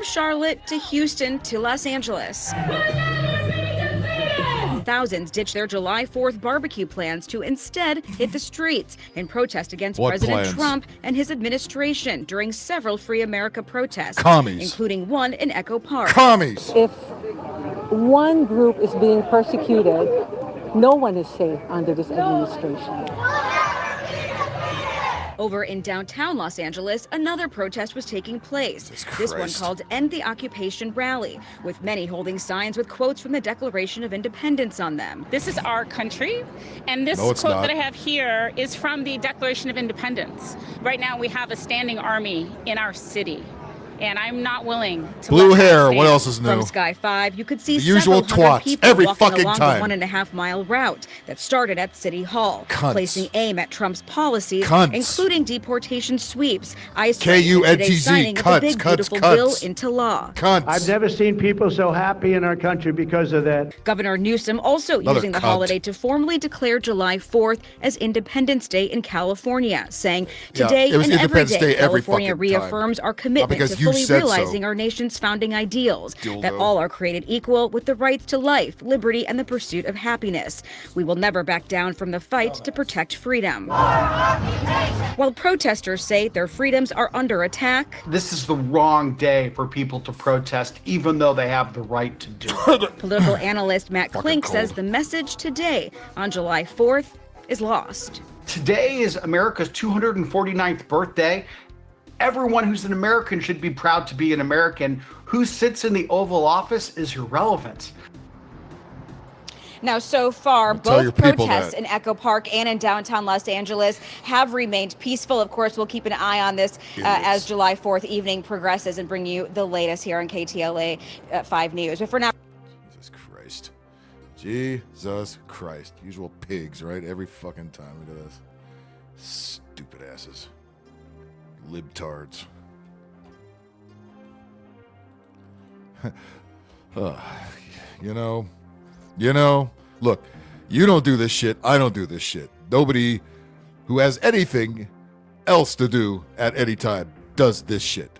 Charlotte to Houston to Los Angeles. Thousands ditch their July 4th barbecue plans to instead hit the streets in protest against President Trump and his administration during several Free America protests, including one in Echo Park. If one group is being persecuted, no one is safe under this administration. Over in downtown Los Angeles, another protest was taking place. This one called End the Occupation Rally, with many holding signs with quotes from the Declaration of Independence on them. This is our country, and this quote that I have here is from the Declaration of Independence. Right now we have a standing army in our city, and I'm not willing to Blue hair, what else is new? From Sky 5, you could see the usual twats people every walking fucking along time. the 1.5-mile route that started at City Hall, placing aim at Trump's policies, Cunts. including deportation sweeps, ICE K-U-N-T-Z, signing of the big beautiful bill into law. I've never seen people so happy in our country because of that. Governor Newsom also using the holiday to formally declare July 4th as Independence Day in California, saying today and every day California reaffirms our commitment to fully realizing our nation's founding ideals, that all are created equal with the rights to life, liberty, and the pursuit of happiness. We will never back down from the fight to protect freedom. While protesters say their freedoms are under attack, this is the wrong day for people to protest, even though they have the right to do it. Political analyst Matt Klink says the message today on July 4th is lost. Today is America's 249th birthday. Everyone who's an American should be proud to be an American. Who sits in the Oval Office is irrelevant. Now, so far, both protests in Echo Park and in downtown Los Angeles have remained peaceful. Of course, we'll keep an eye on this as July 4th evening progresses and bring you the latest here on KTLA 5 News. But for now... Jesus Christ. Jesus Christ. Usual pigs, right? Every fucking time. Look at this. Stupid asses. Libtards. You know, look, you don't do this shit, I don't do this shit. Nobody who has anything else to do at any time does this shit.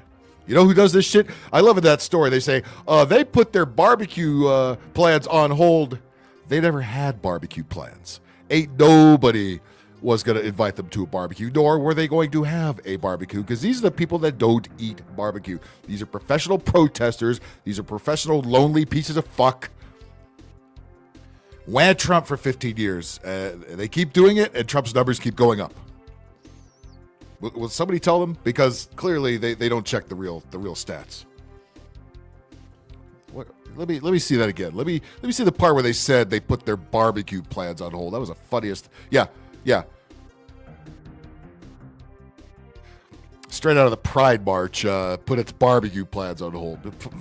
You know who does this shit? I love in that story, they say, they put their barbecue plans on hold. They never had barbecue plans. Ain't nobody was going to invite them to a barbecue, nor were they going to have a barbecue, because these are the people that don't eat barbecue. These are professional protesters. These are professional, lonely pieces of fuck. Wham Trump for 15 years. They keep doing it, and Trump's numbers keep going up. Will somebody tell them? Because clearly they don't check the real stats. What? Let me see that again. Let me see the part where they said they put their barbecue plans on hold. That was the funniest. Yeah. Straight out of the Pride March, put its barbecue plans on hold. Fuck.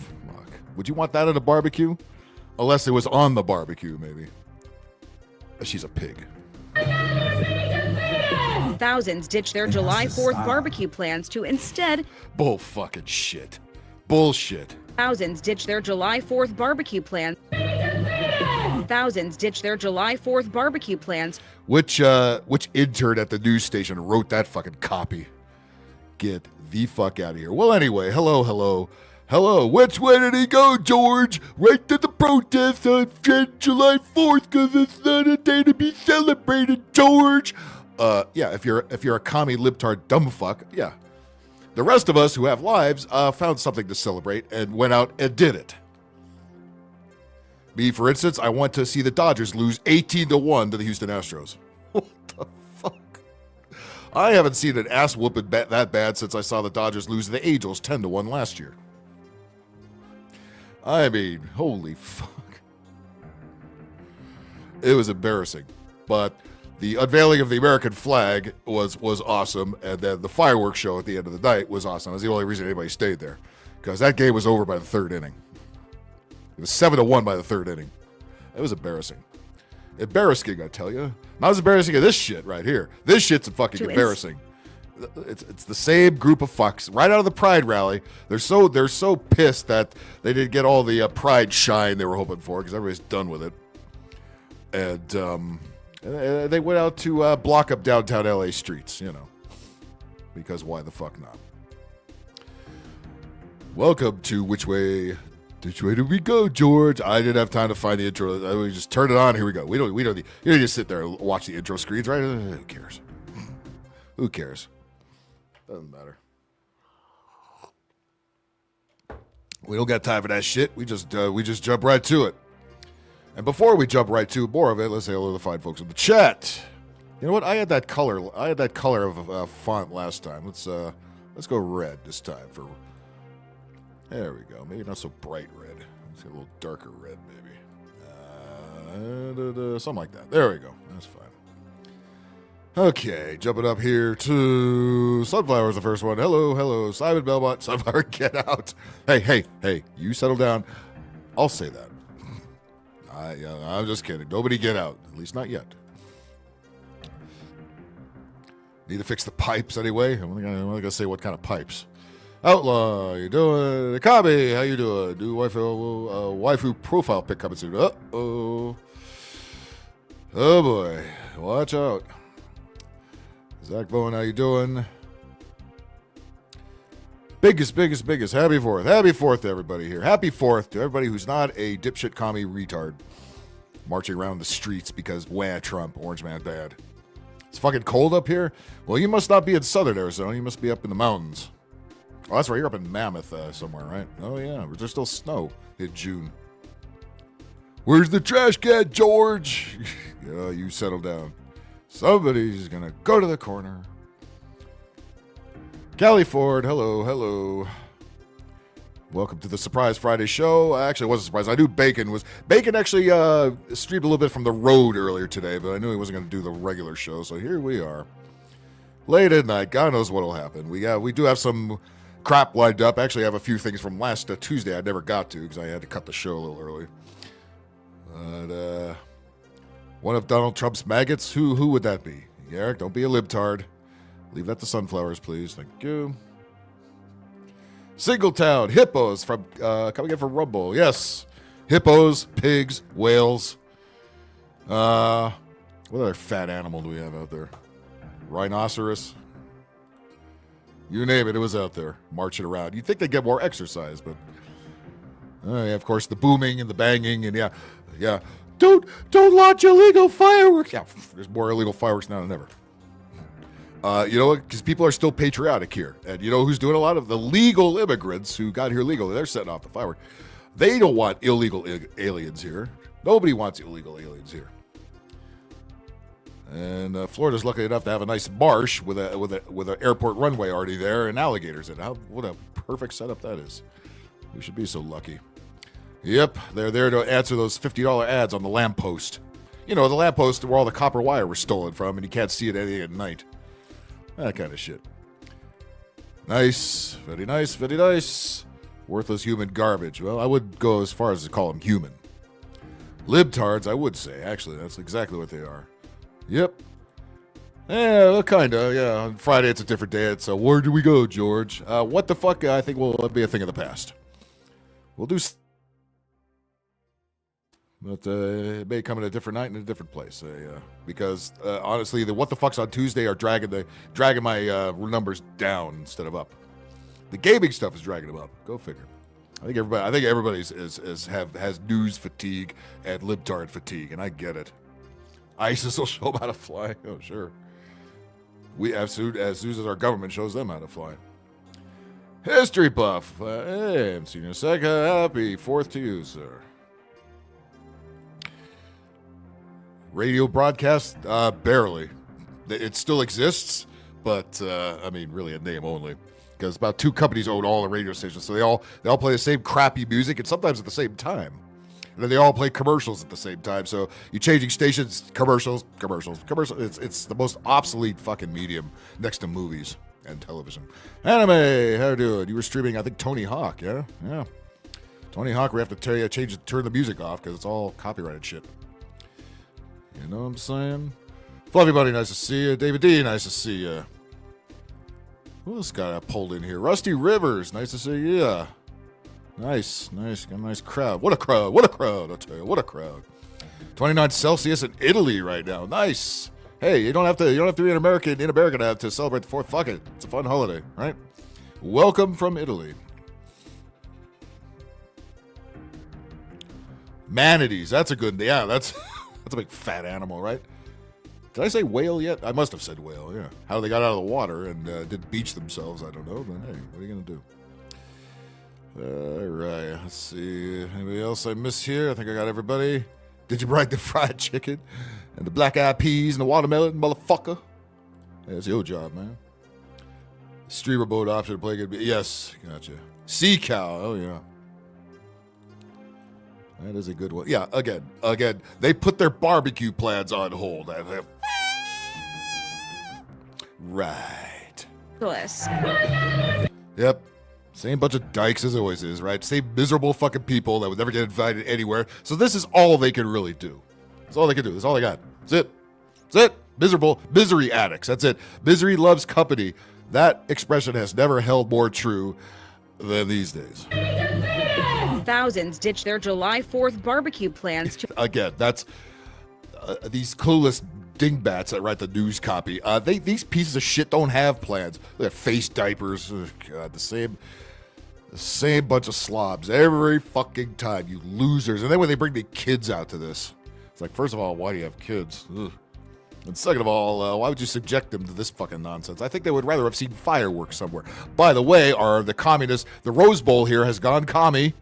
Would you want that at a barbecue? Unless it was on the barbecue, maybe. She's a pig. Thousands ditch their July 4th barbecue plans to instead... Bull fucking shit. Bullshit. Thousands ditch their July 4th barbecue plans. Thousands ditch their July 4th barbecue plans. Which intern at the news station wrote that fucking copy? Get the fuck out of here. Well, anyway, hello. Which way did he go, George? Right to the protest on July 4th, because it's not a day to be celebrated, George. Yeah, if you're a commie libtard dumb fuck, yeah. The rest of us who have lives found something to celebrate and went out and did it. Me, for instance, I went to see the Dodgers lose 18-1 to the Houston Astros. What the fuck? I haven't seen an ass whooping that bad since I saw the Dodgers lose to the Angels 10-1 last year. I mean, holy fuck. It was embarrassing. But the unveiling of the American flag was awesome, and then the fireworks show at the end of the night was awesome. That's the only reason anybody stayed there, because that game was over by the third inning. It was 7-1 by the third inning. It was embarrassing. Embarrassing, I tell you. Not as embarrassing as this shit right here. This shit's fucking embarrassing. It's the same group of fucks right out of the Pride rally. They're so pissed that they didn't get all the Pride shine they were hoping for, because everybody's done with it. And they went out to block up downtown LA streets, because why the fuck not? Welcome to Which Way Do We Go, George? I didn't have time to find the intro. We just turn it on. Here we go. We don't need, you don't just sit there and watch the intro screens, right? Who cares? Who cares? Doesn't matter. We don't got time for that shit. We just jump right to it. And before we jump right to more of it, let's say hello to the fine folks in the chat. You know what? I had that color of font last time. Let's go red this time for. There we go. Maybe not so bright red. Let's get a little darker red, maybe. Something like that. There we go. That's fine. Okay, jumping up here to Sunflower's the first one. Hello, Simon Belmont. Sunflower, get out. Hey, you settle down. I'll say that. I'm just kidding. Nobody get out. At least not yet. Need to fix the pipes anyway. I'm only gonna say what kind of pipes. Outlaw, how you doing? Akabe, how you doing? Do waifu profile pic coming soon. Uh-oh. Oh boy. Watch out. Zach Bowen, how you doing? Biggest. Happy 4th. Happy 4th to everybody here. Happy 4th to everybody who's not a dipshit commie retard marching around the streets because, wah, Trump, Orange Man bad. It's fucking cold up here? Well, you must not be in southern Arizona. You must be up in the mountains. Oh, that's right. You're up in Mammoth somewhere, right? Oh, yeah. There's still snow in June. Where's the trash can, George? Yeah, you settle down. Somebody's going to go to the corner. Callie Ford, hello. Welcome to the Surprise Friday show. Actually, it wasn't a surprise. I knew Bacon actually streamed a little bit from the road earlier today, but I knew he wasn't going to do the regular show, so here we are. Late at night. God knows what'll happen. We do have some crap lined up. Actually, I have a few things from last Tuesday I never got to because I had to cut the show a little early. But, one of Donald Trump's maggots? Who would that be? Eric, don't be a libtard. Leave that to Sunflowers, please. Thank you. Singletown, hippos from coming in from Rumble. Yes. Hippos, pigs, whales. What other fat animal do we have out there? Rhinoceros. You name it, it was out there marching around. You'd think they'd get more exercise, but yeah, of course the booming and the banging and yeah. Don't launch illegal fireworks. Yeah, there's more illegal fireworks now than ever. You know, because people are still patriotic here. And you know who's doing a lot of the legal immigrants who got here legally? They're setting off the fireworks. They don't want illegal aliens here. Nobody wants illegal aliens here. And Florida's lucky enough to have a nice marsh with an airport runway already there and alligators in it. What a perfect setup that is. We should be so lucky. Yep, they're there to answer those $50 ads on the lamppost. You know, the lamppost where all the copper wire was stolen from and you can't see it anything at night. That kind of shit. Nice. Very nice. Worthless human garbage. Well, I would go as far as to call them human. Libtards, I would say. Actually, that's exactly what they are. Yep. Yeah, well, kinda. Yeah, on Friday it's a different day. It's where do we go, George? What the fuck I think will be a thing of the past. We'll do... But it may come in a different night and a different place. Because, honestly, the what the fucks on Tuesday are dragging my numbers down instead of up. The gaming stuff is dragging them up. Go figure. I think everybody has news fatigue and libtard fatigue, and I get it. ISIS will show them how to fly. Oh, sure. As soon as our government shows them how to fly. History buff. Hey, I'm Senior Sec. Happy 4th to you, sir. Radio broadcast? Barely. It still exists, but, I mean, really a name only. Because about 2 companies own all the radio stations, so they all play the same crappy music, and sometimes at the same time. And then they all play commercials at the same time, so you're changing stations, commercials. It's the most obsolete fucking medium next to movies and television. Anime, how you doing? You were streaming, I think, Tony Hawk, yeah? Yeah. Tony Hawk, we have to tell you, turn the music off, because it's all copyrighted shit. You know what I'm saying? Fluffy Buddy, nice to see you. David D, nice to see you. Who else got pulled in here? Rusty Rivers, nice to see you. Nice. Got a nice crowd. What a crowd, I'll tell you. What a crowd. 29 Celsius in Italy right now. Nice. Hey, you don't have to be an American to celebrate the 4th. Fuck it. It's a fun holiday, right? Welcome from Italy. Manatees. That's a good. Yeah, that's a big fat animal, right? Did I say whale yet? I must have said whale. Yeah. How they got out of the water and did beach themselves, I don't know. But hey, what are you gonna do? All right. Let's see. Anybody else I miss here? I think I got everybody. Did you bring the fried chicken and the black-eyed peas and the watermelon, motherfucker? Yeah, it's your job, man. Streamer boat option to play good. Yes, gotcha. Sea cow. Oh yeah. That is a good one. Yeah, again, they put their barbecue plans on hold. Right. Yep. Same bunch of dykes as always is, right? Same miserable fucking people that would never get invited anywhere. So this is all they can really do. That's all they can do. That's all they got. That's it. That's it. Miserable. Misery addicts. That's it. Misery loves company. That expression has never held more true than these days. Thousands ditch their July 4th barbecue plans to... Again, that's these clueless dingbats that write the news copy. These pieces of shit don't have plans. They have face diapers. Oh, God, the same bunch of slobs every fucking time, you losers. And then when they bring the kids out to this, it's like, first of all, why do you have kids? Ugh. And second of all, why would you subject them to this fucking nonsense? I think they would rather have seen fireworks somewhere. By the way, the communists, the Rose Bowl here has gone commie.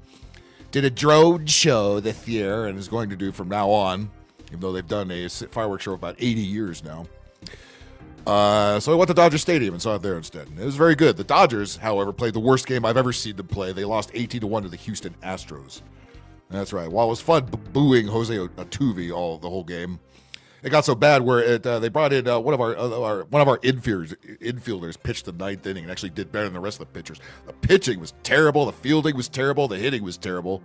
Did a drone show this year and is going to do from now on, even though they've done a fireworks show for about 80 years now. So I went to Dodger Stadium and saw it there instead. It was very good. The Dodgers, however, played the worst game I've ever seen them play. They lost 18-1 to the Houston Astros. That's right. While it was fun booing Jose Altuve the whole game, it got so bad where they brought in one of our infielders pitched the ninth inning and actually did better than the rest of the pitchers. The pitching was terrible. The fielding was terrible. The hitting was terrible.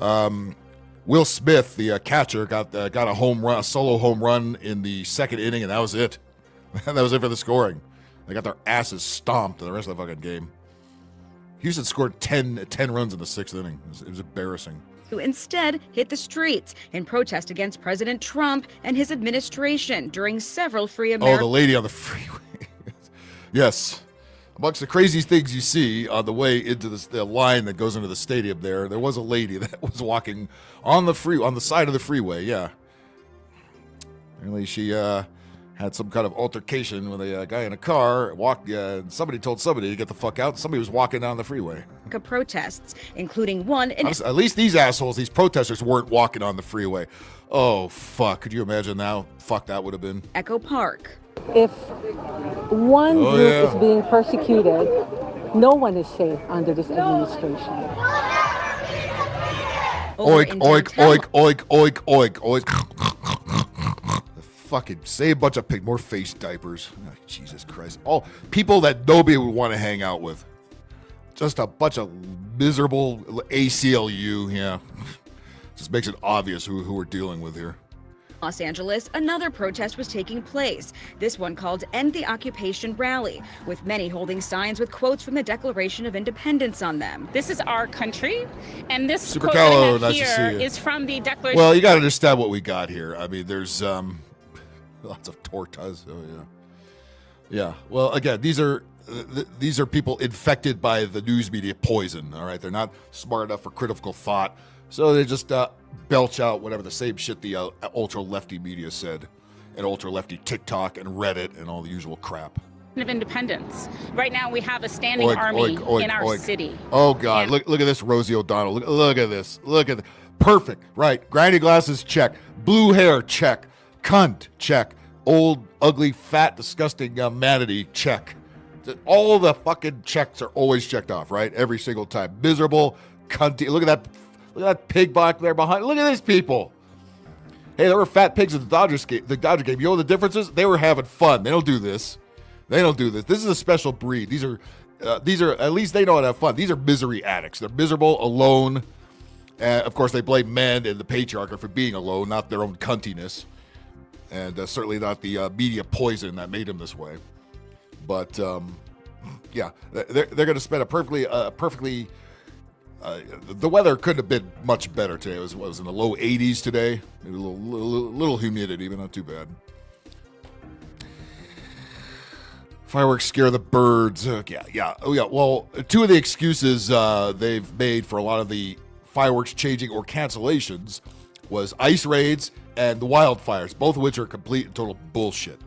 Will Smith, the catcher, got a home run, a solo home run in the second inning, and that was it. That was it for the scoring. They got their asses stomped in the rest of the fucking game. Houston scored 10 runs in the sixth inning. It was embarrassing. Who instead hit the streets in protest against President Trump and his administration during several free American... Oh, the lady on the freeway. Yes. Amongst the crazy things you see on the way into the line that goes into the stadium there was a lady that was walking on the side of the freeway, yeah. Apparently she had some kind of altercation with a guy in a car, and somebody told somebody to get the fuck out. Somebody was walking down the freeway. Protests, including one in... At least these assholes, these protesters, weren't walking on the freeway. Oh, fuck. Could you imagine how fuck that would have been? Echo Park. If one group is being persecuted, no one is safe under this administration. Oink, oink, oink, oink, oink, oink, oink. Fucking same bunch of more face diapers. Oh, Jesus Christ. All people that nobody would want to hang out with. Just a bunch of miserable ACLU, yeah. Just makes it obvious who we're dealing with here. Los Angeles, another protest was taking place. This one called End the Occupation Rally, with many holding signs with quotes from the Declaration of Independence on them. This is our country, and this Super quote that I have nice here is from the Declaration. Well, you got to understand what we got here. I mean, there's lots of tortas. Oh, yeah. Yeah. Well, again, these are people infected by the news media poison, all right? They're not smart enough for critical thought, so they just belch out whatever the same shit the ultra-lefty media said, and ultra-lefty TikTok and Reddit and all the usual crap. Of independence. Right now we have a standing army in our city. Oh, God. And look at this, Rosie O'Donnell. Look at this. Look at this. Perfect. Right. Granny glasses, check. Blue hair, check. Cunt, check. Old, ugly, fat, disgusting manatee, check. All the fucking checks are always checked off, right? Every single time. Miserable, cunty. Look at that pig back there behind. Look at these people. Hey, there were fat pigs at the Dodger game. You know what the difference is? They were having fun. They don't do this. This is a special breed. These are at least they know how to have fun. These are misery addicts. They're miserable, alone. Of course, they blame men and the patriarchy for being alone, not their own cuntiness. And certainly not the media poison that made him this way. But, yeah, they're going to spend a perfectly the weather couldn't have been much better today. It was in the low 80s today. Maybe a little humidity, but not too bad. Fireworks scare the birds. Yeah. Oh, yeah. Well, two of the excuses they've made for a lot of the fireworks changing or cancellations was ice raids and the wildfires, both of which are complete and total bullshit.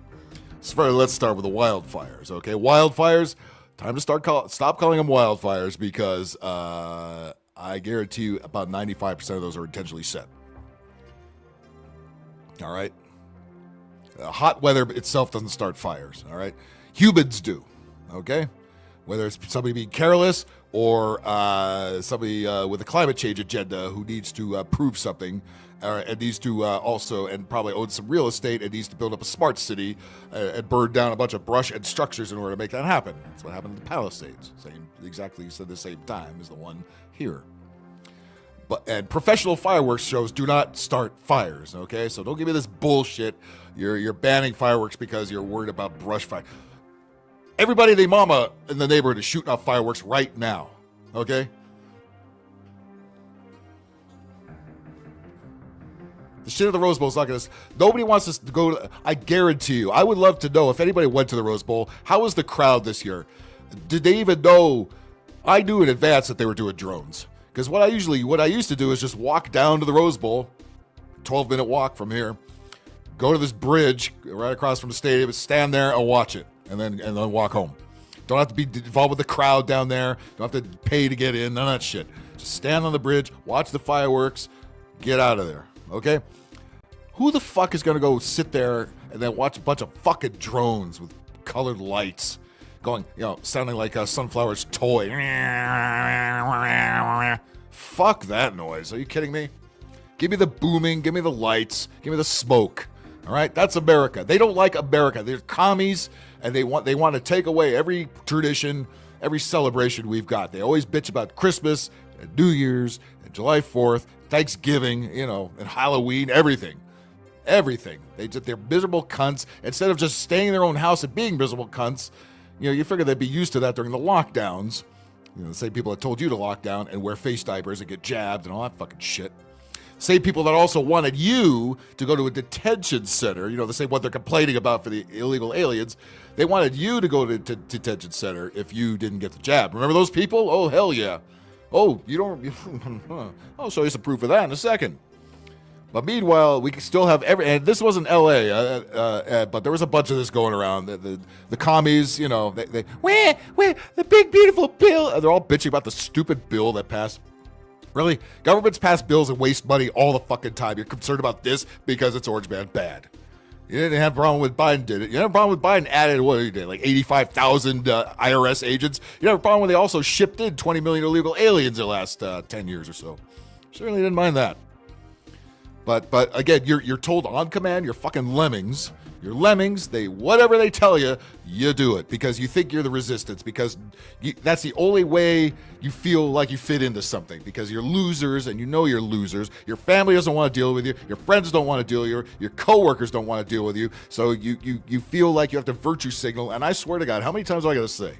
So let's start with the wildfires, okay? Wildfires, time to stop calling them wildfires because I guarantee you about 95% of those are intentionally set. All right? Hot weather itself doesn't start fires, all right? Humans do, okay? Whether it's somebody being careless or somebody with a climate change agenda who needs to prove something and needs to also, and probably owns some real estate and needs to build up a smart city and burn down a bunch of brush and structures in order to make that happen. That's what happened in the Palisades. Exactly the same time as the one here. And professional fireworks shows do not start fires, okay? So don't give me this bullshit. You're banning fireworks because you're worried about brush fire. Everybody and their mama in the neighborhood is shooting off fireworks right now, okay? The shit at the Rose Bowl is not going to... Nobody wants us to go... I guarantee you. I would love to know if anybody went to the Rose Bowl, how was the crowd this year? Did they even know... I knew in advance that they were doing drones. Because what I used to do is just walk down to the Rose Bowl, 12-minute walk from here, go to this bridge right across from the stadium, stand there and watch it, and then walk home. Don't have to be involved with the crowd down there. Don't have to pay to get in, none of that shit. Just stand on the bridge, watch the fireworks, get out of there, okay? Who the fuck is going to go sit there and then watch a bunch of fucking drones with colored lights going, sounding like a Sunflower's toy? Fuck that noise. Are you kidding me? Give me the booming, give me the lights, give me the smoke. All right? That's America. They don't like America. They're commies, and they want to take away every tradition, every celebration we've got. They always bitch about Christmas and New Year's and July 4th, Thanksgiving, and Halloween, everything. Everything. They're miserable cunts. Instead of just staying in their own house and being miserable cunts, you figure they'd be used to that during the lockdowns. The same people that told you to lock down and wear face diapers and get jabbed and all that fucking shit. Same people that also wanted you to go to a detention center, the same what they're complaining about for the illegal aliens. They wanted you to go to detention center if you didn't get the jab. Remember those people? Oh, hell yeah. Oh, you don't... I'll show you some proof of that in a second. But meanwhile, we can still have and this wasn't L.A., but there was a bunch of this going around. The commies, where the big beautiful bill? They're all bitching about the stupid bill that passed. Really, governments pass bills and waste money all the fucking time. You're concerned about this because it's Orange Man bad. You didn't have a problem with Biden did it. You had a problem with Biden added what he did, like 85,000 IRS agents. You have a problem when they also shipped in 20 million illegal aliens in the last 10 years or so. Certainly didn't mind that. But again, you're told on command, you're fucking lemmings. You're lemmings. Whatever they tell you, you do it because you think you're the resistance, because that's the only way you feel like you fit into something, because you're losers and you're losers. Your family doesn't want to deal with you. Your friends don't want to deal with you. Your coworkers don't want to deal with you. So you feel like you have to virtue signal. And I swear to God, how many times do I got to say?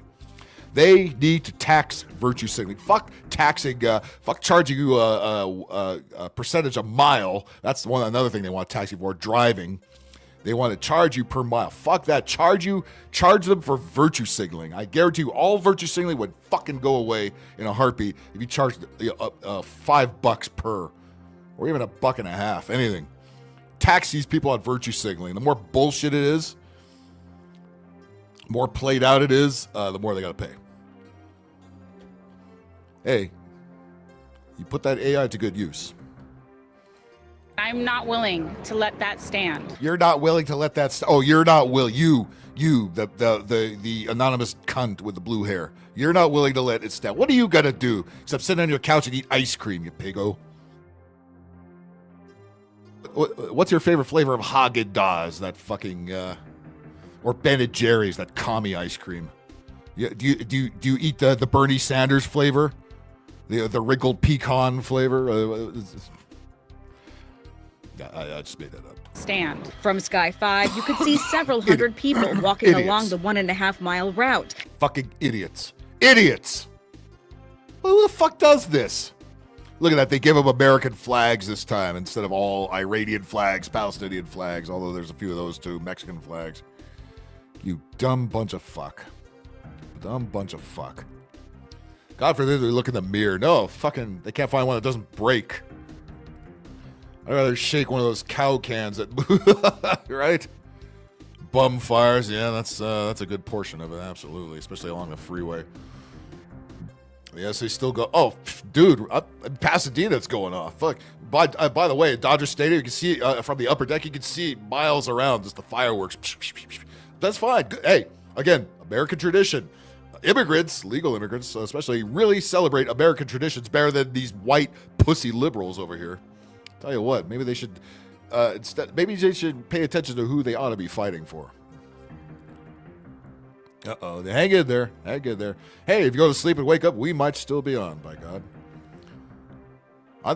They need to tax virtue signaling. Fuck taxing. Fuck charging you a percentage a mile. That's another thing they want to tax you for. Driving. They want to charge you per mile. Fuck that. Charge them for virtue signaling. I guarantee you, all virtue signaling would fucking go away in a heartbeat if you charged $5 per, or even $1.50. Anything. Tax these people on virtue signaling. The more bullshit it is, more played out it is, the more they got to pay. Hey, you put that AI to good use. I'm not willing to let that stand. You're not willing to let that stand. Oh, you're not willing. You, the anonymous cunt with the blue hair. You're not willing to let it stand. What are you gonna do except sit on your couch and eat ice cream, you piggo? What's your favorite flavor of Haagen-Dazs? That fucking or Ben & Jerry's, that commie ice cream. Do you eat the Bernie Sanders flavor, the wrinkled pecan flavor? I just made that up. Stand. From Sky 5, you could see several hundred people walking along the 1.5-mile route. Fucking idiots. Idiots! Well, who the fuck does this? Look at that. They give them American flags this time instead of all Iranian flags, Palestinian flags, although there's a few of those too, Mexican flags. You dumb bunch of fuck. Dumb bunch of fuck. God forbid they look in the mirror. No, fucking, they can't find one that doesn't break. I'd rather shake one of those cow cans that, right? Bum fires. Yeah, that's a good portion of it, absolutely, especially along the freeway. Yes, they still go. Oh, dude, in Pasadena, it's going off. Fuck. By the way, at Dodger Stadium, you can see from the upper deck, you can see miles around just the fireworks. That's fine. Hey, again, American tradition. Immigrants, legal immigrants, especially, really celebrate American traditions better than these white pussy liberals over here. Tell you what, maybe they should maybe they should pay attention to who they ought to be fighting for. Uh-oh, hang in there. Hang in there. Hey, if you go to sleep and wake up, we might still be on, by God.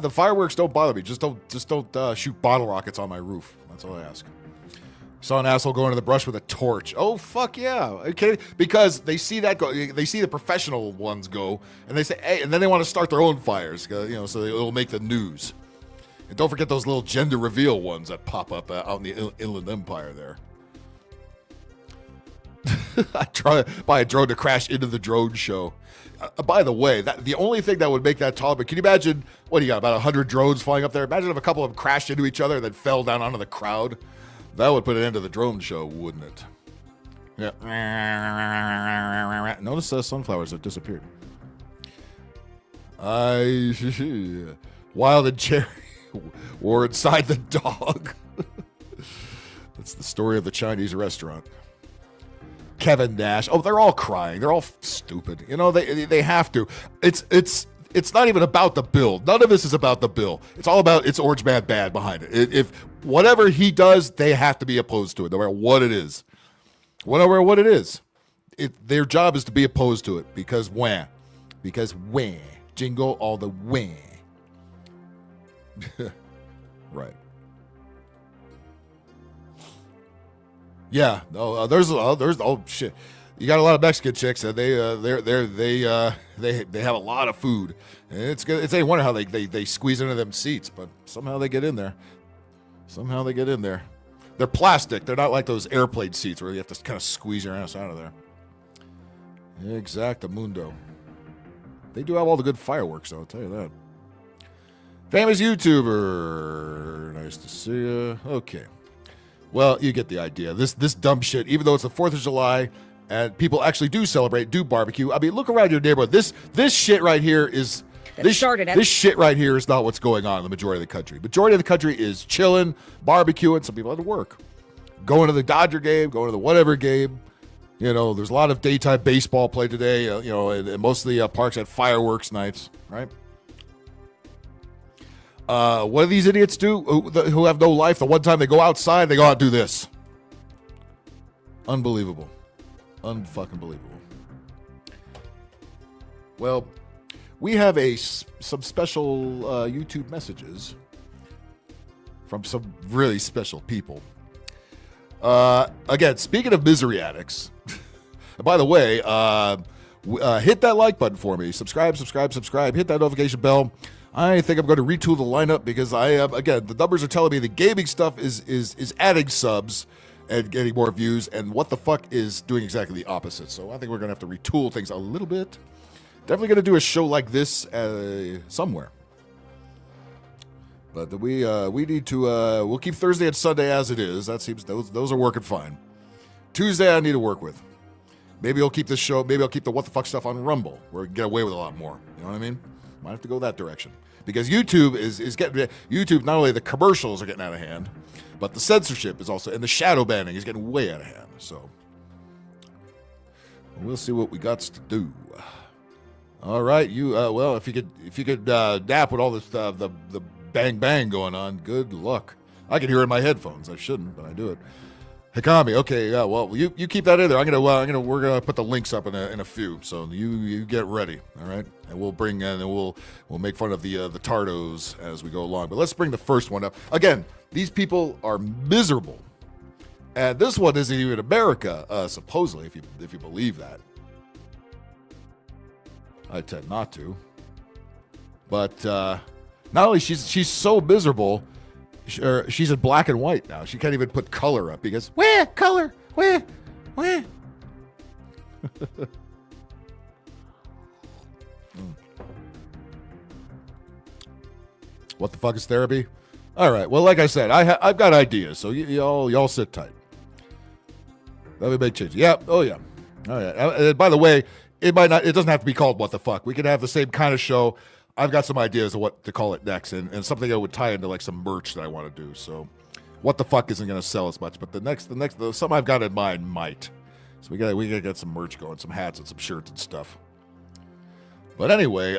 The fireworks don't bother me. Just don't shoot bottle rockets on my roof. That's all I ask. Saw an asshole go into the brush with a torch. Oh, fuck yeah. Okay, because they see that go. They see the professional ones go, and they say, hey, and then they want to start their own fires, so it'll make the news. And don't forget those little gender reveal ones that pop up out in the Inland Empire there. I try to buy a drone to crash into the drone show. By the way, the only thing that would make that tolerable, can you imagine, what do you got, about 100 drones flying up there? Imagine if a couple of them crashed into each other and then fell down onto the crowd. That would put an end to the drone show, wouldn't it? Yeah. Notice sunflowers have disappeared. Wild and Cherry were inside the dog. That's the story of the Chinese restaurant. Kevin Nash. Oh, they're all crying. They're all stupid. They have to. It's not even about the bill. None of this is about the bill. It's all about it's Orange Man bad behind it. If whatever he does, they have to be opposed to it, no matter what it is. Whatever what it is. Their job is to be opposed to it because wah. Because wah. Jingle all the wah. Right. Yeah. There's shit. You got a lot of Mexican chicks, and they have a lot of food. And it's good. It's a wonder how they squeeze into them seats, but somehow they get in there. They're plastic. They're not like those airplane seats where you have to kind of squeeze your ass out of there. Exactamundo. They do have all the good fireworks, though, I'll tell you that. Famous YouTuber. Nice to see you. Okay. Well, you get the idea. This dumb shit, even though it's the 4th of July and people actually do celebrate, do barbecue. I mean, look around your neighborhood. This shit right here is this shit right here is not what's going on in the majority of the country. Majority of the country is chilling, barbecuing. Some people have to work. Going to the Dodger game, going to the whatever game. There's a lot of daytime baseball played today, and most of the parks had fireworks nights, right? What do these idiots do who have no life? The one time they go outside, they go out and do this. Unbelievable. Unfucking believable. Well, we have some special YouTube messages from some really special people. Again, speaking of misery addicts, and by the way, hit that like button for me. Subscribe. Hit that notification bell. I think I'm going to retool the lineup because the numbers are telling me the gaming stuff is adding subs and getting more views, and what the fuck is doing exactly the opposite. So I think we're going to have to retool things a little bit. Definitely going to do a show like this somewhere. But we need to, we'll keep Thursday and Sunday as it is. That seems, those are working fine. Tuesday I need to work with. Maybe I'll keep this show, maybe I'll keep the what the fuck stuff on Rumble, where we can get away with a lot more. You know what I mean? Might have to go that direction. Because YouTube is getting, not only the commercials are getting out of hand, but the censorship is also, and the shadow banning is getting way out of hand. So we'll see what we got to do. All right, well, if you could nap with all this the bang bang going on, good luck. I can hear it in my headphones. I shouldn't, but I do it. Hikami, okay, yeah, well, you keep that in there. We're gonna put the links up in a few, so you get ready, all right? And we'll bring in and we'll make fun of the Tardos as we go along. But let's bring the first one up. Again, these people are miserable, and this one isn't even America, supposedly, if you believe that. I tend not to, but not only she's so miserable. She's in black and white now. She can't even put color up because where color? Where? What the fuck is therapy? All right. Well, like I said, I've got ideas, so y'all sit tight. Let me make changes. Yeah. Oh yeah. All right. By the way, it doesn't have to be called What the Fuck. We can have the same kind of show. I've got some ideas of what to call it next, and something that would tie into like some merch that I want to do. So, What the Fuck isn't going to sell as much, but the next something I've got in mind might. So we gotta get some merch going, some hats and some shirts and stuff. But anyway,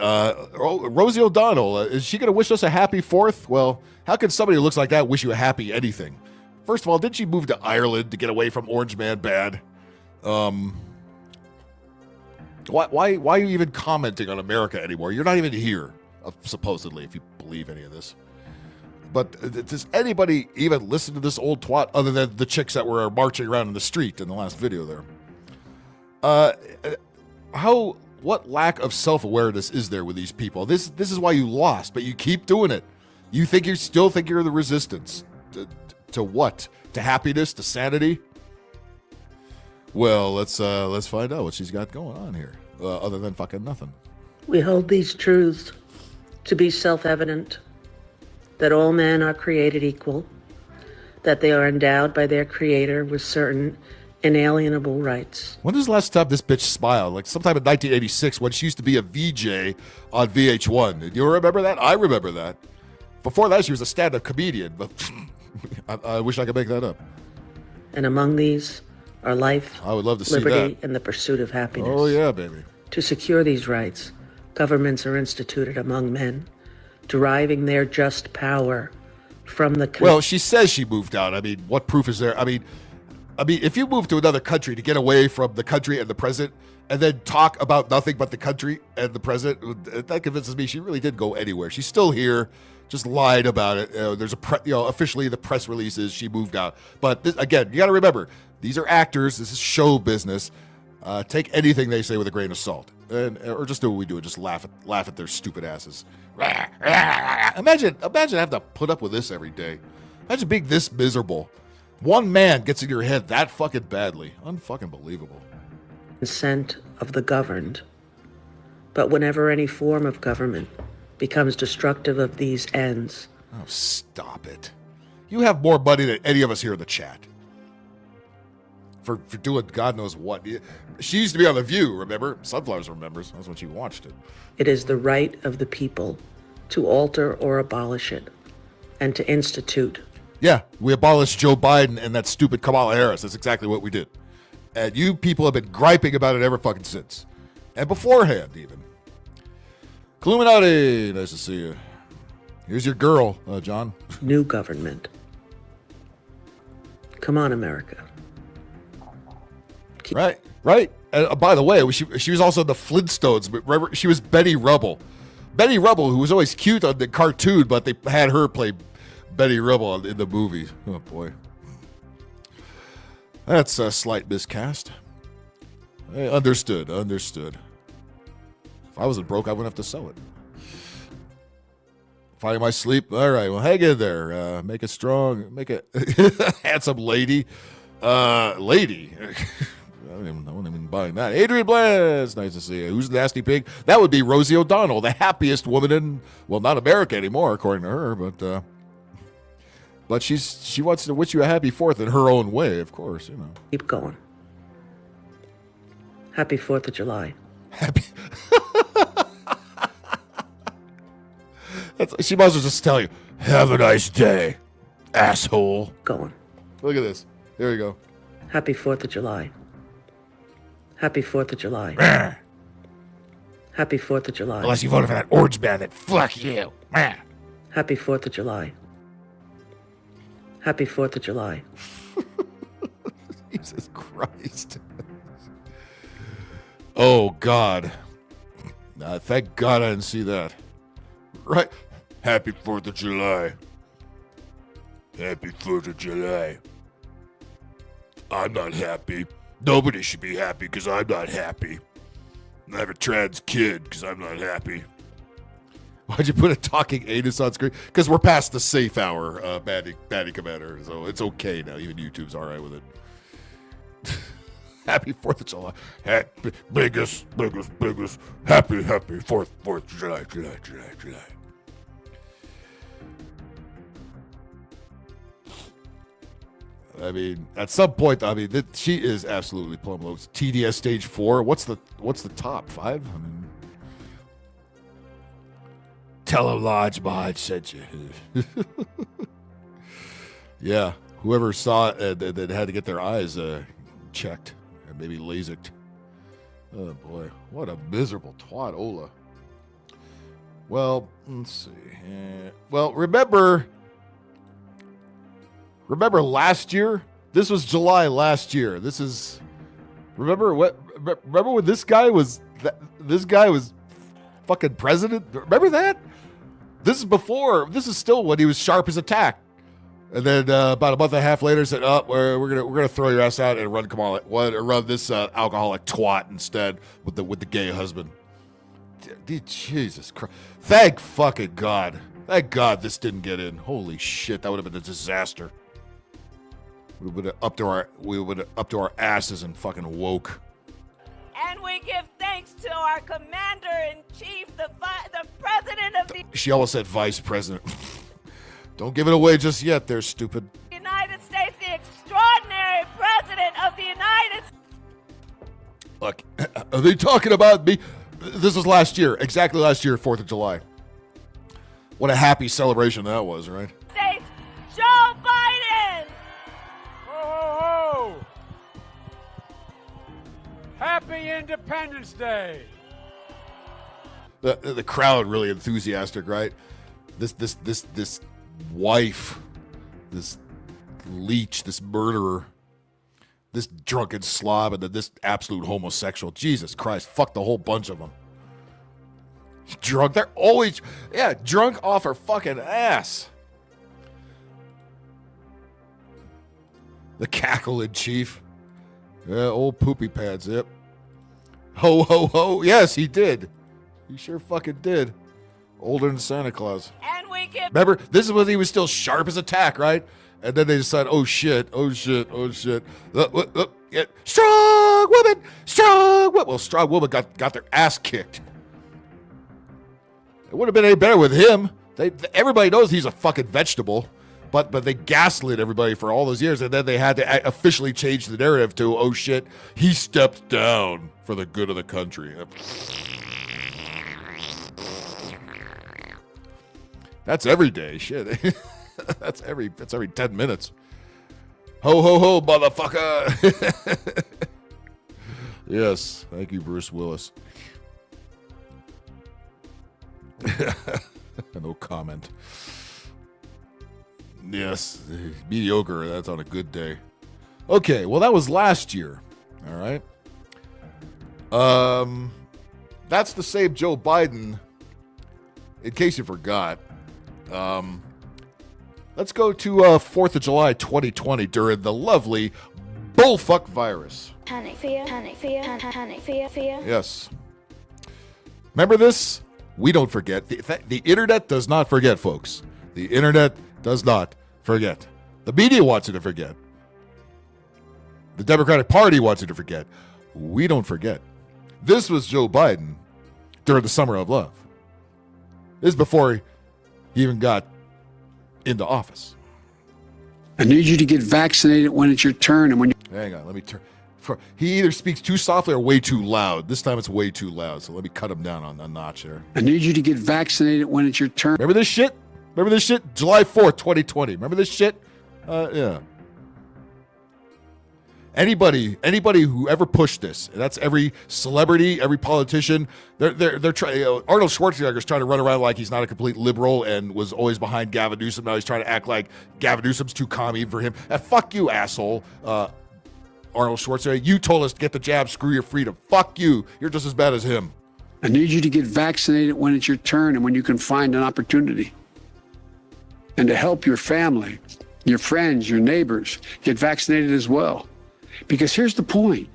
Rosie O'Donnell, is she going to wish us a happy 4th? Well, how can somebody who looks like that wish you a happy anything? First of all, didn't she move to Ireland to get away from Orange Man Bad? Why are you even commenting on America anymore? You're not even here, supposedly, if you believe any of this. But does anybody even listen to this old twat other than the chicks that were marching around in the street in the last video there? What lack of self-awareness is there with these people? This is why you lost, but you keep doing it. You still think you're the resistance. To what? To happiness? To sanity? Well, let's find out what she's got going on here, other than fucking nothing. We hold these truths to be self-evident, that all men are created equal, that they are endowed by their creator with certain inalienable rights. When was the last time this bitch smiled? Like sometime in 1986 when she used to be a VJ on VH1. Do you remember that? I remember that. Before that, she was a stand-up comedian, but I wish I could make that up. And among these are life, I would love to see liberty, that. and the pursuit of happiness. Oh, yeah, baby. To secure these rights, governments are instituted among men, deriving their just power from the... Well, she says she moved out. I mean, what proof is there? I mean, if you move to another country to get away from the country and the president, and then talk about nothing but the country and the president, that convinces me she really didn't go anywhere. She's still here, just lied about it. There's officially the press release is she moved out. But this, again, you got to remember, these are actors. This is show business. Take anything they say with a grain of salt, or just do what we do and just laugh at their stupid asses. Imagine having to put up with this every day. Imagine being this miserable. One man gets in your head that fucking badly. Unfucking believable. Consent of the governed. But whenever any form of government becomes destructive of these ends... Oh, stop it. You have more money than any of us here in the chat. For doing God knows what. She used to be on The View, remember? Sunflowers remembers. That's when she watched it. It is the right of the people to alter or abolish it, and to institute. Yeah, we abolished Joe Biden and that stupid Kamala Harris. That's exactly what we did. And you people have been griping about it ever fucking since. And beforehand, even. Illuminati, nice to see you. Here's your girl, John. New government. Come on, America. Right. By the way, she was also in the Flintstones. But remember, she was Betty Rubble. Betty Rubble, who was always cute on the cartoon, but they had her play Betty Rubble in the movie. Oh, boy. That's a slight miscast. Hey, understood. If I wasn't broke, I wouldn't have to sell it. Finding my sleep. All right, well, hang in there. Make it strong. Make it handsome lady. Lady. I wasn't even buying that. Adrian Blaz, nice to see you. Who's the nasty pig? That would be Rosie O'Donnell, the happiest woman in, well, not America anymore, according to her, but she wants to wish you a happy 4th in her own way, of course, you know. Keep going. Happy 4th of July. Happy. She might as well just tell you, have a nice day, asshole. Going. Look at this. There you go. Happy 4th of July. Happy 4th of July. Happy 4th of July. Unless you voted for that orange man, then fuck you. Happy 4th of July. Happy 4th of July. Jesus Christ. Oh, God. Thank God I didn't see that. Right? Happy 4th of July. Happy 4th of July. I'm not happy. Nobody should be happy because I'm not happy. I have a trans kid because I'm not happy. Why'd you put a talking anus on screen? Because we're past the safe hour, Batty Commander, so it's okay now. Even YouTube's all right with it. Happy 4th of July. Happy, biggest. Happy 4th of July. I mean, at some point, she is absolutely plumb low. TDS stage 4. What's the top 5? I mean, tell him Lodge Bodge sent you. Yeah, whoever saw it that had to get their eyes checked and maybe LASIKed. Oh boy, what a miserable twat, Ola. Well, let's see. Well, remember last year? This was July last year. This is remember when this guy was fucking president? Remember that? This is still when he was sharp as a tack. And then about a month and a half later said, "Oh, we're gonna throw your ass out and run this alcoholic twat instead with the gay husband." Jesus Christ! Thank fucking God! Thank God this didn't get in. Holy shit! That would have been a disaster. We would have up to our asses and fucking woke. And we give thanks to our commander-in-chief, the president of the She almost said vice president. Don't give it away just yet there, stupid. United States, the extraordinary president of the United States. Look, are they talking about me? This was last year, exactly last year, 4th of July. What a happy celebration that was, right? States, Joe Biden! Ho, ho, ho! Happy Independence Day! The crowd really enthusiastic, right? This wife, this leech, this murderer, this drunken slob, and then this absolute homosexual. Jesus Christ, fuck the whole bunch of them. Drunk, they're always, drunk off her fucking ass. The cackle in chief. Yeah, old poopy pads, yep. Ho, ho, ho. Yes, he did. He sure fucking did. Older than Santa Claus. And we give... Remember, this is when he was still sharp as a tack, right? And then they decided, oh shit. Yeah. Strong woman. Well, strong woman got their ass kicked. It would have been any better with him. Everybody knows he's a fucking vegetable. But they gaslit everybody for all those years, and then they had to officially change the narrative to, oh shit, he stepped down for the good of the country. That's every day, shit. That's every 10 minutes. Ho, ho, ho, motherfucker. Yes, thank you, Bruce Willis. No comment. Yes, mediocre, that's on a good day. Okay, well, that was last year. All right. That's the same Joe Biden, in case you forgot. Let's go to 4th of July 2020 during the lovely bullfuck virus. Panic, fear. Yes. Remember this? We don't forget. The internet does not forget, folks. The internet does not forget. The media wants you to forget. The Democratic Party wants you to forget. We don't forget. This was Joe Biden during the Summer of Love. This is before he even got into office. I need you to get vaccinated when it's your turn. And when you... Hang on, let me turn. He either speaks too softly or way too loud. This time it's way too loud, so let me cut him down on a notch there. I need you to get vaccinated when it's your turn. Remember this shit? July 4th, 2020. Remember this shit? Yeah. Anybody who ever pushed this, and that's every celebrity, every politician, they're trying. Arnold Schwarzenegger's trying to run around like he's not a complete liberal and was always behind Gavin Newsom. Now he's trying to act like Gavin Newsom's too commie for him. Fuck you, asshole. Arnold Schwarzenegger, you told us to get the jab, screw your freedom. Fuck you. You're just as bad as him. I need you to get vaccinated when it's your turn and when you can find an opportunity. And to help your family, your friends, your neighbors get vaccinated as well. Because here's the point.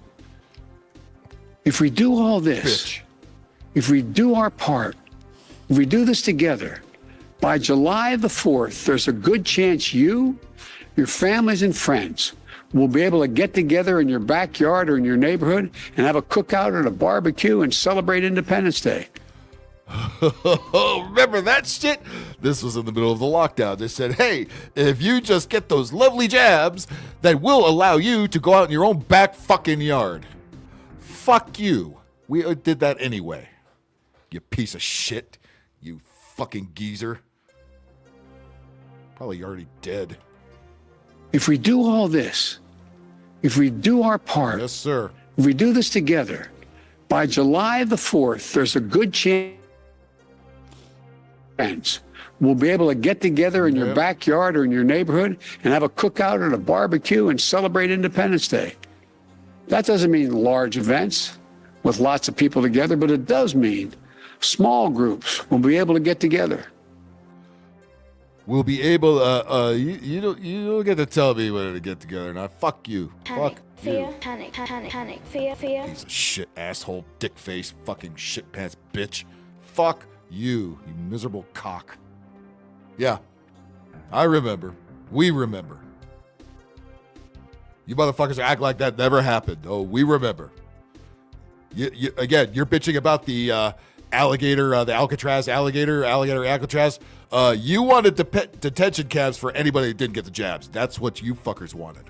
If we do all this, if we do our part, if we do this together, by July the 4th, there's a good chance you, your families and friends will be able to get together in your backyard or in your neighborhood and have a cookout or a barbecue and celebrate Independence Day. Remember that shit? This was in the middle of the lockdown. They said, hey, if you just get those lovely jabs, that will allow you to go out in your own back fucking yard. Fuck you. We did that anyway. You piece of shit. You fucking geezer. Probably already dead. If we do all this, if we do our part, yes, sir. If we do this together, by July the 4th, there's a good chance we'll be able to get together in your backyard or in your neighborhood and have a cookout or a barbecue and celebrate Independence Day. That doesn't mean large events with lots of people together, but it does mean small groups will be able to get together. We'll be able, you don't get to tell me whether to get together or not. Fuck you. Panic, Fuck fear, you. panic, fear. Piece of shit, asshole, dick face, fucking shit pants bitch. Fuck you miserable cock. Yeah, I remember. We remember. You motherfuckers act like that never happened. Oh, we remember. Again, you're bitching about the alligator, the Alcatraz alligator Alcatraz. You wanted detention camps for anybody that didn't get the jabs. That's what you fuckers wanted.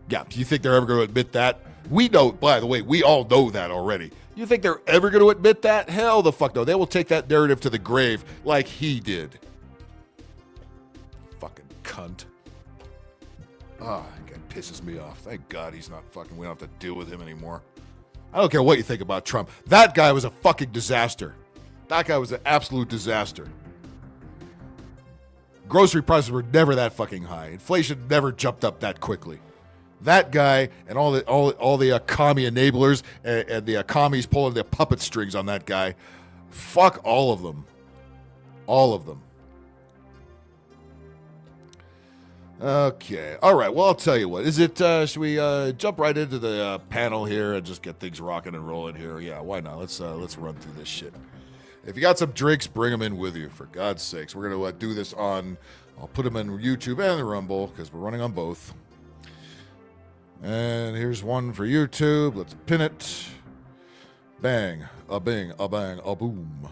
Yeah, do you think they're ever going to admit that? We know, by the way, we all know that already. You think they're ever going to admit that? Hell the fuck no. They will take that narrative to the grave like he did. Fucking cunt. Ah, that guy pisses me off. Thank God he's not fucking, we don't have to deal with him anymore. I don't care what you think about Trump. That guy was a fucking disaster. That guy was an absolute disaster. Grocery prices were never that fucking high. Inflation never jumped up that quickly. That guy and all the commie enablers and the commies pulling the puppet strings on that guy. Fuck all of them. All of them. Okay. All right. Well, I'll tell you what. Is it, should we jump right into the panel here and just get things rocking and rolling here? Yeah, why not? Let's run through this shit. If you got some drinks, bring them in with you, for God's sakes. We're going to do this on, I'll put them in YouTube and the Rumble because we're running on both. And here's one for YouTube. Let's pin it. Bang, a bing, a bang, a boom.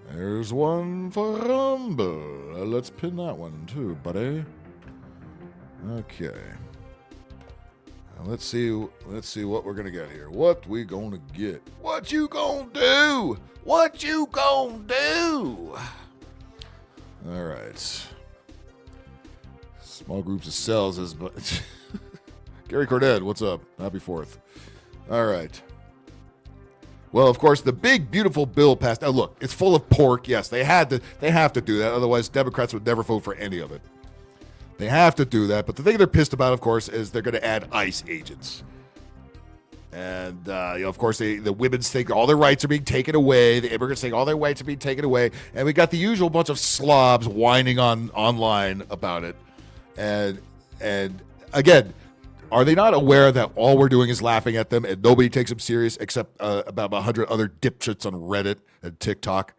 There's one for Rumble. Let's pin that one too, buddy. Okay. Now let's see what we're gonna get here. What we gonna get? What you gonna do? What you gonna do? All right. Small groups of cells is but. Gary Cornett, what's up? Happy 4th. All right. Well, of course, the big, beautiful bill passed. Now, look, it's full of pork. Yes, they have to do that. Otherwise, Democrats would never vote for any of it. They have to do that. But the thing they're pissed about, of course, is they're going to add ICE agents. And, of course, the women's think all their rights are being taken away. The immigrants think all their rights are being taken away. And we got the usual bunch of slobs whining online about it. And again, are they not aware that all we're doing is laughing at them and nobody takes them serious except about 100 other dipshits on Reddit and TikTok?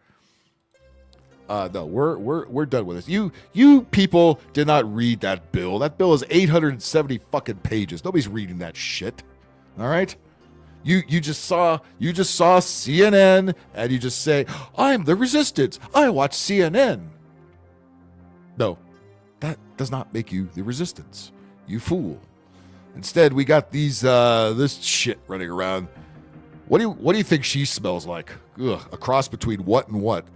No, we're done with this. You people did not read that bill. That bill is 870 fucking pages. Nobody's reading that shit. All right? You just saw CNN and you just say, I'm the resistance. I watch CNN. No, that does not make you the resistance. You fool. Instead, we got this shit running around. What do you think she smells like? Ugh, a cross between what and what?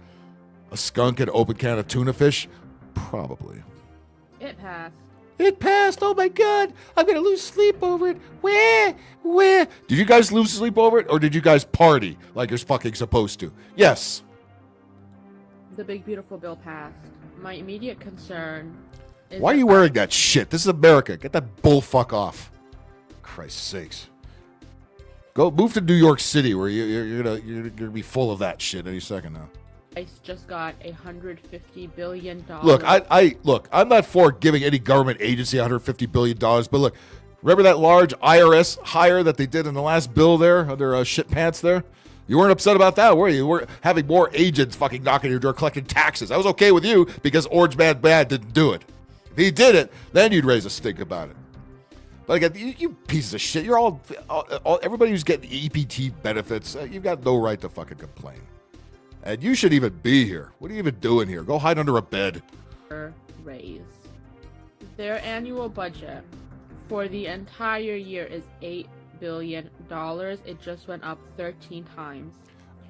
A skunk and an open can of tuna fish? Probably. It passed. It passed. Oh my God! I'm gonna lose sleep over it. Where? Did you guys lose sleep over it, or did you guys party like you're fucking supposed to? Yes. The big beautiful bill passed. My immediate concern. Why are you wearing that shit? This is America. Get that bullfuck off. Christ's sakes. Go move to New York City where you're gonna be full of that shit any second now. ICE just got $150 billion. Look, I'm not for giving any government agency $150 billion, but look, remember that large IRS hire that they did in the last bill there under shit pants there? You weren't upset about that, were you? You weren't having more agents fucking knocking your door collecting taxes. I was okay with you because Orange Man Bad didn't do it. If he did it, then you'd raise a stink about it. But again, you pieces of shit. You're all everybody who's getting EPT benefits, you've got no right to fucking complain. And you should even be here. What are you even doing here? Go hide under a bed. Raise. Their annual budget for the entire year is $8 billion. It just went up 13 times.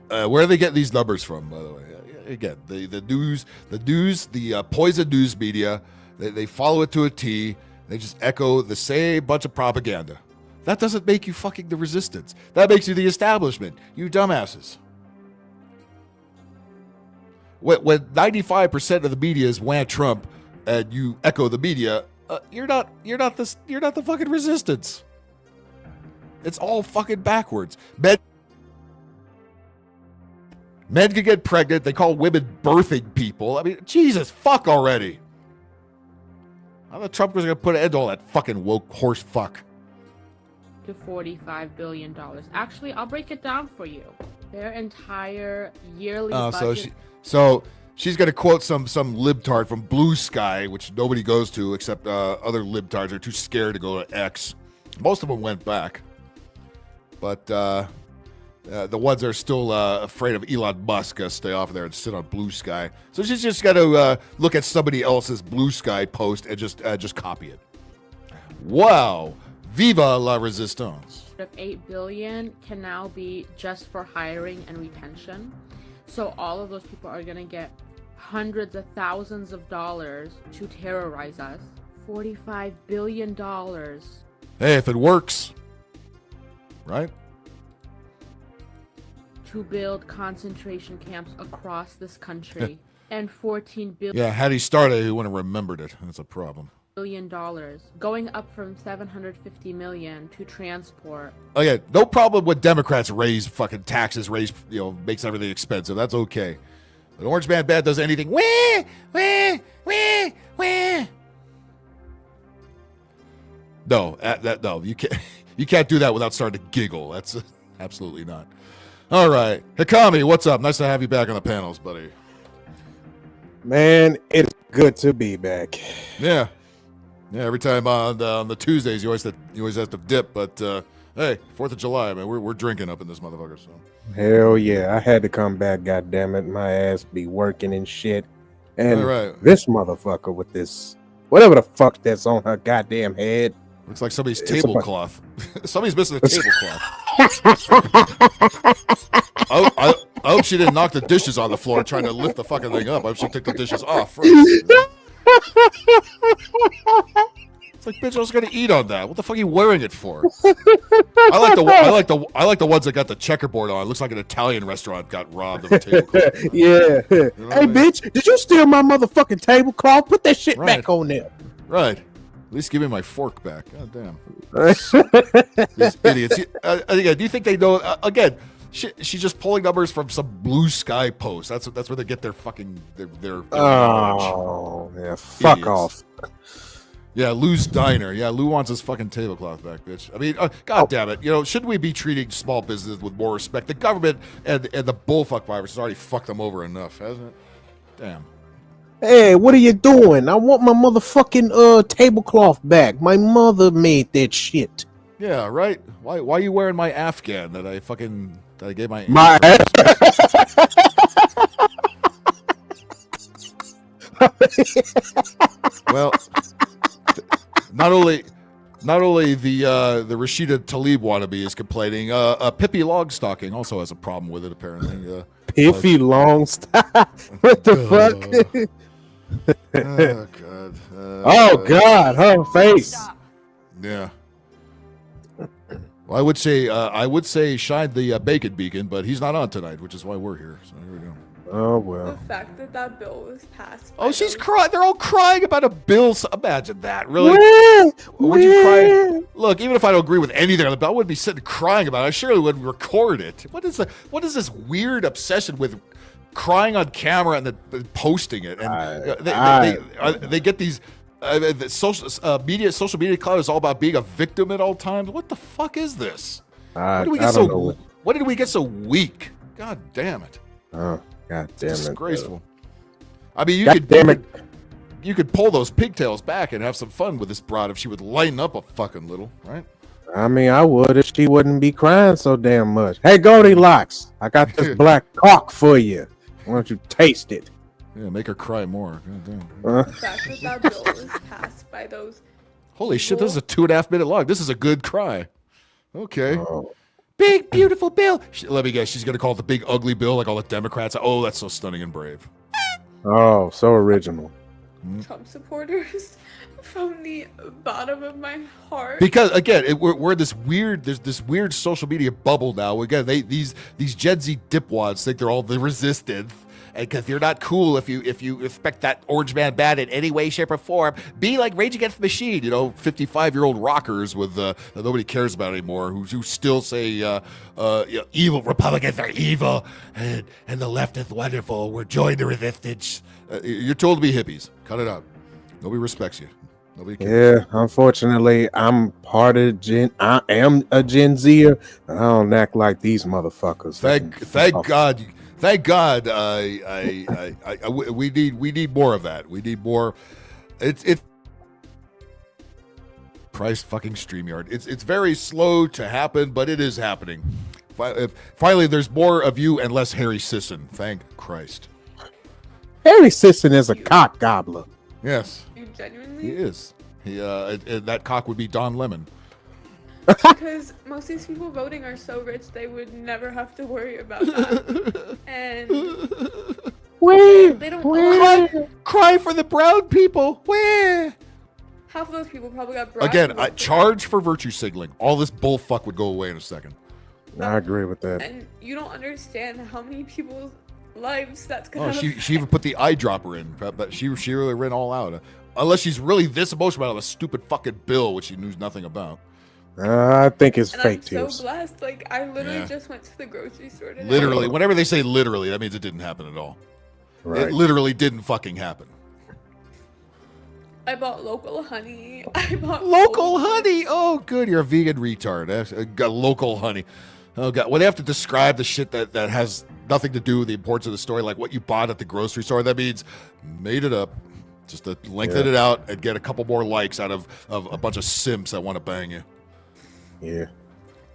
Where do they get these numbers from, by the way? Again, the news, the poison news media, they follow it to a T. They just echo the same bunch of propaganda. That doesn't make you fucking the resistance. That makes you the establishment. You dumbasses. When 95% of the media is wham Trump, and you echo the media, you're not the fucking resistance. It's all fucking backwards. Men can get pregnant. They call women birthing people. I mean, Jesus, fuck already. I thought Trump was going to put an end to all that fucking woke horse fuck. To $45 billion. Actually, I'll break it down for you. Their entire yearly budget. So she's going to quote some libtard from Blue Sky, which nobody goes to except other libtards are too scared to go to X. Most of them went back. But the ones that are still afraid of Elon Musk stay off there and sit on Blue Sky. So she's just got to look at somebody else's Blue Sky post and just copy it. Wow. Viva la resistance. Of $8 billion can now be just for hiring and retention. So all of those people are going to get hundreds of thousands of dollars to terrorize us. $45 billion. Hey, if it works. Right? To build concentration camps across this country. And $14 billion. Yeah, had he started, he wouldn't have remembered it. That's a problem. $1 billion, going up from $750 million to transport. Okay, no problem when Democrats raise fucking taxes, makes everything expensive. That's okay. But Orange Man Bad does anything. No, no, you can't. You can't do that without starting to giggle. That's absolutely not. All right, Hikami, what's up? Nice to have you back on the panels, buddy. Man, it's good to be back. Yeah. Every time on the Tuesdays, you always have to dip. But hey, 4th of July, man, we're drinking up in this motherfucker. So. Hell yeah, I had to come back. God-damn it, my ass be working and shit. And right. This motherfucker with this whatever the fuck that's on her goddamn head. Looks like somebody's tablecloth. Somebody's missing a tablecloth. I hope she didn't knock the dishes on the floor trying to lift the fucking thing up. I hope she took the dishes off first. It's like, bitch, I was gonna eat on that. What the fuck are you wearing it for? I like the ones that got the checkerboard on. It looks like an Italian restaurant got robbed of a tablecloth. Yeah. You know hey, bitch, did you steal my motherfucking tablecloth? Put that shit back on there. Right. At least give me my fork back. God damn. These idiots. Again, do you think they know? Again, she's just pulling numbers from some Blue Sky post. That's where they get their fucking their oh yeah, fuck idiots. Off. Yeah, Lou's Diner. Yeah, Lou wants his fucking tablecloth back, bitch. I mean, God damn it. Shouldn't we be treating small businesses with more respect? The government and the bullfuck virus has already fucked them over enough, hasn't it? Damn. Hey, what are you doing? I want my motherfucking tablecloth back. My mother made that shit. Yeah, right. Why are you wearing my Afghan that I gave my Well, not only the Rashida Tlaib wannabe is complaining. Pippi Longstocking also has a problem with it apparently. Pippi Longstocking. What the fuck? Oh god. Oh god, her face. Yeah. Well, I would say shine the bacon beacon, but he's not on tonight, which is why we're here. So here we go. Oh well. The fact that bill was passed. Oh, she's crying. They're all crying about a bill. Imagine that. Really? Would you cry? Look, even if I don't agree with anything on the bill, I wouldn't be sitting crying about it. I surely would record it. What is this weird obsession with crying on camera and then posting it? And they get these social media clout is all about being a victim at all times. What the fuck is this? I When did we get so weak? God damn it. Oh, God damn it. Disgraceful. I mean, you could pull those pigtails back and have some fun with this broad if she would lighten up a fucking little, right? I mean, I would if she wouldn't be crying so damn much. Hey, Goldilocks, I got this black cock for you. Why don't you taste it? Yeah, make her cry more. The fact that bill was passed by those. Holy shit, this is a 2.5 minute long. This is a good cry. Okay. Oh. Big, beautiful bill. Let me guess, she's going to call it the big, ugly bill like all the Democrats. Oh, that's so stunning and brave. Oh, so original. Trump supporters from the bottom of my heart. Because again, we're this weird. There's this weird social media bubble now. Again, these Gen Z dipwads think they're all the resistance, and because you're not cool if you expect that orange man bad in any way, shape, or form. Be like Rage Against the Machine, 55-year-old rockers with that nobody cares about anymore, who still say evil Republicans are evil and the left is wonderful. We're joining the resistance. You're told to be hippies. Cut it out. Nobody respects you. Nobody cares. Yeah, unfortunately, I'm part of Gen. I am a Gen Zer, and I don't act like these motherfuckers. Thank God. Thank God. We need more of that. We need more. It's Christ fucking StreamYard. It's very slow to happen, but it is happening. Finally, there's more of you and less Harry Sisson. Thank Christ. Harry Sisson is a cock gobbler. Yes. You genuinely? He is. That cock would be Don Lemon. Because most of these people voting are so rich, they would never have to worry about that. And they don't cry for the brown people. Where? Half of those people probably got brown. Again, I charge for virtue signaling. All this bullfuck would go away in a second. I agree with that. And you don't understand how many people's lives that's gonna. Oh, she even put the eyedropper in. But she really ran all out. Unless she's really this emotional about a stupid fucking bill, which she knew nothing about. I think it's fake I'm tears. so blessed. Like, I literally just went to the grocery store today. Literally, whenever they say literally, that means it didn't happen at all. Right. It literally didn't fucking happen. I bought local honey. I bought local honey. Oh, good. You're a vegan retard. Got local honey. Oh god. When they have to describe the shit that has nothing to do with the importance of the story, like what you bought at the grocery store, that means made it up. Just to lengthen it out and get a couple more likes out of a bunch of simps that want to bang you. Yeah.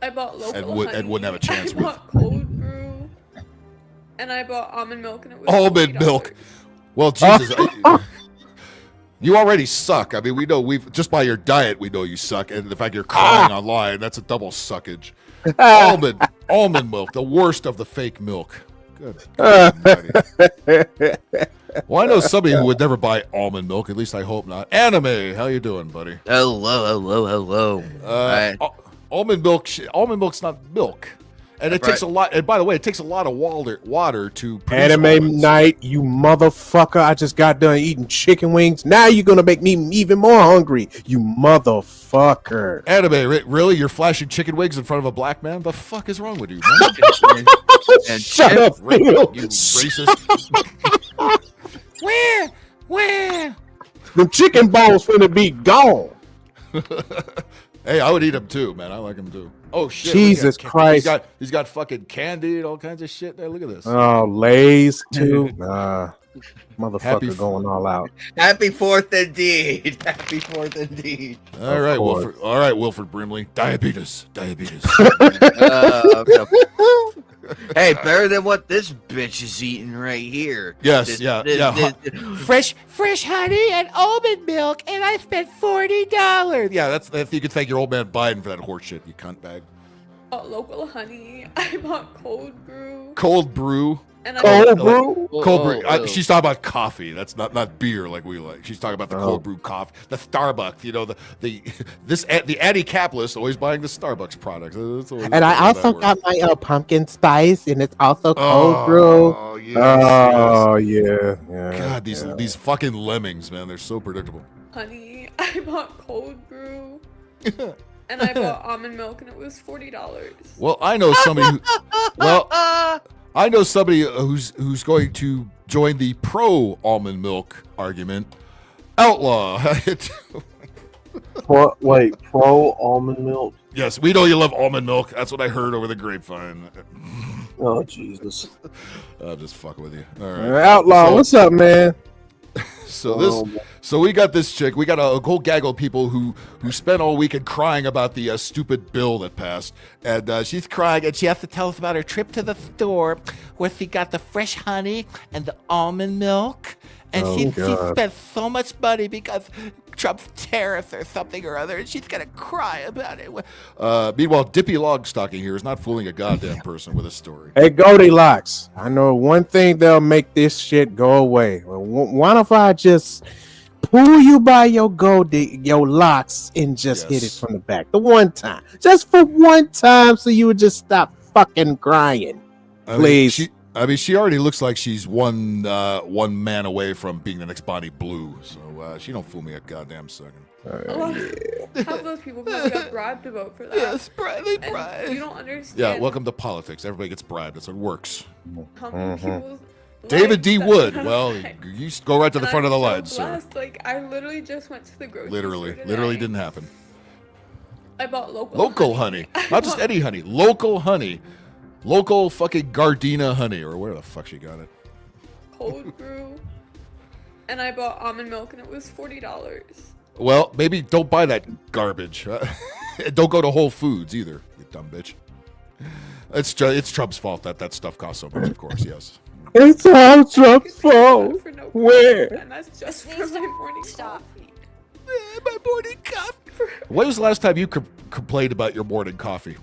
I bought local honey. And wouldn't have a chance. I bought cold brew. And I bought almond milk, and it was almond milk. Well, Jesus. You already suck. I mean, we know just by your diet, we know you suck. And the fact you're crying online, that's a double suckage. Almond milk, the worst of the fake milk. Good. Well, I know somebody who would never buy almond milk. At least I hope not. Anime, how you doing, buddy? Hello. Almond milk's not milk, and it takes a lot. And by the way, it takes a lot of water to produce Anime almonds. night, you motherfucker! I just got done eating chicken wings. Now you're gonna make me even more hungry, you motherfucker! Anime, really? You're flashing chicken wings in front of a black man? The fuck is wrong with you, man? And shut up, Phil. You racist. Where? The chicken balls finna be gone. Hey, I would eat them too, man. I like them too. Oh shit! Jesus Christ! He's got fucking candy and all kinds of shit there. Look at this. Oh, Lay's too. Motherfucker going all out. Happy 4th indeed. Happy 4th indeed. All right, Wilford Brimley. Diabetes. Hey, better than what this bitch is eating right here. Yes, Fresh honey and almond milk, and I spent $40. Yeah, that's you could thank your old man Biden for that horse shit, you cunt bag. I bought local honey. I bought cold brew. Cold brew. And Cold brew. She's talking about coffee. That's not beer like we like. She's talking about the cold brew coffee, the Starbucks. The anti-capitalist always buying the Starbucks products. And I also got my pumpkin spice, and it's also cold brew. Oh yeah. God, these fucking lemmings, man, they're so predictable. Honey, I bought cold brew. And I bought almond milk, and it was $40. Well, I know somebody who's going to join the pro almond milk argument. Outlaw. Pro almond milk? Yes, we know you love almond milk. That's what I heard over the grapevine. Oh, Jesus. I'm just fucking with you. All right. Outlaw, what's up, man? So we got this chick. We got a whole gaggle of people who spent all weekend crying about the stupid bill that passed, and she's crying, and she has to tell us about her trip to the store where she got the fresh honey and the almond milk, and she spent so much money because Trump's tariffs or something or other, and she's gonna cry about it. Meanwhile, Dippy Logstocking here is not fooling a goddamn person with a story. Hey, Goldilocks, I know one thing that'll make this shit go away. Why don't I just pull you by your locks and just hit it from the back the one time, just for one time, so you would just stop fucking crying, please. She already looks like she's one man away from being the next Bonnie Blue, so she don't fool me a goddamn second. Half of those people probably got bribed to vote for that. Yes, they bribed. You don't understand. Yeah, welcome to politics. Everybody gets bribed. That's what works. How many people's David D. lives Wood. that Well, you go right to the front of the line, sir. Like, I literally just went to the grocery store today. Literally didn't happen. I bought local honey. Not just any honey. Local honey. Local fucking Gardena honey, or where the fuck she got it. Cold brew. And I bought almond milk, and it was $40. Well, maybe don't buy that garbage. Don't go to Whole Foods either, you dumb bitch. It's Trump's fault that stuff costs so much, of course, yes. It's all Trump's fault. Where? And that's just for my morning coffee. My morning coffee. When was the last time you complained about your morning coffee?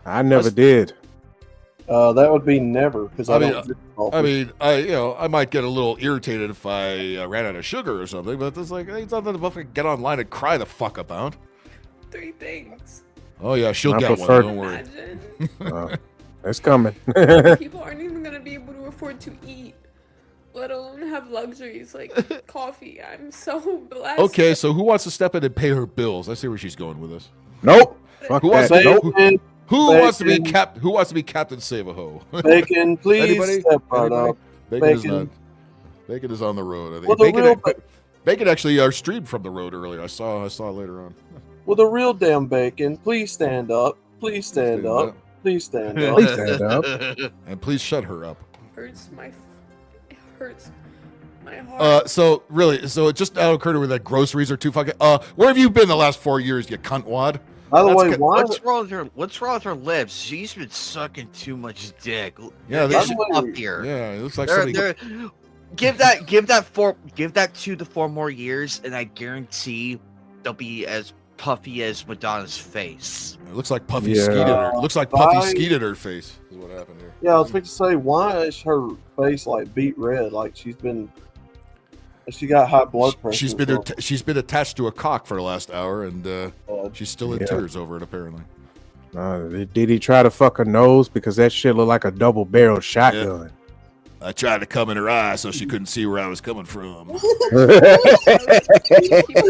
I never did. That would be never, because I might get a little irritated if I ran out of sugar or something, but it's like it's nothing to get online and cry the fuck about. 3 things. Oh yeah, she'll get one. Don't worry. It's coming. People aren't even gonna be able to afford to eat, let alone have luxuries like coffee. I'm so blessed. Okay, so who wants to step in and pay her bills? I see where she's going with this. Nope. Who wants to be Captain Save-A-Ho? Bacon, please. Anybody? Step right up. Bacon is on the road. I think. Bacon actually streamed from the road earlier. I saw later on. With a real damn bacon, please stand up. Please stand up. Please stand up. Please stand up. And please shut her up. It hurts my heart. So it just now occurred to me that groceries are too fucking. Where have you been the last 4 years, you cuntwad? By the way, what's wrong with her lips? She's been sucking too much dick. Yeah, up here. Yeah, it looks like give that 2 to 4 more years, and I guarantee they'll be as puffy as Madonna's face. It looks like Puffy skeeted her. Looks like Puffy skeeted her face. Is what happened here. Yeah, I was going to say, why is her face like beet red? Like she got high blood pressure. She's been attached to a cock for the last hour, and she's still in tears over it. Apparently. Did he try to fuck her nose because that shit looked like a double-barrel shotgun? Yeah. I tried to come in her eye so she couldn't see where I was coming from. People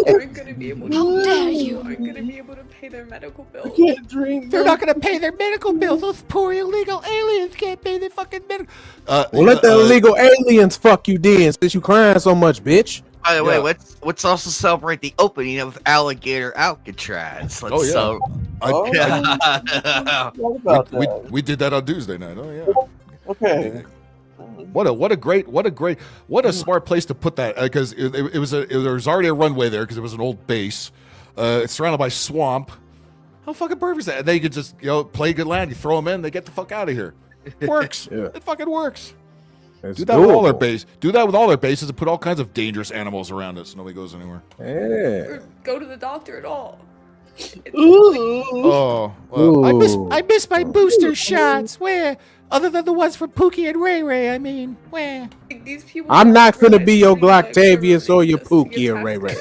aren't going to be able to pay their medical bills. I can't dream. They're not going to pay their medical bills. Those poor illegal aliens can't pay their fucking medical. Well, let the illegal aliens fuck you then, since you crying so much, bitch. By the way, let's also celebrate the opening of Alligator Alcatraz. We did that on Tuesday night. Oh yeah. Okay. What a smart place to put that, because there was already a runway there because it was an old base. It's surrounded by swamp. How fucking perfect is that? And they could just play good land. You throw them in, they get the fuck out of here. It works. Yeah. It fucking works. It's Do that with all their base. Do that with all their bases and put all kinds of dangerous animals around it so nobody goes anywhere. Yeah. Or go to the doctor at all. I miss my booster shots. Where? Other than the ones for Pookie and Ray Ray, I mean, where? These people I'm not gonna be your Gloctavius or your Pookie and Ray Ray.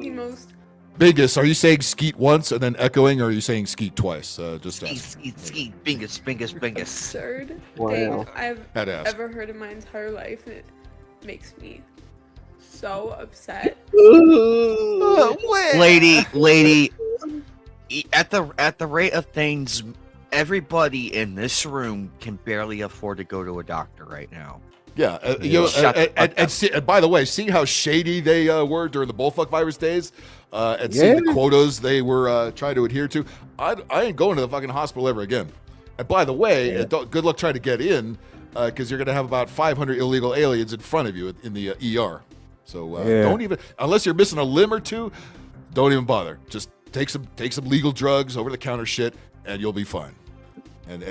The most Biggest, are you saying skeet once and then echoing, or are you saying skeet twice? Just skeet, bingus. absurd thing I've ever heard in my entire life, and it makes me so upset. Lady, at the rate of things, everybody in this room can barely afford to go to a doctor right now. Yeah, and by the way, seeing how shady they were during the bullfuck virus days, and seeing the quotas they were trying to adhere to, I ain't going to the fucking hospital ever again. And by the way, good luck trying to get in, because you're going to have about 500 illegal aliens in front of you in the ER. So don't even, unless you're missing a limb or two, don't even bother. Just take some legal drugs, over the counter shit, and you'll be fine. And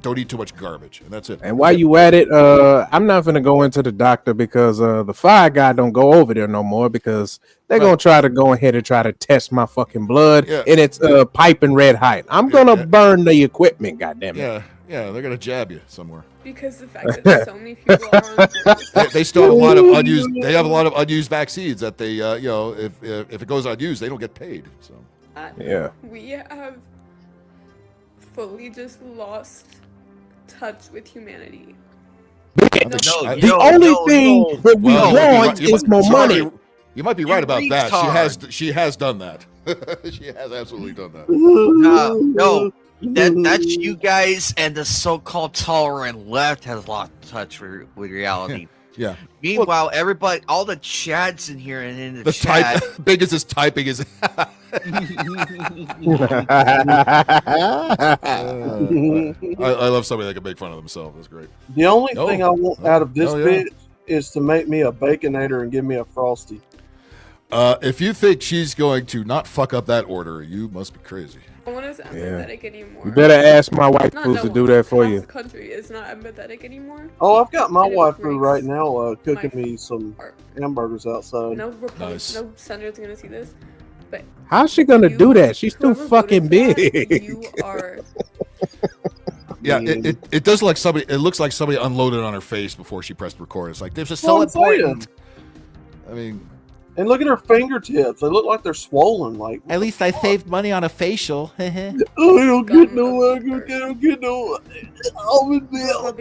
don't eat too much garbage, and that's it. And while you at it, I'm not gonna go into the doctor because the fire guy don't go over there no more because they're gonna try to go ahead and try to test my fucking blood, and it's piping red hot. I'm gonna burn the equipment, goddammit. Yeah, they're gonna jab you somewhere. Because the fact that so many people are on board. They still have a lot of unused. They have a lot of unused vaccines that they, if it goes unused, they don't get paid. So we have fully just lost touch with humanity. The only thing that we want is more money. You might be right about that. She has done that. She has absolutely done that. No. That's you guys, and the so-called tolerant left has lost touch with reality. Yeah. Meanwhile, everybody, all the chads in here and in the chat, biggest is typing is. I love somebody that can make fun of themselves. That's great. The only thing I want out of this bitch is to make me a Baconator and give me a Frosty. If you think she's going to not fuck up that order, you must be crazy. No one is empathetic anymore. You better ask my wife to do that for you. The country is not empathetic anymore. Oh, I've got my wife right now cooking me some hamburgers outside. No senator's gonna see this. But how's she gonna do that? She's too fucking big. You are. Yeah, it does like somebody. It looks like somebody unloaded on her face before she pressed record. It's like this is so important. I mean. And look at her fingertips. They look like they're swollen. Like at least I saved money on a facial. I don't get no almond milk.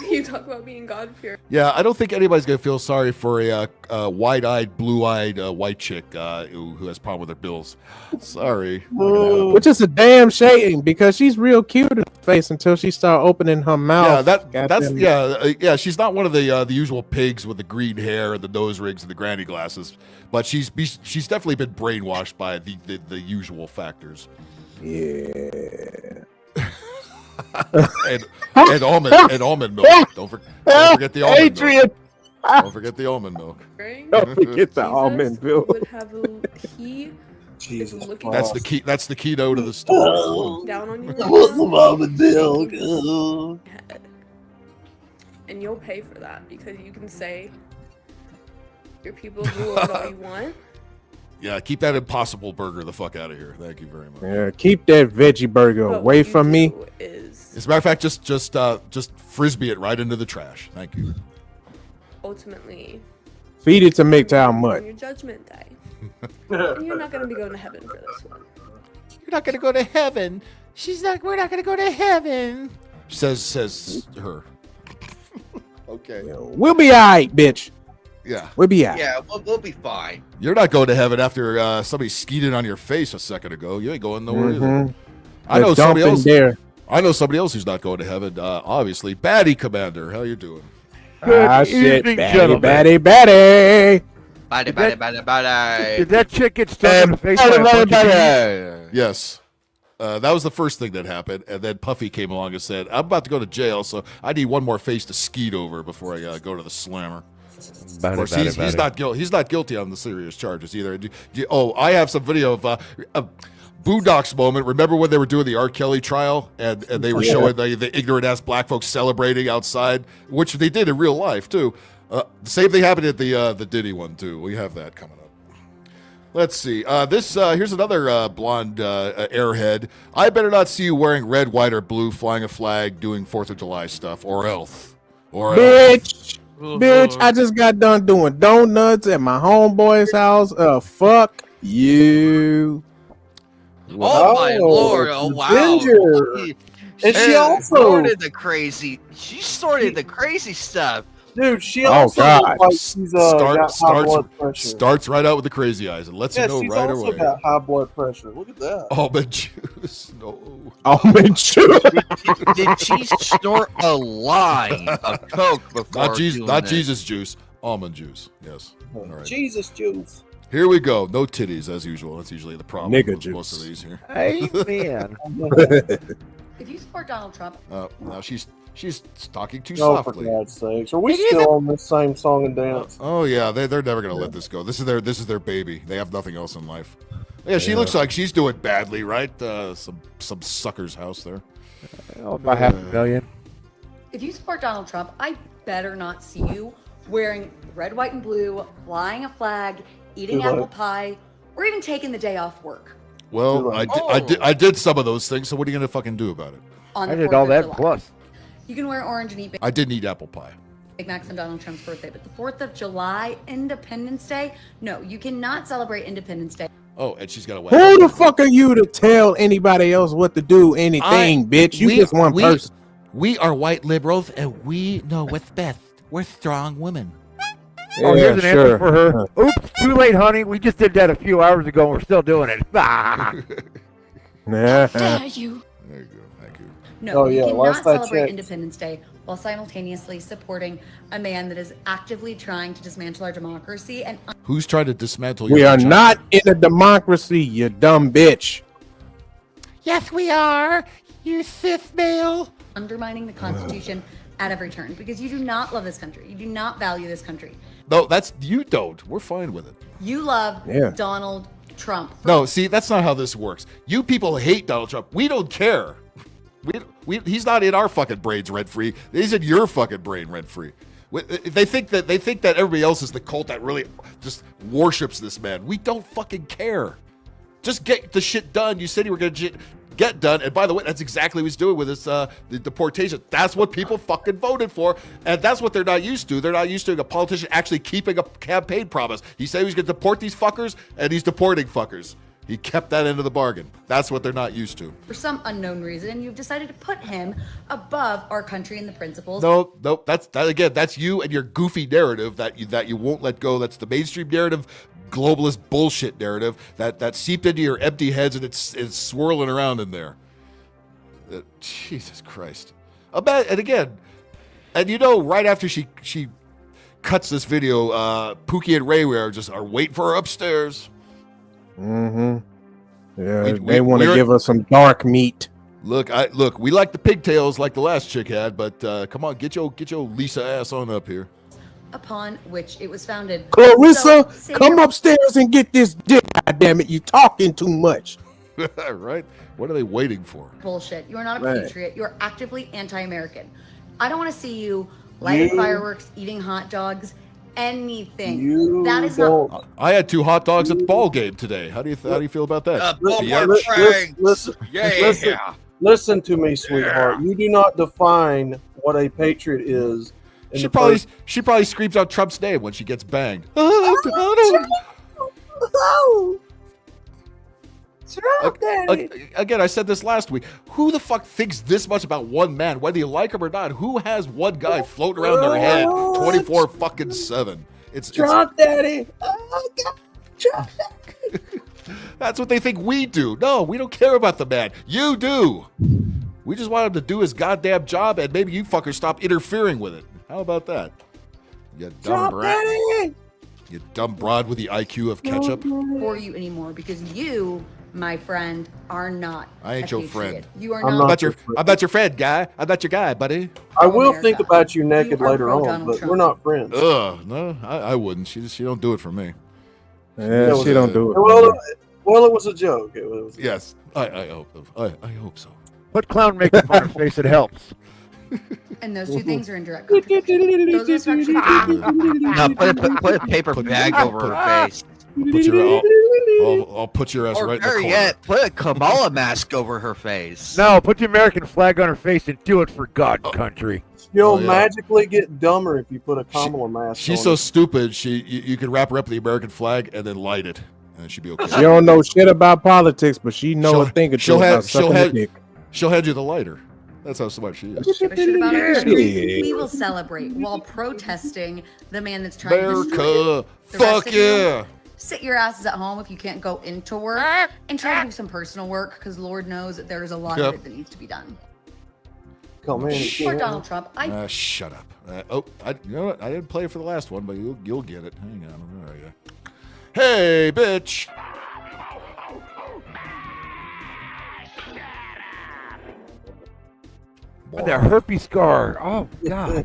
You talk about being God-fearing. Yeah, I don't think anybody's gonna feel sorry for a wide-eyed, blue-eyed white chick who has a problem with her bills. Sorry. Which is a damn shame because she's real cute in the face until she start opening her mouth. Yeah, she's not one of the usual pigs with the green hair and the nose rings and the granny glasses, but she's definitely been brainwashed by the usual factors. Yeah. and almond milk. Don't forget the almond milk. Don't forget the almond milk. Don't forget the almond milk. Jesus, that's the key. That's the keynote of the story. Down on your some almond milk. And you'll pay for that because you can say your people do what you want. Yeah, keep that Impossible Burger the fuck out of here. Thank you very much. Yeah, keep that veggie burger away from me. As a matter of fact, just frisbee it right into the trash. Thank you. Ultimately, feed it to MGTOW Mutt. On your judgment day, and you're not going to be going to heaven for this one. You're not going to go to heaven. We're not going to go to heaven. Says her. Okay. We'll be all right, bitch. Yeah. We'll be all right. Yeah, we'll be fine. You're not going to heaven after somebody skeeted on your face a second ago. You ain't going nowhere either. I know somebody else. I know somebody else who's not going to heaven. Obviously, Batty Commander. How you doing? Shit, Batty. Did that chick get stuck in the face by a bunch of bees? Yes. That was the first thing that happened, and then Puffy came along and said, "I'm about to go to jail, so I need one more face to skeet over before I go to the slammer." Of course, he's not guilty. He's not guilty on the serious charges either. I have some video of a Boondocks moment. Remember when they were doing the R. Kelly trial, and they were showing the ignorant ass black folks celebrating outside, which they did in real life too. The same thing happened at the Diddy one too. We have that coming up. Let's see. Here's another blonde airhead. I better not see you wearing red, white, or blue, flying a flag, doing 4th of July stuff, or else. Bitch, I just got done doing donuts at my homeboy's house. Fuck you. Oh my lord! Oh wow! And she also started the crazy. She started the crazy stuff. Dude, she also looks like she's got high blood pressure. Starts right out with the crazy eyes and lets you know right away. She's also got high blood pressure. Look at that. Almond juice. No. Almond juice. Did she snort a line of Coke before? Not Jesus juice. Almond juice. Yes. All right. Jesus juice. Here we go. No titties as usual. That's usually the problem with most of these here. Amen. If you support Donald Trump, now she's talking too Oh, softly. for God's sakes! Are we still on this same song and dance? Oh yeah, they're never gonna let this go. This is their baby. They have nothing else in life. Yeah, she looks like she's doing badly, right? Some sucker's house there. About $500,000. if you support Donald Trump, I better not see you wearing red, white, and blue, flying a flag, eating apple pie, or even taking the day off work. Well, I did some of those things. So what are you gonna fucking do about it? I did all that plus. You can wear orange and eat I didn't eat apple pie. Big Macs on Donald Trump's birthday, but the 4th of July, Independence Day, no, you cannot celebrate Independence Day. Oh, and she's got a Who the fuck are you to tell anybody else what to do anything, bitch? You just one person. We are white liberals, and we know what's best. We're strong women. Oh, here's an answer for her. Oops, too late, honey. We just did that a few hours ago, and we're still doing it. How dare you? There you go. Thank you. No, you cannot celebrate Independence Day while simultaneously supporting a man that is actively trying to dismantle our democracy and Who's trying to dismantle We are not in a democracy, you dumb bitch. Yes, we are. You cis male. undermining the Constitution at every turn because you do not love this country. You do not value this country. No, that's you don't. We're fine with it. You love Donald Trump. No, see, that's not how this works. You people hate Donald Trump. We don't care. He's not in our fucking brains rent free. He's in your fucking brain rent free. They think that everybody else is the cult that really just worships this man. We don't fucking care. Just get the shit done. You said you were going to get done. And by the way, that's exactly what he's doing with this the deportation. That's what people fucking voted for. And that's what they're not used to. They're not used to a politician actually keeping a campaign promise. He said he was going to deport these fuckers, and he's deporting fuckers. He kept that end of the bargain. That's what they're not used to. For some unknown reason, you've decided to put him above our country and the principles. No, that's you and your goofy narrative that you won't let go. That's the mainstream narrative, globalist bullshit narrative that seeped into your empty heads, and it's swirling around in there. Jesus Christ. And again, and right after she cuts this video, Pookie and Ray are waiting for her upstairs. Mm-hmm. Yeah, they want to give us some dark meat. Look, we like the pigtails like the last chick had, but come on, get your Lisa ass on up here. Upon which it was founded. Clarissa, come upstairs and get this dick. God damn it, you talking too much. Right? What are they waiting for? Bullshit. You are not a patriot. You are actively anti-American. I don't want to see you lighting fireworks, eating hot dogs, anything. That is not. I had 2 hot dogs at the ball game today. How do you feel about that? Listen to me, sweetheart. You do not define what a patriot is. She probably screams out Trump's name when she gets banged. Again, I said this last week. Who the fuck thinks this much about one man, whether you like him or not? Who has one guy floating around their head 24/7? It's Trump Daddy. Oh, God. Trump Daddy. That's what they think we do. No, we don't care about the man. You do. We just want him to do his goddamn job, and maybe you fuckers stop interfering with it. How about that? You dumb broad. You dumb broad with the IQ of ketchup. For you anymore because you, my friend, are not. I ain't your friend. You are not. I'm not your friend, guy. I'm not your guy, buddy. I will think about you naked later on, but we're not friends. No, I wouldn't. She don't do it for me. Yeah, she don't do it. Well, it was a joke. Yes, I hope so. Put clown makeup on her face. It helps. And those two things are in direct contradiction. Those are No, put a paper bag over her face. I'll put your ass right in the corner. Yet, put a Kamala mask over her face. No, put the American flag on her face and do it for God and country. You'll magically get dumber if you put a Kamala mask on. She's so stupid, you can wrap her up in the American flag and then light it, and then she'll be okay. She don't know shit about politics, but she know a thing or two about sucking the dick. She'll hand you the lighter. That's how smart she is. We will celebrate while protesting the man that's trying to destroy Fuck yeah! sit your asses at home if you can't go into work and try to do some personal work, because Lord knows that there's a lot of it that needs to be done. For Donald Trump, shut up. You know what? I didn't play it for the last one, but you'll get it. Hang on. Where are you? Hey, bitch. That herpes scar. Oh, God.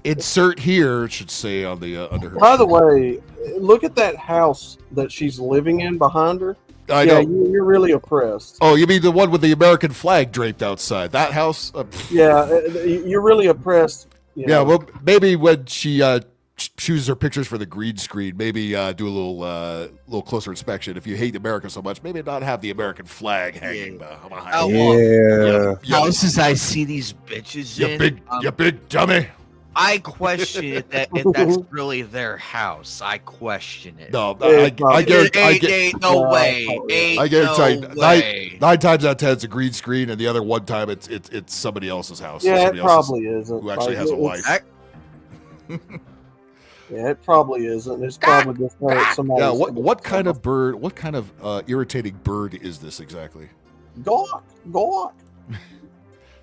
Insert here, it should say on the under her. By the way, look at that house that she's living in behind her. I know. You're really oppressed. Oh, you mean the one with the American flag draped outside? That house? Yeah, you're really oppressed. Yeah, well, maybe when she chooses her pictures for the green screen, maybe do a little closer inspection. If you hate America so much, maybe not have the American flag hanging behind. Houses I see these bitches in. You big dummy. I question it if that's really their house. I question it. No, I guarantee. Ain't no way. I guarantee 9 times out of 10 it's a green screen, and the other 1 time it's somebody else's house. Yeah, it probably isn't. Who actually has a wife. Yeah, it probably isn't. It's probably just somebody. Yeah, what kind of bird? What kind of irritating bird is this exactly? Gawk.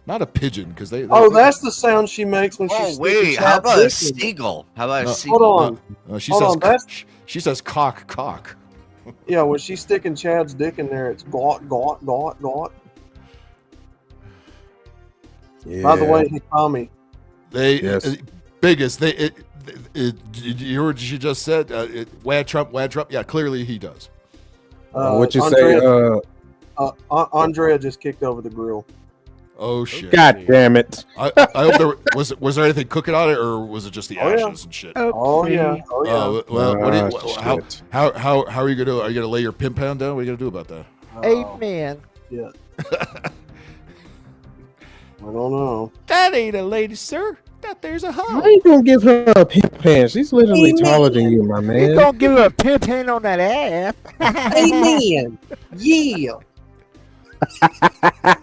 Not a pigeon, because they. That's the sound she makes when she's. Oh wait, how about a seagull? How about a seagull? Hold on. She says cock. Yeah, when she's sticking Chad's dick in there, it's gawk. Yeah. By the way, hey Tommy. Biggest. You heard what she just said? Wad Trump. Yeah, clearly he does. What you say? Andrea just kicked over the grill. Oh shit! God damn it! I hope there was there anything cooking on it, or was it just the ashes and shit? Oh yeah. Well, how are you gonna? Are you gonna lay your pimp pound down? What are you gonna do about that? Amen. Yeah. I don't know. That ain't a lady, sir. That there's a hoe. How you gonna give her a pimp hand? She's literally taller than you, my man. You gonna give her a pimp hand on that ass? Amen. Yeah. That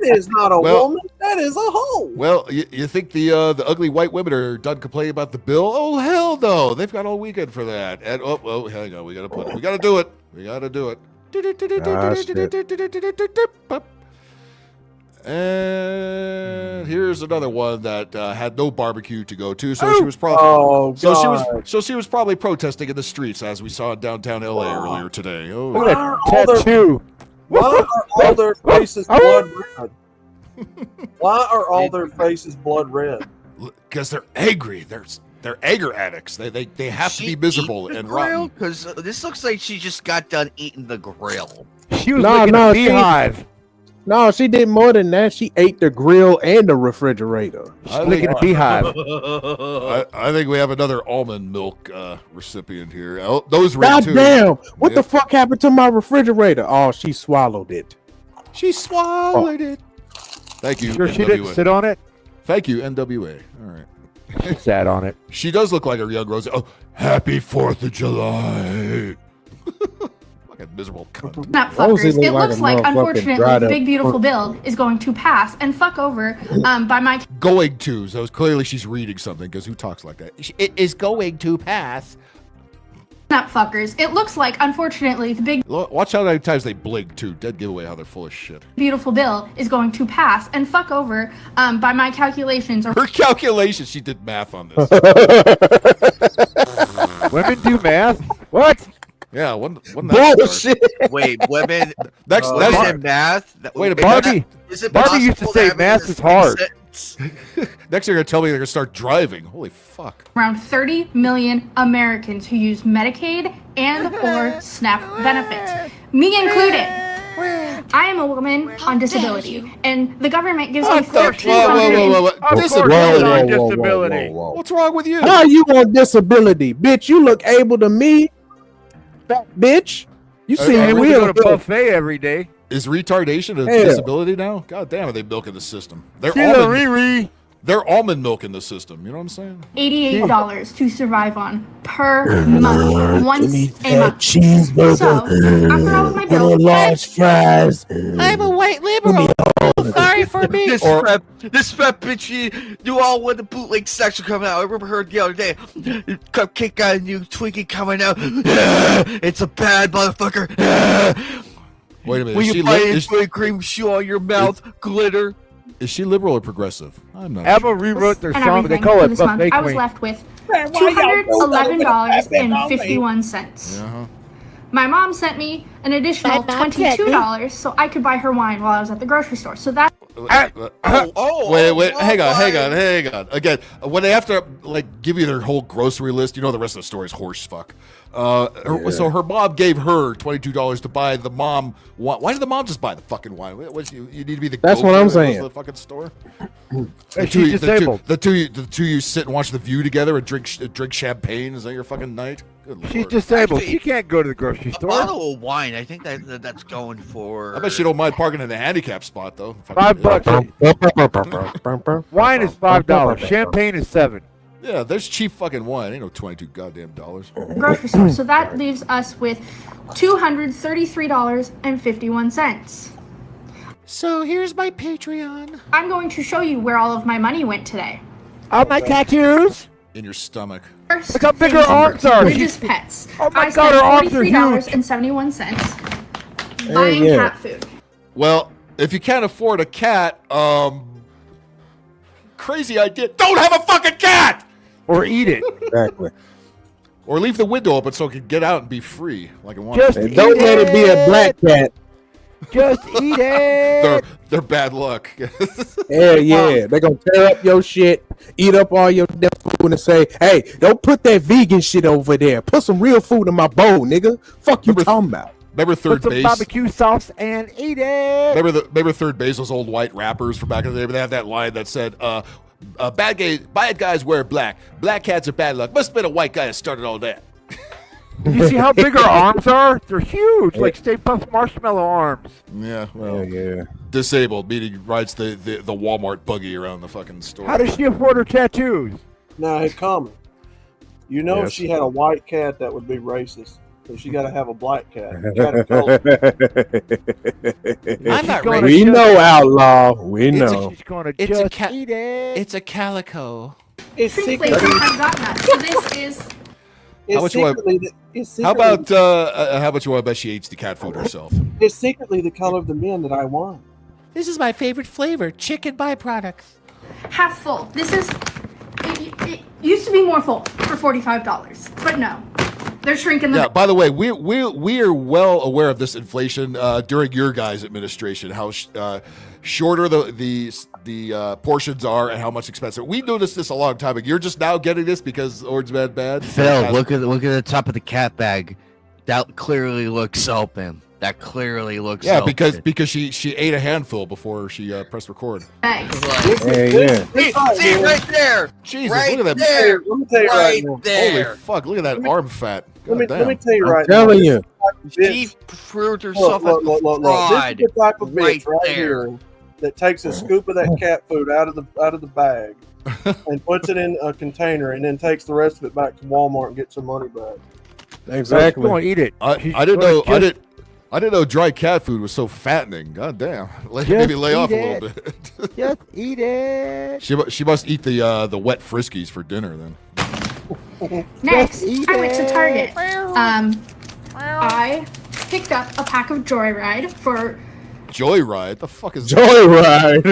is not a woman. That is a hoe. Well, you think the ugly white women are done complaining about the bill? Oh hell no! They've got all weekend for that. And hang on, we gotta do it. We gotta do it. And here's another one that had no barbecue to go to, so she was probably she was probably protesting in the streets, as we saw in downtown LA earlier today. Oh, look at that tattoo. Why are all their faces blood red? Why are all their faces blood red? Because they're angry. They're anger addicts. They have to be miserable and rotten. Because this looks like she just got done eating the grill. She was licking a beehive. No, she did more than that. She ate the grill and the refrigerator. Licking a beehive. I think we have another almond milk recipient here. Those God damn! What the fuck happened to my refrigerator? Oh, she swallowed it. She swallowed it. Thank you. Sure, she didn't sit on it. Thank you, NWA. All right. She sat on it. She does look like a young Rosie. Oh, happy 4th of July. Miserable cunt. Not fuckers. It looks like, unfortunately, the big beautiful bill is going to pass and fuck over by my going to. So clearly she's reading something, because who talks like that? It is going to pass. Not fuckers. It looks like, unfortunately, the big watch how many times they blink too. Dead giveaway how they're full of shit. Beautiful bill is going to pass and fuck over by my calculations. Her calculations. She did math on this. Women do math. What? Yeah, one bullshit. Wait, women. That's math. Wait, Barbie. Barbie used to say math is hard. Next, you're gonna tell me they're gonna start driving. Holy fuck! Around 30 million Americans who use Medicaid and or SNAP benefits, me included. I am a woman on disability, and the government gives me disability. What's wrong with you? How are you on disability, bitch? You look able to me. Fat bitch, you see me we go to buffet every day. Is retardation a disability now? God damn, are they milking the system? They're almond milk in the system. You know what I'm saying? $88 to survive on per month, once a month. Cheeseburger. So after all of my bills, large fries. I'm a white liberal. Sorry, for me? This prep bitch, you all when the bootleg section coming out. I remember her the other day. Cupcake got a new Twinkie coming out. It's a bad motherfucker. Wait a minute. Will you buy a cream shoe on your mouth? Glitter. Is she liberal or progressive? I'm not Emma sure. rewrote their And song. They everything call for it this Buff month, Fake I was Queen. left with $211.51. Uh-huh. My mom sent me an additional $22 so I could buy her wine while I was at the grocery store. So that. Wait, hang on. Again, when they have to like give you their whole grocery list, you know the rest of the story is horse fuck. So her mom gave her $22 to buy the mom. Why did the mom just buy the fucking wine? You need to be the. That's what I'm saying. The fucking store. She's disabled. The two you sit and watch The View together and drink champagne. Is that your fucking night? Good She's Lord. disabled. She can't go to the grocery A store. bottle of wine. I think that's going for. I bet she don't mind parking in the handicap spot though. $5. Wine is $5. Champagne is $7. Yeah, there's cheap fucking wine. Ain't no $22 goddamn dollars. Grocery store. So that leaves us with $233.51. So here's my Patreon. I'm going to show you where all of my money went today. All my tattoos. In your stomach. First, Look how big her arms are. Bridges Pets. Oh my I God, her arms are huge. $43.71 buying cat food. Well, if you can't afford a cat, crazy idea. Don't have a fucking cat! Or eat it. Exactly. Or leave the window open so it can get out and be free like it wants. Just And don't let it be a black cat. Just eat it. They're bad luck. Yeah. They're gonna tear up your shit, eat up all your damn food, and say, "Hey, don't put that vegan shit over there. Put some real food in my bowl, nigga. Fuck you talking about." Remember third Put some base? barbecue sauce and eat it. Remember third base? Those old white rappers from back in the day. They had that line that said, "Bad guys wear black. Black cats are bad luck. Must have been a white guy that started all that." You see how big her arms are? They're huge, like Stay Puft Marshmallow arms. Yeah, well, yeah. Disabled, meaning rides the Walmart buggy around the fucking store. How does she afford her tattoos? Now, hey, Common, you know Yes. if she had a white cat, that would be racist. So she got to have a black cat. I'm not racist. We know, Outlaw. We know. She's going to It's just a eat it. It's a calico. It's Treat secretly, flavors have gotten us. So this is. How much you want? How about how much you want to bet she eats the cat food herself? It's secretly the color of the men that I want. This is my favorite flavor, chicken byproducts. Half full. This is. It used to be more full for $45, but no, they're shrinking the. Yeah. By the way, we are well aware of this inflation during your guys' administration. How shorter the portions are and how much expensive. We noticed this a long time ago. You're just now getting this because Orange Man bad. Phil, look at the top of the cat bag. That clearly looks open. That clearly looks. Yeah, open. because she ate a handful before she pressed record. Thanks. See right there. Jesus, right look at that. there. Let me tell you right now. there. Holy fuck! Look at that arm fat. Let me Goddamn. tell you right telling now. you. She proved herself as a Look. This fraud. is the type of right bitch right there. here that takes a scoop of that cat food out of the bag and puts it in a container and then takes the rest of it back to Walmart and gets her money back. Exactly. She's going to eat it. I didn't know dry cat food was so fattening. God damn. Maybe lay off a little bit. Just eat it. She must eat the wet Friskies for dinner then. Next, I went to Target. I picked up a pack of Joyride for. Joyride? The fuck is Joyride?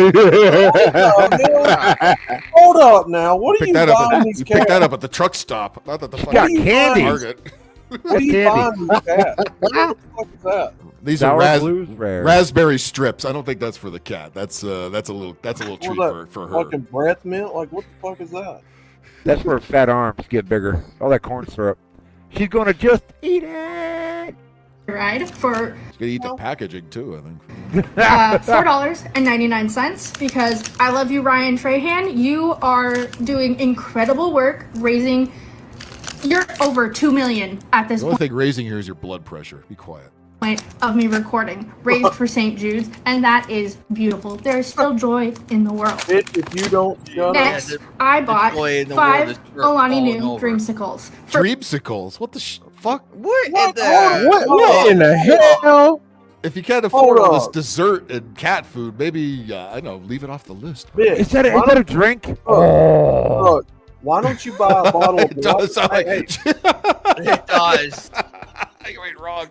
Hold up now. What are you that buying these you cats? picked that up at the truck stop, not at the fucking got candy. Target. What are you buying these cats? What the fuck is that? These Sour are Blues Rare. raspberry strips. I don't think that's for the cat. That's a little treat for her. Fucking breath mint? Like what the fuck is that? That's where fat arms get bigger. All that corn syrup. She's going to just eat it. Ride for She's gonna eat the packaging too, I think. $4.99 because I love you, Ryan Trahan. You are doing incredible work raising. You're over 2 million at this The only thing raising here is your blood pressure. Be quiet. point of me recording. Raised for St. Jude's, and that is beautiful. There is still joy in the world. Bitch, if you don't shut Next, up. I bought joy in the 5 world is Alani falling New over. dreamsicles. For Dreamsicles? What the fuck? What in the What in the hell? If you can't afford all this dessert and cat food, maybe I don't know, leave it off the list. Is that a drink? Look, why don't you buy a bottle of It does sound like It does. You ain't wrong.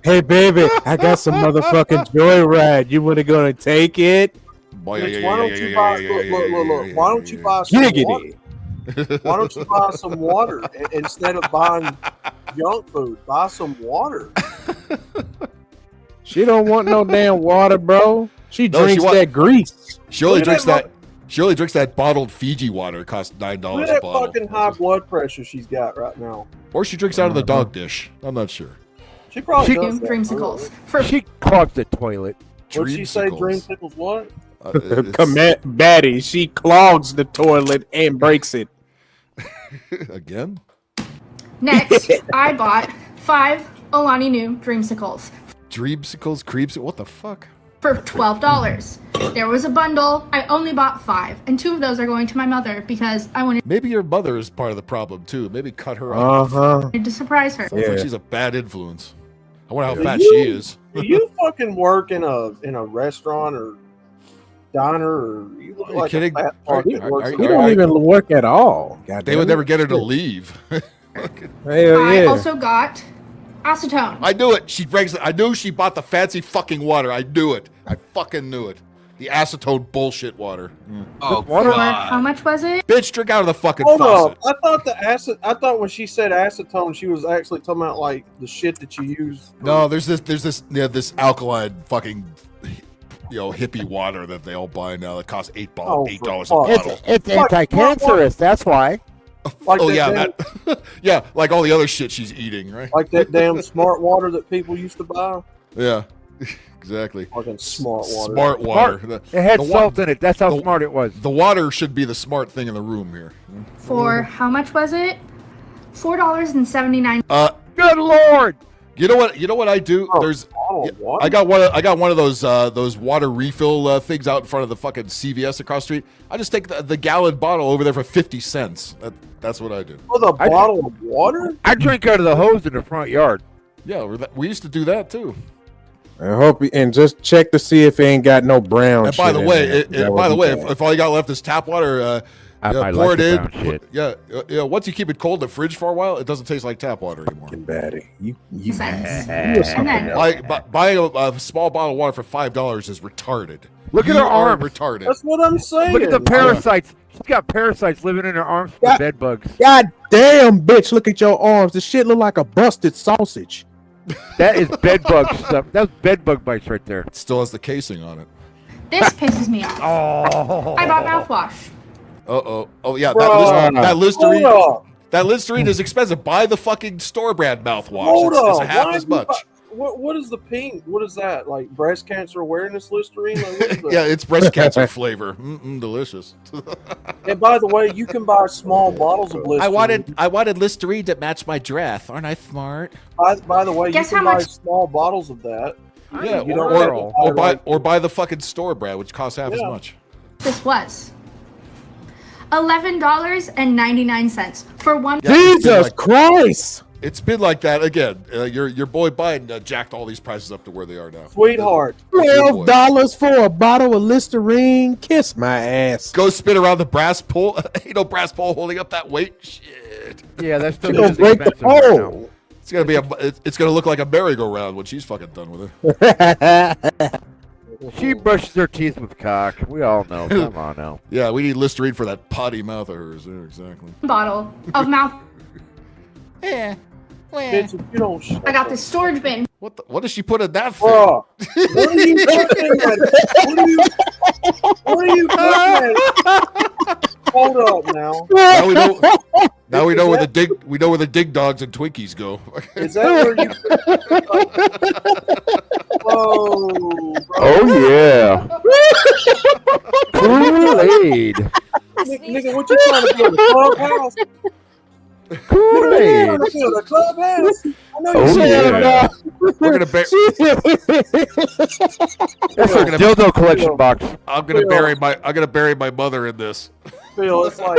Hey baby, I got some motherfucking joyride. You wanna go and take it? Why don't you buy? Look. Why don't you buy some water? Why don't you buy some water instead of buying junk food? Buy some water. She don't want no damn water, bro. She drinks that grease. She only drinks that. She only drinks that bottled Fiji water. It costs $9 a bottle. Look at that fucking high blood pressure she's got right now. Or she drinks out of the dog dish. I'm not sure. She probably does. Dreamsicles. She clogs the toilet. What'd she say? Dreamsicles what? Batty, she clogs the toilet and breaks it. Again? Next, I bought 5 Alani Nu Dreamsicles. Dreamsicles, creeps, what the fuck? For $12. There was a bundle. I only bought 5, and 2 of those are going to my mother because I wanted. Maybe your mother is part of the problem too. Maybe cut her off. To surprise her. Sounds like she's a bad influence. I wonder how fat she is. Do you fucking work in a restaurant or diner, or you look like kidding? a fat fuck that works You don't even work at all. They would never get her to leave. I also got acetone. I knew it. She breaks it. I knew she bought the fancy fucking water. I knew it. I fucking knew it. The acetone bullshit water. Oh, For how much was it? Bitch, drink out of the fucking Hold faucet. up. I thought when she said acetone, she was actually talking about like the shit that you use. No, there's this alkaline fucking hippie water that they all buy now that costs $8 a bottle. It's anti-cancerous. That's why. Like yeah, like all the other shit she's eating, right? Like that damn smart water that people used to buy. Yeah, exactly. Fucking smart water. Smart water. It had salt in it. That's how smart it was. The water should be the smart thing in the room here. For how much was it? $4.79. Good Lord. You know what I do? I got one of those water refill things out in front of the fucking CVS across the street. I just take the gallon bottle over there for 50 cents. That's what I do. With a bottle of water? I drink out of the hose in the front yard. Yeah, we used to do that too. I hope and just check to see if it ain't got no brown. And by the way, if all you got left is tap water, pour it in. Yeah. Once you keep it cold in the fridge for a while, it doesn't taste like tap water anymore. Batty, you buying a small bottle of water for $5 is retarded. Look at her arm. Retarded. That's what I'm saying. Look at the parasites. She's got parasites living in her arms from bed bugs. God damn, bitch! Look at your arms. The shit look like a busted sausage. That is bed bug stuff. That's bed bug bites right there. It still has the casing on it. This pisses me off. I bought mouthwash. Oh yeah, that Listerine. That Listerine is expensive. Buy the fucking store brand mouthwash. It's half as much. What is the pink? What is that? Like breast cancer awareness Listerine? Like, yeah, it's breast cancer flavor. Delicious. And by the way, you can buy small bottles of Listerine. I wanted Listerine to match my dress. Aren't I smart? By the way, you can buy small bottles of that. Yeah, or buy the fucking store brand, which costs half as much. This was $11.99 for one. Jesus Christ! It's been like that again. Your boy Biden jacked all these prices up to where they are now. Sweetheart, $12 for a bottle of Listerine. Kiss my ass. Go spin around the brass pole. Ain't no brass pole holding up that weight. Shit. Yeah, that's still gonna break the pole. It's gonna be it's gonna look like a merry-go-round when she's fucking done with it. She brushes her teeth with cock. We all know. Come on now. Yeah, we need Listerine for that potty mouth of hers. Yeah, exactly. Bottle of mouth. Yeah. Bitch, if you don't I got this storage bin. What does she put in that for? What are you looking at? What are you looking at? Hold up now. Now we know where the dig dogs and Twinkies go. Is that where you? Oh yeah. Kool-Aid. Nigga, what you trying to build? A clubhouse? Kool-Aid. The clubhouse? I know Oh yeah. We're gonna bury. That's a dildo collection box. I'm gonna bury my mother in this. BigAngryPhil. It's like,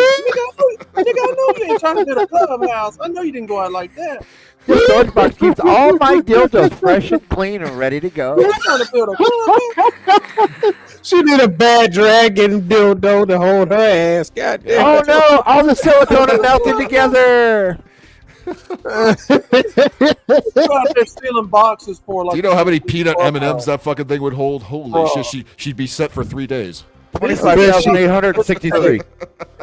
nigga, I know you ain't trying to build a clubhouse. I know you didn't go out like that. This storage box keeps all my dildos fresh and clean and ready to go. You're trying to build a clubhouse. She did a bad dragon dildo to hold her ass. God damn. Oh no! All the silicone is melting together. You're out there stealing boxes for like. Do you know how many peanut M&Ms that fucking thing would hold? Holy shit! She'd be set for 3 days. 25,863.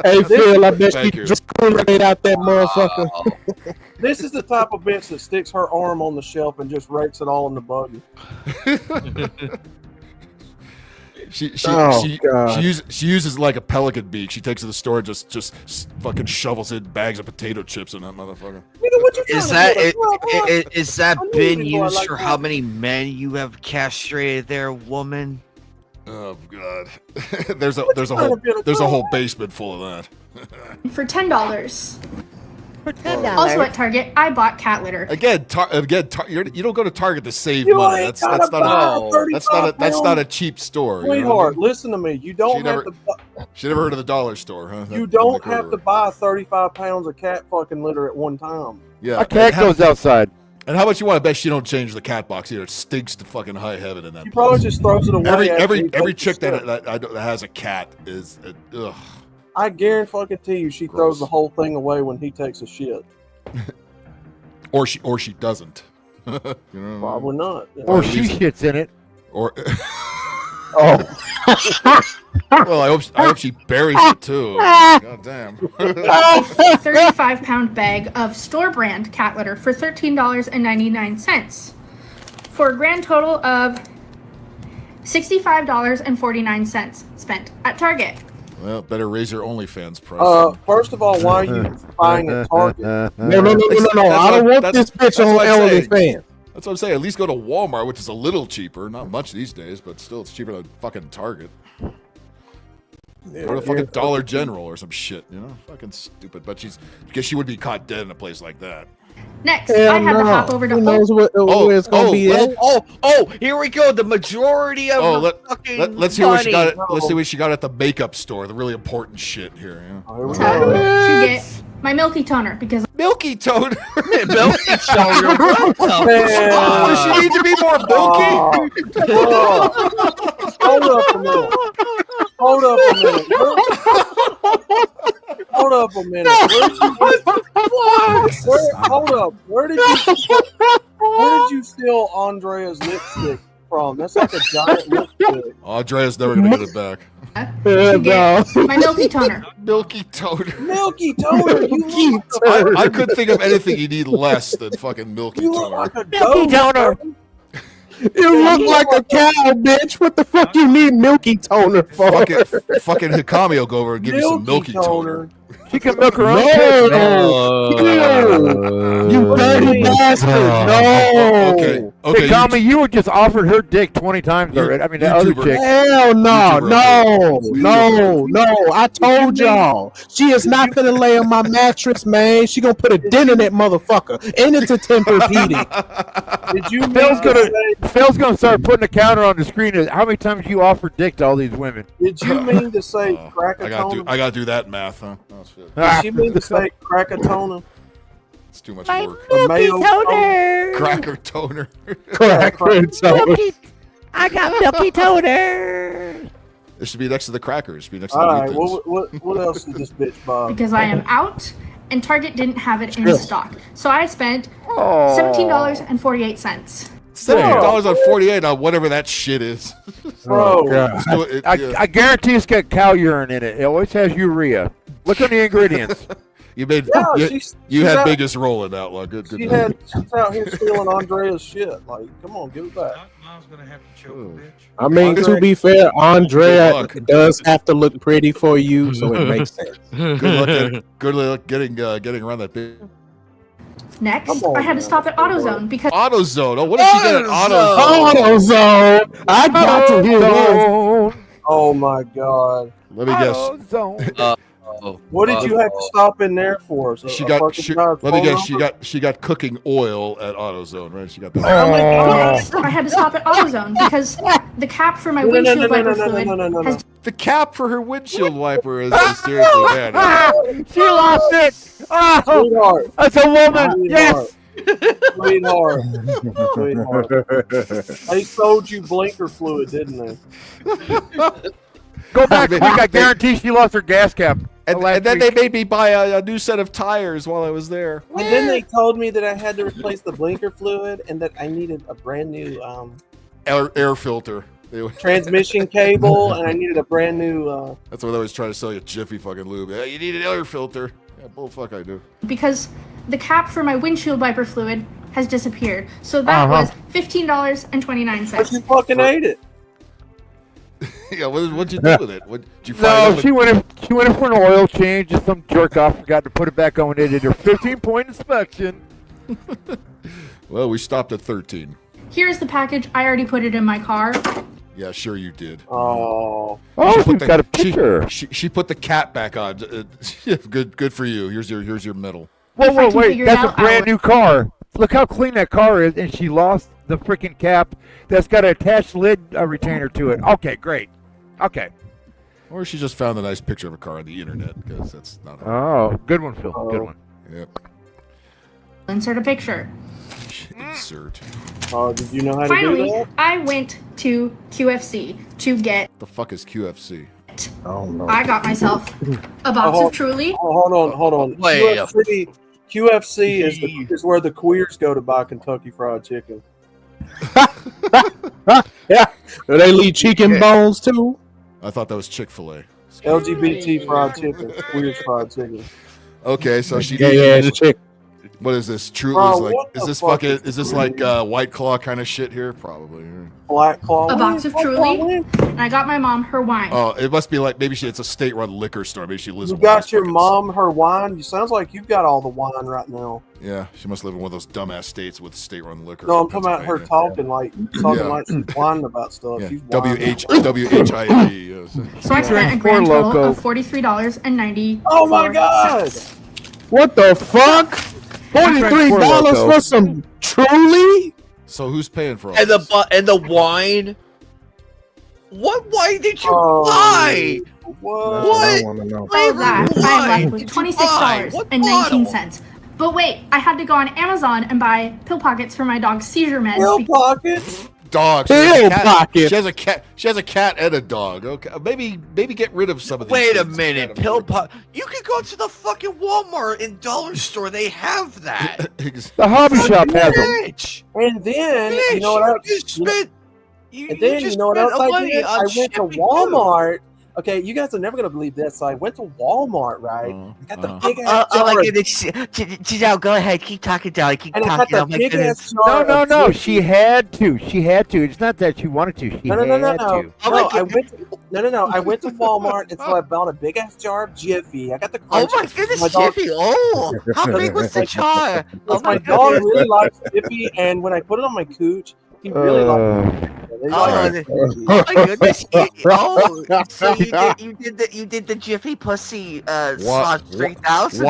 Hey Phil, I bet she right out that motherfucker. This is the type of bitch that sticks her arm on the shelf and just rakes it all in the buggy. She uses like a pelican beak. She takes it to the store and just fucking shovels in bags of potato chips in that motherfucker. Is that been used for how many men you have castrated there, woman? Oh god, there's a whole basement full of that. For $10. Also at Target, I bought cat litter. Again, you don't go to Target to save money. That's not a cheap store. Sweetheart, listen to me. You don't have to. She never heard of the dollar store, huh? You don't have to buy 35 pounds of cat fucking litter at one time. Yeah, a cat goes outside. And how much you want to bet she don't change the cat box either? It stinks to fucking high heaven in that. She probably just throws it away. Every chick that has a cat is ugh. I guarantee you, she throws the whole thing away when he takes a shit. or she doesn't. You know? Probably not. Or she shits in it. Or well, I hope she buries it too. God damn. A 35-pound bag of store brand cat litter for $13.99 for a grand total of $65.49 spent at Target. Well, better raise your OnlyFans price. First of all, why are you buying at Target? No. I don't want this bitch on OnlyFans. That's what I'm saying. At least go to Walmart, which is a little cheaper. Not much these days, but still, it's cheaper than fucking Target. Or the fucking Dollar General or some shit, you know? Fucking stupid. But because she would be caught dead in a place like that. Next, I had to hop over to. Who knows where it's gonna be at? Here we go. The majority of let's hear what she got. Let's see what she got at the makeup store. The really important shit here. To get my Milky Toner because Milky Toner. Milky Toner. Does she need to be more milky? Hold up a minute. Hold up a minute. Where did you steal Andrea's lipstick from? That's like a giant lipstick. Andrea's never gonna get it back. My Milky Toner. Milky Toner. Milky Toner. I couldn't think of anything you need less than fucking Milky Toner. Milky Toner. You look like a cow, bitch. What the fuck you need Milky Toner for? Fucking Hikami will go over and give you some Milky Toner. She can milk her own You dirty bastard. No. Okay. Hikami, you were just offered her dick 20 times already. I mean, the other chick. Hell no. I told y'all. She is not going to lay on my mattress, man. She going to put a dent in that motherfucker. And it's a Tempur-Pedic. Did you Phil's gonna start putting a counter on the screen of how many times you offer dick to all these women. Did you mean to say crack-a-toner? I gotta do that math, huh? Oh, shit. Did you mean to say crack-a-toner? It's too much work. Milky Toner. Cracker Toner. Cracker Toner. I got Milky Toner. It should be next to the crackers. It should be next to All the right. What else did this bitch buy? Because I am out and Target didn't have it in stock. So I spent $17.48. $17.48 on whatever that shit is. Bro, I guarantee it's got cow urine in it. It always has urea. Look on the ingredients. You had biggest rolling out. Like, good. She's out here stealing Andrea's shit. Like, come on, give it back. Mom's gonna have to choke a bitch. I mean, to be fair, Andrea does have to look pretty for you, so it makes sense. Good luck getting around that bitch. Next, I had to stop at AutoZone because AutoZone. Oh, what did she get at AutoZone? AutoZone. I got to hear this. Oh my god. Let me guess. What did you have to stop in there for? So She got. Let me guess. She got cooking oil at AutoZone, right? She got that. Yes, I had to stop at AutoZone because the cap for my windshield wiper fluid has. The cap for her windshield wiper is seriously bad. She lost it. Oh, Sweetheart. that's a woman. Yes. Sweetheart. They sold you blinker fluid, didn't they? Go back quick. I guarantee she lost her gas cap. And then they made me buy a new set of tires while I was there. And then they told me that I had to replace the blinker fluid and that I needed a brand new air filter. Transmission cable, and I needed a brand new. That's what they always try to sell you, Jiffy fucking lube. Yeah, you need an air filter. Yeah, bullfuck, I do. Because the cap for my windshield wiper fluid has disappeared. So that was $15.29. But you fucking ate it. Yeah, what'd you do with it? Did you No, she went in for an oil change. Just some jerk off forgot to put it back on. They did her 15-point inspection. Well, we stopped at 13. Here's the package. I already put it in my car. Yeah, sure you did. Oh, she's got a picture. She put the cat back on. Good for you. Here's your medal. Whoa, wait! That's a brand new car. Look how clean that car is, and she lost the freaking cap that's got an attached lid retainer to it. Okay, great. Okay. Or she just found a nice picture of a car on the internet, because that's not. Oh, good one, Phil. Good one. Yep. Insert a picture. Insert. Oh, did you know how to Finally, do that? I went to QFC to get. The fuck is QFC? Oh no. I got myself a box of Truly. Hold on. Wait. QFC is where the queers go to buy Kentucky Fried Chicken. Yeah. Do they leave chicken bones too? I thought that was Chick-fil-A. LGBT fried chicken. Queers fried chicken. Okay, so she. Yeah, the chick. What is this? Truly, is this like White Claw kind of shit here? Probably. Black Claw. A box of Truly, and I got my mom her wine. Oh, it must be like maybe it's a state-run liquor store. Maybe she lives. You got your mom her wine. It sounds like you've got all the wine right now. Yeah, she must live in one of those dumbass states with state-run liquor. No, I'm talking about her talking like she's whining about stuff. Yeah. She's WHID. Yes. So I spent a grand total of $43.90. Oh my god! What the fuck? $43 for some Truly? So who's paying for all And this? the wine. What wine did you buy? What? I want to know. All that I left with $26.19. But wait, I had to go on Amazon and buy pill pockets for my dog's seizure meds. Pill pockets? Dog. Pill pockets. She has a cat. She has a cat and a dog. Okay, maybe get rid of some of these. Wait a things. minute, pill pot. You can go to the fucking Walmart and dollar store. They have that. The hobby shop has them. And then you know what else? You know what else I did? I went to Walmart. Okay, you guys are never gonna believe this. So I went to Walmart, right? I got the big ass jar. Giselle, go ahead. Keep talking, Dolly. Keep And I talking. got the big ass jar. No. She had to. It's not that she wanted to. She had to. I went to Walmart and so I bought a big ass jar of Jiffy. I got the Oh crunch. my goodness, Jiffy! Oh, how big was the jar? Oh My dog really likes Jiffy, and when I put it on my cooch, he really likes it. Oh my goodness! Oh, so you did the Jiffy Pussy slot 3000.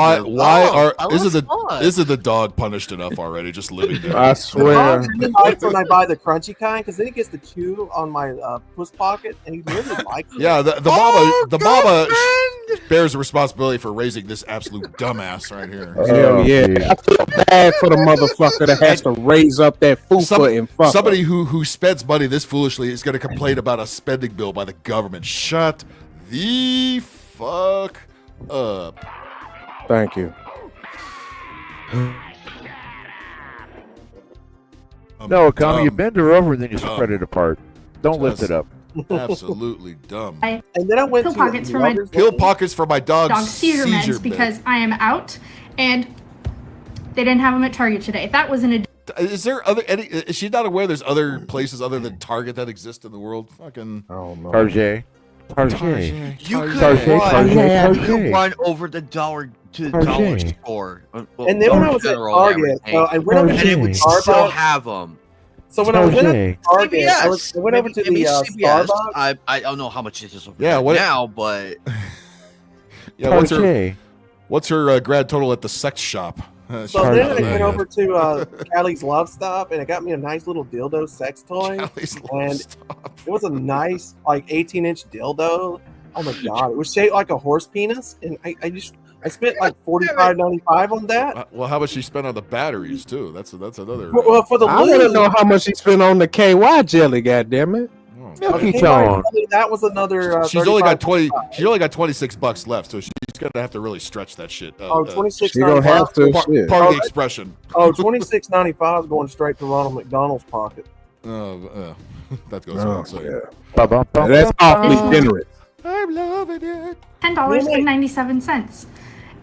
Isn't the dog punished enough already? Just living there. I swear. When I buy the crunchy kind, because then he gets to chew on my puss pocket, and he really likes it. Yeah, the mama bears the responsibility for raising this absolute dumbass right here. Hell yeah. I feel bad for the motherfucker that has to raise up that fupa and fuck. Somebody who spends money this foolishly is going to complain about a spending bill by the government. Shut the fuck up. Thank you. No, Tommy, you bend her over, then you spread it apart. Don't lift it up. Absolutely dumb. And then I went pill to pockets for my Pill pockets for my dog's seizure meds because I am out, and they didn't have them at Target today. That was an. Is there is she not aware there's other places other than Target that exist in the world? Fucking Target. You could run over the dollar to the dollar store. And then when I was at Target, I went over to and it would still have them. So when I went to Target, I went over to the CVS, Starbucks. I don't know how much it is over now, but Yeah, what's her grand total at the sex shop? So then I went over to Callie's Love Stop, and it got me a nice little dildo sex toy. And it was a nice, like 18-inch dildo. Oh my god, it was shaped like a horse penis, and I spent like $45.95 on that. Well, how much she spent on the batteries too? That's another. Well, for the I want to know how much she spent on the KY jelly. Goddammit. That was another. She's only got 20. She's only got $26 left, so she's gonna have to really stretch that shit. $26.95. She gonna have to. Part of the expression. $26.95 is going straight to Ronald McDonald's pocket. That goes without saying. That's awfully generous. I'm loving it. $10.97.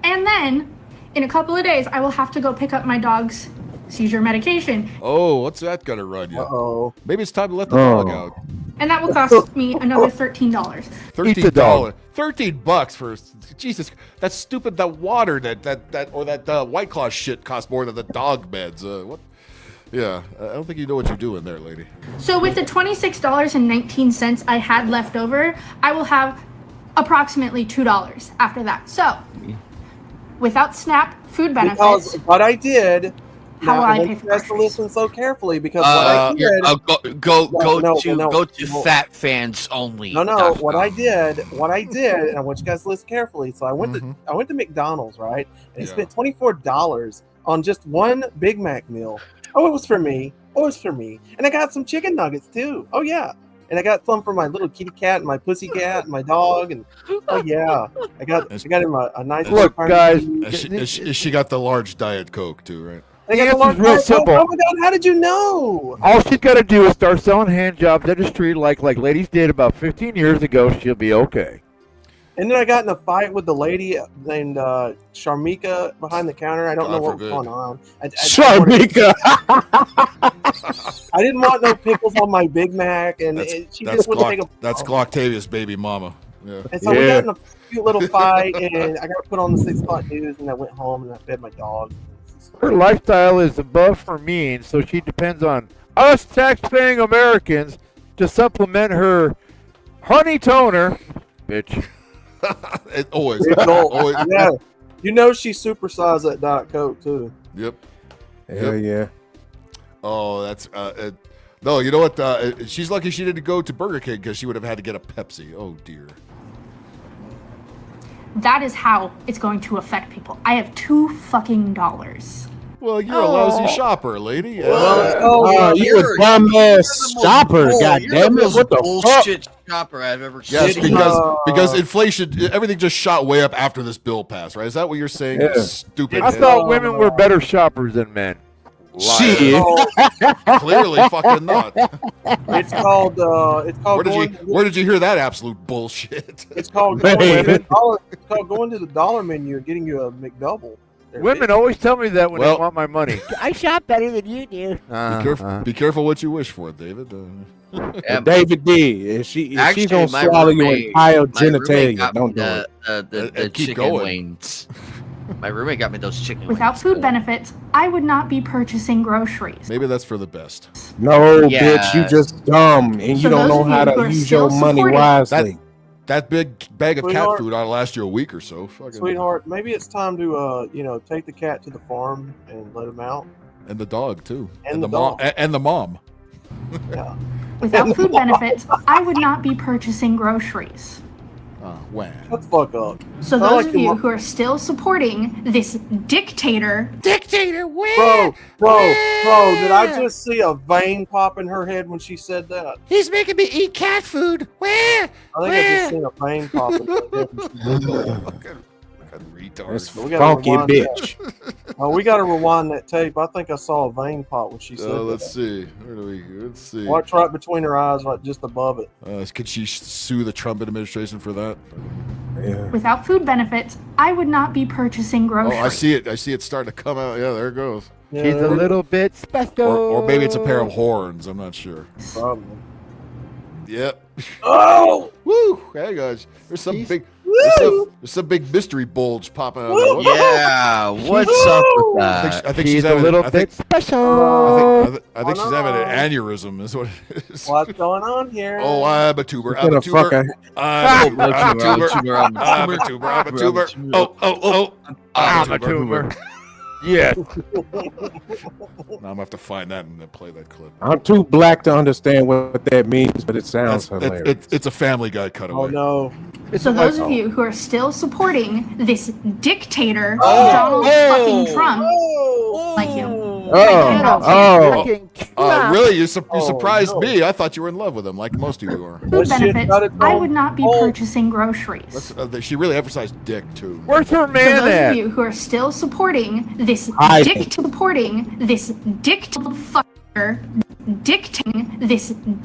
And then, in a couple of days, I will have to go pick up my dog's seizure medication. Oh, what's that gonna run you? Uh-oh. Maybe it's time to let the dog out. And that will cost me another $13. $13. $13 for Jesus. That's stupid. That water, that White Claw shit costs more than the dog meds. What? Yeah, I don't think you know what you're doing there, lady. So with the $26.19 I had left over, I will have approximately $2 after that. So, without SNAP food benefits, because what I did. How will I pay for groceries? To listen so carefully because what I did. Go to Fat Fans Only. No. What I did, and I want you guys to listen carefully. So I went to McDonald's, right? And I spent $24 on just one Big Mac meal. Oh, it was for me. And I got some chicken nuggets too. Oh yeah. And I got some for my little kitty cat and my pussy cat and my dog. And oh yeah, I got him a nice. Look, guys, she got the large Diet Coke too, right? It's real simple. Oh my god, how did you know? All she's got to do is start selling hand jobs at the street like ladies did about 15 years ago. She'll be okay. And then I got in a fight with the lady named Sharmika behind the counter. I don't know what was going on. Sharmika! I didn't want no pickles on my Big Mac, and she just wouldn't take a. That's Glocktavia's baby mama. Yeah. And so we got in a cute little fight, and I got put on the 6 o'clock news, and I went home and I fed my dog. Her lifestyle is above her means, so she depends on us tax-paying Americans to supplement her honey toner, bitch. always. Yeah, you know she supersized that Diet Coke too. Yep. Hell yeah. Oh, that's no. You know what? She's lucky she didn't go to Burger King because she would have had to get a Pepsi. Oh dear. That is how it's going to affect people. I have $2 Well, you're a lousy shopper, lady. You a dumb ass shopper, goddammit. What the bullshit shopper I've ever seen. Yes, because inflation, everything just shot way up after this bill passed, right? Is that what you're saying? Yeah. Stupid. I thought women were better shoppers than men. Shit. Clearly fucking not. It's called where did you hear that absolute bullshit? It's called going to the dollar menu and getting you a McDouble. Women always tell me that when they want my money. I shop better than you do. Be careful what you wish for, David. David D. If she's gonna swallow your entire genitalia, don't do it. The chicken wings. My roommate got me those chicken wings. Without food benefits, I would not be purchasing groceries. Maybe that's for the best. No, bitch, you just dumb and you don't know how to use your money wisely. That big bag of cat food ought to last you a week or so. Sweetheart, maybe it's time to take the cat to the farm and let him out. And the dog too. And the dog. And the mom. Yeah. Without food benefits, I would not be purchasing groceries. When? Shut the fuck up. So those of you who are still supporting this dictator, where? Bro, did I just see a vein pop in her head when she said that? He's making me eat cat food. Where? I think I just seen a vein pop in her head. Retard. Funky bitch. We got to rewind that tape. I think I saw a vein pop when she said that. Let's see. Let's see. Watch right between her eyes, right just above it. Could she sue the Trump administration for that? Yeah. Without food benefits, I would not be purchasing groceries. Oh, I see it starting to come out. Yeah, there it goes. Yeah, she's a little bit special. Or maybe it's a pair of horns. I'm not sure. Probably. Yep. Oh! Woo! Hey guys, there's some big mystery bulge popping out. Of yeah, what's up with that? I think she's she's a having little bit special. I think she's having an aneurysm. Is what it is. What's going on here? Oh, I'm a tuber. I'm a tuber. I'm a tuber. Oh. I'm a tuber. Yes. Now I'm gonna have to find that and then play that clip. I'm too black to understand what that means, but it sounds hilarious. It's a Family Guy cutaway. Oh no! So those of you who are still supporting this dictator, Donald fucking Trump, like you. Really? You surprised me. I thought you were in love with him, like most of you are. Food benefits. I would not be purchasing groceries. She really emphasized dick too. Where's her man So those at? of you who are still supporting this fucker, dictating this fucking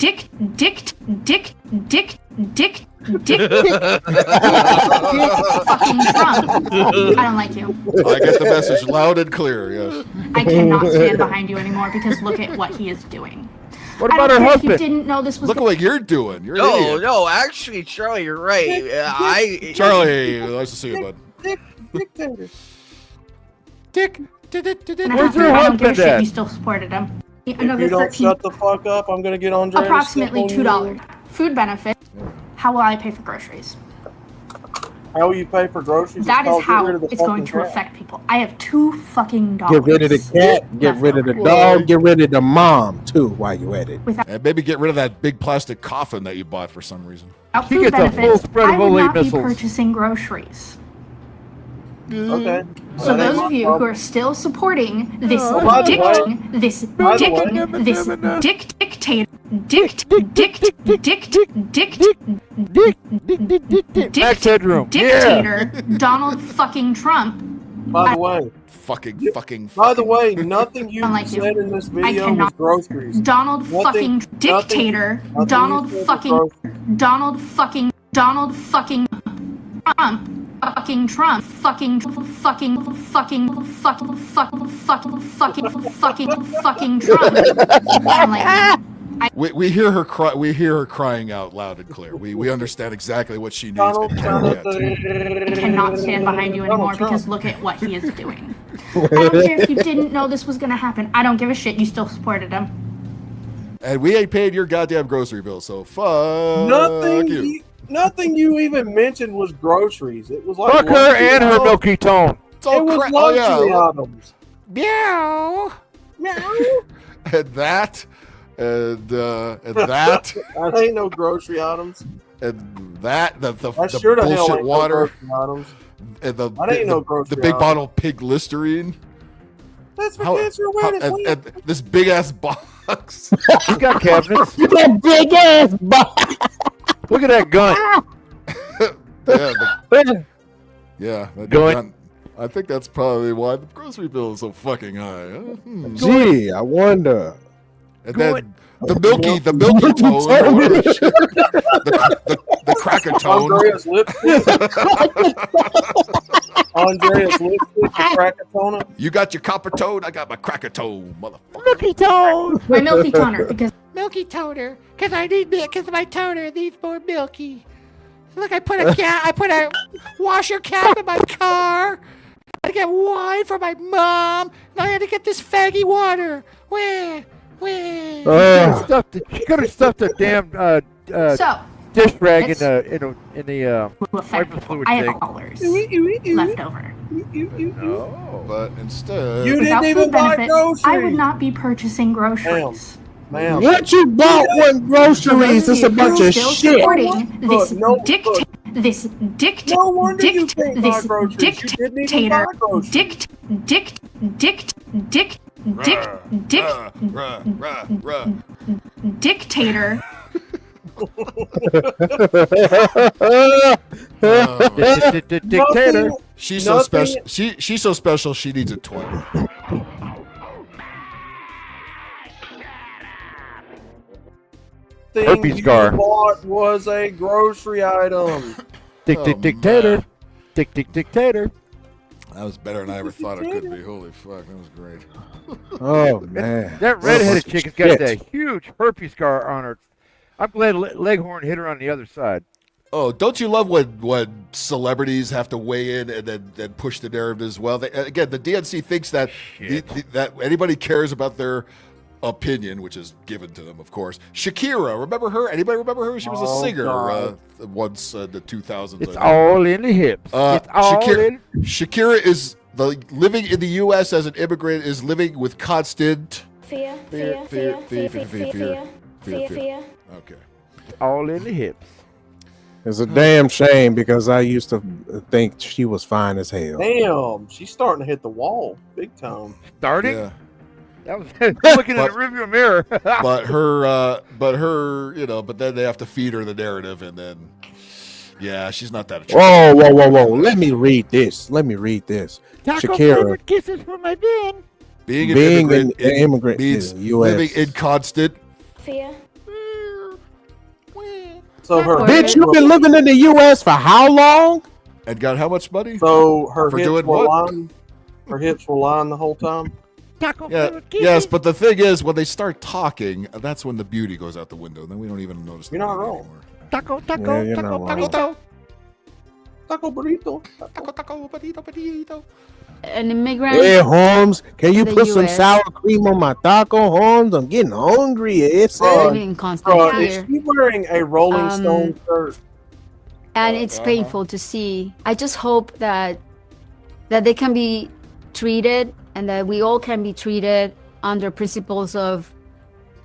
Trump. I don't like you. I get the message loud and clear. Yes. I cannot stand behind you anymore because look at what he is doing. What about her husband? If you didn't know this was. Look at what you're doing. You're an idiot. No, actually, Charlie, you're right. Charlie, nice to see you, bud. Dick. Where's her I don't give a husband shit. at? You still supported him. If you don't shut the fuck up, I'm gonna get on. Approximately $2. Food benefit. How will I pay for groceries? How will you pay for groceries? That is how it's going to affect people. I have 2 fucking dogs. Get rid of the cat, get rid of the dog, get rid of the mom, too, while you at it. And maybe get rid of that big plastic coffin that you bought for some reason. Without food benefits, I would not be purchasing groceries. Okay. So those of you who are still supporting this dictator, Donald fucking Trump. By the way, By the way, nothing you said in this video was groceries. Donald fucking dictator, Donald fucking Trump, fucking Trump. We hear her cry. We hear her crying out loud and clear. We understand exactly what she needs and can't get. I cannot stand behind you anymore because look at what he is doing. I don't care if you didn't know this was gonna happen. I don't give a shit. You still supported him. And we ain't paid your goddamn grocery bill, so fuck you. Nothing you even mentioned was groceries. It was like fuck her and her milky tone. It was luxury items. Meow. And that. That ain't no grocery items. And that the sure the hell bullshit ain't water. No grocery items. And That ain't no grocery the big item. bottle of pig Listerine. That's for cancer awareness. And this big ass box. You got cabinets. That big ass box. Look at that gun. That Gun. gun. I think that's probably why the grocery bill is so fucking high. Huh? Gee, I wonder. And then the milky tone, the cracker tone. Andrea's lipstick. Andrea's lipstick, the cracker toner. You got your copper toad, I got my cracker toad, motherfucker. Milky tone. My milky toner because Milky toner. Because I need milk. Because my toner needs more milky. Look, I put a washer cap in my car. I had to get wine for my mom. Now I had to get this faggy water. Where? She could have stuffed a damn dish rag in the microfluid I have thing. dollars left over. No, but instead You Without didn't even food buy benefits, groceries. I would not be purchasing groceries. Ma'am. What you bought wasn't groceries. It's a bunch of Still shit. supporting this dictator, No wonder you can't buy groceries. You didn't even buy groceries. Dictator. Dictator. She's so special. She's so special. She needs a toy. Herpes You scar. bought was a grocery item. Dictator. Dictator. That was better than I ever thought it could be. Holy fuck, that was great. Oh man, That redheaded chick has got that huge herpes scar on I'm glad Leghorn hit her on the other side. Oh, don't you love when celebrities have to weigh in and then push the narrative as well? Again, the DNC thinks that that anybody cares about their opinion, which is given to them, of course. Shakira, remember her? Anybody remember her? She was a singer once in the 2000s. It's all in the hips. It's all Shakira is living in the U.S. as an immigrant, is living with constant fear. Okay. All in the hips. It's a damn shame because I used to think she was fine as hell. Damn, she's starting to hit the wall big time. Starting? Yeah. That was looking in the rearview mirror. but her, but then they have to feed her the narrative, and then, yeah, she's not that attractive. Whoa. Let me read this. Taco Shakira. flavored kisses for my bin. Being an immigrant means living in constant fear. So her bitch, you've been living in the U.S. for how long? And got how much money? So her for hips doing were what? lying. Her hips were lying the whole time. Yes, but the thing is, when they start talking, that's when the beauty goes out the window. Then we don't even notice. You're not wrong. Anymore. Taco burrito. An immigrant. Hey, Holmes, can you in the put some US. sour cream on my taco, Holmes? I'm getting hungry. It's Living in constant fear. Is she wearing a Rolling Stone shirt? And it's painful to see. I just hope that they can be treated, and that we all can be treated under principles of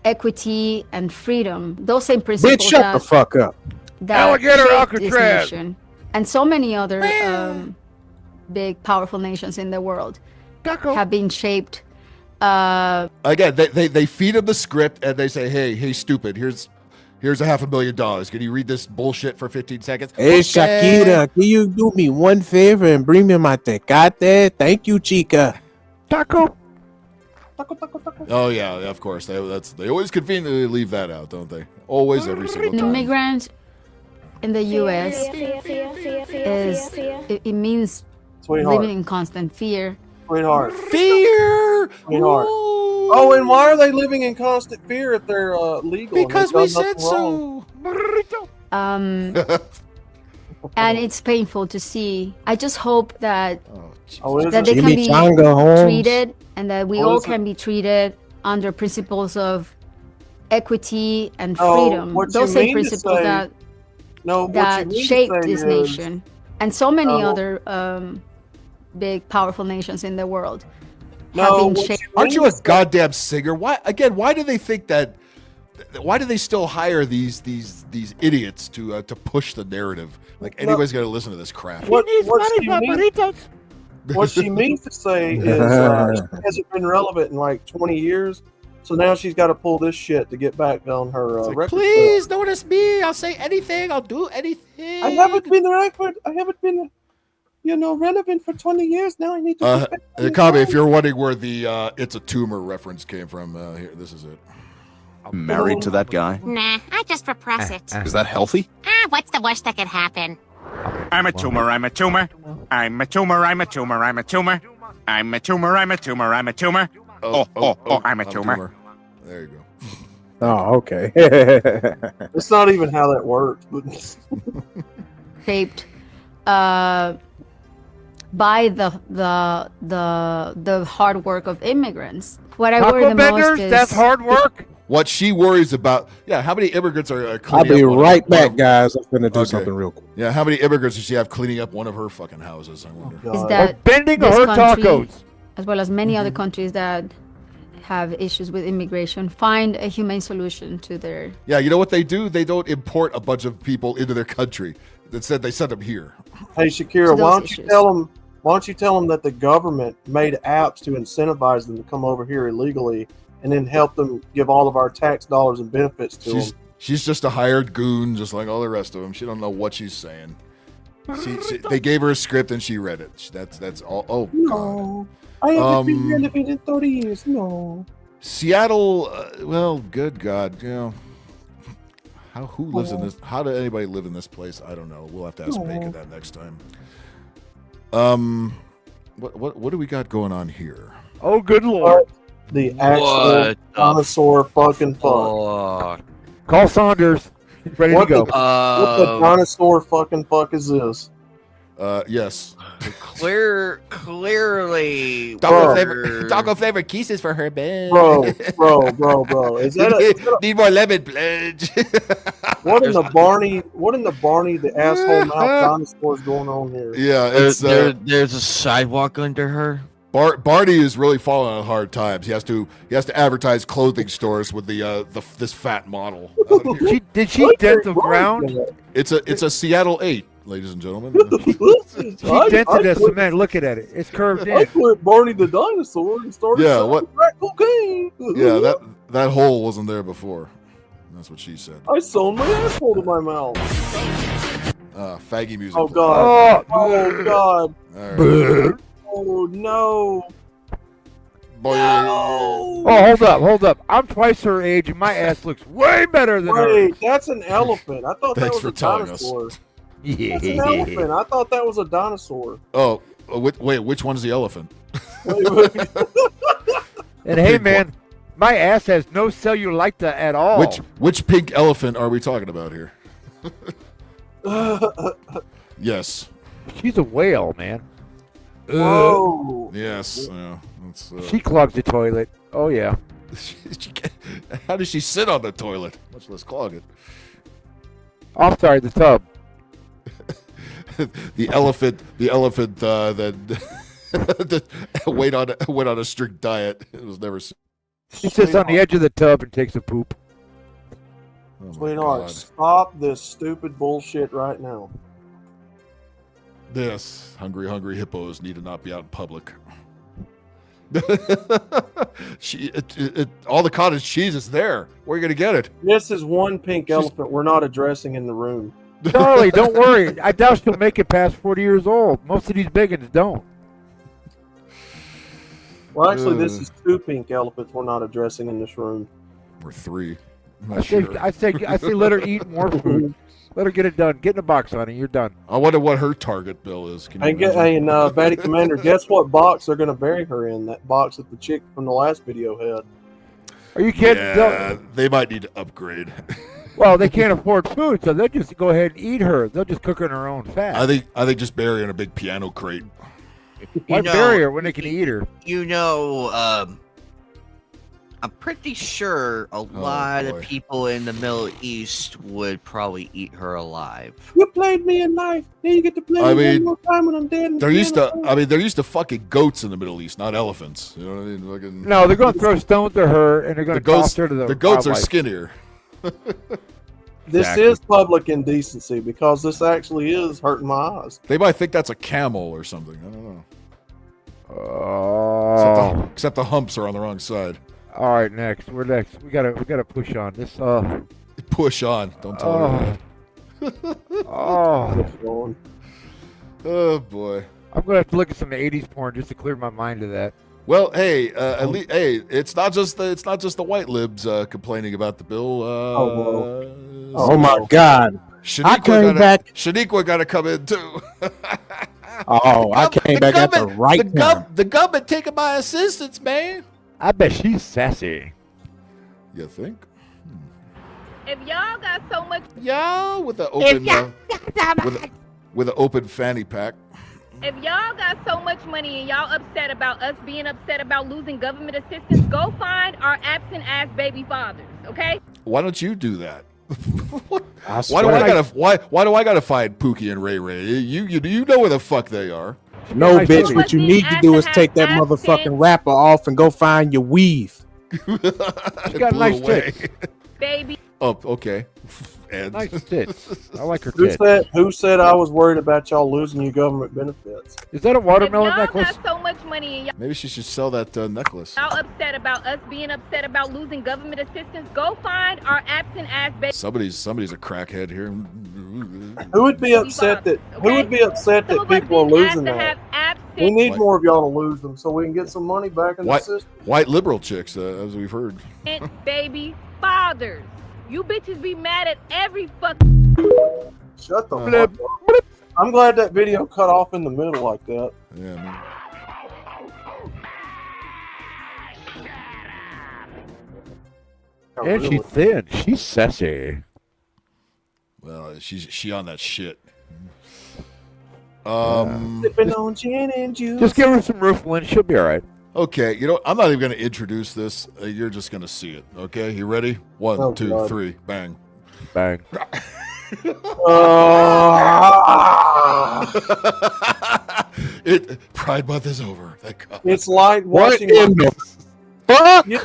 equity and freedom. Those same principles Bitch, shut the fuck up. that Alligator shaped this Alcatraz. nation and so many other big, powerful nations in the world have been shaped. Again, they feed him the script and they say, "Hey, stupid! Here's $500,000. Can you read this bullshit for 15 seconds?" Hey, Shakira, can you do me one favor and bring me my tecate? Thank you, chica. Taco. Oh yeah, of course. They always conveniently leave that out, don't they? Always, every single An time. immigrant in the U.S. it means Sweetheart. living in constant fear. Sweetheart. Fear. Sweetheart. Oh, and why are they living in constant fear if they're legal? Because we said so. Burrito. And it's painful to see. I just hope that Oh, that they can be Chimichanga, Holmes. treated, and that we What all is it? can be treated under principles of equity and No, freedom. what Those you same mean to principles say- that No, what that you mean to shaped say this is- nation and so many Oh. other big, powerful nations in the world No, have been what shaped. you Aren't mean you a to say- goddamn singer? Why do they think that? Why do they still hire these idiots to push the narrative? Like anybody's gonna listen to this crap. What He needs money she for means- burritos. What she means to say is she hasn't been relevant in like 20 years, so now she's got to pull this shit to get back on her record. Please notice me. I'll say anything. I'll do anything. I haven't been relevant, relevant for 20 years now. I need to. get back on the Kabe, if grind. you're wondering where the "it's a tumor" reference came from, here, this is it. Married to that guy? Nah, I just repress it. Is that healthy? What's the worst that could happen? I'm a tumor, I'm a tumor. I'm a tumor, I'm a tumor, I'm a tumor. I'm a tumor, I'm a tumor, I'm a tumor. Oh, I'm a tumor. There you go. Oh, okay. It's not even how that works. But Shaped by the hard work of immigrants. What I worry Taco the benders, most is that's hard work. What she worries about, how many immigrants are I'll cleaning be up one right of- back, one of- guys. I'm gonna do Okay. something real quick. Yeah, how many immigrants does she have cleaning up one of her fucking houses? I wonder. is that bending this her country, tacos. as well as many other countries that have issues with immigration, find a humane solution to their. Yeah, you know what they do? They don't import a bunch of people into their country. Instead, they send them here. hey, Shakira, To why those don't you issues. tell them? Why don't you tell them that the government made apps to incentivize them to come over here illegally, and then help them give all of our tax dollars and benefits to them? She's just a hired goon, just like all the rest of them. She don't know what she's saying. They gave her a script and she read it. That's all. Oh God. No, I haven't been relevant in 30 years. No. Seattle. Well, good God, who lives in this? How did anybody live in this place? I don't know. We'll have to ask Bacon that next time. What do we got going on here? Oh, good lord! The actual dinosaur fucking fuck. Call Saunders. He's ready to go. What the dinosaur fucking fuck is this? Yes. Clearly. Taco flavor kisses for her, man. Bro. Is that need more lemon pledge? What in the Barney the asshole mouth dinosaur is going on here? Yeah, it's there's a sidewalk under her. Barney is really falling on hard times. He has to advertise clothing stores with this fat model. Did she dent the ground? It's a Seattle 8, ladies and gentlemen. She dented the cement. Look at it. It's curved in. I put Barney the dinosaur and started selling crack cocaine. Yeah, that hole wasn't there before. That's what she said. I sewn my asshole to my mouth. Faggy music. Oh god. Oh god. Right. Oh no. Oh, hold up. I'm twice her age and my ass looks way better than her. Wait, that's an elephant. I thought Thanks that was for a telling dinosaur. us. That's an elephant. I thought that was a dinosaur. Oh, wait, which one's the elephant? And hey, man, my ass has no cellulite at all. Which pink elephant are we talking about here? Yes. She's a whale, man. Whoa. Yes. Yeah, she clogs the toilet. Oh yeah. How does she sit on the toilet? Much less clog it. I'm sorry, the tub. the elephant that went on a strict diet. It was never. She sits on the edge of the tub and takes a poop. Oh Sweetheart, stop this stupid bullshit right now. This hungry hippos need to not be out in public. All the cottage cheese is there. Where are you gonna get it? This is one pink elephant we're not addressing in the room. Charlie, don't worry. I doubt she'll make it past 40 years old. Most of these big ones don't. Well, actually, this is two pink elephants we're not addressing in this room. Or three. I say let her eat more food. Let her get it done. Get in the box, honey. You're done. I wonder what her target bill is. Batty Commander, guess what box they're going to bury her in? That box that the chick from the last video had. Are you kidding? Yeah, they might need to upgrade. Well, they can't afford food, so they'll just go ahead and eat her. They'll just cook her in her own fat. I think just bury her in a big piano crate. Why bury her when they can eat her? I'm pretty sure a lot of people in the Middle East would probably eat her alive. You played me in life. Then you get to play me one more time when I'm dead. They're used to fucking goats in the Middle East, not elephants. You know what I mean? Fucking... No, they're going to throw stones at her, and they're going to toss her to the goats wildlife. are skinnier. This is public indecency because this actually is hurting my eyes. They might think that's a camel or something. I don't know. Except the humps are on the wrong side. All right, next. We're next. We gotta push on this. Push on. Don't tell her. Oh boy. I'm gonna have to look at some '80s porn just to clear my mind of that. Well, hey, at least, it's not just the white libs complaining about the bill. Oh my God! Shaniqua got to come in too. I came back at the right time. The government taking my assistance, man. I bet she's sassy. You think? If y'all got so much, with the open with an open fanny pack. If y'all got so much money and y'all upset about us being upset about losing government assistance, go find our absent ass baby fathers, okay? Why don't you do that? Why do I gotta find Pookie and Ray Ray? You know where the fuck they are. No, bitch. What you need to do is take that motherfucking wrapper off and go find your weave. She got nice tits, baby. Oh, okay. And nice tits. I like her tits. Who said I was worried about y'all losing your government benefits? Is that a watermelon necklace? Got so much money and y'all maybe she should sell that necklace. Y'all upset about us being upset about losing government assistance. Go find our absent ass baby. Somebody's a crackhead here. Who would be upset that people are losing that? We need more of y'all to lose them so we can get some money back in the system. White liberal chicks, as we've heard. Baby fathers. You bitches be mad at every fuck. Shut the fuck up. I'm glad that video cut off in the middle like that. Yeah, man. And she's thin. She's sassy. Well, she on that shit. Sipping on gin and juice. Just give her some Rooflin. She'll be all right. Okay, you know, I'm not even going to introduce this. You're just going to see it. Okay, you ready? 1, 2, 3, bang. Bang. Pride Month is over. Thank God. It's like watching. Fuck. You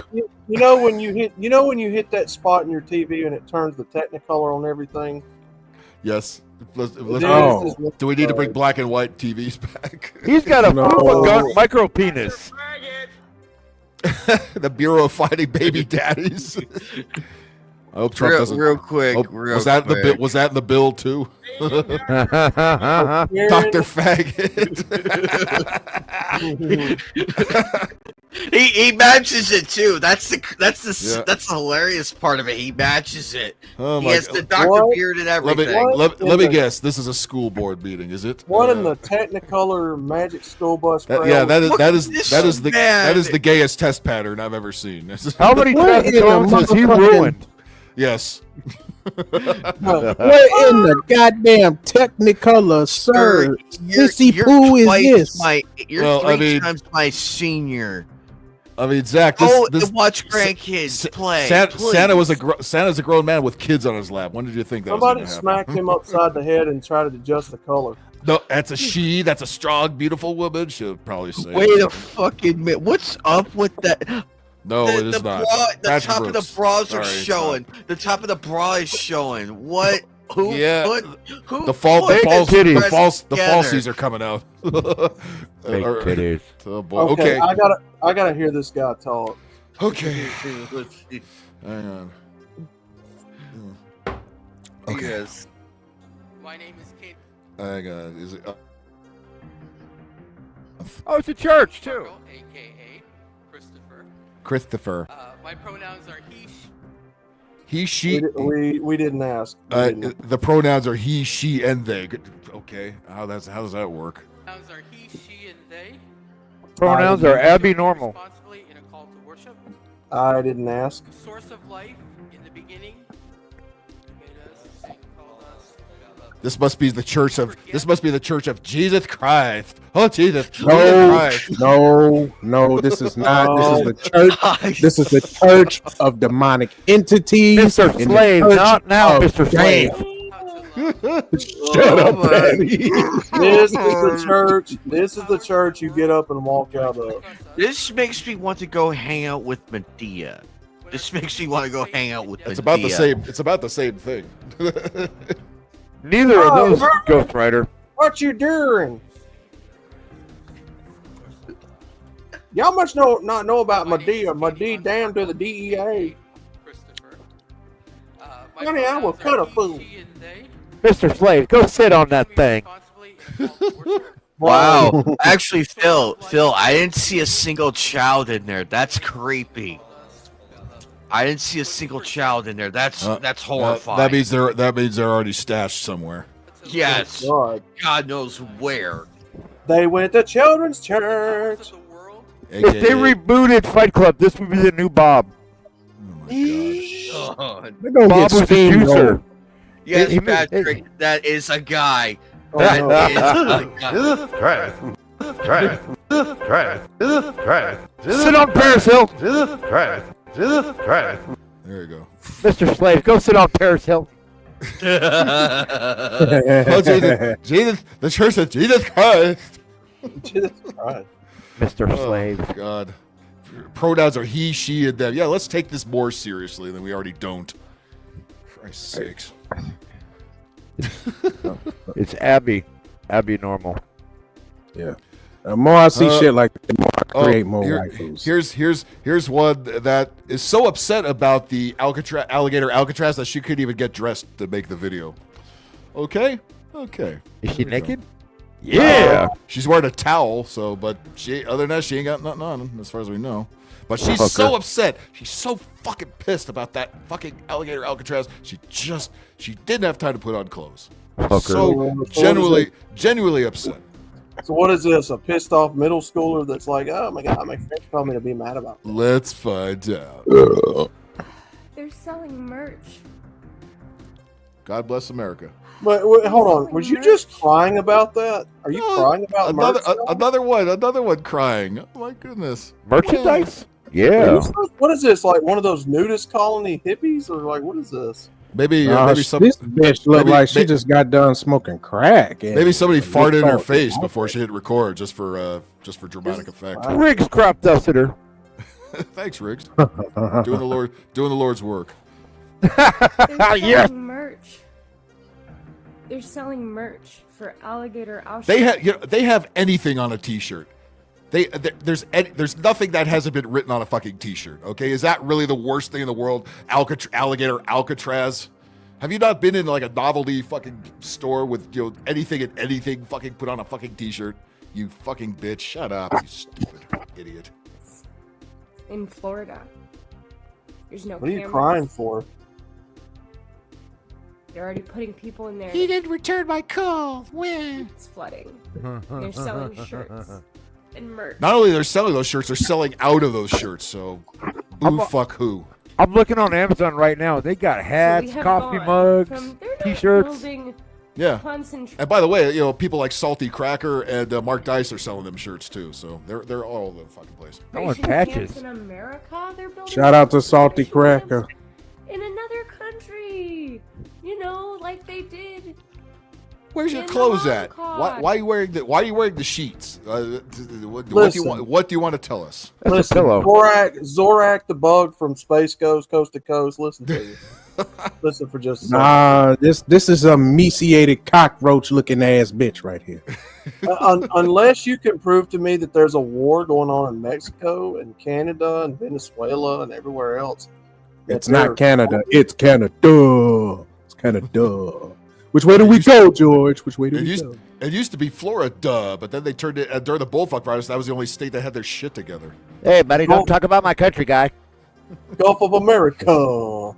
know when you hit that spot in your TV and it turns the Technicolor on everything. Yes. No. Do we need to bring black and white TVs back? He's got a micro penis. The Bureau of Finding Baby Daddies. I hope Trump doesn't. Real quick. Was that in the bill too? Dr. Faggot. He matches it too. That's the hilarious part of it. He matches it. Oh he my has God. the Dr. Beard and everything. Let me guess. This is a school board meeting, is it? What in the Technicolor Magic School Bus? Yeah, that is the gayest test pattern I've ever seen. How many times has he ruined? Yes. What in the goddamn Technicolor, sir? Sissy Pooh is this? You're three times my senior. I mean, Zach. Watch grandkids play. Santa's a grown man with kids on his lap. When did you think that? Somebody smacked him upside the head and tried to adjust the color. No, that's a she. That's a strong, beautiful woman. She'll probably say. Wait a fucking minute. What's up with that? No, it is not. The top of the bras are showing. The top of the bra is showing. What? Who? Yeah. Who? The falsies are coming out. Fake titties. Oh boy. Okay. I gotta hear this guy talk. Okay. Hang on. Okay. Yes. My name is Kate. Hang on. Is it? Oh, it's a church too. AKA Christopher. Christopher. My pronouns are he. He, she. We didn't ask. The pronouns are he, she, and they. Okay. How does that work? Pronouns are he, she, and they. Pronouns are Abby normal. Responsibly in a call to worship. I didn't ask. Source of life in the beginning. This must be the church of Jesus Christ. Oh Jesus! No, this is not. This is the church. This is the church of demonic entities. Mr. Slave, not now, Mr. Slave. Shut up, Daddy. This is the church. This is the church you get up and walk out of. This makes me want to go hang out with Medea. This makes me want to go hang out with Medea. It's about the same. It's about the same thing. Neither of those, Ghost Rider. What you doing? Y'all must not know about Medea. Medea damn to the DEA. Honey, I will cut a fool. Mr. Slave, go sit on that thing. Wow. Actually, Phil, I didn't see a single child in there. That's creepy. I didn't see a single child in there. That's horrifying. That means they're already stashed somewhere. Yes. God knows where. They went to children's church. If they rebooted Fight Club, this would be the new Bob. God. Bob was a juicer. Yes, Patrick, that is a guy. That is a guy. Jesus Christ. Sit on Paris Hill. Jesus Christ. There you go. Mr. Slave, go sit on Paris Hill. Oh, Jesus, the church of Jesus Christ. Jesus Christ. Mr. Slave. Oh, God. Pronouns are he, she, and them. Yeah, let's take this more seriously than we already don't. For Christ's sakes. It's Abby. Abby normal. Yeah. The more I see shit like that, the more I create more waifus. Here's one that is so upset about the alligator Alcatraz that she couldn't even get dressed to make the video. Okay. Is she naked? Yeah. She's wearing a towel, but other than that, she ain't got nothing on, as far as we know. But she's so upset. She's so fucking pissed about that fucking alligator Alcatraz. She didn't have time to put on clothes. So genuinely upset. So what is this? A pissed off middle schooler that's like, oh my God, my friends told me to be mad about that. Let's find out. They're selling merch. God bless America. But wait, hold on. Was you just crying about that? Are you crying about another one crying? Oh my goodness. Merchandise? Yeah. What is this? Like one of those nudist colony hippies, or like what is this? Maybe some. This bitch looked like she just got done smoking crack. Maybe somebody farted in her face before she hit record, just for dramatic effect. Riggs crop dusted her. Thanks, Riggs. doing the Lord's work. Yes. Merch. They're selling merch for alligator Auschwitz. They have anything on a T-shirt. There's nothing that hasn't been written on a fucking T-shirt. Okay, is that really the worst thing in the world? Alligator Alcatraz. Have you not been in like a novelty fucking store with anything and anything fucking put on a fucking T-shirt? You fucking bitch! Shut up, you stupid idiot. In Florida, there's no. What are you crying for? They're already putting people in there. He didn't return my call. When? It's flooding. They're selling shirts and merch. Not only they're selling those shirts, they're selling out of those shirts. So, fuck who? I'm looking on Amazon right now. They got hats, coffee mugs, T-shirts. Yeah. And by the way, people like Salty Cracker and Mark Dice are selling them shirts too. So they're all over the fucking place. I want patches. In America, they're building. Shout out to Salty Cracker. In another country, like they did. Where's your clothes at? Why are you wearing the sheets? What do you want to tell us? Listen, Zorak the bug from Space Coast to Coast. Listen to you. Listen for just a second. Nah, this is a emaciated cockroach looking ass bitch right here. Unless you can prove to me that there's a war going on in Mexico and Canada and Venezuela and everywhere else. It's not Canada. It's Canada. It's Canada. Which way do we go, George? Which way do we go? It used to be Florida, but then they turned it during the bullfuck virus. That was the only state that had their shit together. Hey, buddy, don't talk about my country, guy. Gulf of America.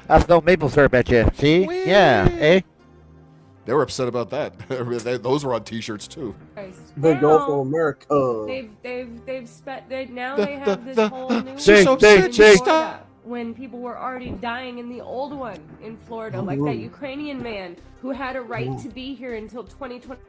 I throw maple syrup at you. See? Yeah. Eh? They were upset about that. Those were on T-shirts too. The Gulf of America. Now they have this whole new Florida, when people were already dying in the old one in Florida, like that Ukrainian man who had a right to be here until 2020.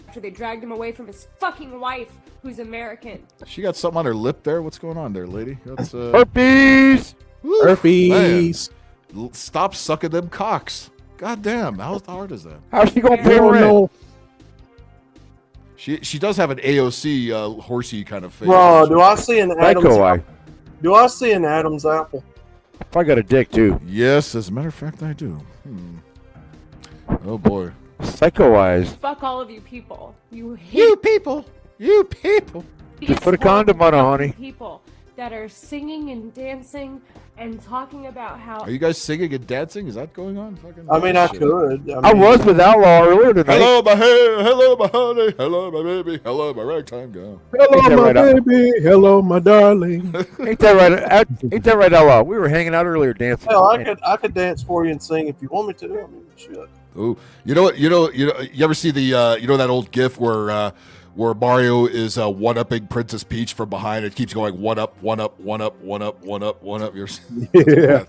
After they dragged him away from his fucking wife, who's American. She got something on her lip there. What's going on there, lady? That's herpes. Herpes. Man. Stop sucking them cocks. God damn, how hard is that? How's she gonna pay rent? She does have an AOC horsey kind of face. Bro, do I see an Adam's apple? I got a dick too. Yes, as a matter of fact, I do. Oh boy. Psycho eyes. Fuck all of you people. You people. Just put a condom on her, honey. People that are singing and dancing and talking about how. Are you guys singing and dancing? Is that going on? I mean, I could. I was with Outlaw earlier tonight. Hello, my hair. Hello, my honey. Hello, my baby. Hello, my ragtime gal. Hello, my baby. Hello, my darling. Ain't that right? Ain't that right, Outlaw? We were hanging out earlier dancing. Hell, I could dance for you and sing if you want me to. I mean, shit. Oh, you know what? You ever see the that old GIF where Mario is one-upping Princess Peach from behind? It keeps going one up, one up, one up, one up, one up, one up. Yeah.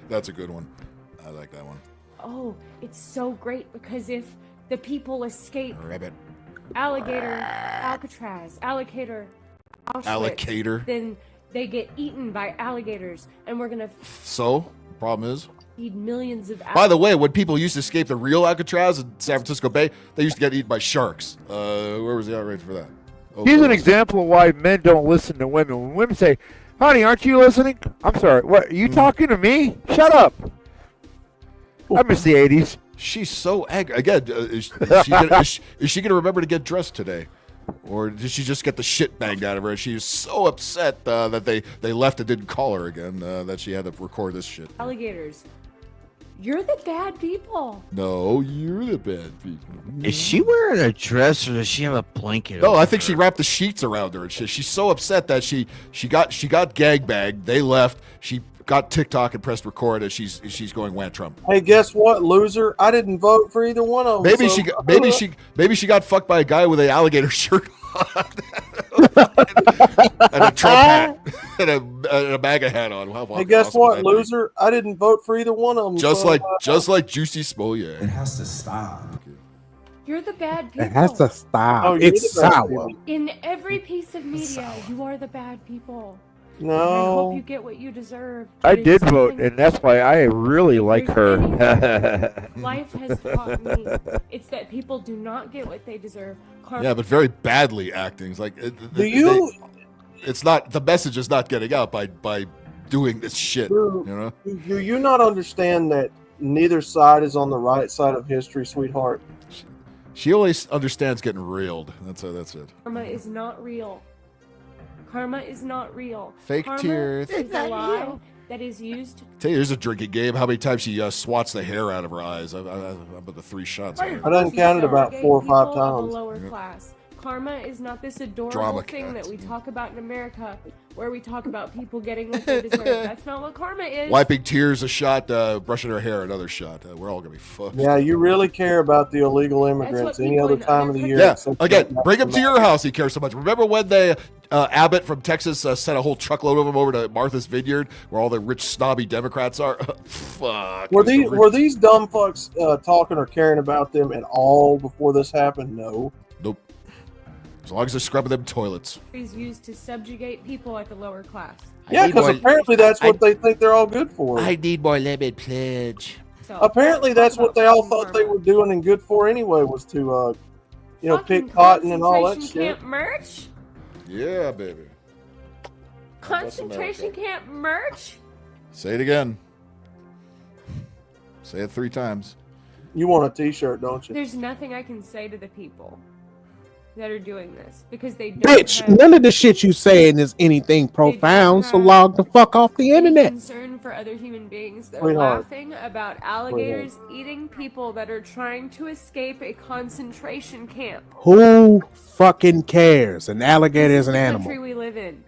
That's a good one. I like that one. Oh, it's so great because if the people escape alligator Alcatraz, alligator Auschwitz, then they get eaten by alligators, and we're gonna. So the problem is. Feed millions of. By the way, when people used to escape the real Alcatraz in San Francisco Bay, they used to get eaten by sharks. Where was the outrage for that? Here's an example of why men don't listen to women. When women say, "Honey, aren't you listening?" I'm sorry. What? Are you talking to me? Shut up. I miss the '80s. She's so angry. Again, is she gonna remember to get dressed today? Or did she just get the shit banged out of her? She was so upset that they left and didn't call her again that she had to record this shit. Alligators. You're the bad people. No, you're the bad people. Is she wearing a dress or does she have a blanket? No, I think she wrapped the sheets around her and shit. She's so upset that she got gangbanged. They left. She got TikTok and pressed record as she's going wham Trump. Hey, guess what, loser? I didn't vote for either one of them. Maybe she got fucked by a guy with an alligator shirt on. and a Trump hat and a MAGA hat on. Wow, Hey, guess what, loser? I didn't vote for either one of them. Just like Juicy Smollett. It has to stop. You're the bad people. It has to stop. Oh, It's sour. In every piece of media, you are the bad people. No. And I hope you get what you deserve. I It is did vote, something- and that's why I really like her. Life has taught me it's that people do not get what they deserve. Yeah, but very badly acting. It's like it's not, the message is not getting out by doing this shit. Do you not understand that neither side is on the right side of history, sweetheart? She always understands getting reeled. That's it. Karma is not real. Karma is not real. Fake Karma tears. is a lie that is used. Tell you, there's a drinking game. How many times she swats the hair out of her eyes? I'm at the 3 shots. I done counted about 4 or 5 People of times. the lower class. Karma is not this adorable Drama thing cats. that we talk about in America, where we talk about people getting what they deserve. That's not what karma is. Wiping tears, a shot. Brushing her hair, another shot. We're all gonna be fucked. Yeah, you really care about the illegal immigrants any other time of the year. Yeah, except again, for- bring them to your house. He cares so much. Remember when they Abbott from Texas sent a whole truckload of them over to Martha's Vineyard, where all the rich snobby Democrats are? Fuck. Were these dumb fucks talking or caring about them at all before this happened? No. Nope. As long as they're scrubbing them toilets. Is used to subjugate people at the lower class. Yeah, because apparently that's what they think they're all good for. I need more lemon pledge. So, Apparently that's what they all thought they were doing and good for anyway, was to, pick cotton and all that concentration shit. camp merch? Yeah, baby. Concentration camp merch? Say it again. Say it 3 times. You want a T-shirt, don't you? There's nothing I can say to the people that are doing this because they don't Bitch, have none of the shit you saying is anything profound, so log the fuck off the internet. concern for other human beings. They're Sweetheart. laughing about alligators eating people that are trying to escape a concentration camp. Who fucking cares? An alligator is an The animal. country we live in.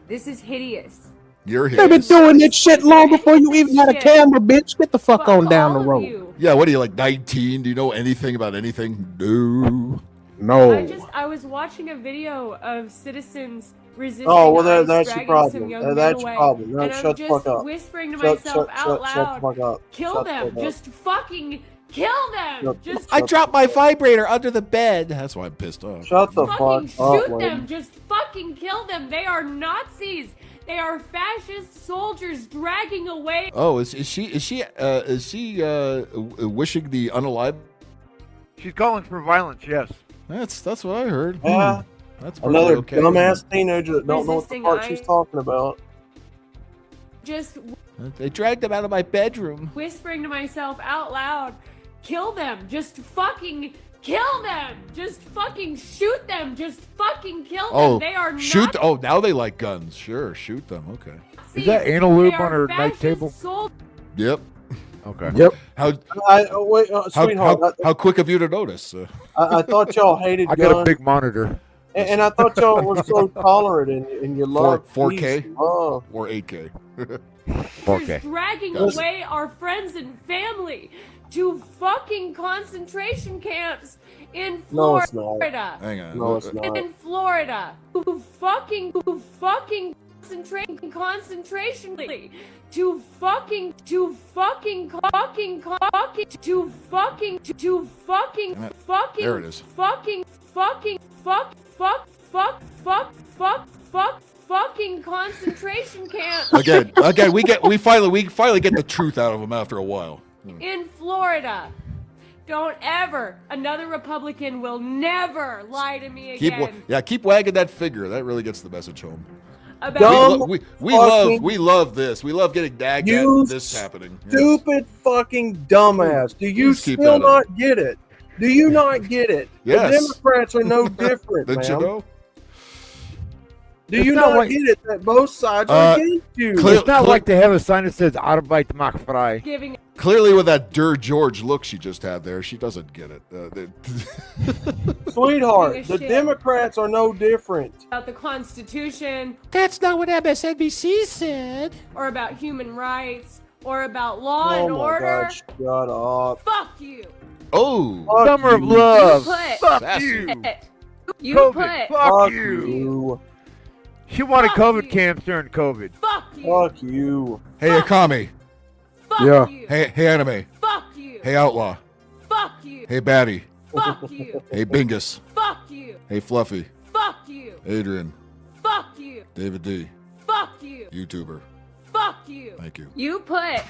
This is hideous. You're They've been doing this shit long before you even had a camera, bitch. Get the fuck on down the road. Yeah, what are you, like 19? Do you know anything about anything? No. I was watching a video of citizens resisting. Oh, well, ICE that's your dragging problem. some young That's men your away. problem. No, And I'm shut the just fuck up. whispering to Shut- myself shut- out shut- loud, shut the fuck up. kill Shut the them. fuck up. Just fucking kill them. Just I dropped my vibrator under the bed. That's why I'm pissed off. Shut the fucking fuck up, shoot lady. them. Just fucking kill them. They are Nazis. They are fascist soldiers dragging away. Oh, is she wishing the unalive? She's calling for violence. Yes. That's what I heard. Yeah. That's probably Another okay. dumbass teenager that don't know what the Resisting fuck she's ICE. talking about. Just They dragged him out of my bedroom. whispering to myself out loud, kill them. Just fucking kill them. Just fucking shoot them. Just fucking kill them. Oh, They are shoot! Nazis. Oh, now they like guns. Sure, shoot them. Okay. Is that anal They lube are on her night fascist table? soldiers. Yep. Okay. Yep. How Wait, sweetheart. how quick of you to notice? I thought y'all hated I guns. got a big monitor. And I thought y'all were so tolerant and you love 4K peace. Oh. or 8K. 4K. Dragging Listen. away our friends and family to fucking concentration camps in No, it's not. Florida. Hang on. No, it's not. In Florida, who fucking concentration to fucking There it is. fucking concentration camps Again, we finally get the truth out of them after a while. in Florida. Don't ever, another Republican will never lie to me again. Keep wagging that finger. That really gets the message home. About We love this. We love getting nagged You at this happening. Stupid fucking dumbass. Do you Please keep still that up. not get it? Do you not get it? Yes. The Democrats are no different, Didn't you man. know? Do It's you not not like- get it that both sides are against you? It's not like they have a sign that says "Arbeit macht frei." giving Clearly, with that George look she just had there, she doesn't get it. Sweetheart, Giving a the shit. Democrats are no different. about the Constitution That's not what MSNBC said. or about human rights or about law Oh and my order. God, shut up. Fuck you. Oh, Fuck Summer of you. love. Put Fuck Sassy. you. You COVID. put. Fuck you. She wanted COVID camps during COVID. Fuck you. Fuck you. Hey, Akami. Fuck Yeah. you. Hey, Anime. Fuck you. Hey, Outlaw. Fuck you. Hey, Batty. Fuck you. Hey, Bingus. Fuck you. Hey, Fluffy. Fuck you. Adrian. Fuck you. David D. Fuck you. YouTuber. Fuck you. Thank you. You put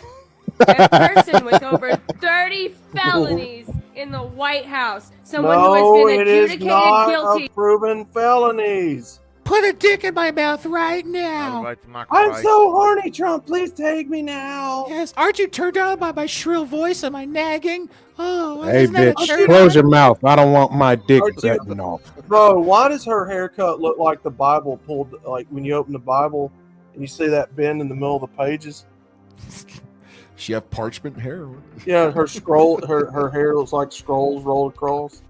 a person with over 30 felonies in the White House. Someone who No, has been it is adjudicated not guilty. of proven felonies. Put a dick in my mouth right now. I'm so horny, Trump. Please take me now. Yes, aren't you turned on by my shrill voice and my nagging? Oh, Hey, isn't that a bitch, turn close on? your mouth. I don't want my dick button off. Bro, why does her haircut look like the Bible pulled, like when you open the Bible and you see that bend in the middle of the pages? She have parchment hair? Yeah, her hair looks like scrolls rolled across.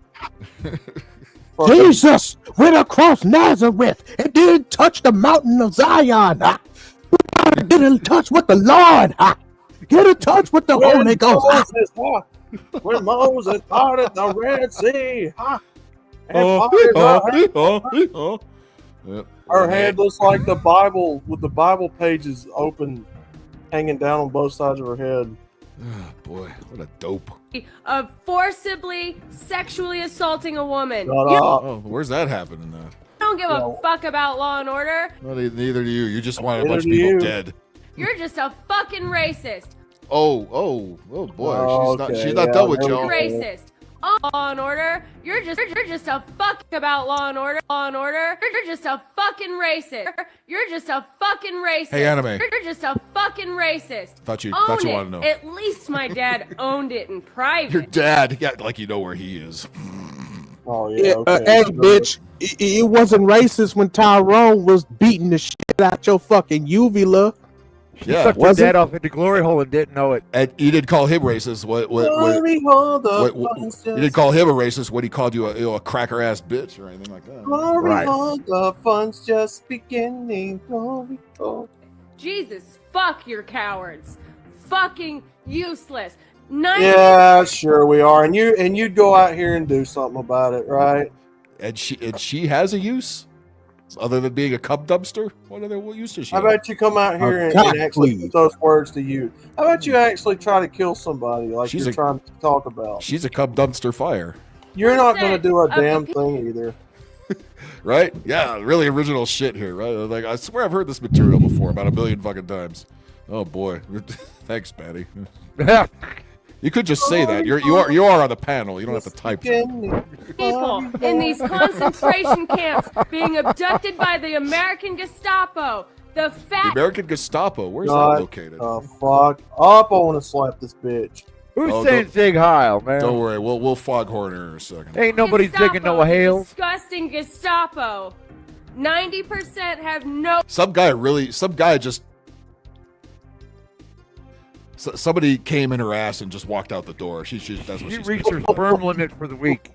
Jesus went across Nazareth and didn't touch the mountain of Zion. Get in touch with the Lord. Get in touch with the Holy Ghost. When Moses parted the Red Sea. Her head looks like the Bible with the Bible pages open, hanging down on both sides of her head. Oh, boy, what a dope. Of forcibly sexually assaulting a woman. You Oh, where's that happening now? don't give a fuck about Law and Order. Well, neither do you. You just want a Neither bunch of do people you. dead. You're just a fucking racist. Oh boy. She's not yeah, done with there we y'all. go. Racist. Oh, Law and Order. You're just a fuck about Law and Order. Law and Order. You're just a fucking racist. You're just a fucking racist. Hey, Anime. You're just a fucking racist. Thought you Own wanted it. to know. At least my dad owned it in private. Your dad, yeah, like you know where he is. Oh Yeah, okay. hey, bitch, it wasn't racist when Tyrone was beating the shit out your fucking uvula. She sucked her dad off into glory hole and didn't know it. And you didn't call him racist. You didn't call him a racist when he called you a cracker ass bitch or anything like that. Glory hole, the fun's just beginning. Glory hole. Jesus, fuck your cowards. Fucking useless. Yeah, sure we are. And you'd go out here and do something about it, right? And she has a use other than being a cum dumpster. What use does she? How about you come out here and actually put those words to you? How about you actually try to kill somebody like you're trying to talk about? She's a cum dumpster fire. You're not going to do a damn thing either. Right? Yeah, really original shit here, right? Like I swear I've heard this material before about 1 million fucking times. Oh boy. Thanks, Patty. You could just say that. You are on the panel. You don't have to type. People in these concentration camps being abducted by the American Gestapo. The American Gestapo. Where's God, that located? Fuck up! I want to slap this bitch. Who's saying Sig Heil, man? Don't worry. We'll foghorn her in a second. Ain't nobody digging no hails. Disgusting Gestapo. 90% have no. Somebody came in her ass and just walked out the door. That's what She she's reached her sperm limit for the week.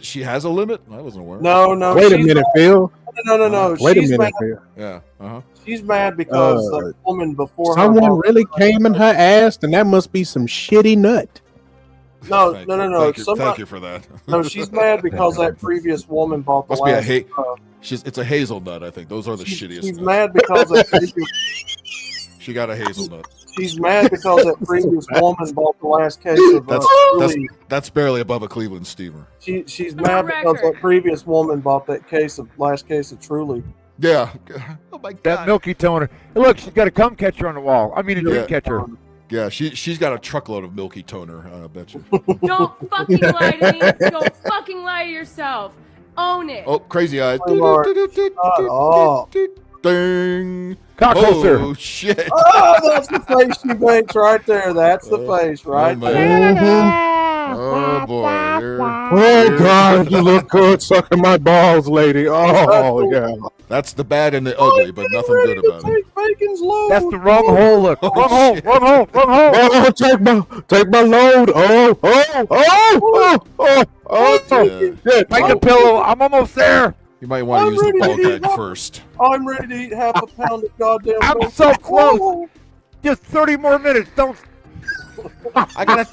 She has a limit? I wasn't aware. No. Wait a minute, Phil. No. Wait a She's minute, mad. Phil. Yeah. She's mad because the woman before Someone her. really came in her ass, and that must be some shitty nut. No. Thank you for that. No, she's mad because that previous woman bought the Must be last. it's a hazelnut, I think. Those are the shittiest. She's nuts. mad because that previous. She got a hazelnut. She's mad because that previous woman bought the last case of. That's barely above a Cleveland steamer. She's mad because that previous woman bought that last case of Truly. Yeah. Oh my God. That milky toner. Hey, look, she's got a cum catcher on the wall. I mean, a dream catcher. Yeah, she's got a truckload of milky toner. I bet you. Don't fucking lie to me. Don't fucking lie to yourself. Own it. Oh, crazy eyes. Ding. Cockholster. Oh shit. Oh, that's the face she makes right there. That's the face right there. Oh boy. Oh God, you look good sucking my balls, lady. Oh yeah. That's the bad and the ugly, but nothing good about it. Bacon's load. That's the wrong hole. Look, wrong hole. Oh, take my load. Shit. Make a pillow. I'm almost there. You might want to use the ball gag first. I'm ready to eat half a pound of goddamn. I'm so close. Just 30 more minutes. Don't. I gotta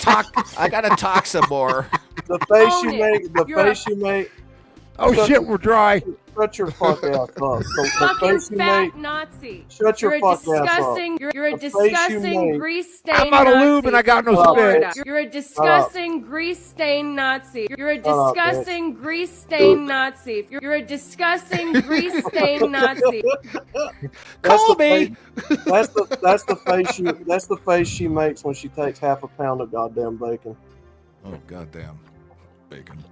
talk some more. The face you make. Oh shit, we're dry. Shut your fuck ass up. Fucking fat Nazi. Shut your fuck ass up. You're a disgusting grease-stained I'm out of lube and I got no spit. You're a disgusting grease-stained Nazi. You're a disgusting grease-stained Nazi. You're a disgusting grease-stained Nazi. Call me. That's the face she makes when she takes half a pound of goddamn bacon. Oh goddamn bacon.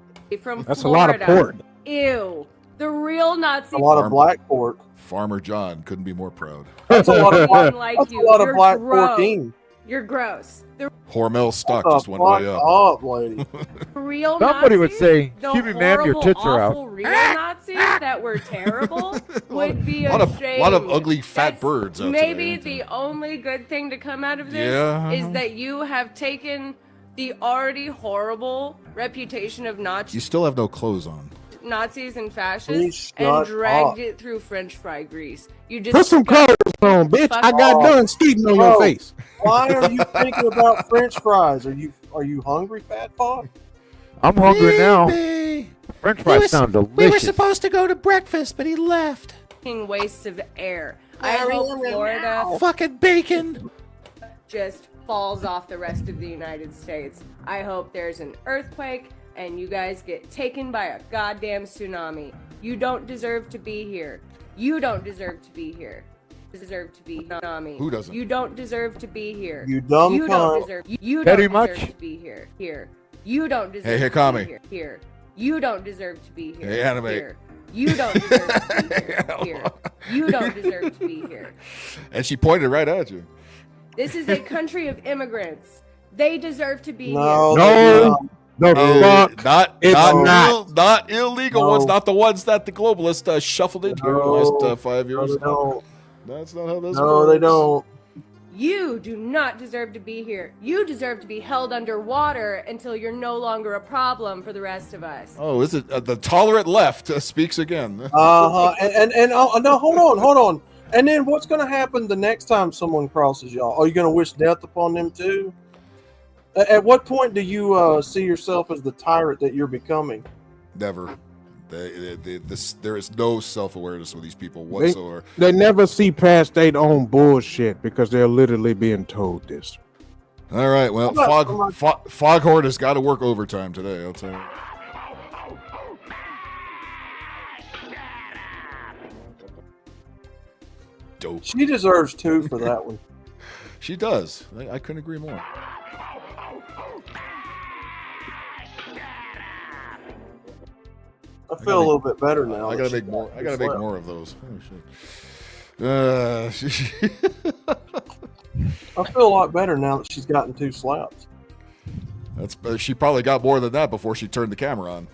From That's Florida. A lot of pork. Ew. The real Nazi. A lot of black pork. Farmer John couldn't be more proud. That's a lot of black. Like That's you. a lot of You're black gross. porking. You're gross. The Hormel stock just went way up. Lady. real Somebody Nazis, would say, the "Excuse me, ma'am, your tits are out." awful real Nazis that were terrible would be a ashamed. lot of ugly fat birds out Maybe today. the only good thing to come out of this Yeah. is that you have taken the already horrible reputation of You still have no clothes on. Nazis and Please fascists shut and dragged up. it through French fry grease. You just Put some clothes on, bitch. I got done skeeting on your face. Why are you thinking about French fries? Are you hungry, fat fuck? I'm hungry now. Baby. French fries sound delicious. We were supposed to go to breakfast, but he left. Wastes of air. I hope Florida Fucking bacon. just falls off the rest of the United States. I hope there's an earthquake and you guys get taken by a goddamn tsunami. You don't deserve to be here. You don't deserve to be here. Deserve to be tsunami. Who doesn't? You don't deserve to be here. You dumb You cunt. don't deserve. You Very don't much. deserve to be here. Here. You don't deserve. Hey, to Kami. be here. Here. You don't deserve to be here. Hey, Animate. Here. You don't deserve to be here. Here. You don't deserve to be here. And she pointed right at you. This is a country of immigrants. They deserve to be No, here. No, fuck. Not illegal No. ones, not the ones that the globalists shuffled in here in the last 5 No, years. they don't. That's not how this No, works. they don't. You do not deserve to be here. You deserve to be held underwater until you're no longer a problem for the rest of us. Oh, is it the tolerant left speaks again? And no, hold on. And then what's going to happen the next time someone crosses y'all? Are you going to wish death upon them too? At what point do you see yourself as the tyrant that you're becoming? Never. There is no self-awareness with these people whatsoever. They never see past their own bullshit because they're literally being told this. All right, well, Foghorn has got to work overtime today, I'll tell you. Dope. She deserves 2 for that one. She does. I couldn't agree more. I feel a little bit better now. I gotta make more. I gotta make more of those. Oh shit. I feel a lot better now that she's gotten 2 slaps. That's she probably got more than that before she turned the camera on.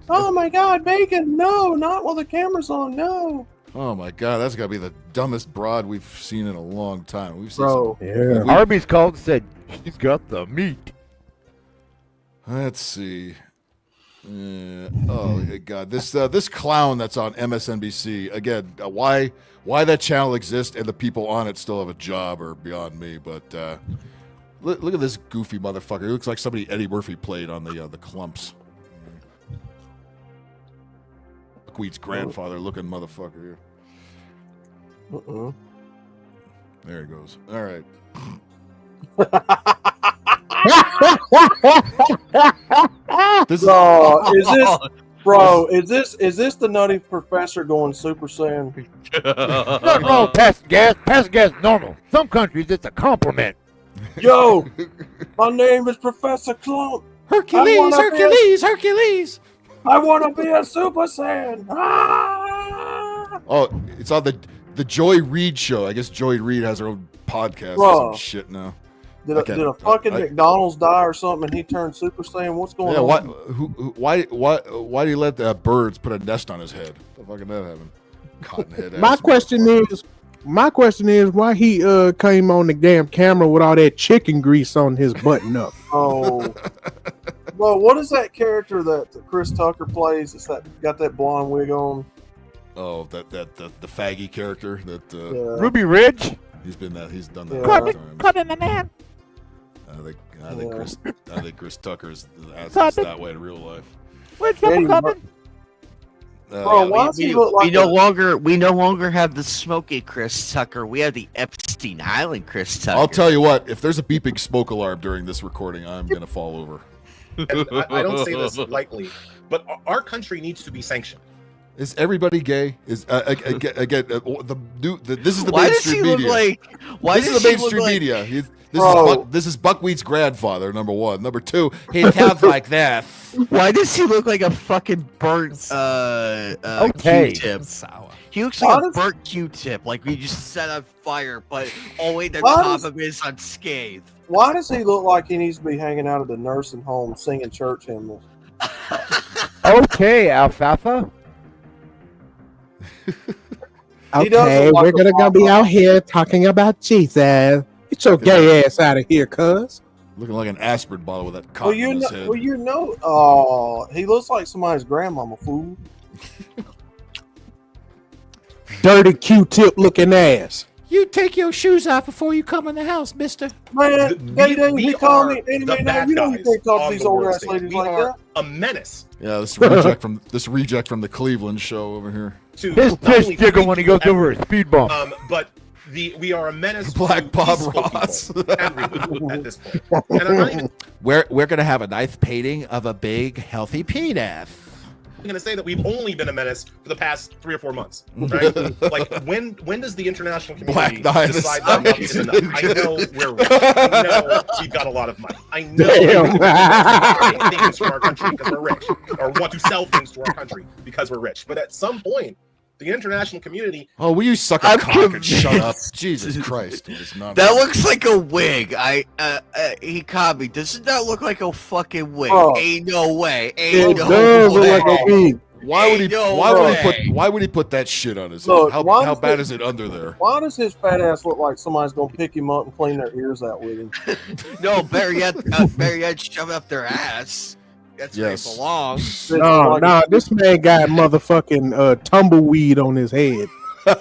Oh my God, bacon! No, not while the camera's on. No. Oh my God, that's gotta be the dumbest broad we've seen in a long time. We've seen Bro, some, Arby's called and said she's got the meat. Let's see. Oh God, this clown that's on MSNBC again. Why that channel exists and the people on it still have a job are beyond me. But look at this goofy motherfucker. He looks like somebody Eddie Murphy played on the Clumps. Queen's grandfather looking motherfucker here. There he goes. All right. Is this the nutty professor going Super Saiyan? Nothing wrong with passing gas. Passing gas is normal. Some countries it's a compliment. Yo, my name is Professor Clump. Hercules. I want to be a Super Saiyan. Ah! Oh, it's on the Joy Reid show. I guess Joy Reid has her own podcast or some shit now. Did a fucking McDonald's die or something and he turned Super Saiyan? What's going on? Why do you let the birds put a nest on his head? What the fuck did that happen? Cottonhead. My question is why he came on the damn camera with all that chicken grease on his button up. Oh. Well, what is that character that Chris Tucker plays? It's that got that blonde wig on. Oh, the faggy character that Ruby Ridge. He's been that. He's done that. Corbin the man. I think Chris Tucker's acts that way in real life. Where's Corbin? Bro, why does he look like we no longer have the smoky Chris Tucker. We have the Epstein Island Chris Tucker. I'll tell you what. If there's a beeping smoke alarm during this recording, I'm gonna fall over. I don't say this lightly, but our country needs to be sanctioned. Is everybody gay? Is again this is the Why mainstream does he media. Look like, why this does is the he look mainstream like... media. This is Buckwheat's grandfather. Number one. Number two, He sounds like this. Why does he look like a fucking burnt Q-tip? He looks like a burnt Q-tip, like we just set on fire, but only the top of it is unscathed. Why does he look like he needs to be hanging out at the nursing home singing church hymns? Okay, Alfalfa. Okay, we're gonna be out here talking about Jesus. Get your gay ass out of here, cuz. Looking like an aspirin bottle with that cotton on his head. He looks like somebody's grandmama, fool. Dirty Q-tip looking ass. You take your shoes off before you come in the house, mister. Man, we call are me. the bad You know you guys can't talk on to these the old world ass stage. ladies We like are that. a menace. Yeah, this reject from the Cleveland show over here. His fish jiggle when he goes over a speed bump. But we are a menace. Black to Bob peaceful Ross. people everywhere at this point. And I'm not even We're gonna have a nice painting of a big, healthy penis. going to say that we've only been a menace for the past 3 or 4 months, right? Like when does the international community decide that enough is enough? I know we're rich. I know we've got a lot of money. I know we buy things for our country because we're rich, or want to sell things to our country because we're rich. But at some point, the international community. Oh, will you suck a cock and shut up? Jesus Christ! That looks like a wig. He caught me. Doesn't that look like a fucking wig? Oh. Ain't no way. It Ain't no does look way. like a wig. Why would he put that shit on his head? How bad is it under there? Why does his fat ass look like somebody's gonna pick him up and clean their ears out with him? No, better yet, shove up their ass. That's where it belongs. No, this man got motherfucking tumbleweed on his head. He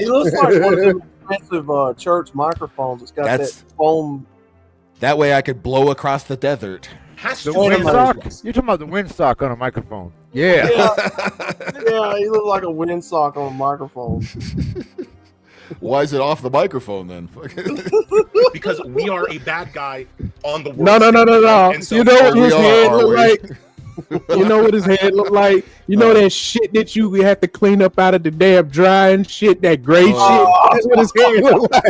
looks like one of those expensive church microphones. It's got that foam. That way I could blow across the desert. The windsock? You're talking about the windsock on a microphone. Yeah. Yeah, he looks like a windsock on a microphone. Why is it off the microphone then? Because we are a bad guy on the world. No. And so You know what his head look like? You know what his head look like? You know that shit that you have to clean up out of the damn dry and shit, that gray shit? That's what his head look like.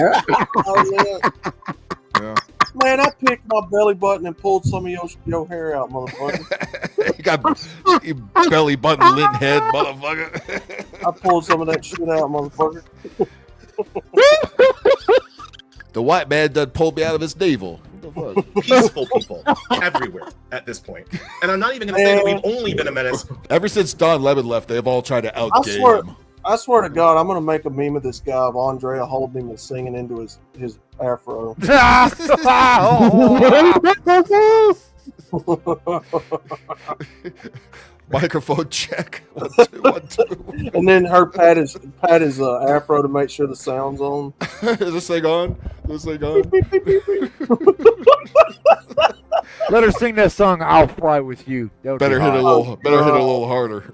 Yeah. Man, I picked my belly button and pulled some of your hair out, motherfucker. You got you belly button lint head, motherfucker. I pulled some of that shit out, motherfucker. The white man done pulled me out of his navel. Peaceful people everywhere at this point. And I'm not even going to say that we've only been a menace. Ever since Don Lemon left, they've all tried to outgay him. I swear to God, I'm going to make a meme of this guy of Andrea holding him and singing into his afro. Microphone check. 1, 2, 1, 2. And then her pat his afro to make sure the sound's on. Is this thing on? Let her sing that song, I'll Fly With You. Better hit a little harder.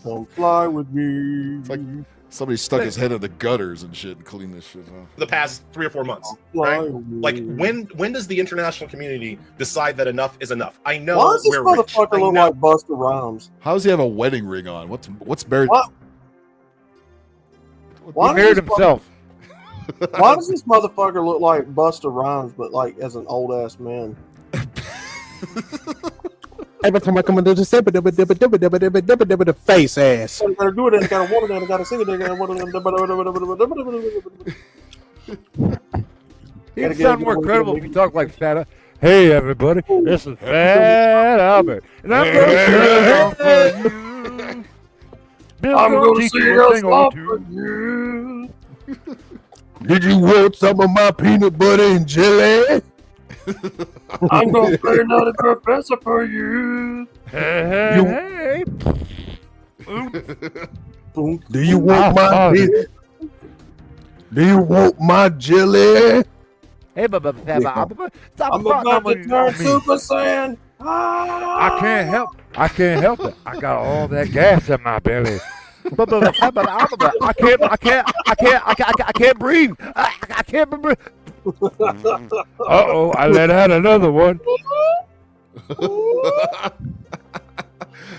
Don't fly with me. It's like somebody stuck his head in the gutters and shit and cleaned this shit up. The past 3 or 4 months, right? Like when does the international community decide that enough is enough? I know. Why does this we're motherfucker rich. look like Busta Rhymes? How does he have a wedding ring on? What's married? He married himself. Why does this motherfucker look like Busta Rhymes, but like as an old ass man? Every time I come into the face ass. I gotta do it. I gotta want it. I gotta sing it. He'd sound more credible if you talk like Fat. Hey everybody, this is Fat Albert, and I'm gonna sing a song for you. Did you want some of my peanut butter and jelly? I'm gonna play another professor for you. Hey. Do you want my jelly? Hey, I'm about to turn Super Saiyan. I can't help it. I got all that gas in my belly. I can't breathe. I can't breathe. Uh-oh, I let out another one.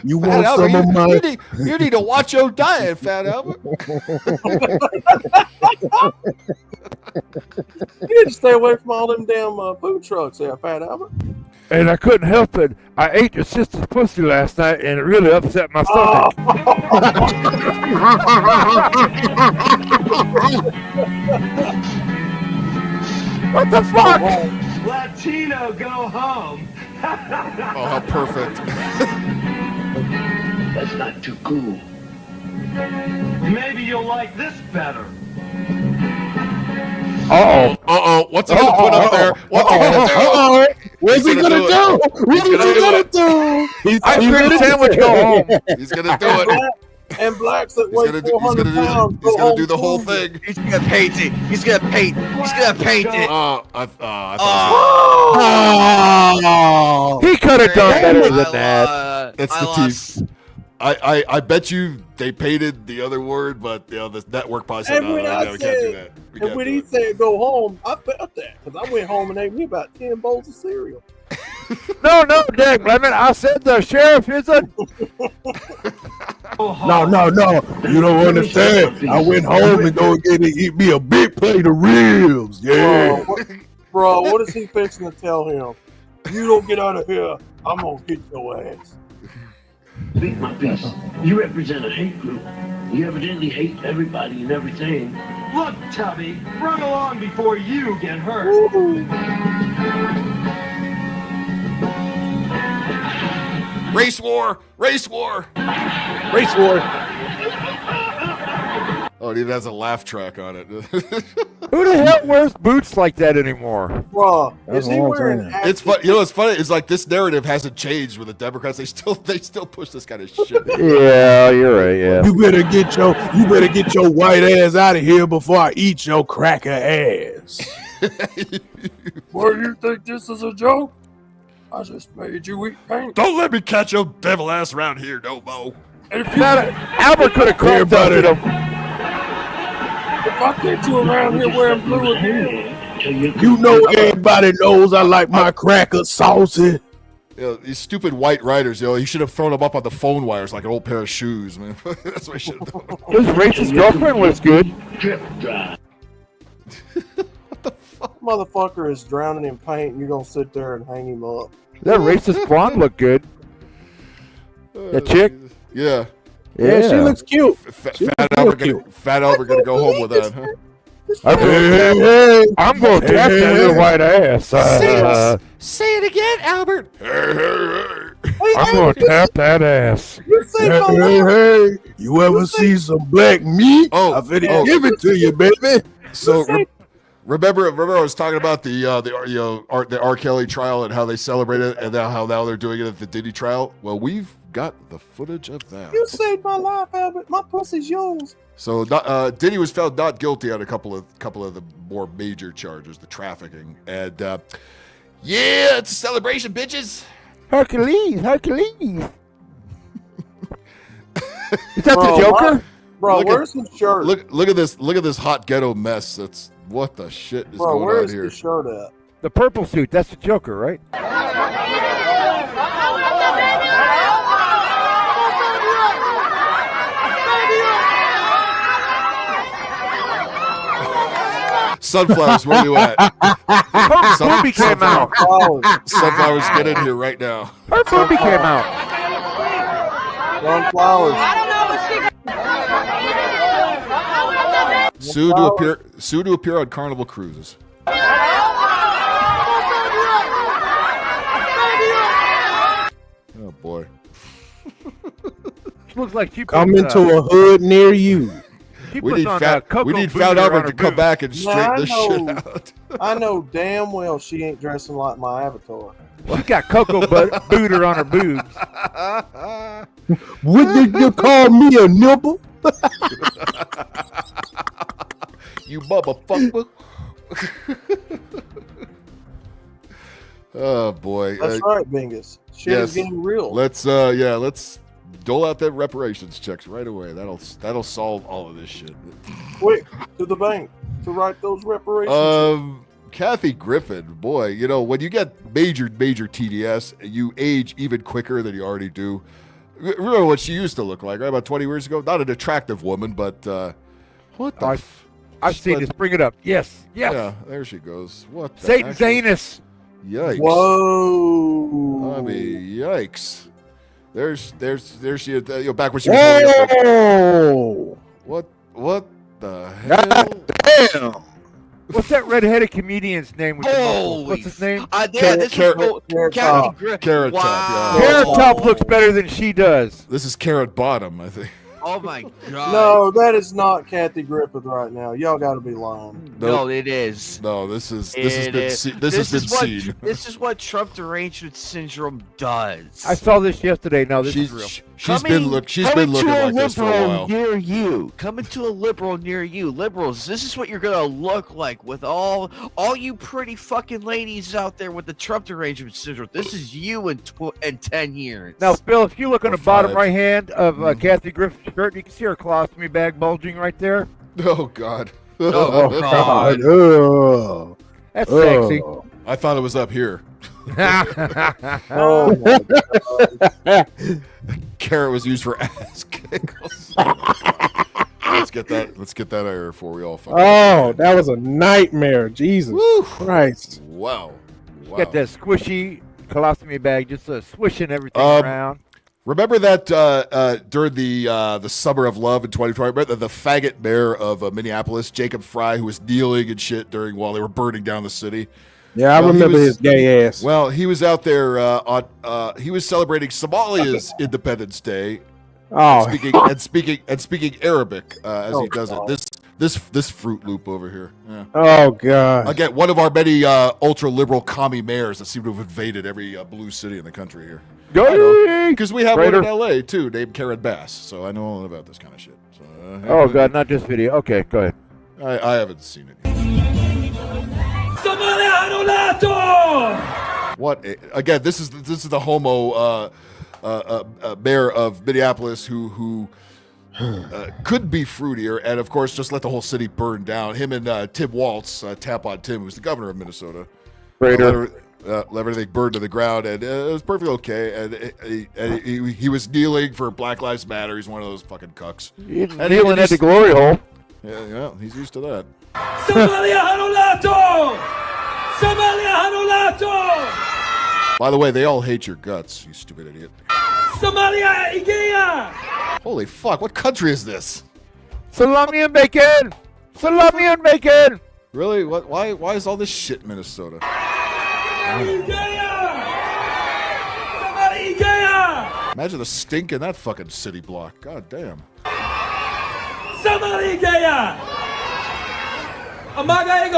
You want some of my... You need to watch your diet, Fat Albert. You need to stay away from all them damn food trucks there, Fat Albert. And I couldn't help it. I ate your sister's pussy last night, and it really upset my stomach. What the fuck? Latino, go home. Oh, how perfect. That's not too cool. Maybe you'll like this better. Uh-oh. What's he gonna put up there? What's he gonna do? What's he gonna do? What is he gonna do? Ice cream sandwich, go home. He's gonna do it. And blacks that weigh 400 pounds. He's gonna do the whole thing. He's gonna paint it. He's gonna paint it. He could have done better than that. That's the teeth. I bet you they painted the other word, but the network probably said, no, we can't do that. And when he said go home, I felt that because I went home and ate me about 10 bowls of cereal. No, Dag Lemon. I said the sheriff is a... No. You don't understand. I went home and go get and eat me a big plate of ribs. Yeah. Bro, what is he fixing to tell him? You don't get out of here, I'm gonna get your ass. Speak my piece. You represent a hate group. You evidently hate everybody and everything. Look, Tubby, run along before you get hurt. Race war. Oh, it even has a laugh track on it. Who the hell wears boots like that anymore? Bro, is he wearing... It's fun. You know, it's funny. It's like this narrative hasn't changed with the Democrats. They still push this kind of shit. Yeah, you're right. Yeah. You better get your white ass out of here before I eat your cracker ass. What, you think this is a joke? I just made you eat paint. Don't let me catch your devil ass around here, no mo. Albert could have called out at him. If I catch you around here wearing blue again, you know everybody knows I like my crackers saucy. These stupid white writers, he should have thrown them up on the phone wires like an old pair of shoes, man. That's what he should have done. His racist girlfriend was good. What the fuck? Motherfucker is drowning in paint and you're gonna sit there and hang him up. That racist blonde looked good. That chick? Yeah. Yeah, she looks cute. Fat Albert gonna go home with that, huh? Hey. I'm gonna tap that little white ass. Say it again, Albert. I'm gonna tap that ass. Hey. You ever see some black meat? I'm finna give it to you, baby. So remember I was talking about the R. Kelly trial and how they celebrated it and how now they're doing it at the Diddy trial. Well, we've got the footage of that. You saved my life, Albert. My pussy's yours. So Diddy was found not guilty on a couple of the more major charges, the trafficking, and yeah, it's a celebration, bitches. Hercules. Is that the Joker? Bro, where's his shirt? Look at this hot ghetto mess. That's what the shit is going on here. Bro, where's his shirt at? The purple suit. That's the Joker, right? Sunflowers, where you at? Booby came out. Sunflowers, get in here right now. Her booby came out. Sunflowers. Sue to appear on Carnival Cruises. Oh boy. Looks like she coming to a hood near you. We need Fat Albert to come back and straighten this shit out. I know damn well she ain't dressing like my avatar. She got cocoa booter on her boobs. What did you call me, a nipple? You motherfucker. Oh boy. That's right, Bingus. Shit is getting real. Let's dole out that reparations checks right away. That'll solve all of this shit. Quick to the bank to write those reparations. Kathy Griffin, boy, you know, when you get major TDS, you age even quicker than you already do. Remember what she used to look like, right? About 20 years ago? Not an attractive woman, but what the I've seen this. Bring it up. Yes. Yeah, there she goes. What the Satan Zanus. Yikes. Whoa. I mean, yikes. There she is, back when she was Whoa. What the hell? Damn. What's that redheaded comedian's name? With Holy what's his name? This is Kathy Griffin. Carrot Wow. Top. Carrot Top looks better than she does. This is Carrot Bottom, I think. Oh my god. No, that is not Kathy Griffith right now. Y'all got to be lying. No, it is. No, this has been seen. This is what Trump derangement syndrome does. I saw this yesterday. No, this is real. She's been looking like this for a while. Near you, coming to a liberal near you. Liberals, this is what you're gonna look like with all you pretty fucking ladies out there with the Trump derangement syndrome. This is you in 10 years. Now, Phil, if you look on the bottom right hand of Kathy Griffith's shirt, you can see her colostomy bag bulging right there. Oh God. Oh God. Oh. That's sexy. I thought it was up here. Oh my god. Carrot was used for ass kickles. Let's get that out of here before we all fuck. Oh, that was a nightmare. Jesus Christ. Wow. Got that squishy colostomy bag just swishing everything around. Remember that during the Summer of Love in 2020, remember the faggot mayor of Minneapolis, Jacob Fry, who was kneeling and shit while they were burning down the city? Yeah, I remember his gay ass. Well, he was out there he was celebrating Somalia's Independence Day. Oh, and speaking Arabic as he does it. This Fruit Loop over here. Yeah. Oh God! Again, one of our many ultra liberal commie mayors that seem to have invaded every blue city in the country here. Because we have one in LA too, named Karen Bass. So I know all about this kind of shit. So, oh God, not this video. Okay, go ahead. I haven't seen it yet. What? Again, this is the homo mayor of Minneapolis who could be fruitier, and of course, just let the whole city burn down. Him and Tim Waltz, Tap on Tim, who's the governor of Minnesota, let everything burn to the ground, and it was perfectly okay. And he was kneeling for Black Lives Matter. He's one of those fucking cucks. Kneeling at the glory hole. Yeah, he's used to that. By the way, they all hate your guts, you stupid idiot. Holy fuck, what country is this? Salami and bacon! Salami and bacon! Really? What? Why is all this shit in Minnesota? Imagine the stink in that fucking city block. God damn.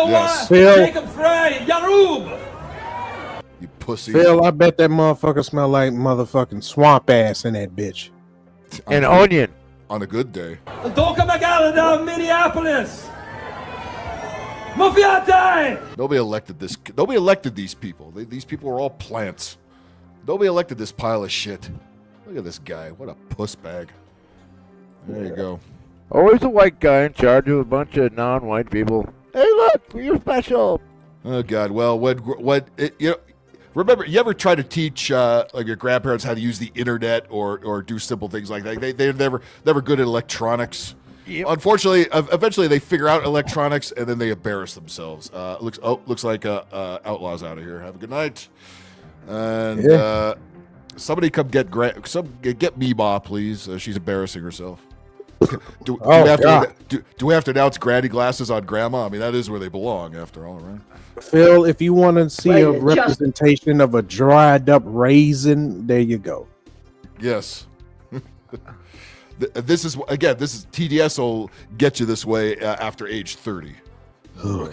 Yes. Phil. Jacob Fry, Yarub. You pussy. Phil, I bet that motherfucker smell like motherfucking swamp ass in that bitch. And onion. On a good day. Doka Magalada, Minneapolis. Mufiatai. Nobody elected these people. These people are all plants. Nobody elected this pile of shit. Look at this guy. What a puss bag. There you go. Always a white guy in charge of a bunch of non-white people. Hey, look, you're special. Oh God. Well, remember, you ever try to teach like your grandparents how to use the internet or do simple things like that? They're never good at electronics. Yep. Unfortunately, eventually they figure out electronics and then they embarrass themselves. Looks like Outlaw's out of here. Have a good night. And somebody come get Meemaw, please. She's embarrassing herself. Do we have to announce granny glasses on grandma? I mean, that is where they belong, after all, right? Phil, if you want to see a representation of a dried up raisin, there you go. Yes. This is TDS will get you this way after age 30. Oh,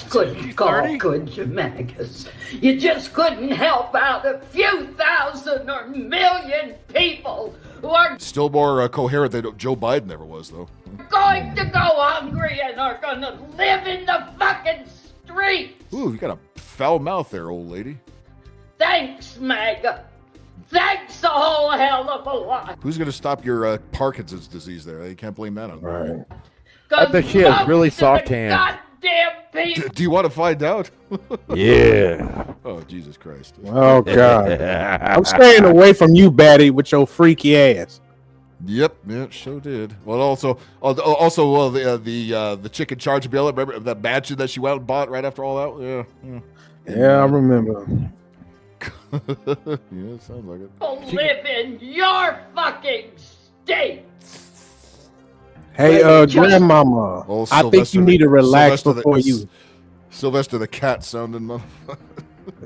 good God, good Magus. You just couldn't help out a few thousand or million people who are still more coherent than Joe Biden ever was, though. Going to go hungry and are gonna live in the fucking streets. Ooh, you got a foul mouth there, old lady. Thanks, MAGA. Thanks a whole hell of a lot. Who's going to stop your Parkinson's disease there? You can't blame that on her. I bet she has really soft hands. Do you want to find out? Yeah. Oh, Jesus Christ. Oh, God. I'm staying away from you, Batty, with your freaky ass. Yep, sure did. Well, also, the chick in charge of Bill. Remember that mansion that she went and bought right after all that? Yeah, I remember. Yeah, sounds like it. Live in your fucking state. Hey, grandmama, I think you need to relax before you. Sylvester the cat sounding motherfucker.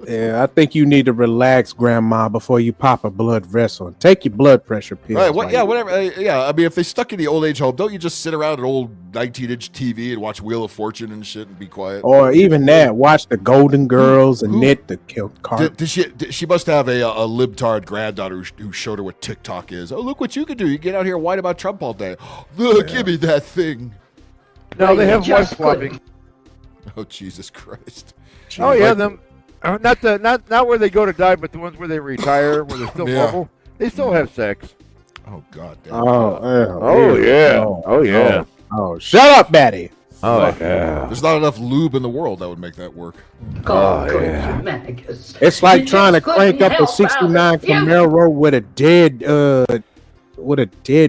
Yeah, I think you need to relax, grandma, before you pop a blood vessel. And take your blood pressure pills. Right, whatever. I mean, if they stuck in the old age home, don't you just sit around an old 19-inch TV and watch Wheel of Fortune and shit and be quiet? Or even that, watch the Golden Girls and knit the cart. She must have a libtard granddaughter who showed her what TikTok is. Oh, look what you can do. You get out here and whine about Trump all day. Look, give me that thing. No, they have wife swapping. Oh, Jesus Christ. Oh, yeah, them. Not where they go to die, but the ones where they retire, where they're still normal. They still have sex. Oh, God damn. Oh, yeah. Oh, yeah. Oh, shut up, Batty. Oh, yeah. There's not enough lube in the world that would make that work. Oh, yeah. It's like trying to crank up a 69 Camaro with a dead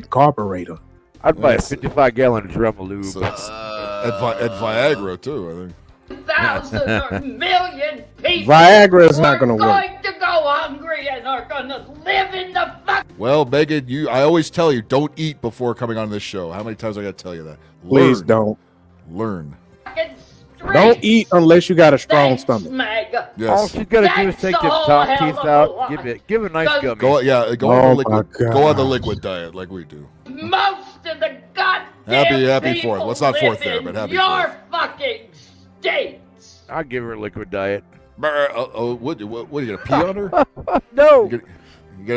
carburetor. I'd buy a 55-gallon drum of lube. So at Viagra, too, I think. 1,000 or million people. Viagra is not going to work. Going to go hungry and are going to live in the fuck. Well, Megan, I always tell you, don't eat before coming on this show. How many times I got to tell you that? Please don't. Learn. Don't eat unless you got a strong stomach. Yes. All she's got to do is take the top teeth out, give a nice gummy. Go on the liquid. Go on the liquid diet like we do. Most of the goddamn happy Fourth. Let's not Fourth there, but happy your Fourth. Fucking states. I'll give her a liquid diet. What are you gonna pee on her? No. You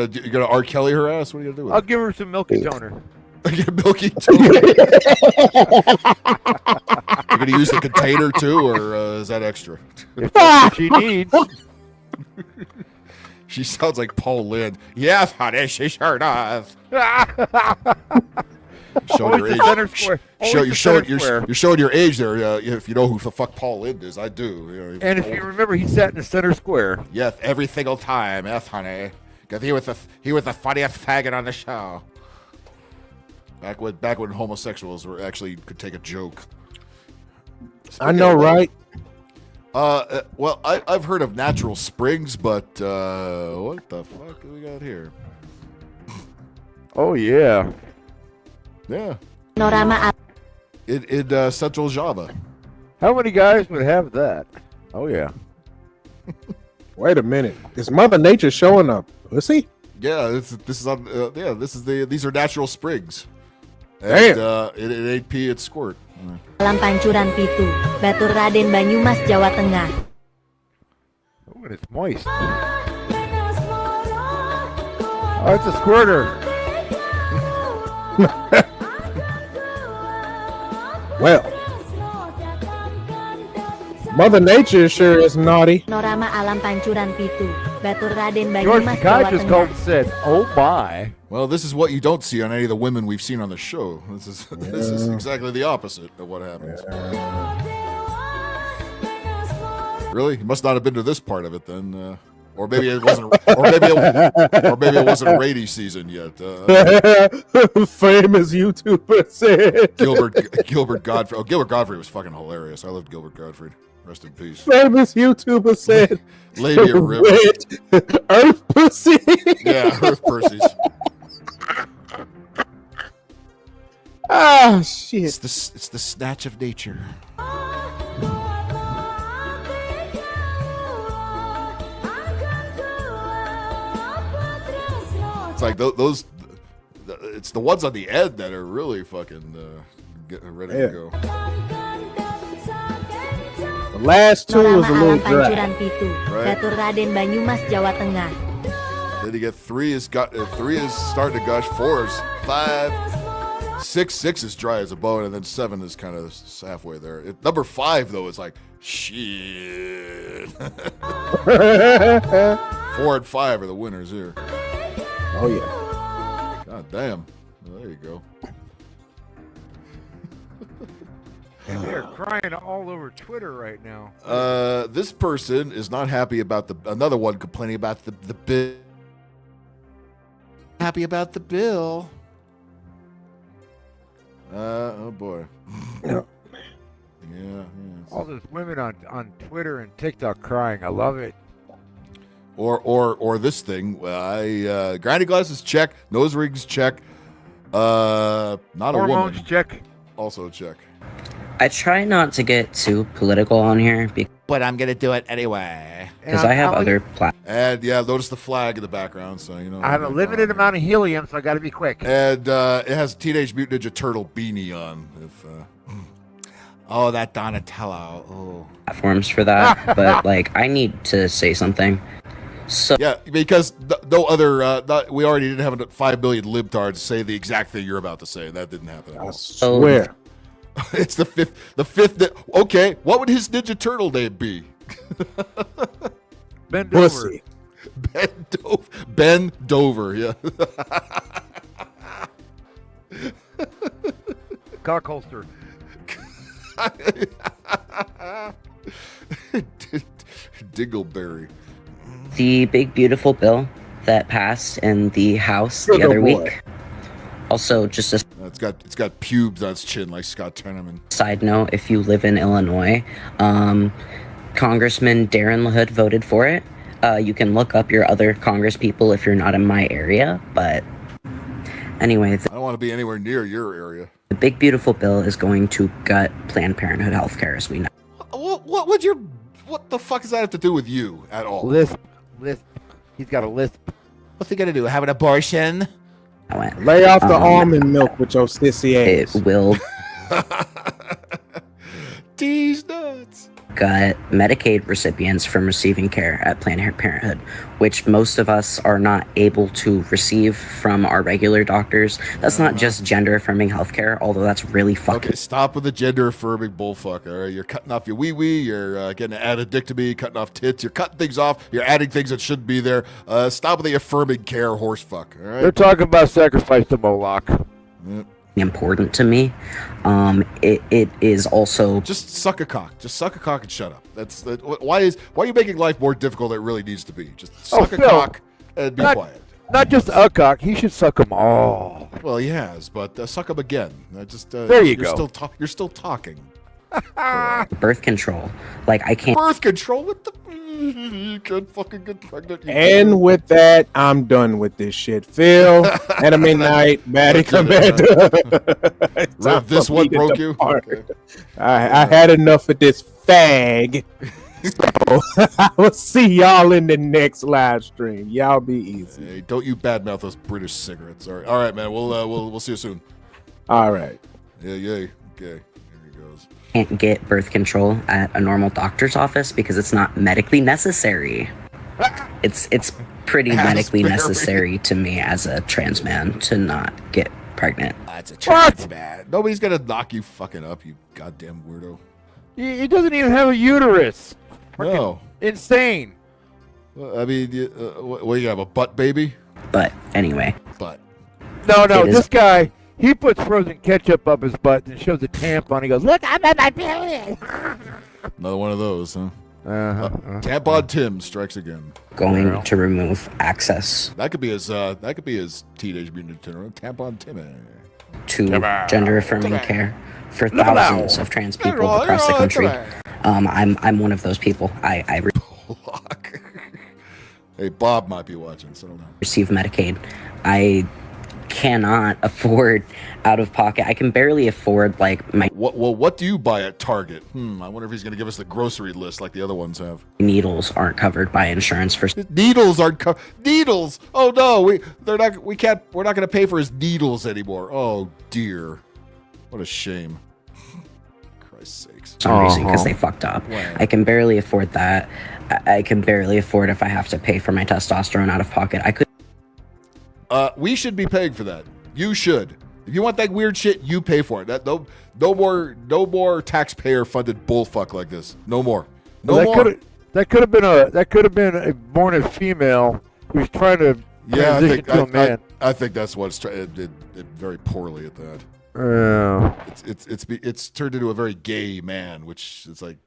gonna R. Kelly her ass? What are you gonna do with I'll give her some milky toner. Milky toner. You're gonna use the container too, or is that extra? If that's what she needs. She sounds like Paul Lynde. Yes, honey, she sure does. Showing your age. You're showing your age there. If you know who the fuck Paul Lynde is, I do. And if you remember, he sat in the center square. Yes, every single time. Yes, honey, because he was the funniest faggot on the show. Back when homosexuals could take a joke. I know, right? Well, I've heard of natural springs, but what the fuck do we got here? Oh yeah. Yeah. In Central Java. How many guys would have that? Oh yeah. Wait a minute. Is Mother Nature showing up? Pussy? Yeah, these are natural springs. Damn. And it ain't pee, it's squirt. Alam Pancuran Pitu, Batur Raden Banyumas, Jawa Tengah. Oh, and it's moist. Oh, it's a squirter. Well, Mother Nature sure is naughty. Norama Alam Pancuran Pitu, Batur Raden George Banyumas, Takai Jawa just Tengah. called and said, "Oh my." Well, this is what you don't see on any of the women we've seen on the show. This is exactly the opposite of what happens. Really? You must not have been to this part of it then. Or maybe it wasn't. Or maybe it wasn't rainy season yet. Famous YouTuber said Gilbert Godfrey. Oh, Gilbert Godfrey was fucking hilarious. I loved Gilbert Godfrey. Rest in peace. Famous YouTuber said, "Labia river, Earth pussy." Yeah, Earth pussies. Ah, shit. It's the snatch of nature. It's like those. It's the ones on the end that are really fucking getting ready to go. The last two was a little dry. Right. Then you get three is starting to gush. 4 is 5. 6 is dry as a bone, and then 7 is kind of halfway there. Number 5 though is like shit. 4 and 5 are the winners here. Oh yeah. God damn. Well, there you go. And they're crying all over Twitter right now. This person is not happy about another one complaining about the bill. Happy about the bill. Oh boy. Yeah. All those women on Twitter and TikTok crying. I love it. Or this thing. Granny glasses check. Nose rings check. Not Hormones, a woman. Check. Also check. I try not to get too political on here, but I'm gonna do it anyway because I have other platforms. And yeah, notice the flag in the background, so you know. I have a limited amount of helium, so I got to be quick. And it has Teenage Mutant Ninja Turtle beanie on. Oh, that Donatello. Oh. Platforms for that, but like I need to say something. So yeah, because no other. We already didn't have 5 million libtards say the exact thing you're about to say. That didn't happen at all. I swear. It's the fifth. Okay, what would his Ninja Turtle name be? Ben Dover. Ben Dover. Yeah. Cock holster. Dingleberry. The big beautiful bill that passed in the House the other week. Also, just a it's got pubes on its chin like Scott Tenorman. Side note: if you live in Illinois, Congressman Darren LaHood voted for it. You can look up your other congresspeople if you're not in my area. But anyway, I don't want to be anywhere near your area. The big beautiful bill is going to gut Planned Parenthood healthcare, as we know. What the fuck does that have to do with you at all? Lisp. He's got a lisp. What's he gonna do? Have an abortion? Lay off the almond milk with your sissy ass. It will These nuts. gut Medicaid recipients from receiving care at Planned Parenthood, which most of us are not able to receive from our regular doctors. That's not just gender-affirming healthcare, although that's really fucking... Okay, stop with the gender-affirming bullfuck, all right? You're cutting off your wee-wee, you're getting an addictomy, cutting off tits, you're cutting things off, you're adding things that shouldn't be there. Stop with the affirming care horsefuck, all right? They're talking about sacrifice to Moloch. Yep. Important to me. It is also just suck a cock. Just suck a cock and shut up. Why are you making life more difficult than it really needs to be? Just suck a cock and be quiet. Not just a cock. He should suck them all. Well, he has, but suck them again. There you go. You're still talking. Birth control. Like I can't. Birth control? What the? You can't fucking get pregnant. And with that, I'm done with this shit. Phil, Anime Night, Maddie Commander. This one broke you? Okay. I had enough of this fag. So, I will see y'all in the next live stream. Y'all be easy. Hey, don't you badmouth those British cigarettes. All right, man. We'll see you soon. All right. Yeah. Okay. Can't get birth control at a normal doctor's office because it's not medically necessary. It's pretty medically necessary to me as a trans man to not get pregnant. That's a trans man. Nobody's gonna knock you fucking up, you goddamn weirdo. He doesn't even have a uterus. No. Insane. Well, I mean, what, you have a butt baby? But anyway. Butt. No, this guy. He puts frozen ketchup up his butt and shows a tampon. He goes, "Look, I'm at my period." Another one of those, huh? Tampon Tim strikes again. Going to remove access. That could be his. Teenage Mutant Ninja Turtle. Tampon Tim. To gender-affirming care for thousands of trans people across the country. I'm one of those people. I Hey, Bob might be watching. Settle down. Receive Medicaid. I cannot afford out of pocket. I can barely afford like my. What do you buy at Target? I wonder if he's going to give us the grocery list like the other ones have. Needles aren't covered by insurance for. Needles aren't needles. Oh no, we're not going to pay for his needles anymore. Oh dear, what a shame. Christ's sakes. For some reason because they fucked up. Wow. I can barely afford that. I can barely afford if I have to pay for my testosterone out of pocket. I could. We should be paying for that. You should. If you want that weird shit, you pay for it. No more taxpayer funded bullfuck like this. No more. No more. That could have been a born as female who's trying to transition to a man. I think that's what it did very poorly at that. It's turned into a very gay man, which it's like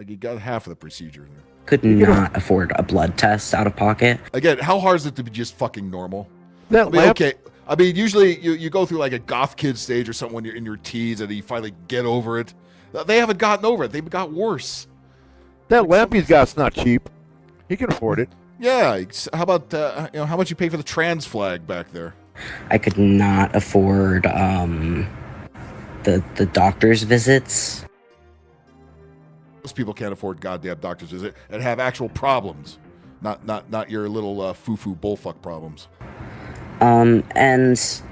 you got half of the procedure there. Could not afford a blood test out of pocket. Again, how hard is it to be just fucking normal? Okay. I mean, usually you go through like a goth kid stage or something when you're in your teens and you finally get over it. They haven't gotten over it. They've got worse. That lamp he's got's not cheap. He can afford it. Yeah. How about how much you pay for the trans flag back there? I could not afford the doctor's visits. Most people can't afford goddamn doctor's visit and have actual problems, not your little foo-foo bullfuck problems. And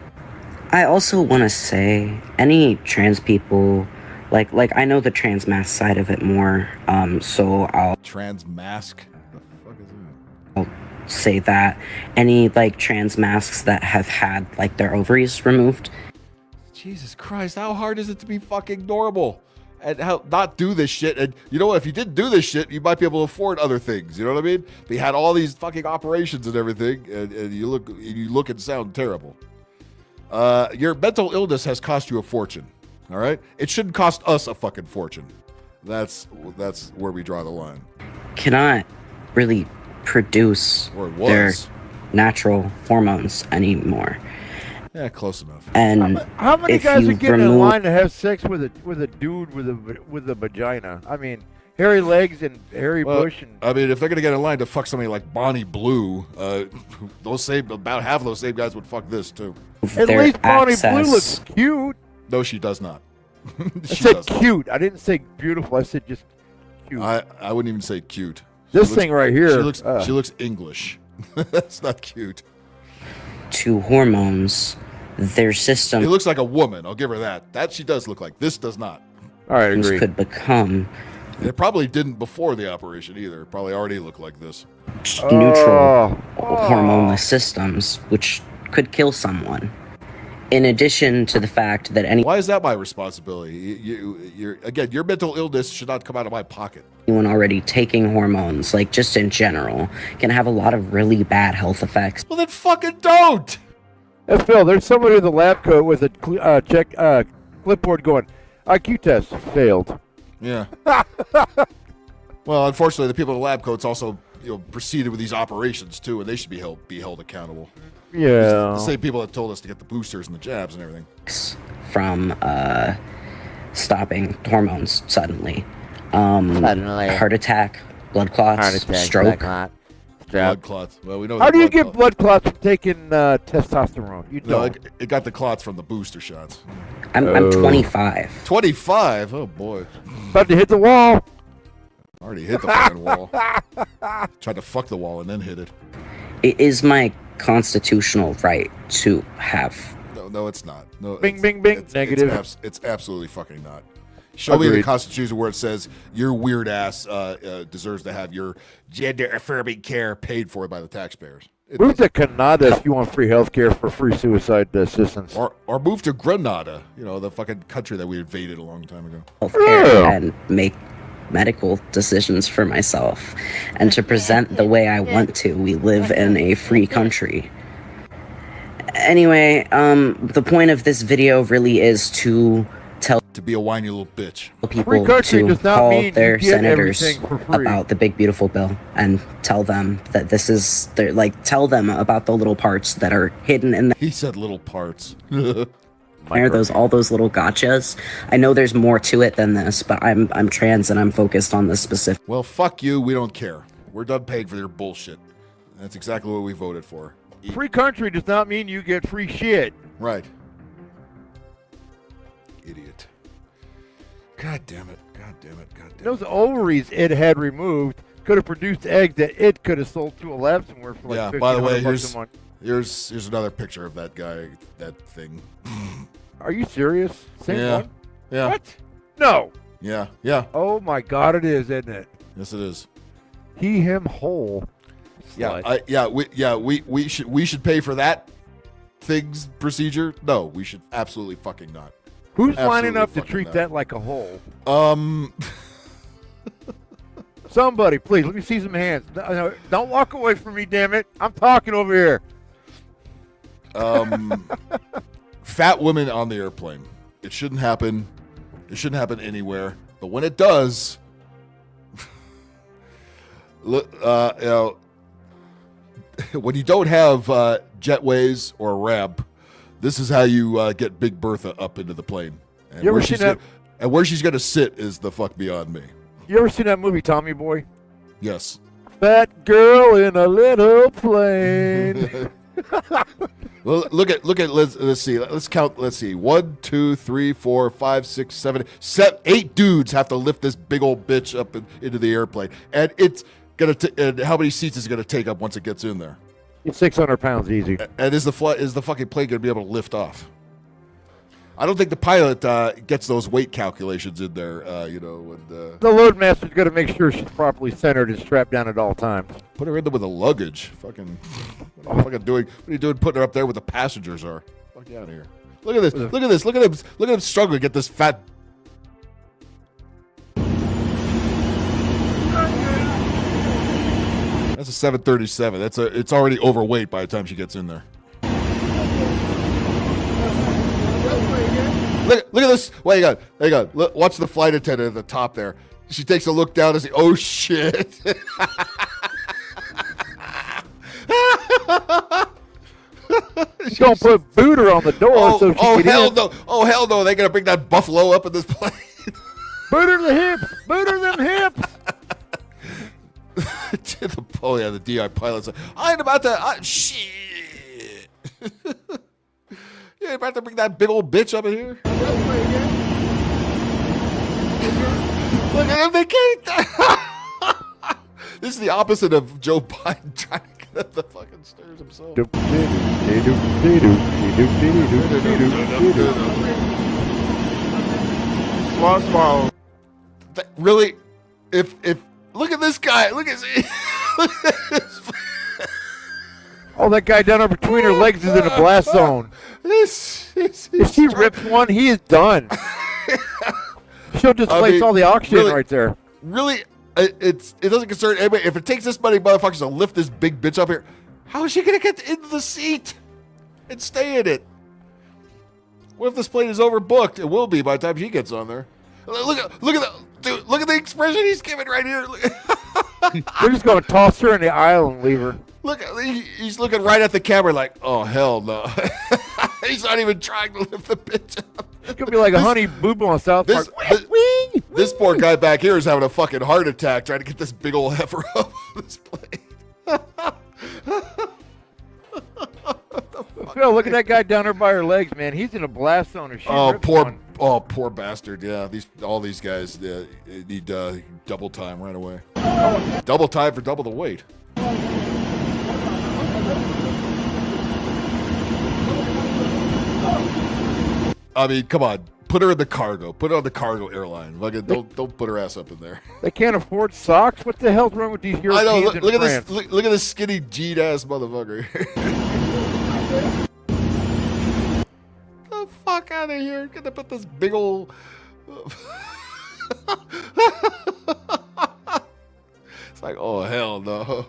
I also want to say, any trans people, like I know the trans mask side of it more, so I'll... Trans mask? What the fuck is that? I'll say that any, like, trans masks that have had, like, their ovaries removed. Jesus Christ, how hard is it to be fucking normal? And how not do this shit? And you know what? If you didn't do this shit, you might be able to afford other things. You know what I mean? They had all these fucking operations and everything, and you look and sound terrible. Your mental illness has cost you a fortune. All right, it shouldn't cost us a fucking fortune. That's where we draw the line. Cannot really produce their natural hormones anymore. Yeah, close enough. And how many guys are getting in line to have sex with a dude with a vagina? I mean, hairy legs and hairy bush. And I mean, if they're gonna get in line to fuck somebody like Bonnie Blue, about half of those same guys would fuck this too. At least Bonnie Blue looks cute. No, she does not. I said cute. I didn't say beautiful. I said just cute. I wouldn't even say cute. Thing right here. She looks English. That's not cute. To hormones, their system. It looks like a woman. I'll give her that. That she does look like. This does not. All right, agree. Could become. It probably didn't before the operation either. It probably already looked like this. Neutral hormonal systems, which could kill someone. In addition to the fact that Why is that my responsibility? Your mental illness should not come out of my pocket. Anyone already taking hormones, like just in general, can have a lot of really bad health effects. Well, then fucking don't! Hey, Phil, there's somebody in the lab coat with a clipboard going, IQ test failed. Yeah. Well, unfortunately, the people in the lab coats also proceeded with these operations too, and they should be held accountable. Yeah. The same people that told us to get the boosters and the jabs and everything. From stopping hormones suddenly. Heart attack, blood clots, stroke. Blood clots. Well, we know. How do you get blood clots from taking testosterone? You don't. No, it got the clots from the booster shots. I'm 25. 25? Oh boy. About to hit the wall. Already hit the fucking wall. Tried to fuck the wall and then hit it. It is my constitutional right to have. No, it's not. No, bing, bing, bing. Negative. It's absolutely fucking not. Show me the Constitution where it says your weird ass deserves to have your gender affirming care paid for by the taxpayers. Move to Canada if you want free health care for free suicide assistance. Or move to Grenada, the fucking country that we invaded a long time ago. Healthcare and make medical decisions for myself and to present the way I want to. We live in a free country. Anyway, the point of this video really is to be a whiny little bitch. People to call their senators about the big beautiful bill and tell them that this is tell them about the little parts that are hidden in the He said little parts. all those little gotchas. I know there's more to it than this, but I'm trans and I'm focused on this specific. Well, fuck you, we don't care. We're done paying for your bullshit. That's exactly what we voted for. Free country does not mean you get free shit. Right. Idiot. God damn it. God damn it. God damn it. Those ovaries it had removed could have produced eggs that it could have sold to a lab somewhere for like by the way, here's another picture of that guy, that thing. Are you serious? Same one? Yeah. What? No. Yeah. Yeah. Oh my God, it is, isn't it? Yes, it is. He, him, whole. We should pay for that thing's procedure. No, we should absolutely fucking not. Who's lining up to treat that like a hole? Somebody, please, let me see some hands. No, don't walk away from me, damn it. I'm talking over here. Fat women on the airplane. It shouldn't happen. It shouldn't happen anywhere. But when it does, when you don't have jetways or a ramp, this is how you get Big Bertha up into the plane. And You ever seen that? And where she's going to sit is the fuck beyond me. You ever seen that movie, Tommy Boy? Yes. Fat girl in a little plane. Well, look at let's see. Let's count. Let's see. 1, 2, 3, 4, 5, 6, 7, 8 dudes have to lift this big old bitch up into the airplane, and it's gonna. And how many seats is it gonna take up once it gets in there? It's 600 pounds easy. And is the fucking plane gonna be able to lift off? I don't think the pilot gets those weight calculations in there. The load master's got to make sure she's properly centered and strapped down at all times. Put her in there with the luggage. Fucking doing? What are you doing? Putting her up there where the passengers are? Fuck you out of here! Look at this! Look at this! Look at him! Look at him struggling to get this fat. That's a 737. It's already overweight by the time she gets in there. Look at this. Wait, hang on. Look, watch the flight attendant at the top there. She takes a look down and says, "Oh shit." Don't put Booter on the door so she can hell in. no. Oh hell no. They're gonna bring that buffalo up in this plane. Booter the hips. Booter them hips. The DI pilot's like, I ain't about to. Shit. You ain't about to bring that big old bitch up in here. Look at him. They can't. This is the opposite of Joe Biden trying to get up the fucking stairs himself. Really? If look at this guy. Look at this. Oh, that guy down there between her legs is in a blast zone. If she rips one, he is done. She'll displace all the oxygen right there. Really, it doesn't concern anybody. If it takes this many motherfuckers to lift this big bitch up here, how is she gonna get into the seat and stay in it? What if this plane is overbooked? It will be by the time she gets on there. Look at the expression he's giving right here. We're just gonna toss her in the aisle and leave her. Look, he's looking right at the camera like, oh hell no. He's not even trying to lift the bitch up. It's gonna be like a honey boo boo on South Park. This poor guy back here is having a fucking heart attack trying to get this big old heifer up this plane. Phil, look at that guy down there by her legs, man. He's in a blast zone. Poor bastard. Yeah, all these guys need double time right away. Double time for double the weight. I mean, come on. Put her in the cargo. Put her on the cargo airline. Don't put her ass up in there. They can't afford socks? What the hell's wrong with these Europeans? I know. Look at this. Look at this skinny G'd ass motherfucker. The fuck out of here! Gonna put this big old. It's like, oh hell no.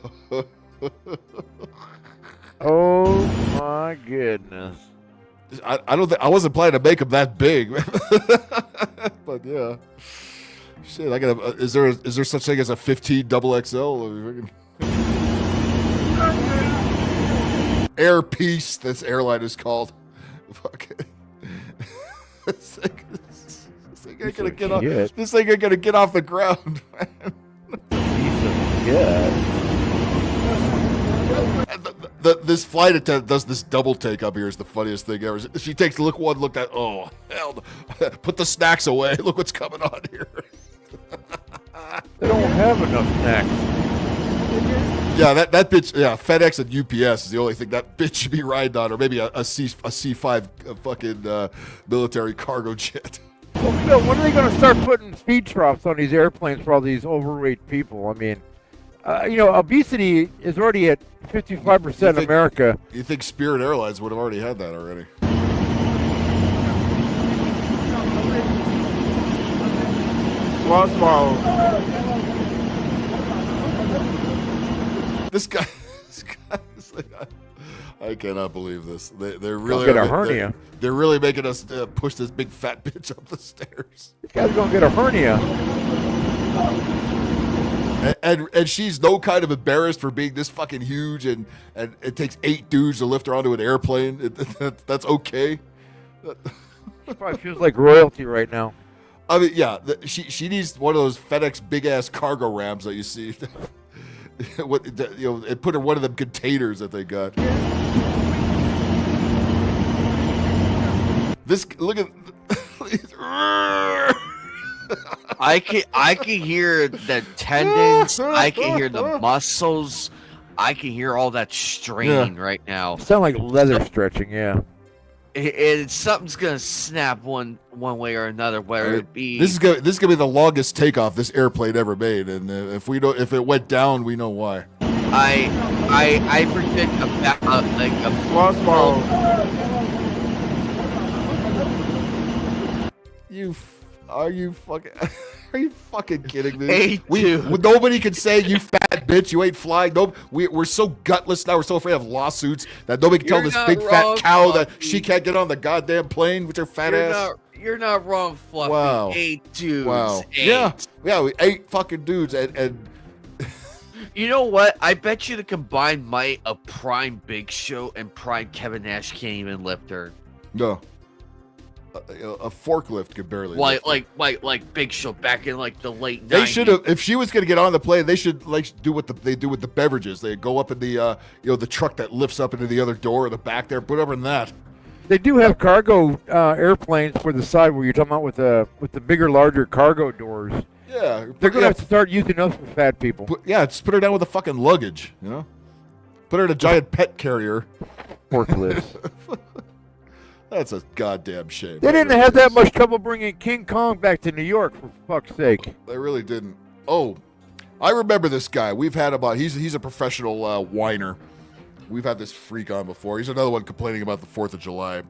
Oh my goodness. I don't think I wasn't planning to make him that big, but yeah. Shit, I gotta. Is there such thing as a 15 XXL? Air Peace. This airline is called. Fuck it. This thing ain't gonna get off. This thing ain't gonna get off the ground, man. This flight attendant does this double take up here is the funniest thing ever. She takes a look at, oh hell, put the snacks away. Look what's coming on here. They don't have enough snacks. Yeah, that bitch. Yeah, FedEx and UPS is the only thing that bitch should be riding on, or maybe a C5 fucking military cargo jet. Well, Phil, when are they going to start putting speed traps on these airplanes for all these overweight people? I mean, obesity is already at 55% in America. You think Spirit Airlines would have already had that already? This guy is like, I cannot believe this. They're really get a hernia. They're really making us push this big fat bitch up the stairs. This guy's gonna get a hernia. And she's no kind of embarrassed for being this fucking huge, and it takes 8 dudes to lift her onto an airplane. That's okay. She probably feels like royalty right now. I mean, yeah, she needs one of those FedEx big ass cargo rams that you see. And put her in one of them containers that they got. This look at. I can hear the tendons. I can hear the muscles. I can hear all that strain right now. Sound like leather stretching, yeah. Something's gonna snap one way or another. Whether it be this is gonna be the longest takeoff this airplane ever made, and if it went down, we know why. I predict like a crossbow. Are you fucking kidding me? Nobody can say you fat bitch, you ain't flying. No, we're so gutless now. We're so afraid of lawsuits that nobody can tell this big fat cow that she can't get on the goddamn plane with her fat ass. You're not wrong, Fluffy. Wow. 8 dudes. Wow. 8. Yeah, 8 fucking dudes, and you know what? I bet you the combined might of Prime Big Show and Prime Kevin Nash can't even lift her. No. A forklift could barely like Big Show back in like the late 90s. They should have, if she was going to get on the plane, they should do what they do with the beverages. They go up in the the truck that lifts up into the other door or the back there. Put over in that. They do have cargo airplanes for the side where you're talking about with the bigger, larger cargo doors. Yeah, they're going to have to start using those for fat people. Just put her down with the fucking luggage. Put her in a giant pet carrier. Forklift. That's a goddamn shame. They didn't have that much trouble bringing King Kong back to New York, for fuck's sake. They really didn't. Oh, I remember this guy. We've had he's a professional whiner. We've had this freak on before. He's another one complaining about the 4th of July.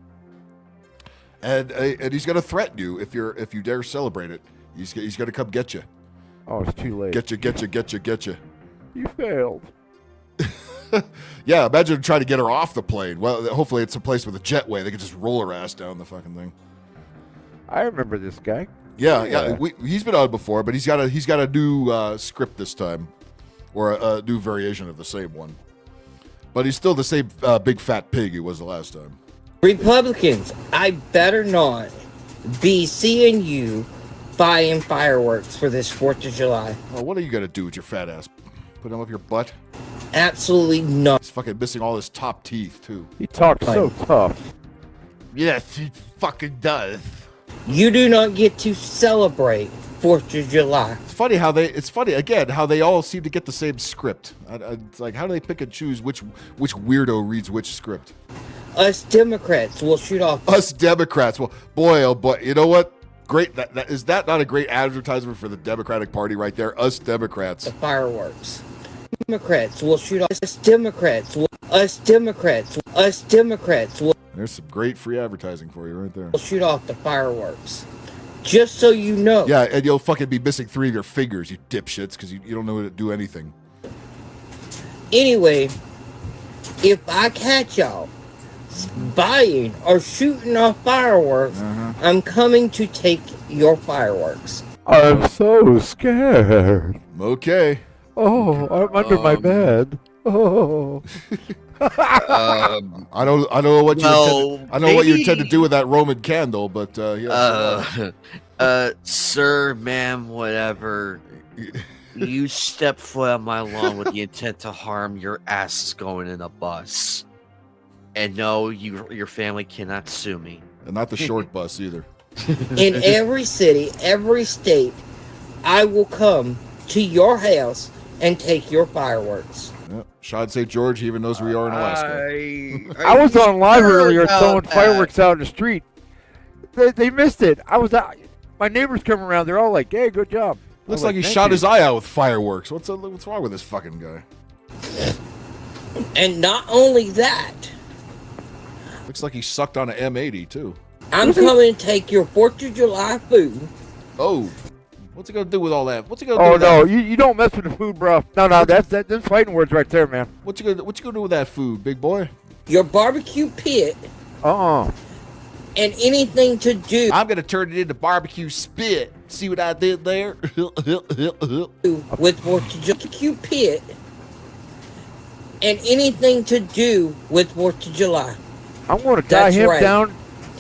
And he's going to threaten you if you dare celebrate it. He's going to come get you. Oh, it's too late. Get you. You failed. Yeah, imagine trying to get her off the plane. Well, hopefully it's a place with a jetway. They can just roll her ass down the fucking thing. I remember this guy. Yeah. He's been on before, but he's got a new script this time, or a new variation of the same one. But he's still the same big fat pig he was the last time. Republicans, I better not be seeing you buying fireworks for this 4th of July. Oh, what are you gonna do with your fat ass? Put them up your butt? Absolutely not. He's fucking missing all his top teeth, too. He talks so tough. Yes, he fucking does. You do not get to celebrate 4th of July. It's funny again how they all seem to get the same script. It's like, how do they pick and choose which weirdo reads which script? Us Democrats will shoot off. Us Democrats. Well, boy, oh boy. You know what? Great. Is that not a great advertisement for the Democratic Party right there? Us Democrats. The fireworks. Democrats will shoot off. Us Democrats will. There's some great free advertising for you right there. We'll shoot off the fireworks. Just so you know. Yeah, and you'll fucking be missing 3 of your fingers, you dipshits, because you don't know how to do anything. Anyway, if I catch y'all buying or shooting off fireworks, I'm coming to take your fireworks. I'm so scared. Okay. Oh, I'm under my bed. Oh. I don't know what you intend to do with that Roman candle, but sir, ma'am, whatever. You step foot on my lawn with the intent to harm, your ass is going in a bus. And no, your family cannot sue me. And not the short bus either. In every city, every state, I will come to your house and take your fireworks. Yep. Shad St. George, he even knows where we are in Alaska. I was on live earlier throwing fireworks out in the street. They missed it. I was out. My neighbors come around. They're all like, "Hey, good job." Looks like he shot his eye out with fireworks. What's wrong with this fucking guy? And not only that. Looks like he sucked on an M80 too. I'm coming to take your 4th of July food. Oh, What's it gonna do with all that? What's it gonna do? Oh with no, that? you don't mess with the food, bro. No, that's fighting words right there, man. What you gonna do with that food, big boy? Your barbecue pit. And anything to do. I'm gonna turn it into barbecue spit. See what I did there? With 4th of July pit. And anything to do with 4th of July. I'm going to tie him down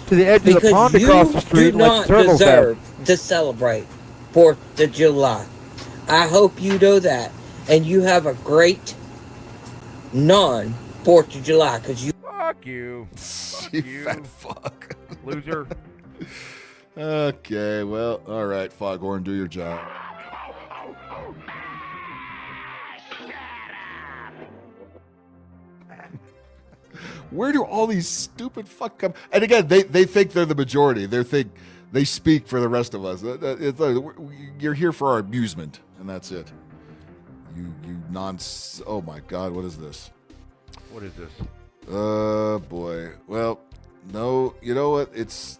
to the edge of the pond across the street. You do not deserve to celebrate 4th of July. I hope you know that. And you have a great non-4th of July, because you... Fuck you. Fuck you. Fat fuck. Loser. Okay, well, all right, Foghorn, do your job. Where do all these stupid fuck come? And again, they think they're the majority. They speak for the rest of us. You're here for our amusement, and that's it. You nonsense. Oh my God, what is this? What is this? Boy. Well, no, you know what? It's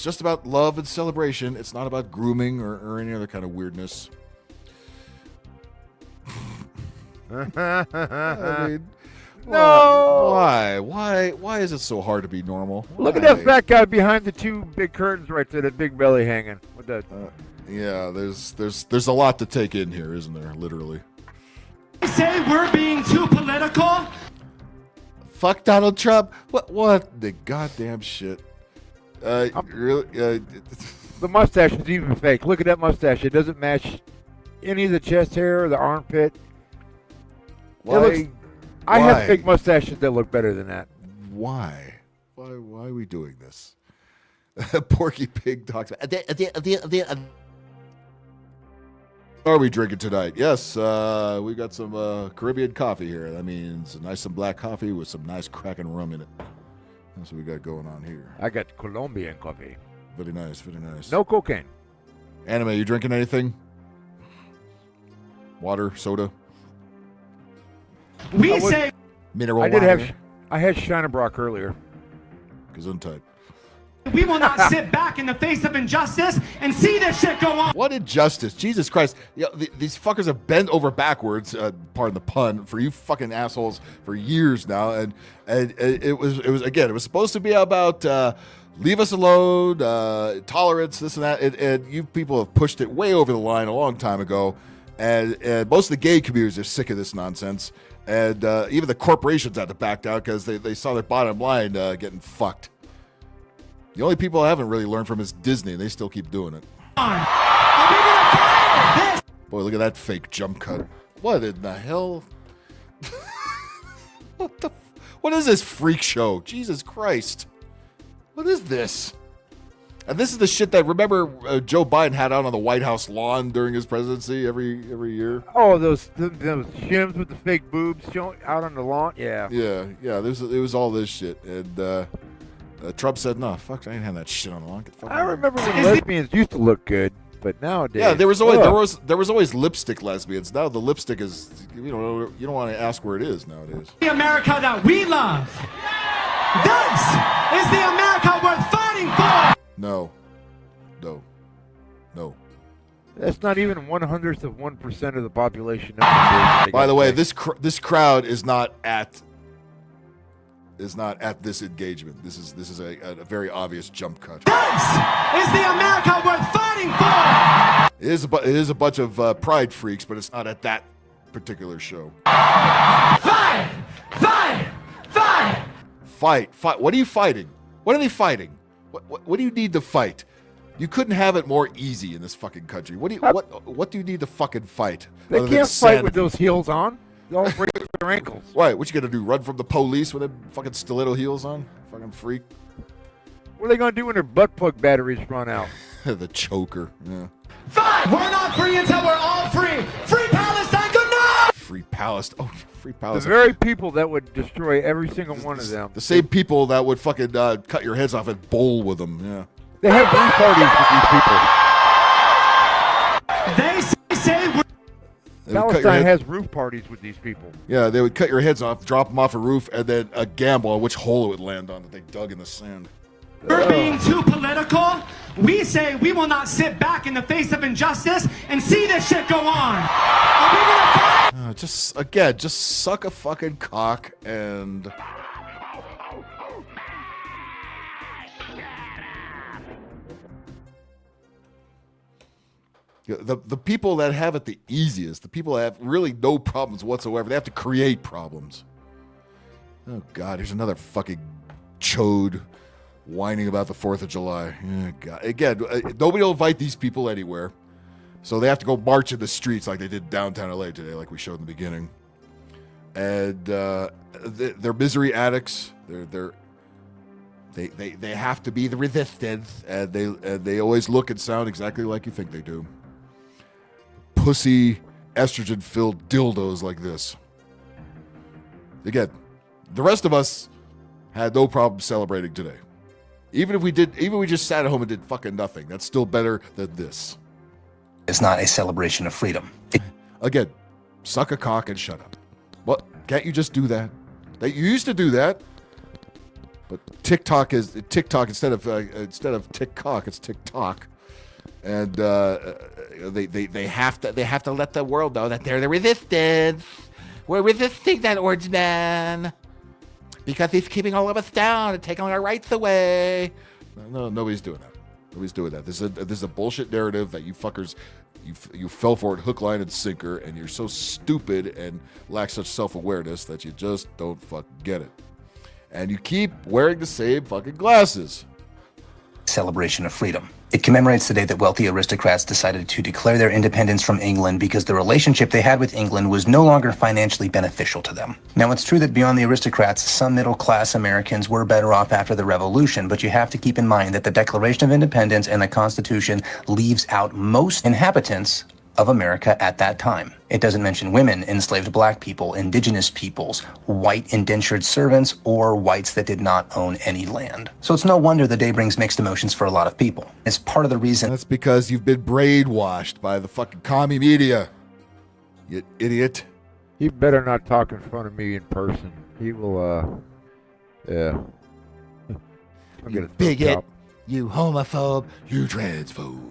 just about love and celebration. It's not about grooming or any other kind of weirdness. I mean, no. Why is it so hard to be normal? Look at that fat guy behind the two big curtains right there, that big belly hanging. With that. Yeah, there's a lot to take in here, isn't there? Literally. You say we're being too political? Fuck Donald Trump. What the goddamn shit? Really? The mustache is even fake. Look at that mustache. It doesn't match any of the chest hair or the armpit. I have fake mustaches that look better than that. Why? Why are we doing this? Porky Pig talks about. What are we drinking tonight? Yes, we got some Caribbean coffee here. That means nice and black coffee with some nice cracking rum in it. That's what we got going on here. I got Colombian coffee. Very nice, very nice. No cocaine. Anime, you drinking anything? Water, soda? Mineral water. I had Shinerbrock earlier. Gesundheit. We will not sit back in the face of injustice and see this shit go on. What injustice? Jesus Christ. These fuckers have bent over backwards, pardon the pun, for you fucking assholes for years now. And it was supposed to be about leave us alone, tolerance, this and that. And you people have pushed it way over the line a long time ago. And most of the gay communities are sick of this nonsense. And even the corporations had to back down because they saw their bottom line getting fucked. The only people I haven't really learned from is Disney, and they still keep doing it. Boy, look at that fake jump cut. What in the hell? What is this freak show? Jesus Christ. What is this? And this is the shit that, remember, Joe Biden had out on the White House lawn during his presidency every year? Oh, those shims with the fake boobs showing out on the lawn? Yeah. Yeah. It was all this shit. And Trump said, no, fuck, I ain't having that shit on the lawn. I remember when lesbians used to look good, but nowadays... Yeah, there was always lipstick lesbians. Now the lipstick is, you don't want to ask where it is nowadays. The America that we love. This is the America worth fighting for. No. That's not even 0.01% of the population. By the way, this crowd is not at this engagement. This is a very obvious jump cut. This is the America worth fighting for. It is a bunch of pride freaks, but it's not at that particular show. Fight! What are you fighting? What are they fighting? What do you need to fight? You couldn't have it more easy in this fucking country. What do you need to fucking fight? They can't fight with those heels on. They'll break their ankles. Right, what you gonna do? Run from the police with them fucking stiletto heels on? Fucking freak. What are they gonna do when their butt plug batteries run out? The choker. Yeah. Fight! We're not free until we're all free. Free Palestine. Good night. Free Palestine. Oh, free Palestine. The very people that would destroy every single one of them. The same people that would fucking cut your heads off and bowl with them. Yeah. They have roof parties with these people. They say we're... Palestine has roof parties with these people. Yeah, they would cut your heads off, drop them off a roof, and then gamble on which hole it would land on that they dug in the sand. We're being too political. We say we will not sit back in the face of injustice and see this shit go on. Are we gonna fight? Just suck a fucking cock and. The people that have it the easiest, the people that have really no problems whatsoever, they have to create problems. Oh, God, here's another fucking chode whining about the 4th of July. Oh, God. Again, nobody will invite these people anywhere, so they have to go march in the streets like they did downtown LA today, like we showed in the beginning. And they're misery addicts. They have to be the resistance, and they always look and sound exactly like you think they do. Pussy, estrogen-filled dildos like this. Again, the rest of us had no problem celebrating today. Even if we just sat at home and did fucking nothing, that's still better than this. It's not a celebration of freedom. Again, suck a cock and shut up. What? Can't you just do that? You used to do that. But TikTok instead of TikTok, it's TikTok. And they have to let the world know that they're the resistance. We're resisting that orange man because he's keeping all of us down and taking our rights away. No, nobody's doing that. Nobody's doing that. This is a bullshit narrative that you fuckers you fell for it hook, line, and sinker, and you're so stupid and lack such self-awareness that you just don't fucking get it. And you keep wearing the same fucking glasses. Celebration of freedom. It commemorates the day that wealthy aristocrats decided to declare their independence from England because the relationship they had with England was no longer financially beneficial to them. Now, it's true that beyond the aristocrats, some middle-class Americans were better off after the revolution, but you have to keep in mind that the Declaration of Independence and the Constitution leaves out most inhabitants of America at that time. It doesn't mention women, enslaved black people, indigenous peoples, white indentured servants, or whites that did not own any land. So it's no wonder the day brings mixed emotions for a lot of people. It's part of the reason. That's because you've been brainwashed by the fucking commie media, you idiot. He better not talk in front of me in person. He will, yeah. You bigot, you homophobe, you transphobe.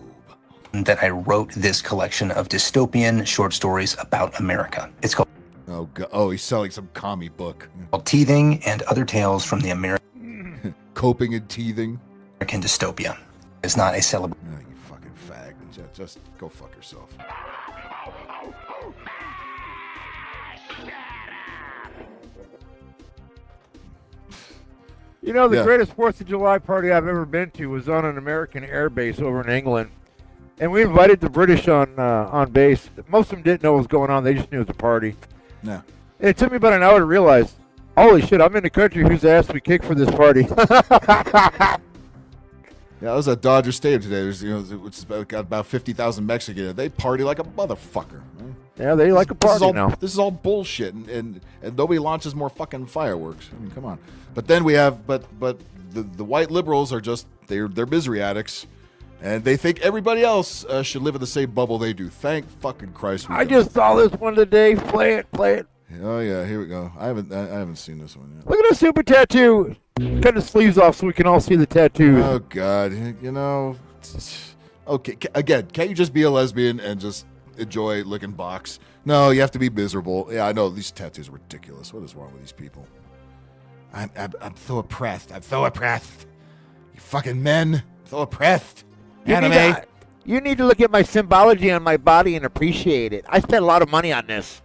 That I wrote this collection of dystopian short stories about America. It's called Oh, God. Oh, he's selling some commie book. Teething and Other Tales from the American Coping and Teething. American Dystopia. It's not a celebration. Oh, you fucking fag. Just go fuck yourself. You know, the greatest 4th of July party I've ever been to was on an American air base over in England. And we invited the British on base. Most of them didn't know what was going on. They just knew it was a party. Yeah. And it took me about an hour to realize, holy shit, I'm in a country whose ass we kicked for this party. Yeah, I was at Dodger Stadium today. It's got about 50,000 Mexicans. They party like a motherfucker. Right? Yeah, they like a party now. This is all bullshit, and nobody launches more fucking fireworks. I mean, come on. But then we have, but the white liberals are just they're misery addicts. And they think everybody else should live in the same bubble they do. Thank fucking Christ. I just saw this one today. Play it. Oh yeah, here we go. I haven't seen this one yet. Look at a super tattoo. Cut the sleeves off so we can all see the tattoos. Oh God, okay. Again, can't you just be a lesbian and just enjoy licking box? No, you have to be miserable. Yeah, I know these tattoos are ridiculous. What is wrong with these people? I'm so oppressed. I'm so oppressed. You fucking men, so oppressed. You need to look at my symbology on my body and appreciate it. I spent a lot of money on this.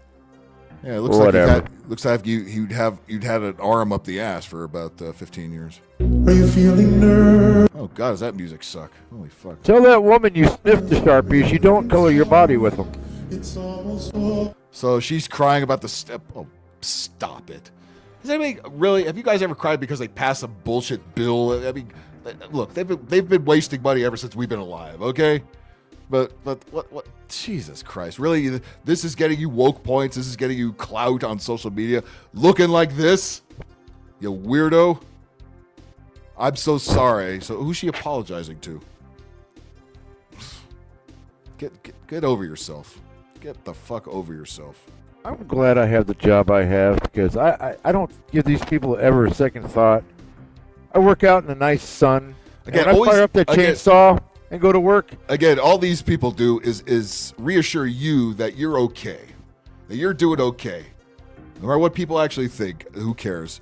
Yeah, it looks like you'd had an arm up the ass for about 15 years. Are you feeling nervous? Oh God, does that music suck? Holy fuck! Tell that woman you sniffed the Sharpies. You don't color your body with them. So she's crying about the step. Oh, stop it! Has anybody really? Have you guys ever cried because they passed a bullshit bill? I mean. Look, they've been wasting money ever since we've been alive, okay? But what? Jesus Christ! Really, this is getting you woke points. This is getting you clout on social media. Looking like this, you weirdo. I'm so sorry. So who's she apologizing to? Get over yourself. Get the fuck over yourself. I'm glad I have the job I have because I don't give these people ever a second thought. I work out in the nice sun. Again, I fire up that chainsaw and go to work. Again, all these people do is reassure you that you're okay, that you're doing okay. No matter what people actually think, who cares?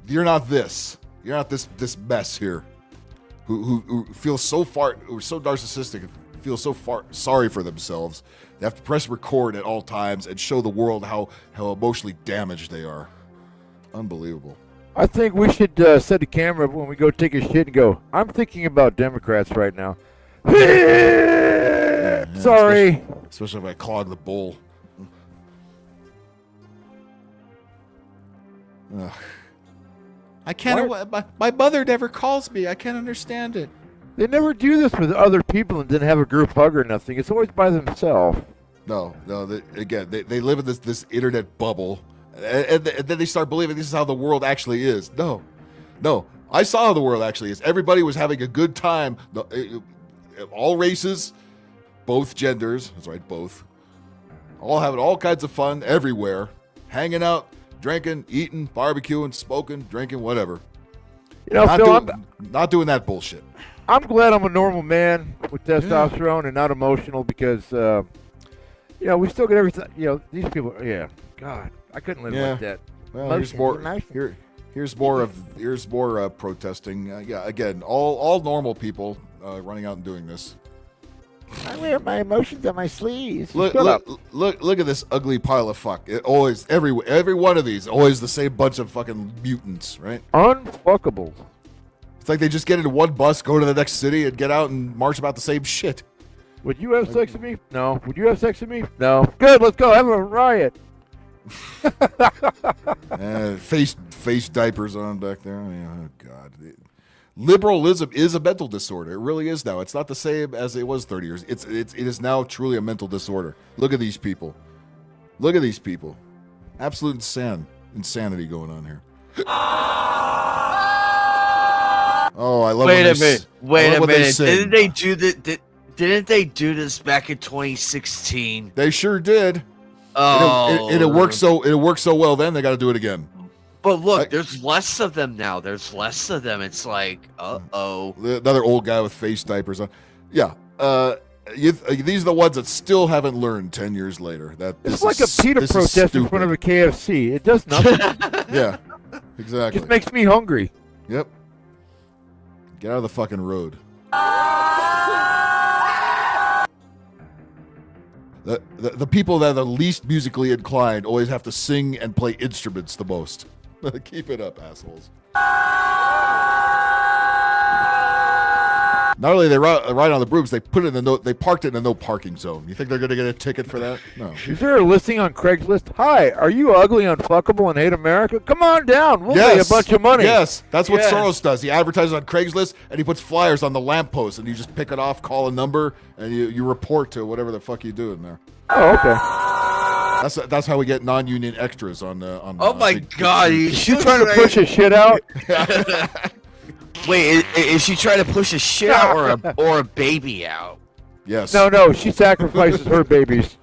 You're not this. You're not this mess here. Who feel so narcissistic and feel so sorry for themselves. They have to press record at all times and show the world how emotionally damaged they are. Unbelievable. I think we should set a camera when we go take a shit and go, I'm thinking about Democrats right now. Sorry. Especially if I clog the bowl. Ugh. I can't. My mother never calls me. I can't understand it. They never do this with other people and didn't have a group hug or nothing. It's always by themselves. No. They live in this internet bubble. And then they start believing this is how the world actually is. No. I saw how the world actually is. Everybody was having a good time. All races, both genders. That's right, both. All having all kinds of fun everywhere. Hanging out, drinking, eating, barbecuing, smoking, drinking, whatever. Not doing that bullshit. I'm glad I'm a normal man with testosterone and not emotional because, we still get everything. These people, God. I couldn't live like that. Well, here's more protesting. Again, all normal people running out and doing this. I wear my emotions on my sleeves. Look at this ugly pile of fuck. It always every one of these always the same bunch of fucking mutants, right? Unfuckable. It's like they just get into one bus, go to the next city, and get out and march about the same shit. Would you have sex with me? No. Would you have sex with me? No. Good. Let's go have a riot. Face diapers on back there. Oh God, liberalism is a mental disorder. It really is now. It's not the same as it was 30 years. It is now truly a mental disorder. Look at these people. Absolute insanity going on here. Oh, I love. Wait a minute. Didn't they do that? Didn't they do this back in 2016? They sure did. Oh, it worked so well then. They got to do it again. But look, there's less of them now. It's like, another old guy with face diapers on. Yeah. These are the ones that still haven't learned 10 years later. It's like a PETA protest in front of a KFC. It does nothing. Yeah, exactly. It just makes me hungry. Yep. Get out of the fucking road. The people that are the least musically inclined always have to sing and play instruments the most. Keep it up, assholes. Not only they ride on the brooms, they put it in they parked it in a no parking zone. You think they're gonna get a ticket for that? No. Is there a listing on Craigslist? Hi, are you ugly, unfuckable, and hate America? Come on down. We'll pay a bunch of money. Yes, that's what Soros does. He advertises on Craigslist and he puts flyers on the lamppost, and you just pick it off, call a number, and you report to whatever the fuck you do in there. Oh, okay. That's how we get non-union extras on. Oh my God! Is she trying to push his shit out? Wait, is she trying to push a shit out or a baby out? Yes. No, she sacrifices her babies.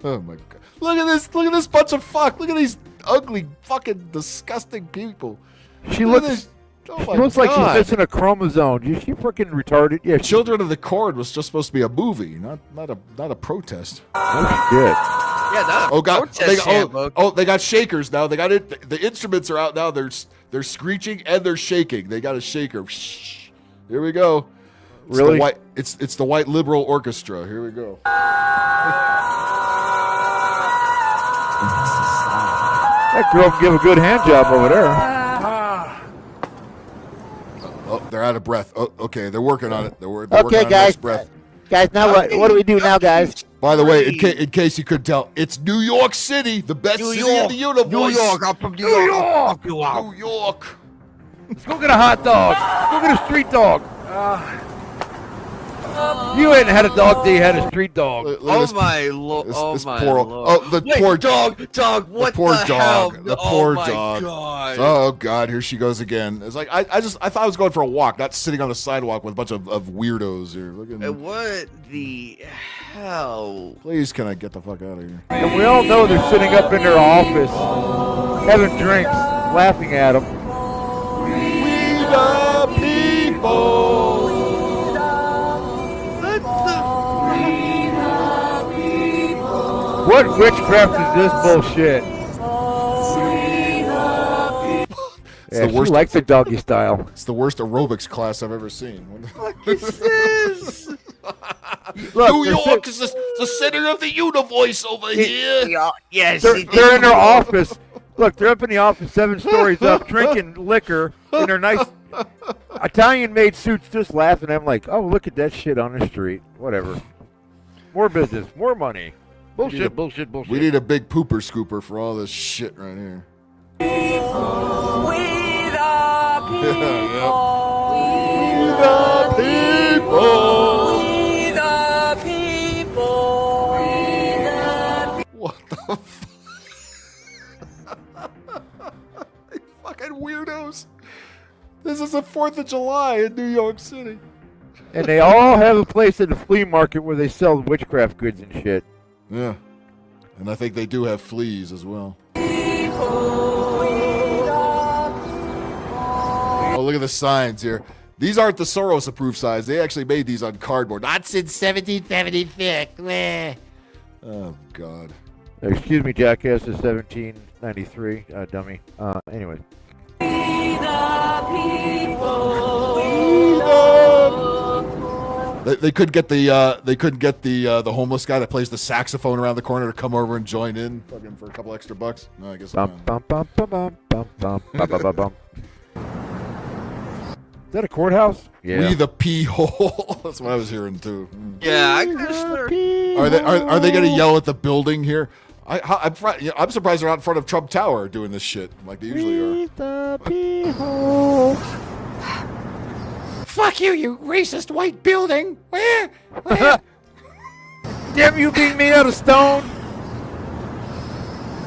Oh my God! Look at this bunch of fuck! Look at these ugly, fucking, disgusting people. She looks like she's missing a chromosome. Is she freaking retarded? Yeah. Children of the Corn was just supposed to be a movie, not a protest. Oh shit. Yeah, not a protest. They got shakers now. They got it. The instruments are out now. They're screeching and they're shaking. They got a shaker. Here we go. Really? It's the white liberal orchestra. Here we go. That girl can give a good hand job over there. Oh, they're out of breath. Oh, okay, they're working on it. They're working okay, on guys. Next breath. Guys, now what do we do now, guys? By the way, in case you couldn't tell, it's New York City, the best city in the universe. New York, I'm from New York. New York. Let's go get a hot dog. Go get a street dog. You ain't had a dog till you had a street dog. My lord. Poor dog. What the hell? The poor my dog. God. Oh God, here she goes again. It's like I thought I was going for a walk, not sitting on the sidewalk with a bunch of weirdos here. What the hell? Please, can I get the fuck out of here? And we all know they're sitting up in their office, having drinks, laughing at them. We the people. What witchcraft is this bullshit? It's the worst. She likes the doggy style. It's the worst aerobics class I've ever seen. What is this? Look, New York is the center of the universe over here. Yes, they're in their office. Look, they're up in the office 7 stories up, drinking liquor in their nice Italian-made suits, just laughing. I'm like, oh, look at that shit on the street. Whatever. More business, more money. Bullshit, bullshit, bullshit. We need a big pooper scooper for all this shit right here. We the people. We the people. What the fucking weirdos. This is the 4th of July in New York City. And they all have a place at the flea market where they sell witchcraft goods and shit. Yeah. And I think they do have fleas as well. Oh, look at the signs here. These aren't the Soros-approved signs. They actually made these on cardboard. Not since 1776. Meh. Oh, God. Excuse me, jackass, is 1793, dummy. Anyway. They couldn't get the homeless guy that plays the saxophone around the corner to come over and join in fucking for a couple extra bucks. No, I guess Is that a courthouse? Yeah. We the pee hole. That's what I was hearing too. Yeah, I guess are they going to yell at the building here? I'm surprised they're out in front of Trump Tower doing this shit like they usually are. The pee hole. Fuck you, you racist white building. Where? Damn you being made out of stone.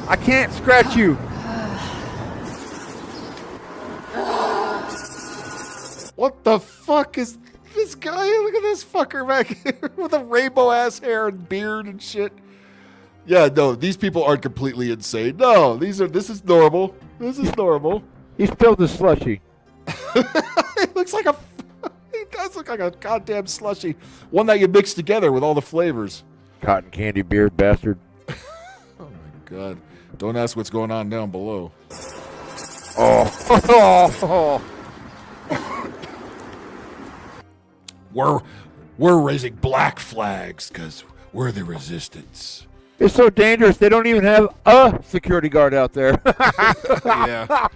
I can't scratch you. What the fuck is this guy? Look at this fucker back here with a rainbow ass hair and beard and shit. Yeah, no, these people aren't completely insane. No, this is normal. This is normal. He spilled the slushy. It looks like it does look like a goddamn slushy. One that you mix together with all the flavors. Cotton candy beard bastard. Oh my God. Don't ask what's going on down below. Oh. We're raising black flags because we're the resistance. It's so dangerous they don't even have a security guard out there. Yeah.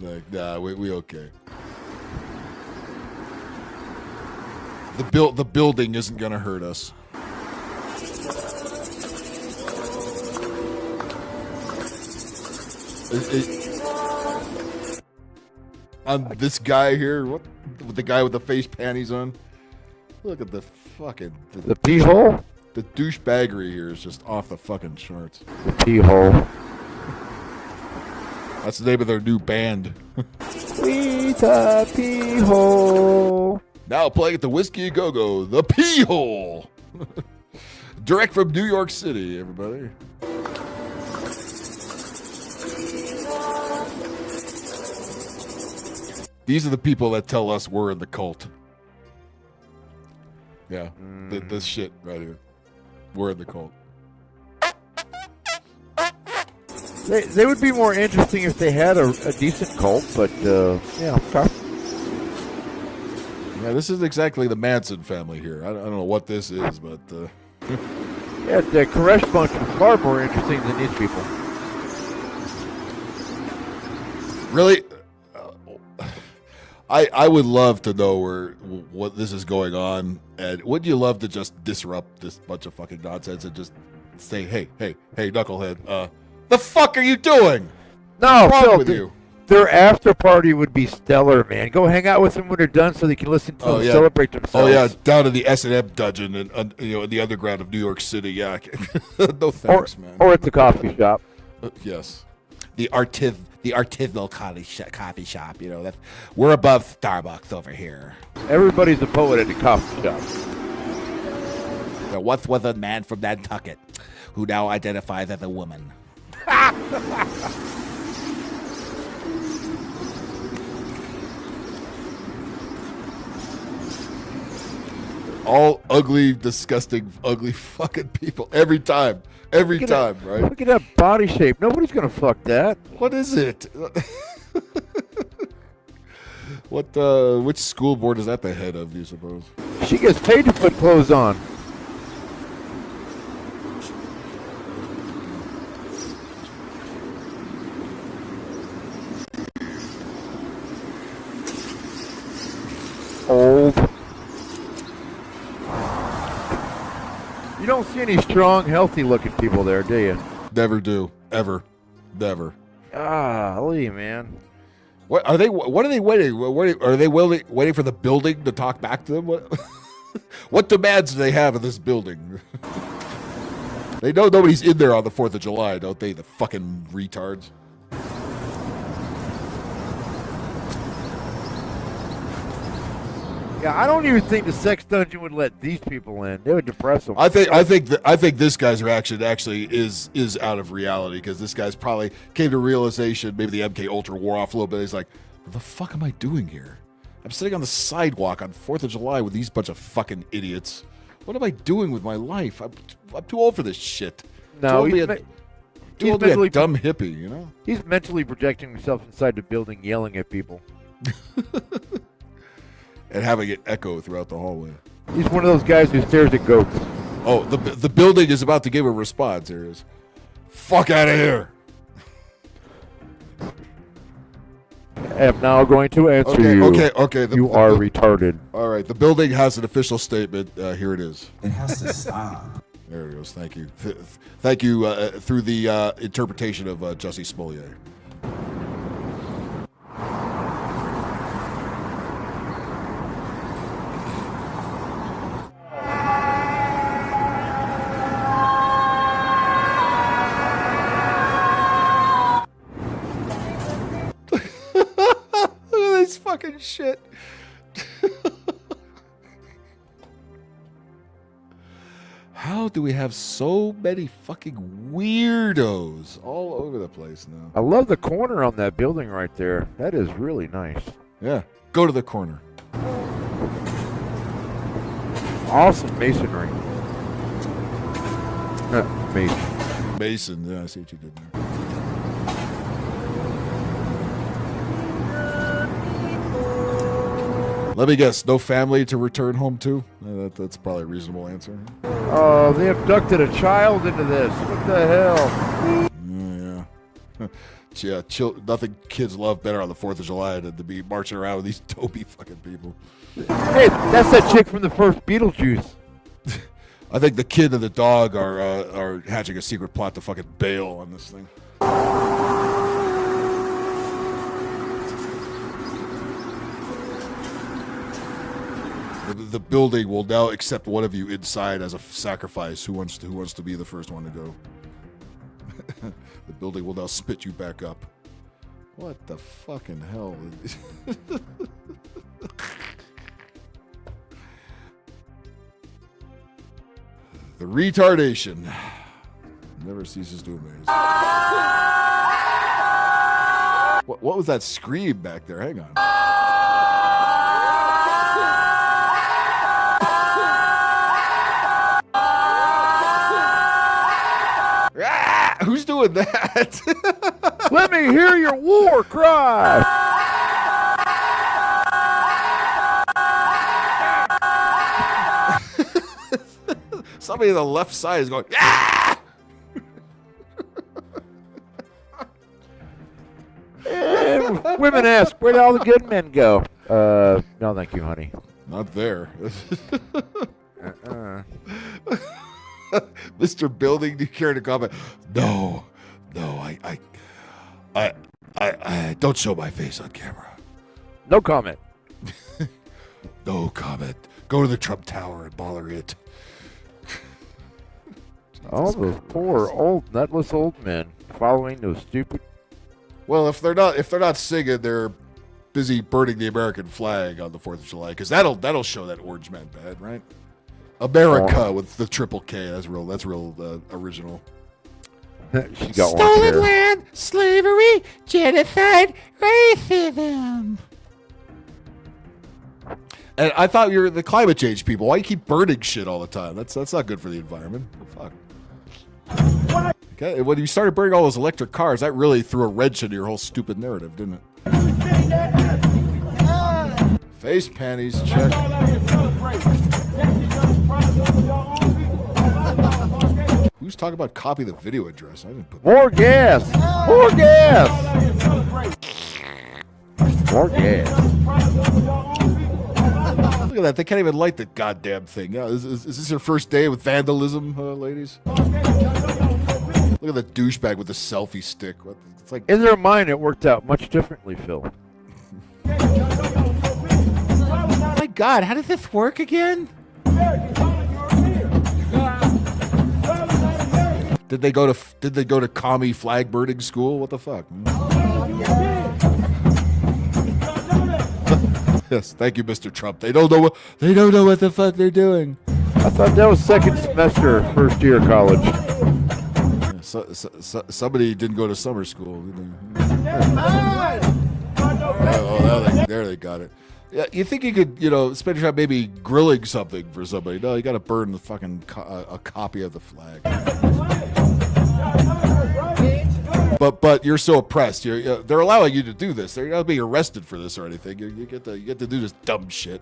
Like, nah, we okay. The building isn't gonna hurt us. On this guy here, what? With the guy with the face panties on. Look at the fucking the pee hole. The douchebaggery here is just off the fucking charts. The pee hole. That's the name of their new band. We the pee hole. Now playing at the Whiskey Go-Go, the Pee Hole. Direct from New York City, everybody. These are the people that tell us we're in the cult. Yeah, this shit right here. We're in the cult. They would be more interesting if they had a decent cult, but yeah. Yeah, this is exactly the Manson family here. I don't know what this is, but yeah, the Koresh bunch was far more interesting than these people. Really, I would love to know what this is going on, and wouldn't you love to just disrupt this bunch of fucking nonsense and just say, hey, knucklehead, the fuck are you doing? No, what's wrong Phil, with you? Their after party would be stellar, man. Go hang out with them when they're done, so they can listen to them celebrate themselves. Oh yeah, down in the S&M dungeon and in the underground of New York City. Yeah, no thanks, man. Or at the coffee shop. Yes, the artisanal coffee shop. You know that we're above Starbucks over here. Everybody's a poet at the coffee shop. There once was a man from Nantucket who now identifies as a woman. All ugly, disgusting, ugly fucking people every time. Every time, right? Look at that body shape. Nobody's gonna fuck that. What is it? Which school board is that the head of, do you suppose? She gets paid to put clothes on. Old. You don't see any strong, healthy-looking people there, do you? Never do. Ever. Never. Golly, man. What are they? What are they waiting? Are they waiting for the building to talk back to them? What demands do they have in this building? They know nobody's in there on the 4th of July, don't they? The fucking retards. Yeah, I don't even think the sex dungeon would let these people in. They would depress them. I think this guy's reaction actually is out of reality, because this guy's probably came to realization. Maybe the MK Ultra wore off a little bit. He's like, "What the fuck am I doing here? I'm sitting on the sidewalk on 4th of July with these bunch of fucking idiots. What am I doing with my life? I'm too old for this shit." No, too he's old to be a dumb hippie, you know. He's mentally projecting himself inside the building, yelling at people. And having it echo throughout the hallway. He's one of those guys who stares at goats. Oh, the building is about to give a response. Here it is. Fuck out of here. I am now going to answer you. Okay. You are retarded. All right, the building has an official statement. Here it is. It has to stop. There it goes. Thank you. Thank you through the interpretation of Jussie Smollett. This fucking shit. How do we have so many fucking weirdos all over the place now? I love the corner on that building right there. That is really nice. Yeah, go to the corner. Awesome masonry. Mason, yeah, I see what you did there. Let me guess, no family to return home to? That's probably a reasonable answer. Oh, they abducted a child into this. What the hell? Yeah. Nothing kids love better on the 4th of July than to be marching around with these dopey fucking people. Hey, that's that chick from the first Beetlejuice. I think the kid and the dog are hatching a secret plot to fucking bail on this thing. The building will now accept one of you inside as a sacrifice. Who wants to be the first one to go? The building will now spit you back up. What the fucking hell? The retardation never ceases to amaze. What was that scream back there? Hang on. Who's doing that? Let me hear your war cry. Somebody on the left side is going, ah! Women ask, where'd all the good men go? No, thank you, honey. Not there. Mr. Building, do you care to comment? No, I don't show my face on camera. No comment. No comment. Go to the Trump Tower and baller it. All those poor old nutless old men following those stupid. Well, if they're not singing, they're busy burning the American flag on the 4th of July, because that'll show that orange man bad, right? America with the triple K. That's real original. She got stolen land, slavery, genocide, racism. And I thought you're the climate change people. Why you keep burning shit all the time? That's not good for the environment. Fuck. Okay, when you started burning all those electric cars, that really threw a wrench into your whole stupid narrative, didn't it? Face panties, check. Who's talking about copy the video address? I didn't put More gas! More gas! More gas. Look at that. They can't even light the goddamn thing. Yeah, is this your first day with vandalism, ladies? Look at the douchebag with the selfie stick. It's like, in their mind, it worked out much differently, Phil. Oh my God, how does this work again? Did they go to commie flag burning school? What the fuck? Yes, thank you, Mr. Trump. They don't know what the fuck they're doing. I thought that was second semester, first year of college. Yeah, somebody didn't go to summer school. There they got it. Yeah, you think you could, spend your time maybe grilling something for somebody? No, you got to burn the fucking a copy of the flag. But you're so oppressed. They're allowing you to do this. They're not being arrested for this or anything. You get to do this dumb shit.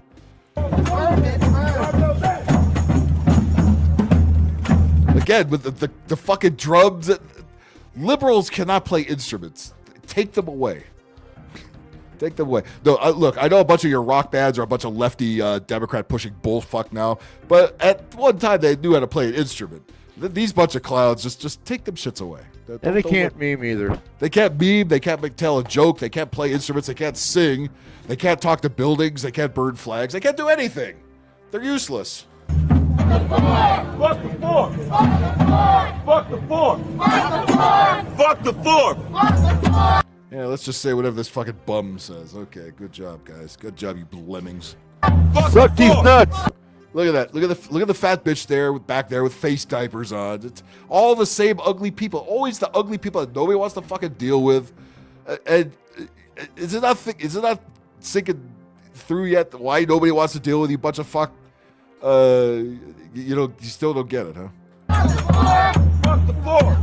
Again, with the fucking drums. Liberals cannot play instruments. Take them away. Take them away. No, look, I know a bunch of your rock bands are a bunch of lefty Democrat pushing bullfuck now, but at one time they knew how to play an instrument. These bunch of clowns, just take them shits away. And they can't meme either. They can't meme. They can't tell a joke. They can't play instruments. They can't sing. They can't talk to buildings. They can't burn flags. They can't do anything. They're useless. Fuck the fork! Fuck the fork! Fuck the fork! Yeah, let's just say whatever this fucking bum says. Okay, good job, guys. Good job, you lemmings. Suck these nuts! Look at that. Look at the fat bitch there, back there with face diapers on. It's all the same ugly people. Always the ugly people that nobody wants to fucking deal with. And is it not sinking through yet why nobody wants to deal with you bunch of fuck? You still don't get it, huh? Fuck the fork!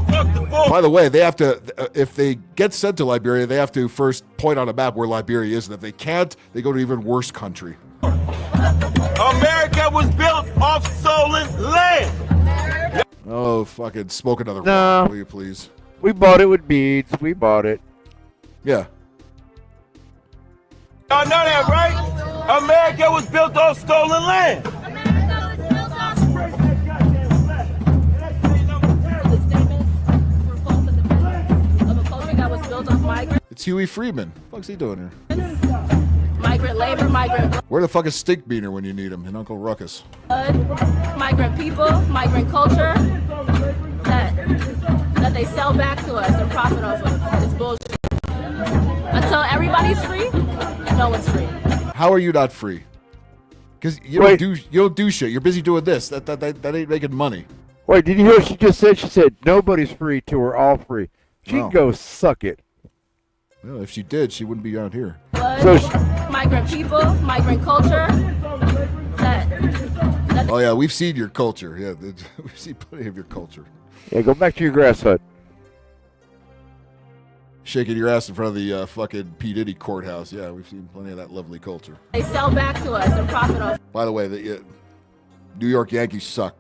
Fuck the fork! By the way, they have to, if they get sent to Liberia, they have to first point on a map where Liberia is, and if they can't, they go to an even worse country. America was built off stolen land. Oh, fucking smoke another No. rock, will you please? We bought it with beads. We bought it. Yeah. Y'all know that, right? America was built off stolen land. It's Huey Freeman. What the fuck's he doing here? Migrant labor, migrant Where the fuck is Stink Beaner when you need him in Uncle Ruckus? blood, migrant people, migrant culture that they sell back to us and profit off of. It's bullshit. Until everybody's free, no one's free. How are you not free? Because you don't do shit. You're busy doing this. That ain't making money. Wait, did you hear what she just said? She said nobody's free till we're all free. She can go suck it. Well, if she did, she wouldn't be out here. Blood, migrant people, migrant culture that Oh yeah, we've seen your culture. Yeah, we've seen plenty of your culture. Yeah, go back to your grass hut. Shaking your ass in front of the fucking P. Diddy courthouse. Yeah, we've seen plenty of that lovely culture. they sell back to us and profit off. By the way, the New York Yankees suck.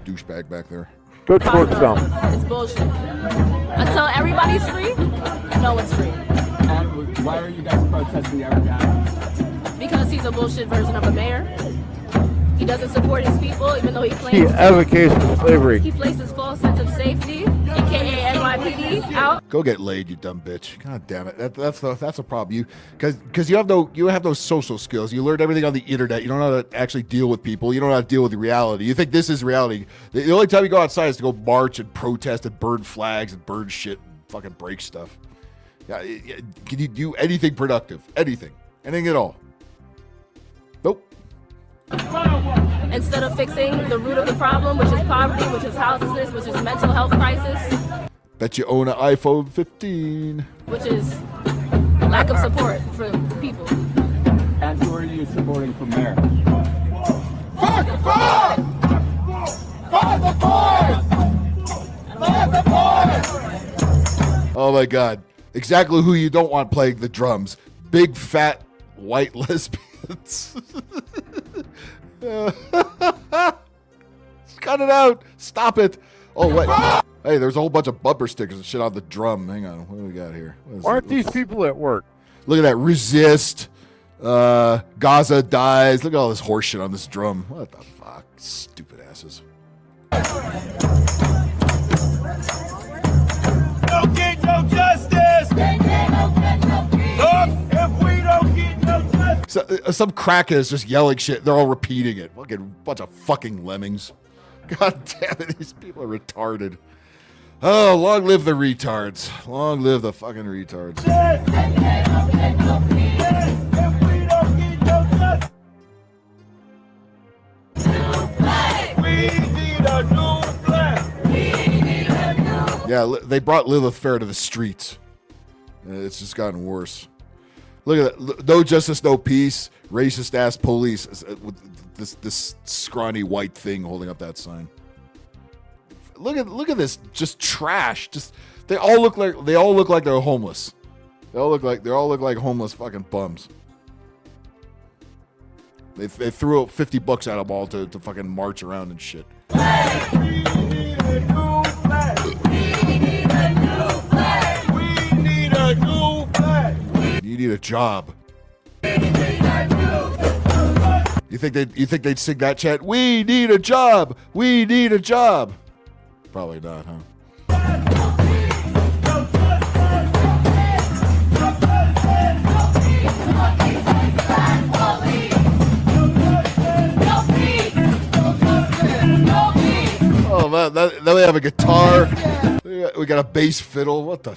Douchebag back there. Go twerk some. It's bullshit. Until everybody's free, no one's free. Why are you guys protesting every guy? Because he's a bullshit version of a mayor. He doesn't support his people, even though he He claims advocates for slavery. he places false sense of safety, aka NYPD, out. Go get laid, you dumb bitch. God damn it. That's a problem. You because you have no social skills. You learned everything on the internet. You don't know how to actually deal with people. You don't know how to deal with reality. You think this is reality. The only time you go outside is to go march and protest and burn flags and burn shit and fucking break stuff. Yeah, can you do anything productive? Anything at all? Nope. Instead of fixing the root of the problem, which is poverty, which is houselessness, which is mental health crisis, Bet you own an iPhone 15. which is lack of support for people. And to supporting from there? Fuck the force! Fuck the force! Fuck the force! Oh my God. Exactly who you don't want playing the drums. Big, fat, white lesbians. Cut it out. Stop it. Oh, wait. Hey, there's a whole bunch of bumper stickers and shit on the drum. Hang on. What do we got here? Why aren't these people at work? Look at that. Resist. Gaza dies. Look at all this horse shit on this drum. What the fuck? Stupid asses. Don't get no justice! Look, if we don't get no justice! So, some crackheads just yelling shit. They're all repeating it. Fucking bunch of fucking lemmings. God damn it, these people are retarded. Oh, long live the retards. Long live the fucking retards. Yeah, they brought Lilith Fair to the streets. It's just gotten worse. Look at that. No justice, no peace. Racist ass police with this scrawny white thing holding up that sign. Look at this, just trash. Just they all look like they're homeless. They all look like homeless fucking bums. They threw out $50 at them all to fucking march around and shit. You need a job. You think they'd sing that chant? We need a job. We need a job. Probably not, huh? Oh man, now they have a guitar. We got a bass fiddle. What the?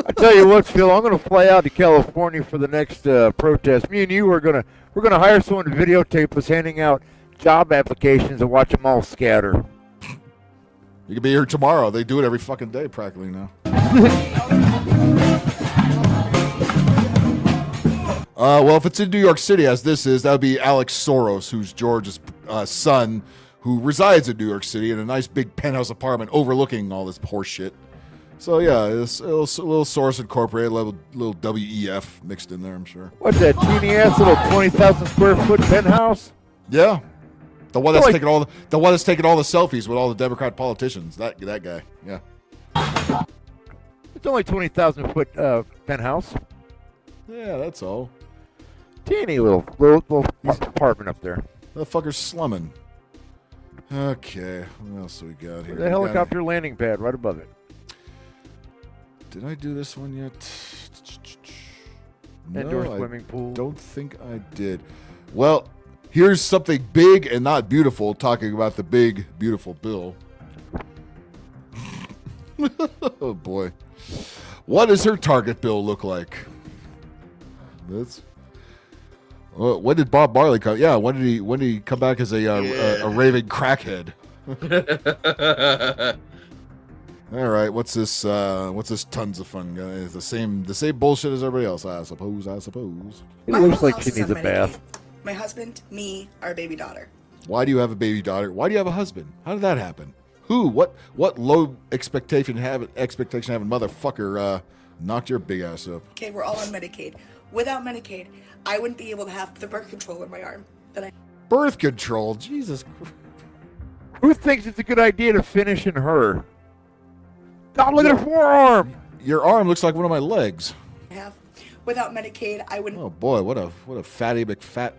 I tell you what, Phil, I'm going to fly out to California for the next protest. Me and you we're gonna hire someone to videotape us handing out job applications and watch them all scatter. You could be here tomorrow. They do it every fucking day, practically now. Well, if it's in New York City, as this is, that would be Alex Soros, who's George's son, who resides in New York City in a nice big penthouse apartment overlooking all this horse shit. So yeah, it's a little Soros Incorporated, little WEF mixed in there, I'm sure. What's that teeny ass little 20,000 square foot penthouse? Yeah, the one that's taking all the selfies with all the Democrat politicians. That guy, yeah. It's only 20,000 foot penthouse. Yeah, that's all. Teeny little apartment up there. The fucker's slumming. Okay, what else do we got here? The helicopter landing pad right above it. Did I do this one yet? Indoor swimming pool. Don't think I did. Well, here's something big and not beautiful, talking about the big, beautiful bill. Oh, boy. What does her target bill look like? When did Bob Marley come? Yeah, when did he come back as a raving crackhead? All right, what's this? What's this? Tons of fun, guys. The same bullshit as everybody else. I suppose. It looks like she needs a bath. My husband, me, our baby daughter. Why do you have a baby daughter? Why do you have a husband? How did that happen? Who? What low expectation having motherfucker knocked your big ass up? Okay, we're all on Medicaid. Without Medicaid, I wouldn't be able to have the birth control in my arm. Birth control? Jesus Christ. Who thinks it's a good idea to finish in her? God, look at her forearm. Your arm looks like one of my legs. I have. Without Medicaid, I wouldn't. Oh boy, what a fatty fat.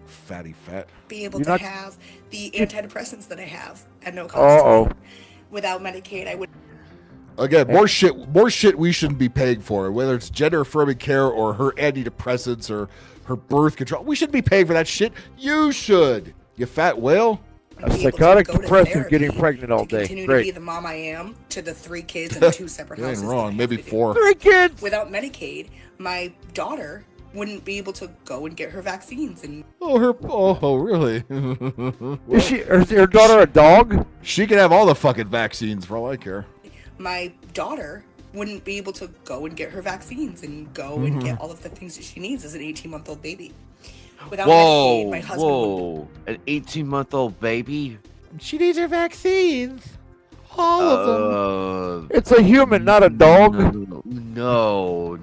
Fatty fat. Be able to have the antidepressants that I have at no cost. Without Medicaid, I would. Again, more shit we shouldn't be paying for, whether it's gender affirming care or her antidepressants or her birth control. We shouldn't be paying for that shit. You should, you fat whale. A psychotic depressive getting pregnant all day. Continue to be the mom I am to the 3 kids and 2 separate houses. Ain't wrong, maybe 4. 3 kids. Without Medicaid, my daughter wouldn't be able to go and get her vaccines. And really? Is her daughter a dog? She can have all the fucking vaccines for all I care. My daughter wouldn't be able to go and get her vaccines and go and get all of the things that she needs as an 18-month-old baby. Without Medicaid, my husband whoa! An 18-month-old baby? She needs her vaccines. All of them. It's a human, not a dog. No.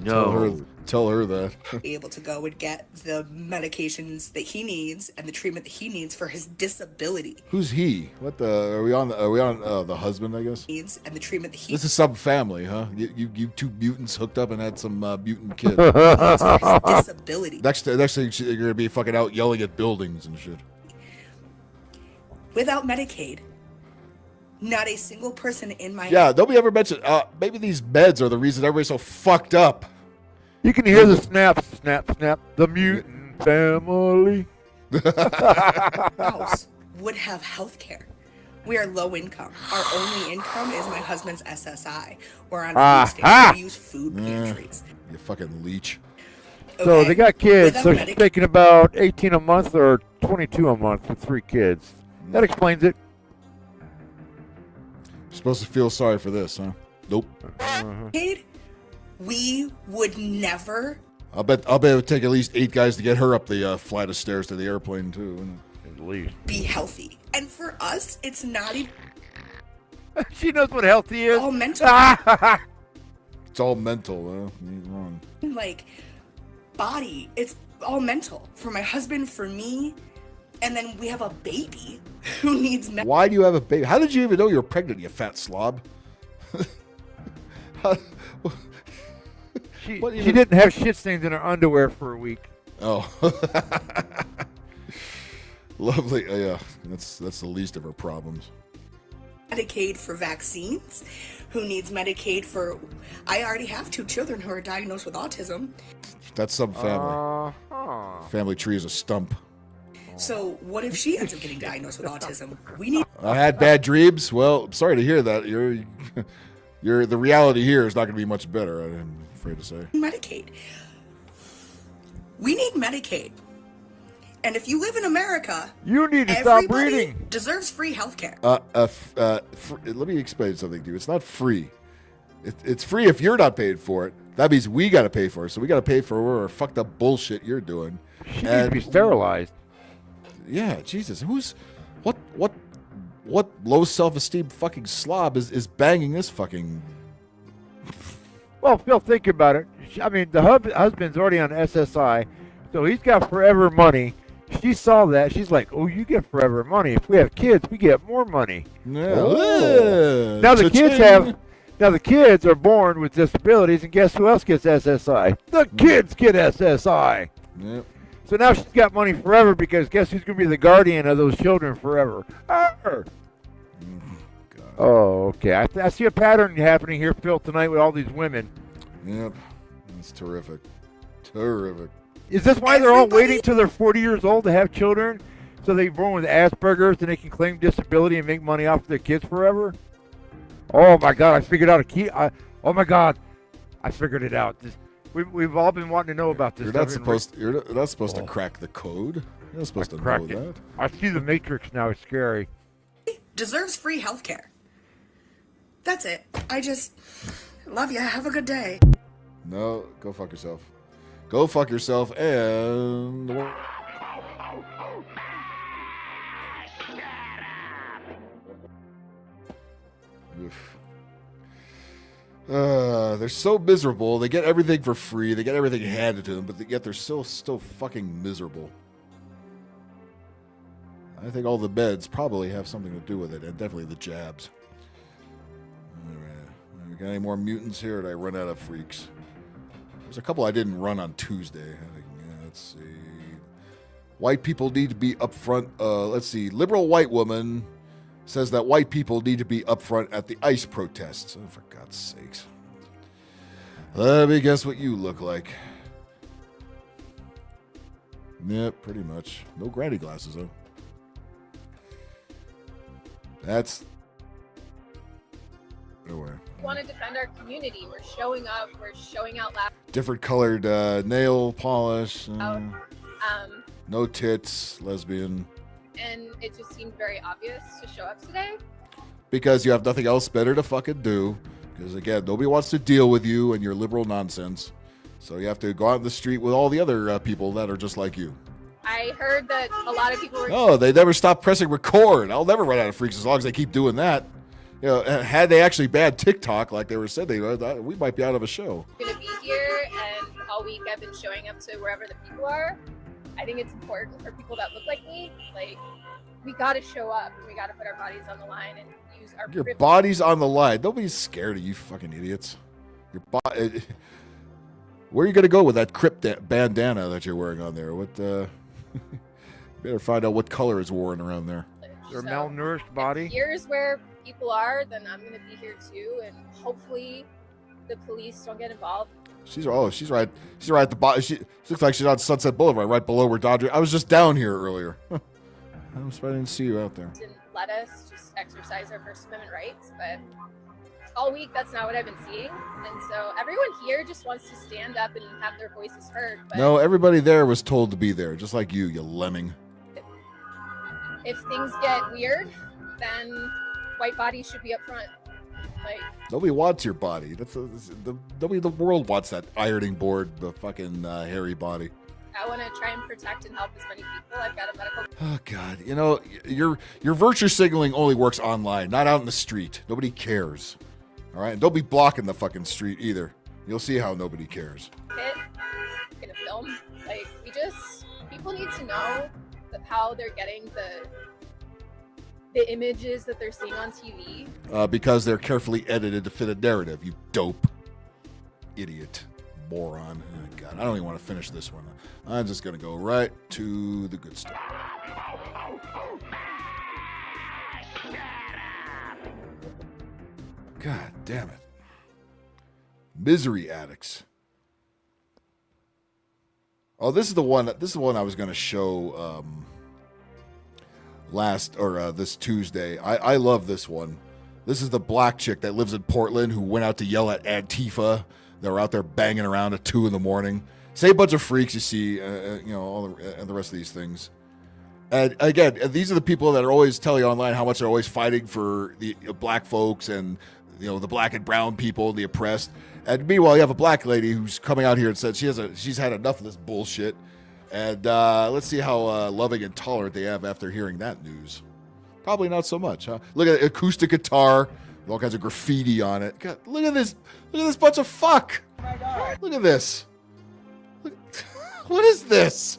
Tell her that. be able to go and get the medications that he needs and the treatment that he needs for his disability. Who's he? What the? Are we on the husband? I guess. Needs and the treatment that he This is some family, huh? You two mutants hooked up and had some mutant kid. needs for his disability. Next thing you're gonna be fucking out yelling at buildings and shit. Without Medicaid, not a single person in my Yeah, nobody ever mentioned. Maybe these meds are the reason everybody's so fucked up. You can hear the snap, snap, snap. The mutant family. house would have health care. We are low income. Our only income is my husband's SSI. We're on food stamps. We use food pantries. You fucking leech. So they got kids. Without So she's making about 18 a month or 22 a month with 3 kids. That explains it. You're supposed to feel sorry for this, huh? Nope. Medicaid, we would never I'll bet it would take at least 8 guys to get her up the flight of stairs to the airplane too. At least. be healthy. And for us, it's not even She knows what healthy is. all mental. It's all mental, huh? You're wrong. Like body, it's all mental. For my husband, for me, and then we have a baby who needs Why do you have a baby? How did you even know you were pregnant, you fat slob? She didn't have shit stains in her underwear for a week. Oh. Lovely. Yeah, that's the least of her problems. Medicaid for vaccines, who needs Medicaid for I already have 2 children who are diagnosed with autism. That's some family. Family tree is a stump. So what if she ends up getting diagnosed with autism? We need I had bad dreams. Well, I'm sorry to hear that. The reality here is not going to be much better, I'm afraid to say. Medicaid. We need Medicaid. And if you live in America, you need to stop everybody breeding. deserves free health care. Let me explain something to you. It's not free. It's free if you're not paying for it. That means we got to pay for it. So we got to pay for whatever fucked up bullshit you're doing. She needs to be sterilized. Yeah, Jesus. What low self-esteem fucking slob is banging this fucking... Well, Phil, think about it. I mean, the husband's already on SSI, so he's got forever money. She saw that. She's like, oh, you get forever money. If we have kids, we get more money. Yeah. Oh. Now the kids are born with disabilities, and guess who else gets SSI? The kids get SSI. Yep. So now she's got money forever because guess who's going to be the guardian of those children forever? Her. Oh, okay. I see a pattern happening here, Phil, tonight with all these women. Yep. That's terrific. Terrific. Is this why they're all waiting till they're 40 years old to have children? So they're born with Asperger's and they can claim disability and make money off their kids forever? Oh, my God. I figured out a key. Oh, my God. I figured it out. We've all been wanting to know about this. You're not supposed to crack the code. You're not supposed to know that. I see the Matrix now. It's scary. Deserves free health care. That's it. I just love you. Have a good day. No, go fuck yourself. Go fuck yourself and... They're so miserable. They get everything for free. They get everything handed to them, but yet they're still fucking miserable. I think all the meds probably have something to do with it, and definitely the jabs. All right. We got any more mutants here, or did I run out of freaks? There's a couple I didn't run on Tuesday. Let's see. White people need to be upfront. Let's see. Liberal white woman says that white people need to be upfront at the ICE protests. Oh, for God's sakes. Let me guess what you look like. Yep, pretty much. No granny glasses, though. That's... Nowhere. We want to defend our community. We're showing up. We're showing out loud. Different colored nail polish. No tits, lesbian. And it just seemed very obvious to show up today. Because you have nothing else better to fucking do Because again, nobody wants to deal with you and your liberal nonsense. So you have to go out in the street with all the other people that are just like you. I heard that a lot of people were. No, they never stop pressing record. I'll never run out of freaks as long as they keep doing that. You know, had they actually banned TikTok like they were said they would, we might be out of a show. Gonna be here, and all week I've been showing up to wherever the people are. I think it's important for people that look like me. Like, we gotta show up. We gotta put our bodies on the line and use our. Your privilege. body's on the line. Nobody's scared of you, fucking idiots. Your body. Where are you gonna go with that Crip bandana that you're wearing on there? What? Better find out what color is worn around there. Your malnourished body. Here's where people are, then I'm gonna be here too, and hopefully the police don't get involved. She's right. She's right at the bottom. She looks like she's on Sunset Boulevard, right below where Dodger. I was just down here earlier. I didn't see you out there. Didn't let us just exercise our First Amendment rights, but all week that's not what I've been seeing, and so everyone here just wants to stand up and have their voices heard. But No, everybody there was told to be there, just like you lemming. if things get weird, then white bodies should be up front. Like, Nobody wants your body. Nobody in the world wants that ironing board, the fucking hairy body. I want to try and protect and help as many people. I've got a medical. Oh God, you know your virtue signaling only works online, not out in the street. Nobody cares. All right, and don't be blocking the fucking street either. You'll see how nobody cares. Hit. I'm gonna film. Like, people need to know how they're getting the images that they're seeing on TV. Because they're carefully edited to fit a narrative. You dope, idiot, moron. Oh, God, I don't even want to finish this one. I'm just gonna go right to the good stuff. God damn it. Misery addicts. Oh, this is the one I was going to show this Tuesday. I love this one. This is the black chick that lives in Portland who went out to yell at Antifa. They were out there banging around at 2 a.m. Same bunch of freaks you see, and the rest of these things. And again, these are the people that are always telling you online how much they're always fighting for the black folks and the black and brown people, the oppressed. And meanwhile, you have a black lady who's coming out here and said she's had enough of this bullshit. And let's see how loving and tolerant they have after hearing that news. Probably not so much, huh? Look at the acoustic guitar with all kinds of graffiti on it. God, look at this bunch of fuck. Look at this. What is this?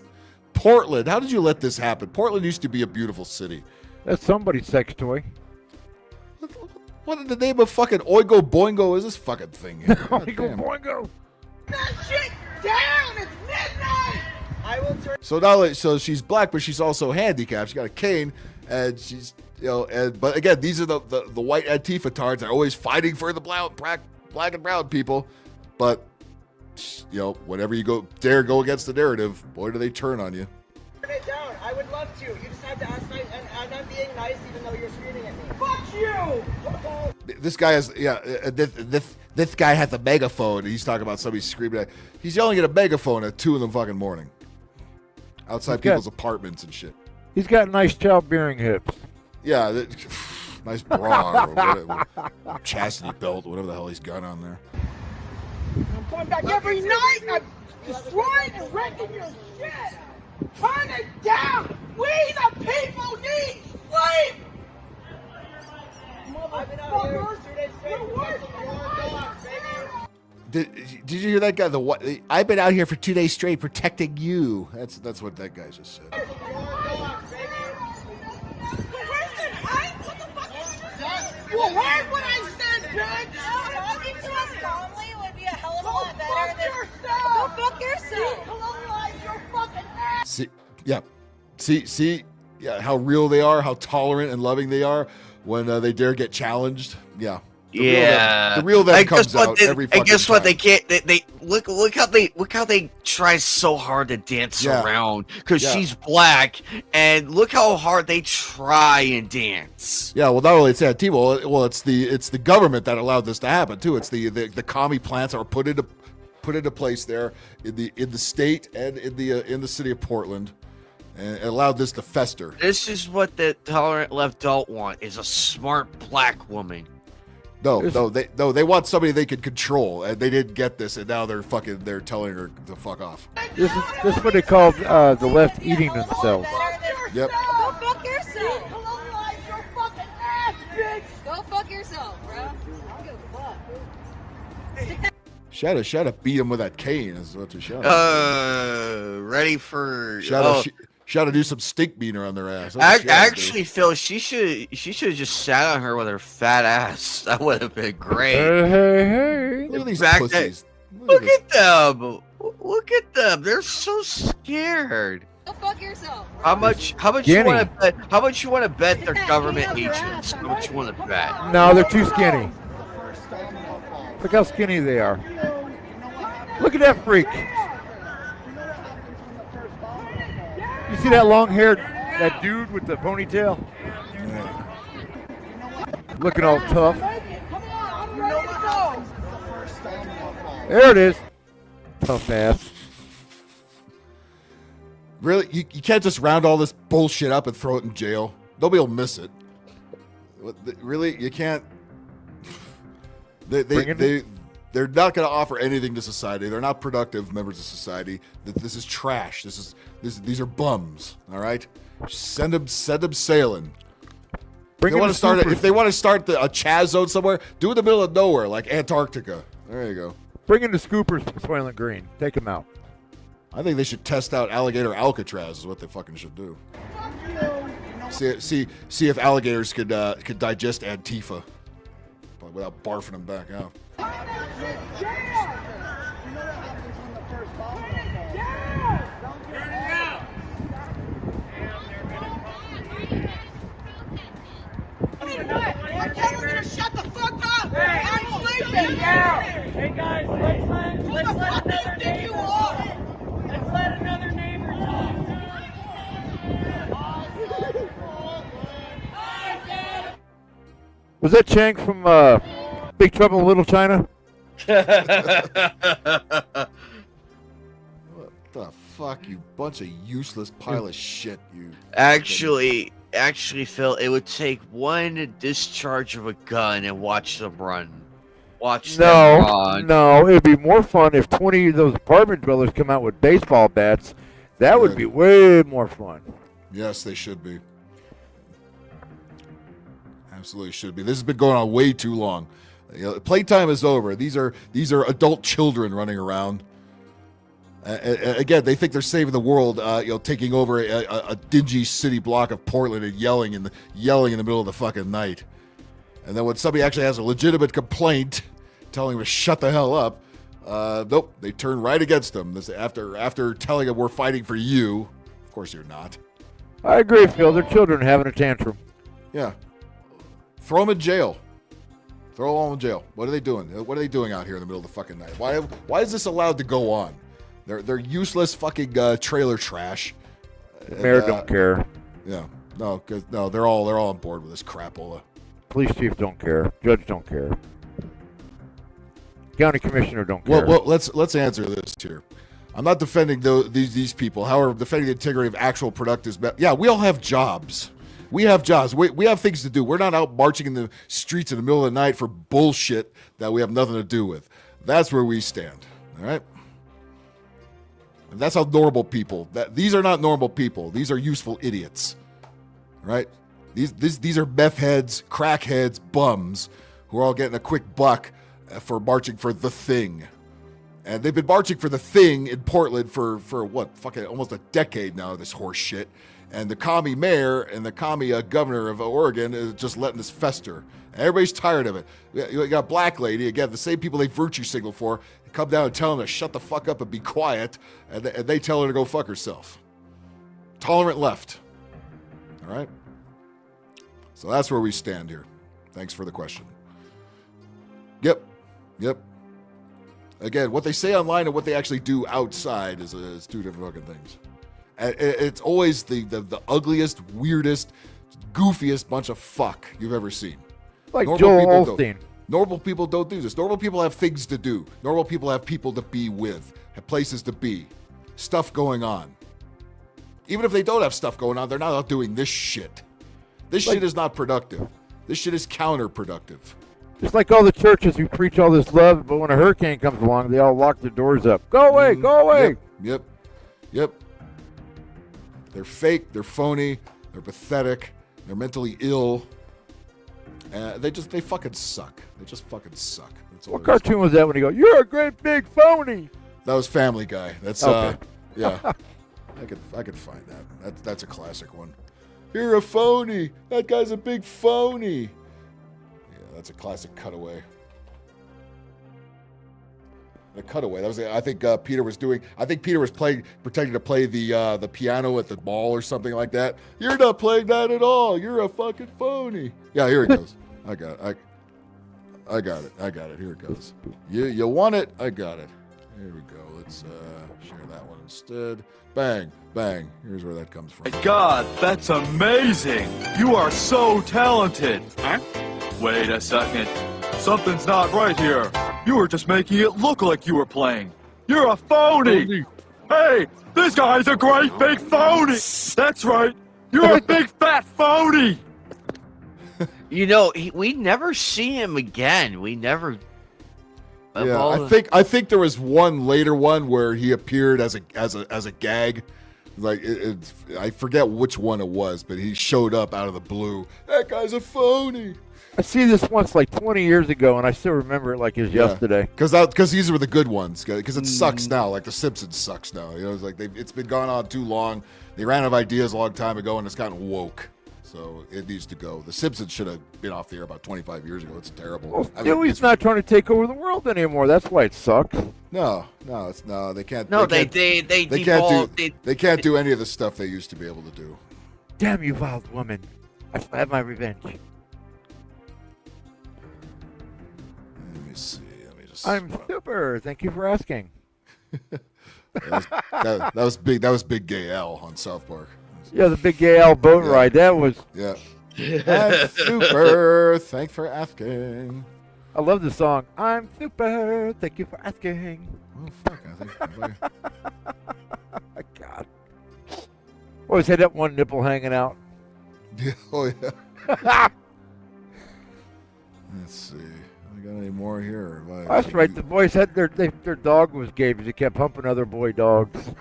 Portland. How did you let this happen? Portland used to be a beautiful city. That's somebody's sex toy. What in the name of fucking Oingo Boingo is this fucking thing? Oingo Boingo. That shit down! It's midnight! I will turn. So she's black, but she's also handicapped. She got a cane, and she's but again, these are the white Antifa-tards that are always fighting for the black and brown people. But whenever you dare go against the narrative, boy, do they turn on you. Turn it down. I would love to. You just have to ask nice, and I'm being nice even though you're screaming at me. Fuck you! This guy has this guy has a megaphone. And he's talking about somebody screaming at. He's yelling at a megaphone at 2 a.m. outside people's apartments and shit. He's got nice childbearing hips. Yeah, nice bra or whatever, chastity belt, whatever the hell he's got on there. I'm coming back every night. I'm destroying and wrecking your shit. Turn it down. We the people need sleep. Motherfuckers, Did you hear that guy? I've been out here for 2 days straight protecting you. That's what that guy just said. You heard what I said, bitch! Talking to us calmly would be a hell of a lot better than... Go fuck yourself! Colonize your fucking ass! See how real they are, how tolerant and loving they are when they dare get challenged. Yeah. The real them comes out every fucking time. And guess what? They can't. They look how they try so hard to dance around because she's black, and look how hard they try and dance. Yeah, well, not only it's Antifa, well, it's the government that allowed this to happen too. It's the commie plants that were put into place there in the state and in the city of Portland, and it allowed this to fester. This is what the tolerant left don't want: is a smart black woman. They want somebody they can control, and they didn't get this, and now they're telling her to fuck off. This is what they call the left eating themselves. Yep. Go fuck yourself. Colonize your fucking ass, bitch. Go fuck yourself, bro. I don't give a fuck. Should have beat him with that cane. Is what she should. Ready for? Should do some stink beaner on their ass. Actually, Phil, she should have just sat on her with her fat ass. That would have been great. Hey. Look at these Back pussies. Look at them. Look at them. They're so scared. Go fuck yourself. Bro. How much you want to bet? How much you want to bet they're government agents? How much you want to bet? No, they're too skinny. Look how skinny they are. Look at that freak. You see that that dude with the ponytail? Yeah. Looking all tough. There it is. Tough ass. Really? You can't just round all this bullshit up and throw it in jail? Nobody will miss it. Really? You can't? They're not going to offer anything to society. They're not productive members of society. This is trash. These are bums. All right, send them sailing. If they want to start a Chaz zone somewhere, do it in the middle of nowhere, like Antarctica. There you go. Bring in the scoopers from Soylent Green. Take them out. I think they should test out alligator Alcatraz. Is what they fucking should do. See if alligators could digest Antifa without barfing them back out. I'm telling you to shut the fuck up! I'm sleeping! Hey guys, let's let another neighbor talk! Let's let another neighbor talk! Was that Chang from Big Trouble in Little China? What the fuck, you bunch of useless pile of shit, you. Actually, Phil, it would take one discharge of a gun and watch them run. Watch them run. No, it'd be more fun if 20 of those apartment dwellers come out with baseball bats. That would be way more fun. Yes, they should be. Absolutely should be. This has been going on way too long. Playtime is over. These are adult children running around. Again, they think they're saving the world. Taking over a dingy city block of Portland and yelling in the middle of the fucking night. And then when somebody actually has a legitimate complaint, telling them to shut the hell up, nope, they turn right against them. After telling them we're fighting for you, of course you're not. I agree, Phil. They're children having a tantrum. Yeah. Throw them in jail. Throw them all in jail. What are they doing? What are they doing out here in the middle of the fucking night? Why is this allowed to go on? They're useless fucking trailer trash. The mayor don't care. Yeah. No, they're all on board with this crapola. Police chief don't care. Judge don't care. County commissioner don't care. Well, let's answer this here. I'm not defending these people. However, I'm defending the integrity of actual productive. Yeah, we all have jobs. We have jobs. We have things to do. We're not out marching in the streets in the middle of the night for bullshit that we have nothing to do with. That's where we stand. All right? And that's how normal people. These are not normal people. These are useful idiots. Right? These are meth heads, crack heads, bums who are all getting a quick buck for marching for the thing. And they've been marching for the thing in Portland for what? Fucking almost a decade now, this horse shit. And the commie mayor and the commie governor of Oregon is just letting this fester. And everybody's tired of it. You got a black lady, again, the same people they virtue signal for, come down and tell them to shut the fuck up and be quiet, and they tell her to go fuck herself. Tolerant left. All right? So that's where we stand here. Thanks for the question. Yep. Again, what they say online and what they actually do outside is two different fucking things. And it's always the ugliest, weirdest, goofiest bunch of fuck you've ever seen. Like Joel Osteen. Normal people don't do this. Normal people have things to do. Normal people have people to be with, have places to be, stuff going on. Even if they don't have stuff going on, they're not out doing this shit. This shit is not productive. This shit is counterproductive. Just like all the churches who preach all this love, but when a hurricane comes along, they all lock their doors up. Go away, go away. Yep. They're fake. They're phony. They're pathetic. They're mentally ill. They fucking suck. They just fucking suck. That's all What it is. cartoon was that when he go, "You're a great big phony"? That was Family Guy. That's Okay. yeah. I could find that. That's a classic one. You're a phony. That guy's a big phony. Yeah, that's a classic cutaway. The cutaway. That was. I think Peter was doing. I think Peter was pretending to play the piano at the mall or something like that. You're not playing that at all. You're a fucking phony. Yeah, here it goes. I got it. I got it. Here it goes. You want it? I got it. Here we go. Let's share that one instead. Bang, bang. Here's where that comes from. God, that's amazing. You are so talented. Huh? Wait a second. Something's not right here. You were just making it look like you were playing. You're a phony. Hey, this guy's a great big phony. That's right. You're a big fat phony. You know, we never see him again. We never. Yeah, I think there was one later one where he appeared as a gag. Like I forget which one it was, but he showed up out of the blue. That guy's a phony. I see this once like 20 years ago, and I still remember it like it was yesterday. Because these were the good ones. Because it sucks now. Like The Simpsons sucks now. You know, it's like it's been gone on too long. They ran out of ideas a long time ago, and it's gotten woke. So it needs to go. The Simpsons should have been off the air about 25 years ago. It's terrible. Well, Stewie's not trying to take over the world anymore. That's why it sucks. No, they can't. No, they devolved. can't do any of the stuff they used to be able to do. Damn you, wild woman! I shall have my revenge. Let me see. I'm super. Thank you for asking. that was big. That was Big Gay Al on South Park. Yeah, the Big Gay Al boat ride. That was. Yeah. I'm super. Thanks for asking. I love the song. I'm super. Thank you for asking. Oh fuck! I think. God. Always had that one nipple hanging out. Yeah. Oh yeah. Let's see. We got any more here? That's right. The boys had their dog was gay because he kept humping other boy dogs.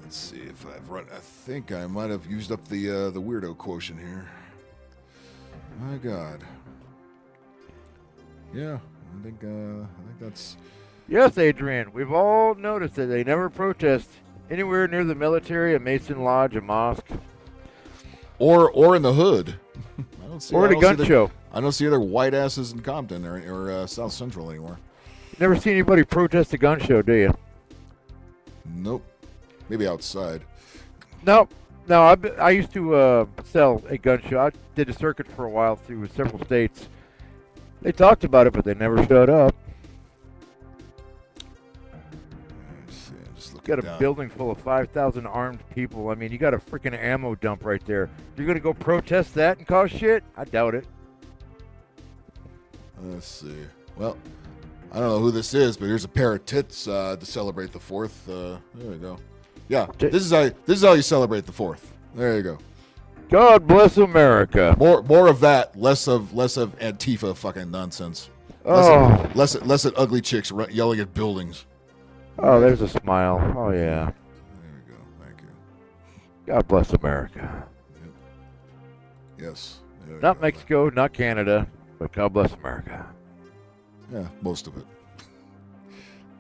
Let's see if I've run. I think I might have used up the weirdo quotient here. My God. Yeah, I think that's. Yes, Adrian. We've all noticed that they never protest anywhere near the military, a Mason Lodge, a mosque, or in the hood. I don't see. Or at a gun show. I don't see other white asses in Compton or South Central anymore. Never see anybody protest a gun show, do you? Nope. Maybe outside. No. I used to sell a gun show. I did a circuit for a while through several states. They talked about it, but they never showed up. Got a building full of 5,000 armed people. I mean, you got a freaking ammo dump right there. You're going to go protest that and cause shit? I doubt it. Let's see. Well, I don't know who this is, but here's a pair of tits to celebrate the 4th. There we go. Yeah, this is how you celebrate the 4th. There you go. God bless America. More of that, less of Antifa fucking nonsense. Less of ugly chicks yelling at buildings. Oh, there's a smile. Oh, yeah. There we go. Thank you. God bless America. Yep. Yes. Not Mexico, not Canada, but God bless America. Yeah, most of it.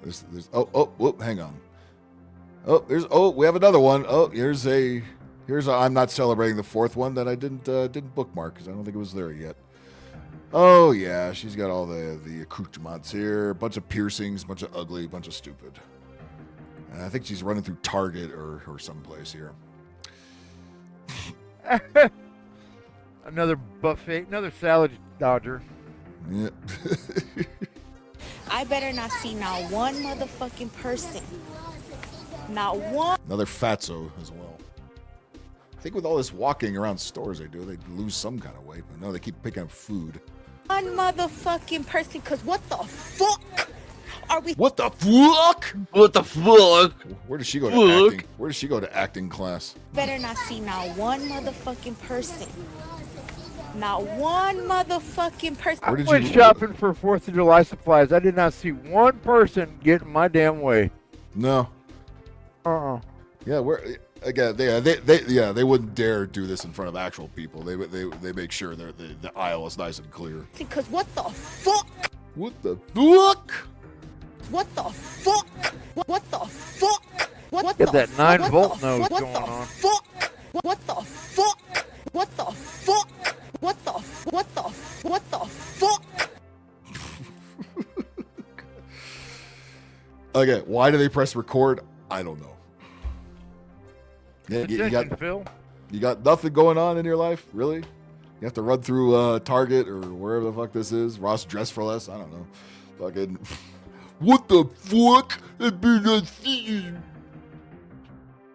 There's hang on. We have another one. Here's a I'm not celebrating the 4th one that I didn't bookmark because I don't think it was there yet. Oh yeah, she's got all the accoutrements here, a bunch of piercings, a bunch of ugly, a bunch of stupid. And I think she's running through Target or someplace here. Another buffet, another salad dodger. Yeah. I better not see not one motherfucking person. Not one. Another fatso as well. I think with all this walking around stores they lose some kind of weight. But no, they keep picking up food. One motherfucking person, because what the fuck are we? What the fuck? What the fuck? Where does she go to acting? Where does she go to acting class? Better not see not one motherfucking person. Not one motherfucking person. I went shopping for 4th of July supplies. I did not see one person get in my damn way. No. Yeah, they wouldn't dare do this in front of actual people. They make sure the aisle is nice and clear. Because what the fuck? What the fuck? What the fuck? What the fuck? What Get that 9-volt nose what going the on. fuck? What the fuck? What the fuck? What the fuck? Okay, why do they press record? I don't know. Yeah, you got nothing going on in your life, really? You have to run through Target or wherever the fuck this is. Ross Dress for Less. I don't know. Fucking. What the fuck?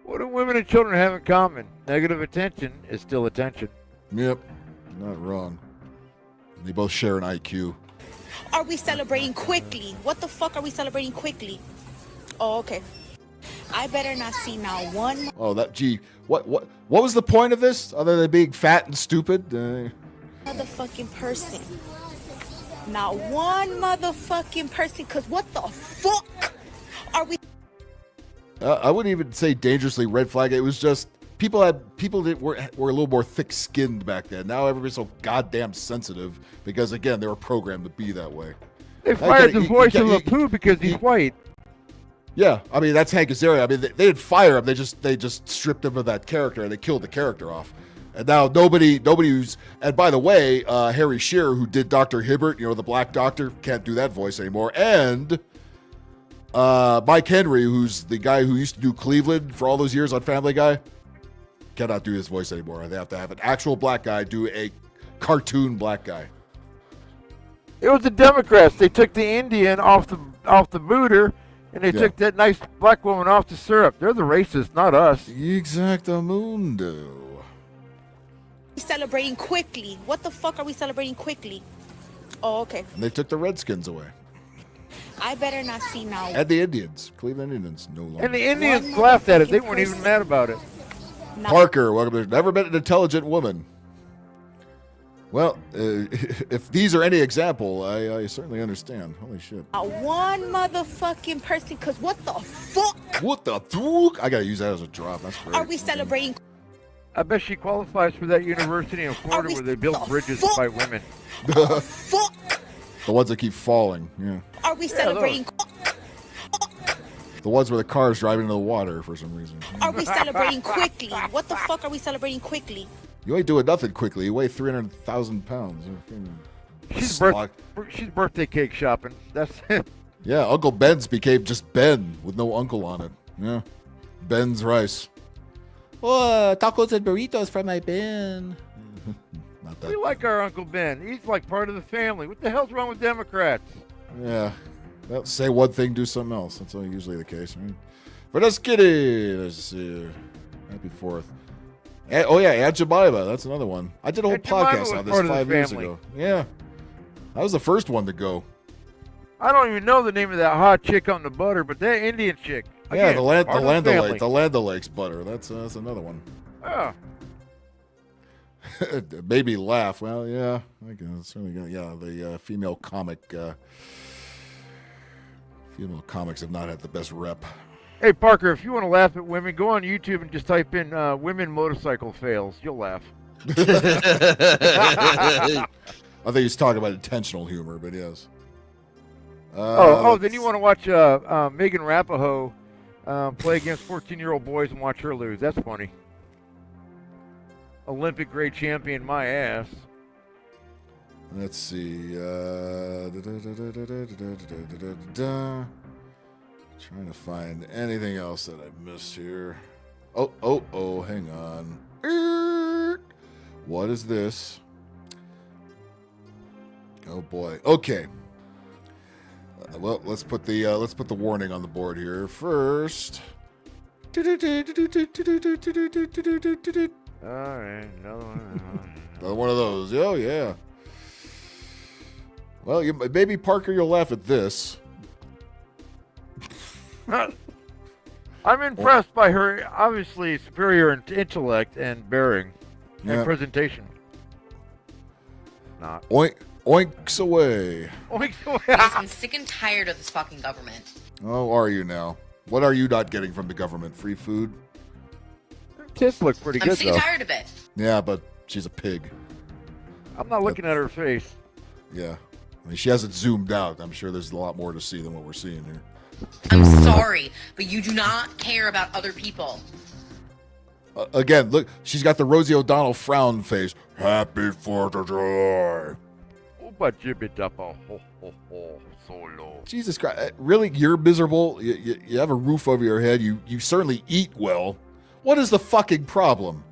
What do women and children have in common? Negative attention is still attention. Yep, not wrong. They both share an IQ. Are we celebrating quickly? What the fuck are we celebrating quickly? Oh, okay. I better not see now one. Oh, what was the point of this other than being fat and stupid? Motherfucking person. Not one motherfucking person. Cause what the fuck are we? I wouldn't even say dangerously red flag. It was just people were a little more thick-skinned back then. Now everybody's so goddamn sensitive because again they were programmed to be that way. They fired the voice of Apu because he's white. Yeah, I mean that's Hank Azaria. I mean they didn't fire him. They just stripped him of that character and they killed the character off. And now nobody who's, and by the way, Harry Shearer, who did Dr. Hibbert, the Black Doctor, can't do that voice anymore. And Mike Henry, who's the guy who used to do Cleveland for all those years on Family Guy, cannot do his voice anymore. They have to have an actual black guy do a cartoon black guy. It was the Democrats. They took the Indian off the booter, and they took that nice black woman off the syrup. They're the racists, not us. Exactamundo. Celebrating quickly. What the fuck are we celebrating quickly? Oh, okay. And they took the Redskins away. I better not see now. And the Indians. Cleveland Indians no longer. And the Indians laughed at it. They weren't even mad about it. Parker, welcome. There's never been an intelligent woman. Well, if these are any example, I certainly understand. Holy shit. One motherfucking person, cause what the fuck? What the fuck? I gotta use that as a drop. That's great. Are we celebrating? I bet she qualifies for that university in Florida where they build bridges by women. The ones that keep falling, yeah. Are we celebrating? The ones where the car's driving into the water for some reason. Are we celebrating quickly? What the fuck are we celebrating quickly? You ain't doing nothing quickly. You weigh 300,000 pounds. She's birthday cake shopping. That's it. Yeah, Uncle Ben's became just Ben with no uncle on it. Yeah. Ben's rice. Oh, tacos and burritos from my bin. Not that. We like our Uncle Ben. He's like part of the family. What the hell's wrong with Democrats? Yeah. Well, say one thing, do something else. That's usually the case, right? But that's Kitty. Let's see. Happy 4th. Oh, yeah, Aunt Jemima. That's another one. I did a whole podcast on this 5 years ago. Yeah. That was the first one to go. I don't even know the name of that hot chick on the butter, but that Indian chick. Yeah, Again, the Land O'Lakes butter. That's another one. Oh. It made me laugh. Well, yeah, I guess certainly. Yeah, the female comics have not had the best rep. Hey, Parker, if you want to laugh at women, go on YouTube and just type in women motorcycle fails. You'll laugh. I think he's talking about intentional humor, but yes. Then you want to watch Megan Rapinoe play against 14-year-old boys and watch her lose. That's funny. Olympic grade champion, my ass. Let's see. Trying to find anything else that I missed here. Oh, hang on. What is this? Oh boy. Okay. Well, let's put the warning on the board here first. All right, another one. Another one of those. Oh yeah. Well, maybe Parker, you'll laugh at this. I'm impressed by her obviously superior intellect and bearing and presentation. not. Oinks away. Oinks away. Because I'm sick and tired of this fucking government. Oh, are you now? What are you not getting from the government? Free food? Tits look pretty I'm good, sick though. and tired of it. Yeah, but she's a pig. I'm not looking at her face. Yeah. I mean, she hasn't zoomed out. I'm sure there's a lot more to see than what we're seeing here. I'm sorry, but you do not care about other people. Again, look, she's got the Rosie O'Donnell frown face. Happy 4th of July. Solo. Jesus Christ. Really? You're miserable? You have a roof over your head. You certainly eat well. What is the fucking problem?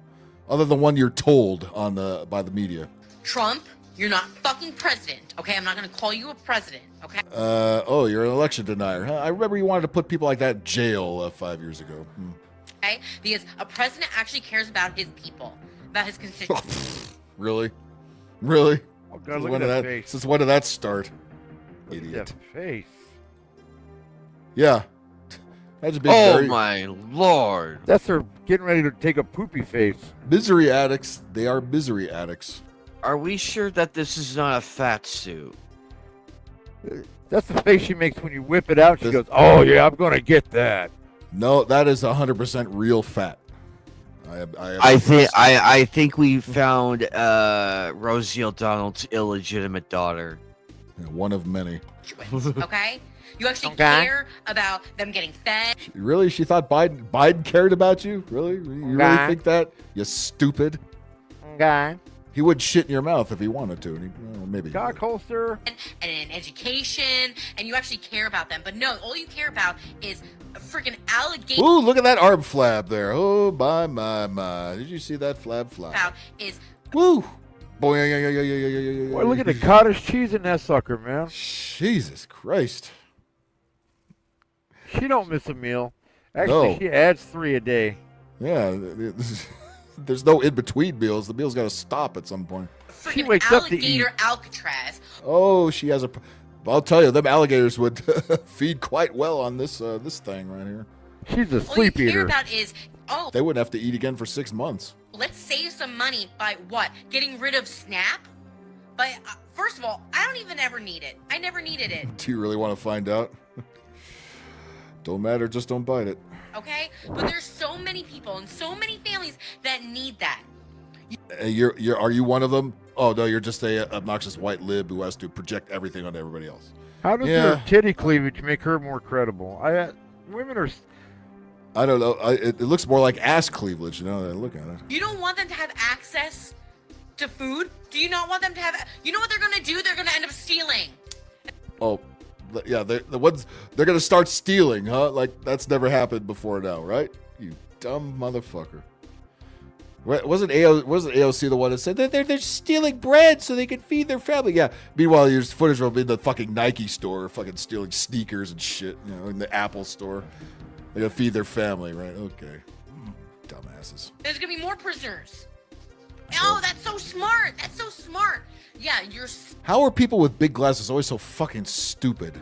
Other than one you're told on by the media. Trump, you're not fucking president, okay? I'm not gonna call you a president, okay? Oh, you're an election denier, huh? I remember you wanted to put people like that in jail 5 years ago. Okay? Because a president actually cares about his people, about his constituents. Really? Really? Oh, God, look at that face. Since when did that start? Look Idiot. at that face. Yeah. That's being Oh very... my lord. That's her getting ready to take a poopy face. Misery addicts. They are misery addicts. Are we sure that this is not a fat suit? That's the face she makes when you whip it out. She goes, "Oh yeah, I'm gonna get that." No, that is 100% real fat. I think we found Rosie O'Donnell's illegitimate daughter. One of many. Okay? You actually care about them getting fed. Really? She thought Biden cared about you? Really? You really Okay. think that? You stupid. Okay. He would shit in your mouth if he wanted to. And maybe. Cock holster. And in education, and you actually care about them. But no, all you care about is a freaking alligator. Ooh, look at that arm flab there. Oh, my. Did you see that flab? About is Woo! Boy, Boy, look at the cottage cheese in that sucker, man. Jesus Christ. She don't miss a meal. Actually, No. she adds 3 a day. Yeah, there's no in-between meals. The meal's got to stop at some point. freaking wakes up to alligator Alcatraz. Oh, she has a... I'll tell you, them alligators would feed quite well on this thing right here. She's a All you sleep care eater. about is, oh, They wouldn't have to eat again for 6 months. let's save some money by what? Getting rid of SNAP? But first of all, I don't even ever need it. I never needed it. Do you really want to find out? Don't matter, just don't bite it. Okay? But there's so many people and so many families that need that. Are you one of them? Oh no, you're just a obnoxious white lib who has to project everything onto everybody else. How does her titty cleavage make her more credible? Women are. I don't know. It looks more like ass cleavage, you know. Look at it. You don't want them to have access to food? Do you not want them to have... You know what they're going to do? They're going to end up stealing. Oh, yeah. They're gonna start stealing, huh? Like that's never happened before now, right? You dumb motherfucker. Wasn't AOC the one that said that they're stealing bread so they can feed their family? Yeah. Meanwhile, there's footage of them in the fucking Nike store, fucking stealing sneakers and shit. You know, in the Apple store. They gotta feed their family, right? Okay. Dumbasses. There's going to be more prisoners. Oh, that's so smart. That's so smart. Yeah, you're How are people with big glasses always so fucking stupid?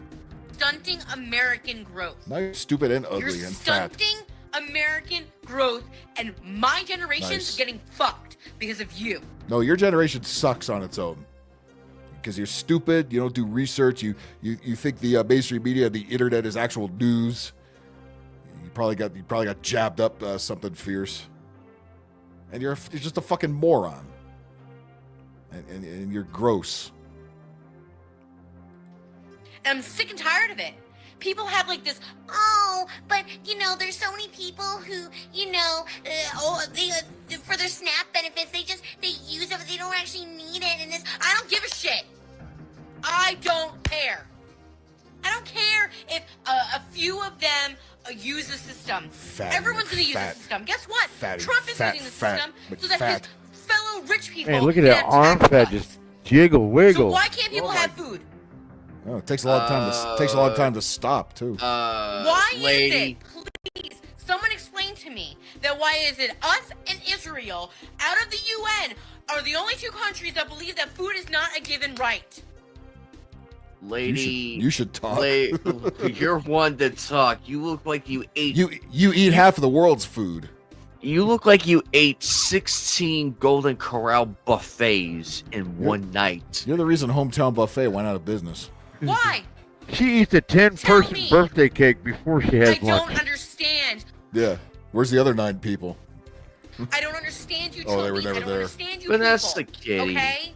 stunting American growth. Now you're stupid and ugly You're and fat. stunting American growth, and my generation's Nice. getting fucked because of you. No, your generation sucks on its own. Because you're stupid, you don't do research, you think the mainstream media, the internet is actual news. You probably got jabbed up something fierce. And you're just a fucking moron. And you're gross. I'm sick and tired of it. People have like this, oh, but you know, there's so many people who, you know, they for their SNAP benefits, they use it, but they don't actually need it. And this, I don't give a shit. I don't care. I don't care if a few of them use the system. Everyone's going to use the system. Guess what? Trump is using the system so that his fellow rich people. Hey, look at that arm fat just jiggle So wiggle. why can't people have food? Oh, it takes a long time to stop too. Why is it, please, someone explain to me that why is it us and Israel out of the UN are the only two countries that believe that food is not a given right? Lady, you should talk. You're one to talk. You look like you ate. You eat half of the world's food. You look like you ate 16 Golden Corral buffets in one night. You're the reason Hometown Buffet went out of business. Why? She eats a 10-person birthday cake before she has I lunch. don't understand. Yeah. Where's the other 9 people? I don't understand you, Oh, they were Toby. never I don't there. understand you Vanessa people. Kitty. Okay?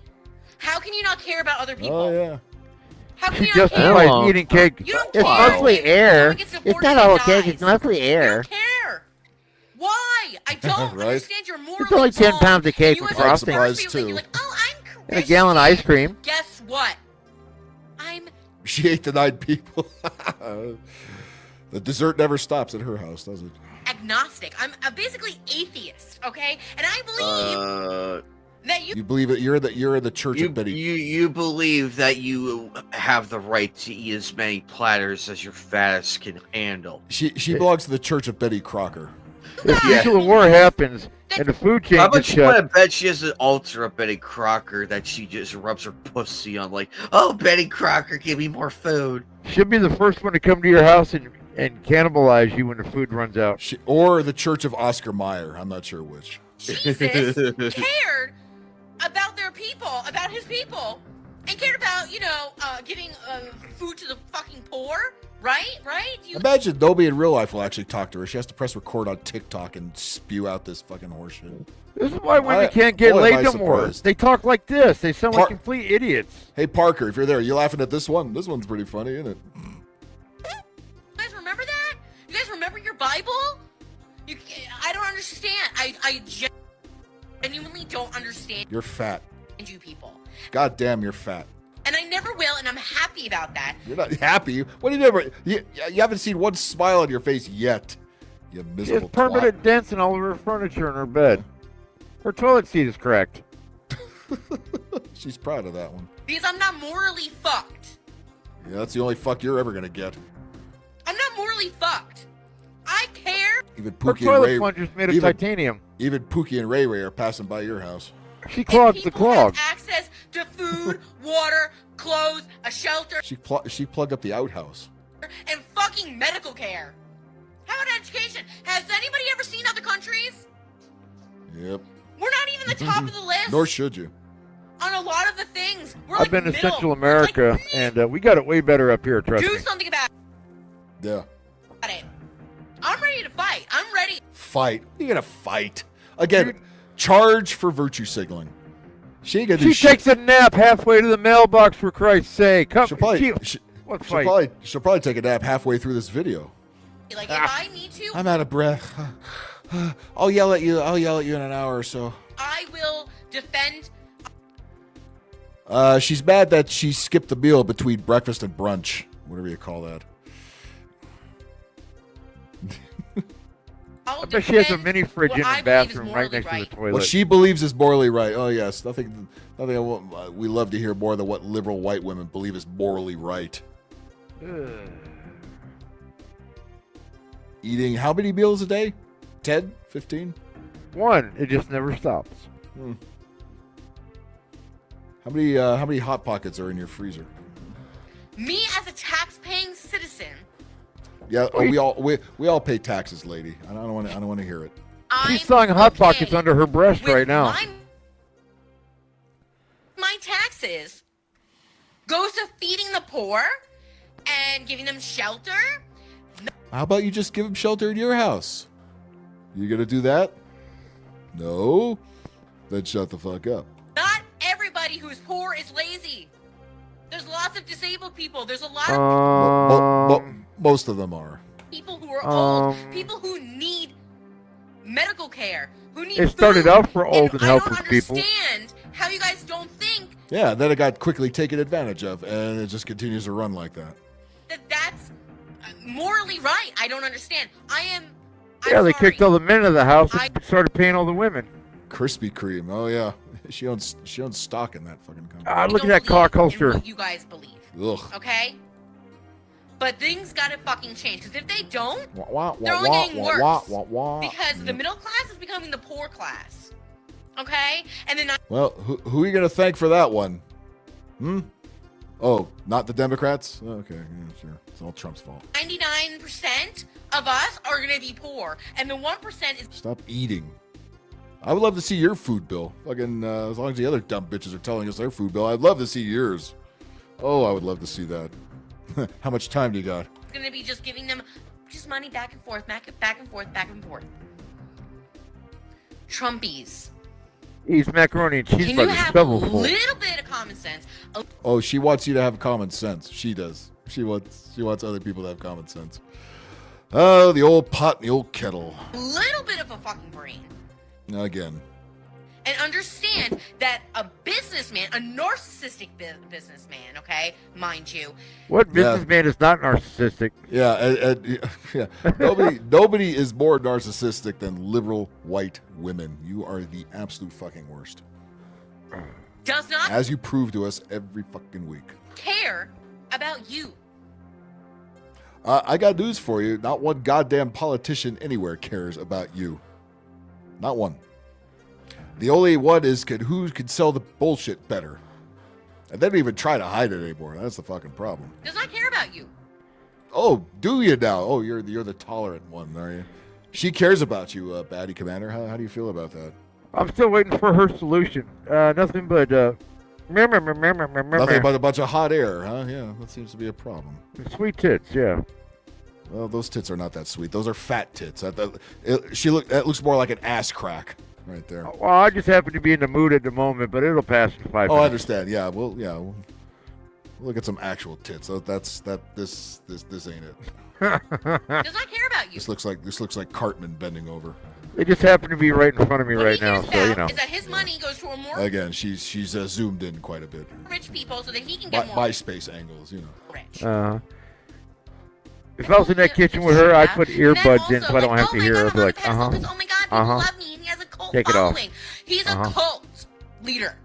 How can you not care about other people? Oh, yeah. How can She you not care? justifies eating cake. You don't It's care. mostly If air. someone gets It's deported not all and cake. dies, It's mostly air. care. Why? I don't Right? understand your morally It's only 10 wrong. pounds of cake You with as a frosting. surprised, person, too. you're like, oh, I'm And a gallon of ice cream. Guess what? I'm She ate the 9 people. The dessert never stops at her house, does it? agnostic. I'm basically atheist, okay? And I believe that you You believe it? You're the Church of Betty. You believe that you have the right to eat as many platters as your fat ass can handle. She belongs to the Church of Betty Crocker. If nuclear war happens and the food chain How gets much you want to shut, bet she has an altar of Betty Crocker that she just rubs her pussy on, like, oh, Betty Crocker, give me more food. she'll be the first one to come to your house and cannibalize you when the food runs out. Or the Church of Oscar Mayer. I'm not sure which. Jesus cared about their people, about his people, and cared about, giving food to the fucking poor, right? Right? Imagine Dobie in real life will actually talk to her. She has to press record on TikTok and spew out this fucking horseshit. This is why women can't get boy, am laid I no more. surprised. They talk like this. They sound like complete idiots. Hey, Parker, if you're there, you laughing at this one? This one's pretty funny, isn't it? You guys remember that? You guys remember your Bible? I don't understand. I genuinely don't understand You're fat. you people. God damn, you're fat. And I never will, and I'm happy about that. You're not happy. What do you never? You haven't seen one smile on your face yet. You She has miserable permanent dents in all of her furniture in her bed. Her toilet seat is cracked. twat. She's proud of that one. Because I'm not morally fucked. Yeah, that's the only fuck you're ever gonna get. I'm not morally fucked. I care. Even Her Pookie toilet and Ray. plunger's made of titanium. Even Pookie and Ray are passing by your house. She clogs the clog. Access to food, water, clothes, a shelter, She plugged up the outhouse. and fucking medical care. How about education? Has anybody ever seen other countries? Yep. We're not even the top of the list Nor should you. on a lot of the things. We're I've like been to middle. Central America, and we got it way better up here, trust Do me. something about Yeah. it. I'm ready to fight. I'm ready. Fight. You're gonna fight again. Charge for virtue signaling. She ain't gonna do She shit. takes a nap halfway to the mailbox, for Christ's sake. Come, She'll probably, what she'll fight? probably take a nap halfway through this video. Like if I need to, I'm out of breath. I'll yell at you. I'll yell at you in an hour or so. I will defend. She's mad that she skipped the meal between breakfast and brunch, whatever you call that. I'll I bet she has a defend mini fridge what in I the believe is bathroom right morally next to right. the toilet. What she believes is morally right. Oh yes, nothing. We love to hear more than what liberal white women believe is morally right. Eating how many meals a day? 10? 15? One, it just never stops. How many hot pockets are in your freezer? Me as a tax-paying citizen, Yeah, we all pay taxes, lady. I don't want to hear it. She's sawing hot pockets under her breast with right now. my taxes goes to feeding the poor and giving them shelter. How about you just give them shelter in your house? You gonna do that? No? Then shut the fuck up. Not everybody who's poor is lazy. There's lots of disabled people. There's a lot of Most of them are. people who are old, people who need medical care, who need It started food. out for old and I don't helpless people. understand how you guys don't think Yeah, then it got quickly taken advantage of, and it just continues to run like that. that that's morally right. I don't understand. Yeah, they kicked all the men out of the house and started paying all the women. Krispy Kreme. Oh yeah, she owns stock in that fucking company. Ah, look at that car culture. what you guys believe. Ugh. Okay? But things gotta fucking change. Because if they don't, Wah, wah, they're wah, only wah, getting wah, worse. wah, wah, wah. Because the middle class is becoming the poor class. Okay? And then Well, who are you gonna thank for that one? Oh, not the Democrats? Okay, yeah, sure. It's all Trump's fault. 99% of us are gonna be poor, and the 1% is. Stop eating. I would love to see your food bill. Fucking, as long as the other dumb bitches are telling us their food bill, I'd love to see yours. Oh, I would love to see that. How much time do you got? Gonna be just giving them just money back and forth, back and forth, back and forth. Trumpies. Eats macaroni and cheese Can by you the have a shovelful. little bit of common sense? Oh, she wants you to have common sense. She does. She wants other people to have common sense. Oh, the old pot and the old kettle. A little bit of a fucking brain. Again. And understand that a businessman, a narcissistic businessman, okay, mind you. What businessman is not narcissistic? Yeah, yeah. Nobody is more narcissistic than liberal white women. You are the absolute fucking worst. Does not As you prove to us every fucking week. care about you. I got news for you. Not one goddamn politician anywhere cares about you. Not one. The only one is who can sell the bullshit better. And they don't even try to hide it anymore. That's the fucking problem. Does not care about you. Oh, do you now? Oh, you're the tolerant one, are you? She cares about you, Baddie Commander. How do you feel about that? I'm still waiting for her solution. Nothing but Nothing but a bunch of hot air, huh? Yeah, that seems to be a problem. Sweet tits, yeah. Well, those tits are not that sweet. Those are fat tits. That looks more like an ass crack right there. Well, I just happen to be in the mood at the moment, but it'll pass in 5 minutes. Oh, I understand. Yeah, we'll look at some actual tits. This ain't it. Does not care about you. This looks like Cartman bending over. They just happen to be right in front of me right now, so you know. Is that his money goes to a more Again, she's zoomed in quite a bit. rich people so that he can get more MySpace angles, you know. rich. If I was in that kitchen with her, I'd put earbuds in so I don't have to hear her. I'd be like, Oh my God, people love me, and he has a cult Take it off. following. He's a cult leader.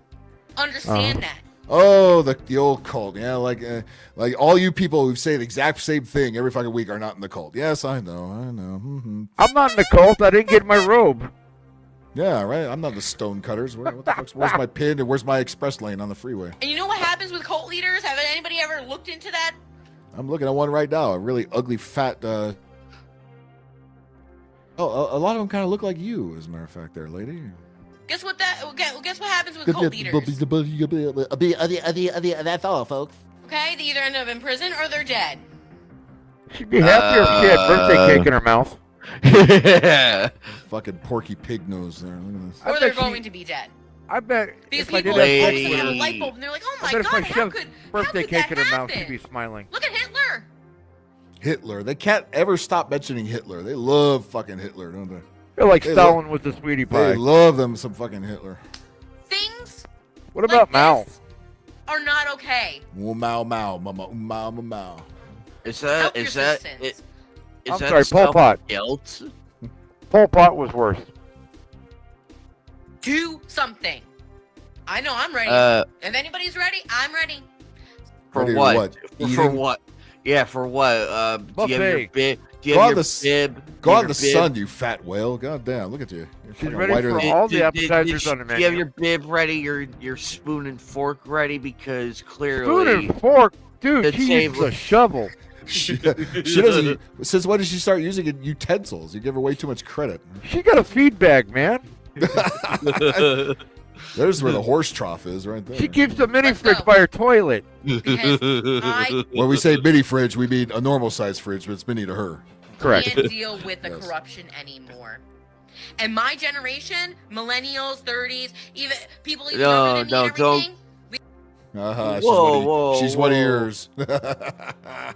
Understand that. Oh, the old cult. Yeah, like all you people who say the exact same thing every fucking week are not in the cult. Yes, I know. Mm-hmm. I'm not in the cult. I didn't get my robe. Yeah, right. I'm not the stone cutters. What the fuck's, where's my pin and where's my express lane on the freeway? And you know what happens with cult leaders? Have anybody ever looked into that? I'm looking at one right now. A really ugly, fat. Oh, a lot of them kind of look like you, as a matter of fact, there, lady. Guess what happens with cult leaders? That's all, folks. Okay, they either end up in prison or they're dead. She'd be happier if she had birthday cake in her mouth. Fucking Porky Pig nose there. Look at this. Or they're going to be dead. I bet These if I people did actually have a light bulb and they're like, oh my bet if I God, how shoved could birthday that cake in her mouth, happen? she'd be smiling. Look at Hitler. Hitler. They can't ever stop mentioning Hitler. They love fucking Hitler, don't they? They're like They Stalin with the sweetie pie. They love them some fucking Hitler. Things What about Mao? are not okay. Mao, Mao. Is that I'm sorry, Pol Pot. Guilt? Pol Pot was worse. Do something. I know I'm ready. If anybody's ready, I'm ready. For Ready to what? what? For Eating? what? Yeah, for what? Do you have your Buffet. bib? Do you Go have on your the bib? Go Do you on have the your bib? sun, you fat whale. God damn, look at you. You're She's fucking ready whiter for than all the appetizers on the Do you have menu. your bib ready? Your spoon and fork ready? Because clearly, Spoon and fork, dude. It's She uses able- a shovel. she doesn't. Since when did she start using utensils? You give her way too much credit. She got a feed bag, man. There's where the horse trough is, right there. She keeps a mini fridge by her toilet. When we say mini fridge, we mean a normal size fridge, but it's mini to her. Correct. Can't deal with the corruption anymore. And my generation, millennials, 30s, even people even younger than me and everything, She's one of yours. we gotta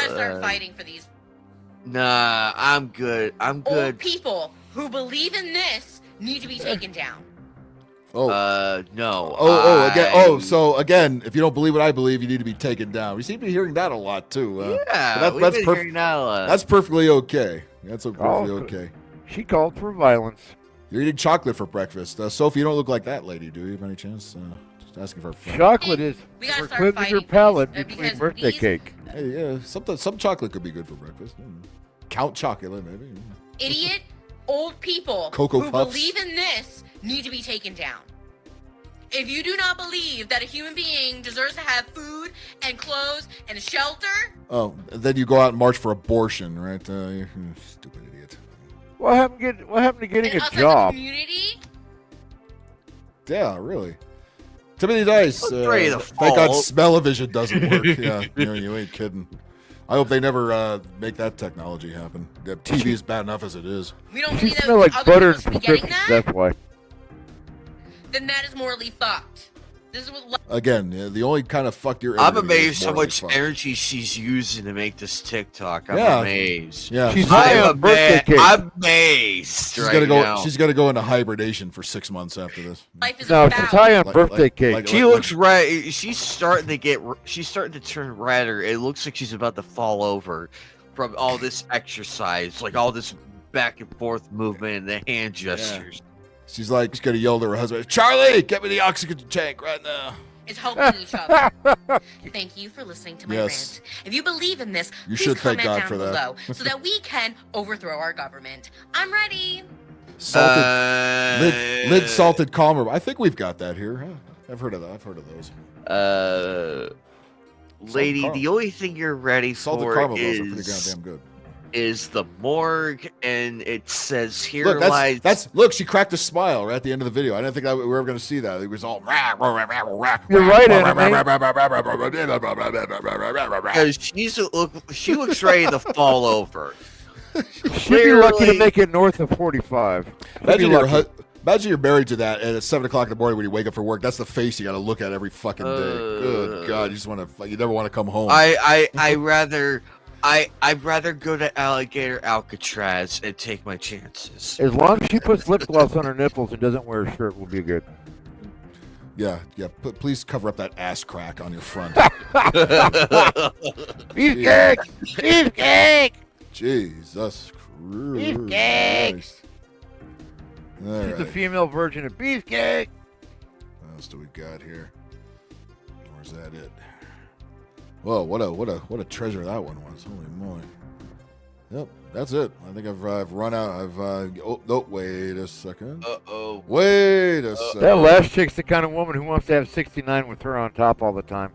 start fighting for these Nah, I'm good. I'm old good. people who believe in this need to be taken down. No. So again, if you don't believe what I believe, you need to be taken down. We seem to be hearing that a lot too. Yeah, we've been hearing that a lot. That's perfectly okay. That's perfectly okay. She called for violence. You're eating chocolate for breakfast, Sophie. You don't look like that lady, do you? By any chance? Just asking for a friend. Chocolate is We gotta for start cleansing fighting your for palate these, between because birthday these- cake. Hey, yeah, some chocolate could be good for breakfast. Count chocolate, maybe. Idiot old people Cocoa who Puffs. believe in this need to be taken down. If you do not believe that a human being deserves to have food, and clothes and a shelter. Oh, then you go out and march for abortion, right? You're a stupid idiot. What happened to getting And a us as a job? community. Yeah, really. Timothy Dice. ready to Thank God fall. smell-o-vision doesn't work. Yeah, you ain't kidding. I hope they never make that technology happen. The TV is bad enough as it is. We don't You believe that smell like other butter people and should be getting prescriptions, that. that's why. Then that is morally fucked. This is what. Again, the only kind of fucked you're. I'm amazed how much energy she's using to make this TikTok. I'm Yeah. amazed. Yeah, She's high on birthday cake. I'm amazed. She's right gonna go. now. She's gonna go into hibernation for 6 months after this. Life is No, about. she's high on Like- birthday like- cake. like- She looks red. She's starting to get. She's starting to turn redder. It looks like she's about to fall over from all this exercise, like all this back and forth movement and the hand gestures. She's gonna yell to her husband, "Charlie, get me the oxygen tank right now." Is helping each other. Thank you for listening to my Yes. rant. If you believe in this, You please should thank comment God down for that. below so that we can overthrow our government. I'm ready. Salted, lid salted calmer. I think we've got that here. Huh? I've heard of that. I've heard of those. Lady, caramel. the only thing you're ready Salted for caramel those are pretty goddamn good. is the morgue, and it says here Look, lies. look. She cracked a smile right at the end of the video. I didn't think we were ever going to see that. It was all. You're right, Because she looks ready to fall over. She'd be lucky to make it north of 45. Imagine you're married to that, and it's 7 o'clock in the morning when you wake up for work. That's the face you got to look at every fucking day. Good God, you just want to. You never want to come home. I'd rather go to Alligator Alcatraz and take my chances. As long as she puts lip gloss on her nipples and doesn't wear a shirt, we'll be good. Yeah. Please cover up that ass crack on your front. Beefcake! Beefcake! Jesus Beefcake! Christ. She's All the right. female version of beefcake. What else do we got here? Or is that it? Whoa! What a treasure that one was! Holy moly! Yep, that's it. I think I've run out. Wait a second. Wait a second. That last chick's the kind of woman who wants to have 69 with her on top all the time.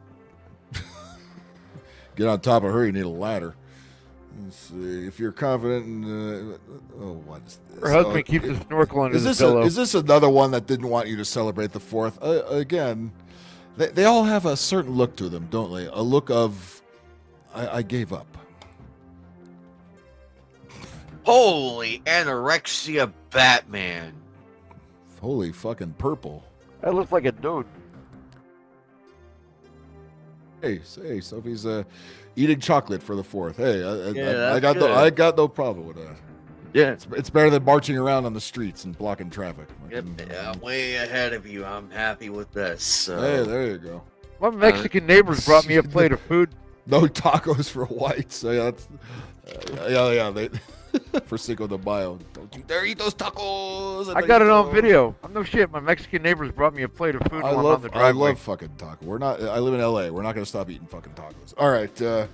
Get on top of her, you need a ladder. Let's see. If you're confident in... what is this? Her husband keeps a snorkel under is the this pillow. Is this another one that didn't want you to celebrate the 4th? Again, they all have a certain look to them, don't they? A look of, I gave up. Holy anorexia Batman. Holy fucking purple. That looks like a dude. Hey, Sophie's eating chocolate for the 4th. Hey, Yeah, I that's I good. got no problem with that. Yeah. It's better than marching around on the streets and blocking traffic. Yep, I'm way ahead of you. I'm happy with this. So. Hey, there you go. My Mexican neighbors brought me a plate of food. No tacos for whites. So yeah, that's they for Cinco de Mayo. Don't you dare eat those tacos. I got it on video. I'm no shit. My Mexican neighbors brought me a plate of food while I'm on the I driveway. love fucking taco. I live in LA. We're not gonna stop eating fucking tacos. All right.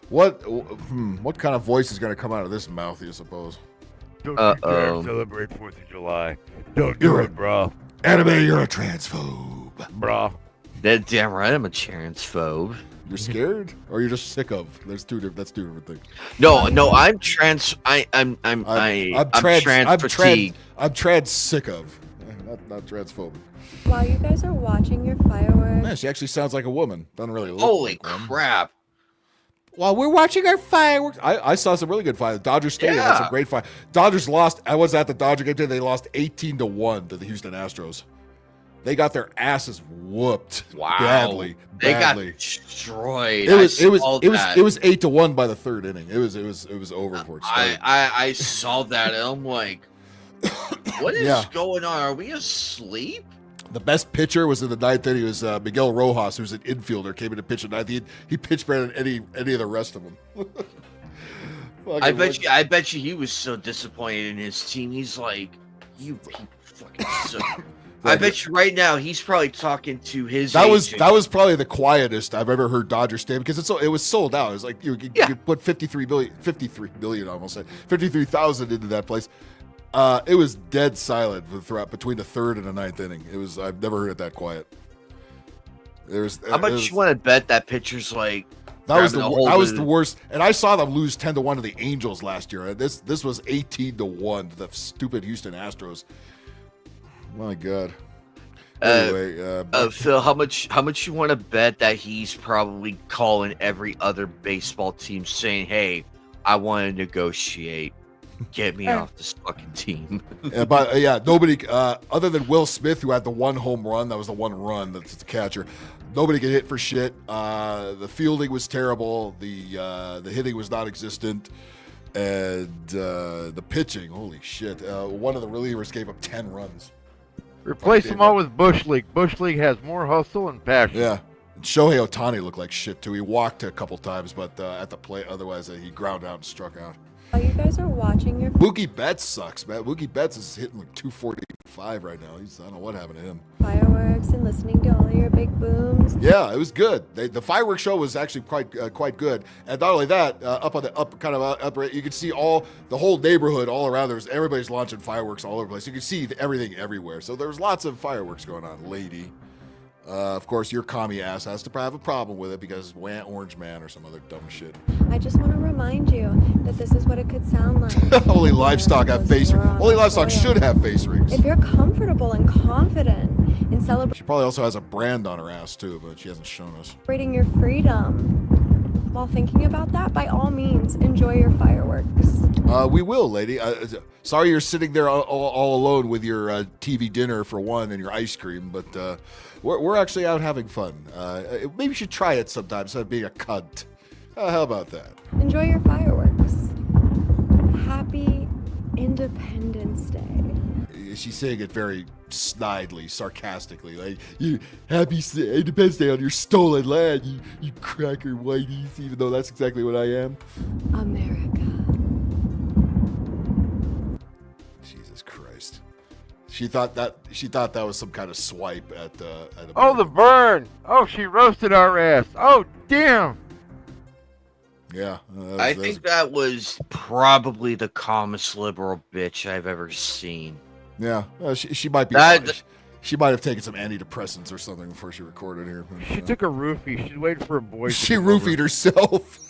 What kind of voice is gonna come out of this mouth? You suppose? Don't you dare celebrate 4th of July. Don't do it, bro. Anime, you're a transphobe, bro. Damn right, I'm a transphobe. You're scared, or you're just sick of? That's two different things. No, I'm trans. I'm trans fatigued. I'm trans sick of. Not transphobic. While you guys are watching your fireworks, Man, she actually sounds like a woman. Doesn't really look Holy like one. crap! While we're watching our fireworks, I saw some really good fireworks. Dodger Stadium had some great fire. Dodgers lost. I was at the Dodger game today. They lost 18-1 to the Houston Astros. They got their asses whooped. Wow. Badly. They got destroyed. It was 8-1 by the 3rd inning. It was over for it. I saw that and I'm like, what is Yeah. going on? Are we asleep? The best pitcher was in the 9th inning. It was Miguel Rojas, who's an infielder, came in to pitch in 9th. He pitched better than any of the rest of them. I bet you he was so disappointed in his team. He's like, you people fucking suck. I bet you right now he's probably talking to his agent. That was probably the quietest I've ever heard Dodger Stadium because it was sold out. It was like you put 53 billion almost said 53,000 into that place. It was dead silent throughout between the 3rd and the 9th inning. I've never heard it that quiet. How much you want to bet that pitcher's like? That was grabbing the worst. And I saw them lose 10-1 to the Angels last year. This was 18-1 to the stupid Houston Astros. My God. Anyway, Phil, how much you want to bet that he's probably calling every other baseball team saying, "Hey, I want to negotiate. Get me off this fucking team." But nobody other than Will Smith, who had the one home run. That was the one run. That's the catcher. Nobody could hit for shit. The fielding was terrible. The hitting was non-existent, and the pitching. Holy shit! One of the relievers gave up 10 runs. Replace them all with Bush League. Bush League has more hustle and passion. Yeah. And Shohei Ohtani looked like shit too. He walked a couple times, but at the plate, otherwise he ground out and struck out. While you guys are watching your Mookie Betts sucks, man. Mookie Betts is hitting like 245 right now. I don't know what happened to him. fireworks and listening to all of your big booms, Yeah, it was good. The fireworks show was actually quite good. And not only that, up, you could see the whole neighborhood all around. Everybody's launching fireworks all over the place. You could see everything everywhere. So there was lots of fireworks going on, lady. Of course, your commie ass has to have a problem with it because Orange Man or some other dumb shit. I just want to remind you that this is what it could sound like. Only livestock have face rings. Only livestock should have face rings. If you're comfortable and confident in She probably also has a brand on her ass too, but she hasn't shown us. celebrating your freedom, while thinking about that, by all means, enjoy your fireworks. We will, lady. Sorry you're sitting there all alone with your TV dinner for one and your ice cream, but we're actually out having fun. Maybe you should try it sometime instead of being a cunt. How about that? Enjoy your fireworks. Happy Independence Day. She's saying it very snidely, sarcastically, like, "You happy Independence Day on your stolen land, you cracker whiteys," even though that's exactly what I am. America. Jesus Christ. She thought that was some kind of swipe at Oh, the burn! Oh, she roasted our ass. Oh, damn! Yeah. I think that was probably the calmest liberal bitch I've ever seen. Yeah, she might be. She might have taken some antidepressants or something before she recorded here. She took a roofie. She's waiting for a boy. She roofied herself.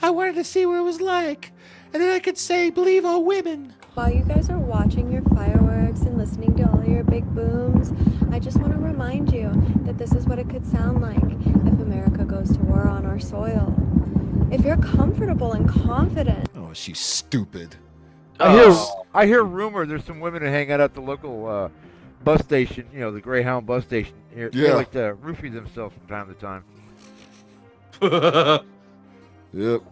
I wanted to see what it was like, and then I could say, "Believe all women." While you guys are watching your fireworks and listening to all of your big booms, I just want to remind you that this is what it could sound like if America goes to war on our soil. If you're comfortable and confident. Oh, she's stupid. I hear rumor there's some women that hang out at the local bus station, the Greyhound bus station. They like to roofie themselves from time to time. Yep.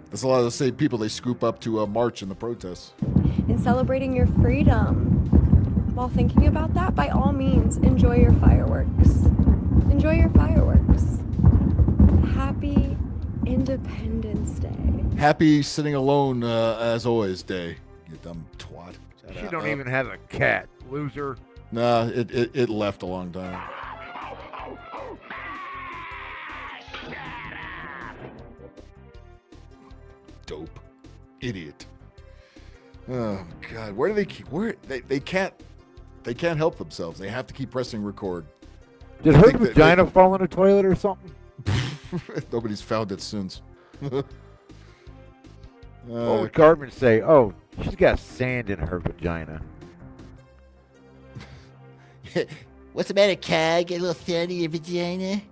That's a lot of the same people they scoop up to march in the protests. In celebrating your freedom, while thinking about that, by all means, enjoy your fireworks. Enjoy your fireworks. Happy Independence Day. Happy sitting alone as always day. You dumb twat. She don't even have a cat, loser. Nah, it left a long time. Dope. Idiot. Oh God, where do they keep? They can't help themselves. They have to keep pressing record. Did her vagina fall in a toilet or something? Nobody's found it since. What would Cartman say? Oh, she's got sand in her vagina. What's the matter, Cag? Get a little sand in your vagina?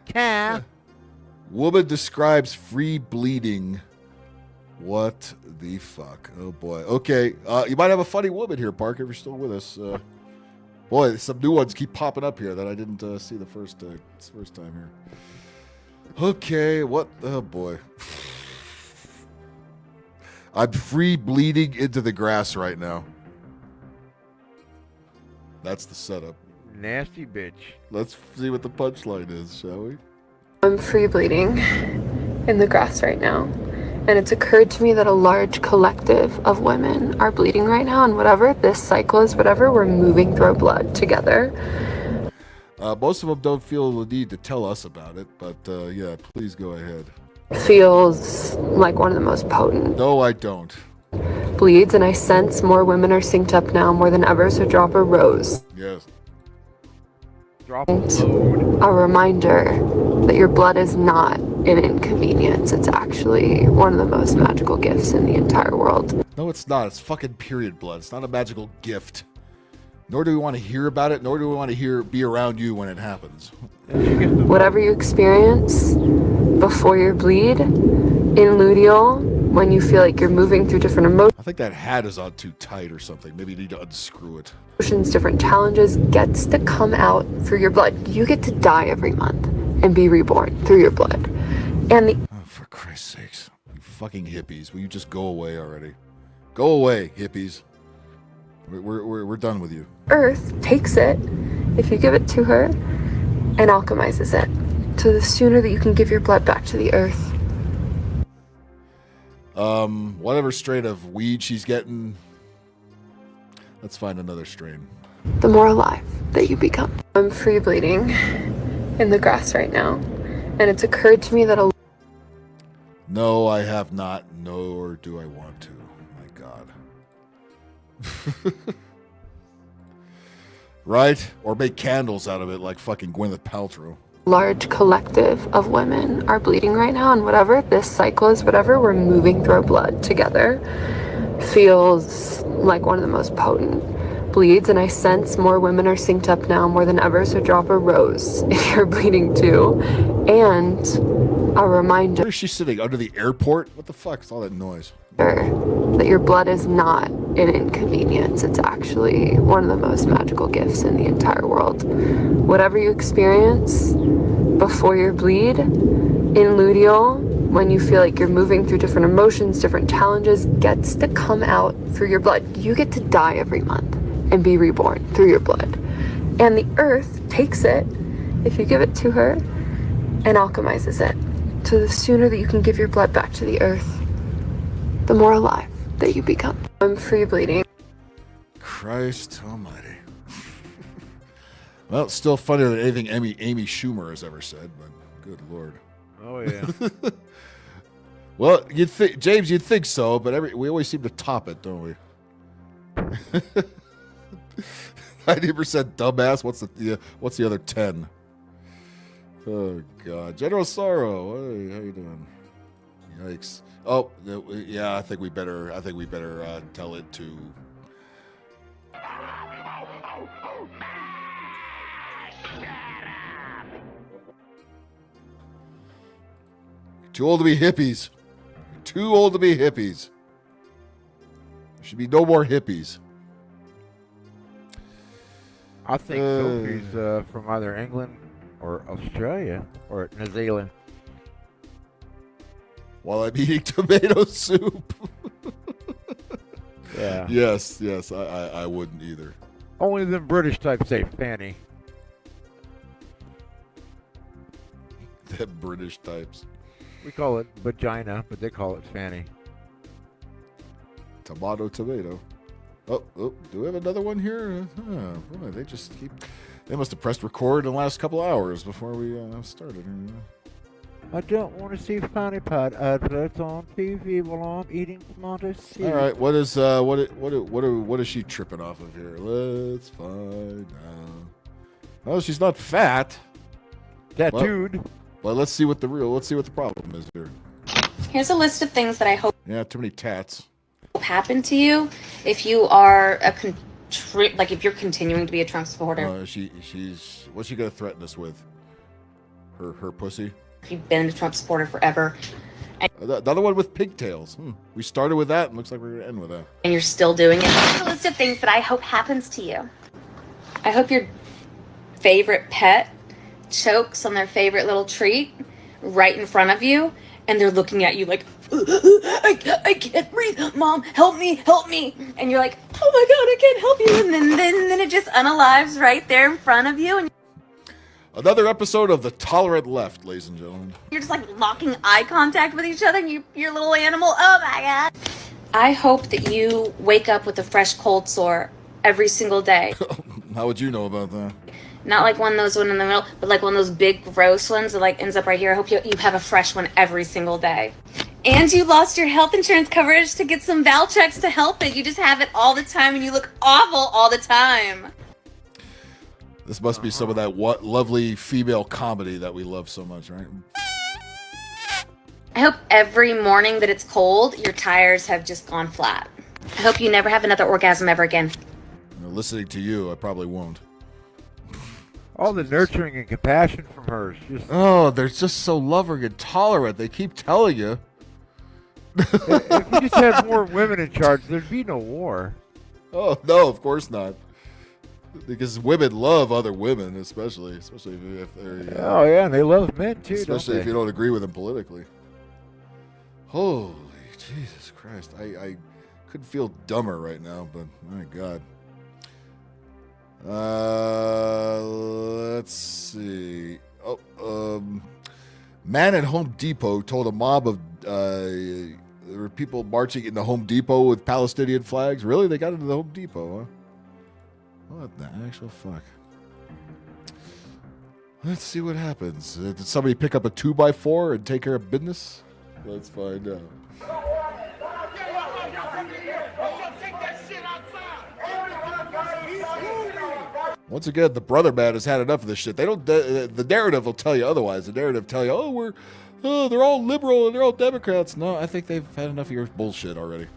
Cat. Woman describes free bleeding. What the fuck? Oh boy. Okay, you might have a funny woman here, Park, if you're still with us. Boy, some new ones keep popping up here that I didn't see the first time here. Okay, what? Oh boy. I'm free bleeding into the grass right now. That's the setup. Nasty bitch. Let's see what the punchline is, shall we? I'm free bleeding in the grass right now. And it's occurred to me that a large collective of women are bleeding right now, and whatever this cycle is, whatever, we're moving through our blood together. Most of them don't feel the need to tell us about it, but yeah, please go ahead. feels like one of the most potent. No, I don't. Bleeds, and I sense more women are synced up now more than ever, so drop a rose. Yes. Drop a load. A reminder that your blood is not an inconvenience. It's actually one of the most magical gifts in the entire world. No, it's not. It's fucking period blood. It's not a magical gift. Nor do we want to hear about it, nor do we want to be around you when it happens. Whatever you experience before your bleed, in luteal, when you feel like you're moving through different emotions, I think that hat is on too tight or something. Maybe you need to unscrew it. different challenges, gets to come out through your blood. You get to die every month and be reborn through your blood. And the Oh, for Christ's sakes. You fucking hippies. Will you just go away already? Go away, hippies. We're done with you. earth takes it, if you give it to her, and alchemizes it. So the sooner that you can give your blood back to the earth, Whatever strain of weed she's getting, let's find another strain. the more alive that you become. I'm free bleeding in the grass right now, and it's occurred to me that a No, I have not, nor do I want to. My God. Right? Or make candles out of it like fucking Gwyneth Paltrow. large collective of women are bleeding right now, and whatever this cycle is, whatever we're moving through our blood together, feels like one of the most potent bleeds, and I sense more women are synced up now more than ever, so drop a rose if you're bleeding too, and a reminder Where is she sitting? Under the airport? What the fuck is all that noise? that your blood is not an inconvenience. It's actually one of the most magical gifts in the entire world. Whatever you experience before your bleed, in luteal, when you feel like you're moving through different emotions, different challenges, gets to come out through your blood. You get to die every month and be reborn through your blood. And the earth takes it, if you give it to her, and alchemizes it. So the sooner that you can give your blood back to the earth, the more alive that you become. I'm free bleeding. Christ almighty. Well, it's still funnier than anything Amy Schumer has ever said, but good lord. Oh, yeah. Well, you'd think, James, you'd think so, but we always seem to top it, don't we? 90% dumbass. What's the other 10? Oh God, General Sorrow. Hey, how you doing? Yikes. Oh, yeah. I think we better tell it to. Too old to be hippies. Too old to be hippies. There should be no more hippies. I think Sophie's from either England or Australia or New Zealand. While I'm eating tomato soup. Yeah. Yes, I wouldn't either. Only the British type say fanny. The British types. We call it vagina, but they call it fanny. Tomato. Oh, do we have another one here? Boy, they must have pressed record in the last couple hours before we started. I don't want to see fanny pad adverts on TV while I'm eating tomato soup. All right, what is she tripping off of here? Let's find out. Oh, she's not fat. Tattooed. Well, let's see what the problem is here. Here's a list of things that I hope Yeah, too many tats. happen to you if you are if you're continuing to be a Trump supporter. What's she gonna threaten us with? Her pussy? If you've been a Trump supporter forever. The other one with pigtails. We started with that and looks like we're gonna end with that. And you're still doing it. Here's a list of things that I hope happens to you. I hope your favorite pet chokes on their favorite little treat right in front of you, and they're looking at you like, I can't breathe, Mom, help me, and you're like, oh my God, I can't help you, and then it just unalives right there in front of you, and Another episode of The Tolerant Left, ladies and gentlemen. you're just like locking eye contact with each other, and your little animal, oh my God. I hope that you wake up with a fresh cold sore every single day. How would you know about that? Not like one of those one in the middle, but like one of those big gross ones that like ends up right here. I hope you have a fresh one every single day. And you lost your health insurance coverage to get some Valtrex to help it. You just have it all the time and you look awful all the time. This must be some of that lovely female comedy that we love so much, right? I hope every morning that it's cold, your tires have just gone flat. I hope you never have another orgasm ever again. Listening to you, I probably won't. All the nurturing and compassion from her. Just... Oh, they're just so loving and tolerant. They keep telling you. If you just had more women in charge, there'd be no war. Oh, no, of course not. Because women love other women, especially if they're... Oh, yeah, and they love men, too, especially don't if you don't agree with them politically. Holy Jesus Christ. I couldn't feel dumber right now, but my God. Let's see. Man at Home Depot told a mob of there were people marching in the Home Depot with Palestinian flags. Really? They got into the Home Depot, huh? What the actual fuck? Let's see what happens. Did somebody pick up a 2x4 and take care of business? Let's find out. Once again, the brother man has had enough of this shit. They don't. The narrative will tell you otherwise. The narrative tell you, they're all liberal and they're all Democrats. No, I think they've had enough of your bullshit already.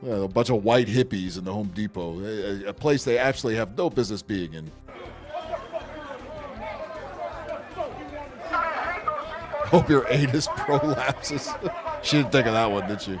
Yeah, a bunch of white hippies in the Home Depot, a place they actually have no business being in. Hope your anus prolapses. She didn't think of that one, did she?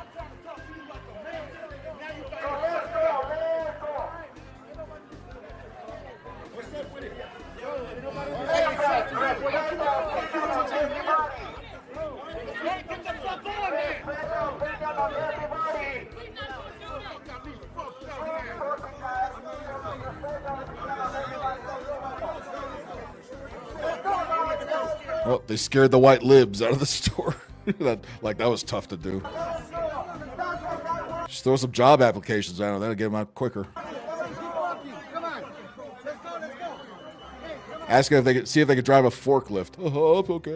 Oh, they scared the white libs out of the store. that was tough to do. Just throw some job applications out, that'll get them out quicker. Ask them if they could see if they could drive a forklift. Oh, okay,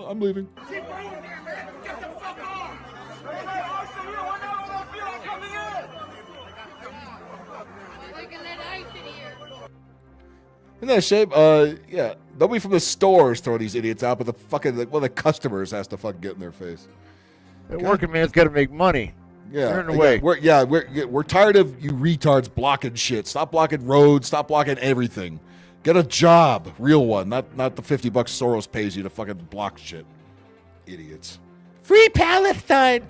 I'm leaving. Isn't that a shame? Yeah. Nobody from the stores throw these idiots out, but the fucking one of the customers has to fucking get in their face. The working man's got to make money. Yeah. Turn away. We're tired of you retards blocking shit. Stop blocking roads. Stop blocking everything. Get a job, real one, not the $50 Soros pays you to fucking block shit. Idiots. Free Palestine.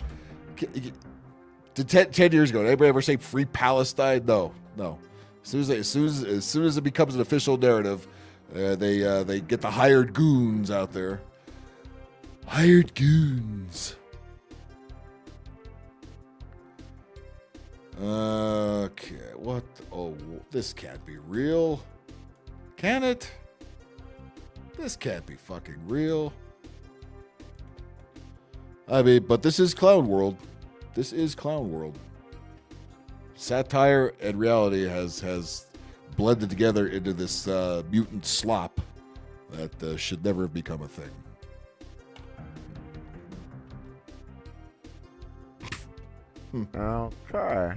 Did 10 years ago, did anybody ever say free Palestine? No. As soon as it becomes an official narrative, they get the hired goons out there. Hired goons. Okay, what? Oh, this can't be real. Can it? This can't be fucking real. I mean, but this is Clown World. This is Clown World. Satire and reality has blended together into this mutant slop that should never have become a thing. Okay.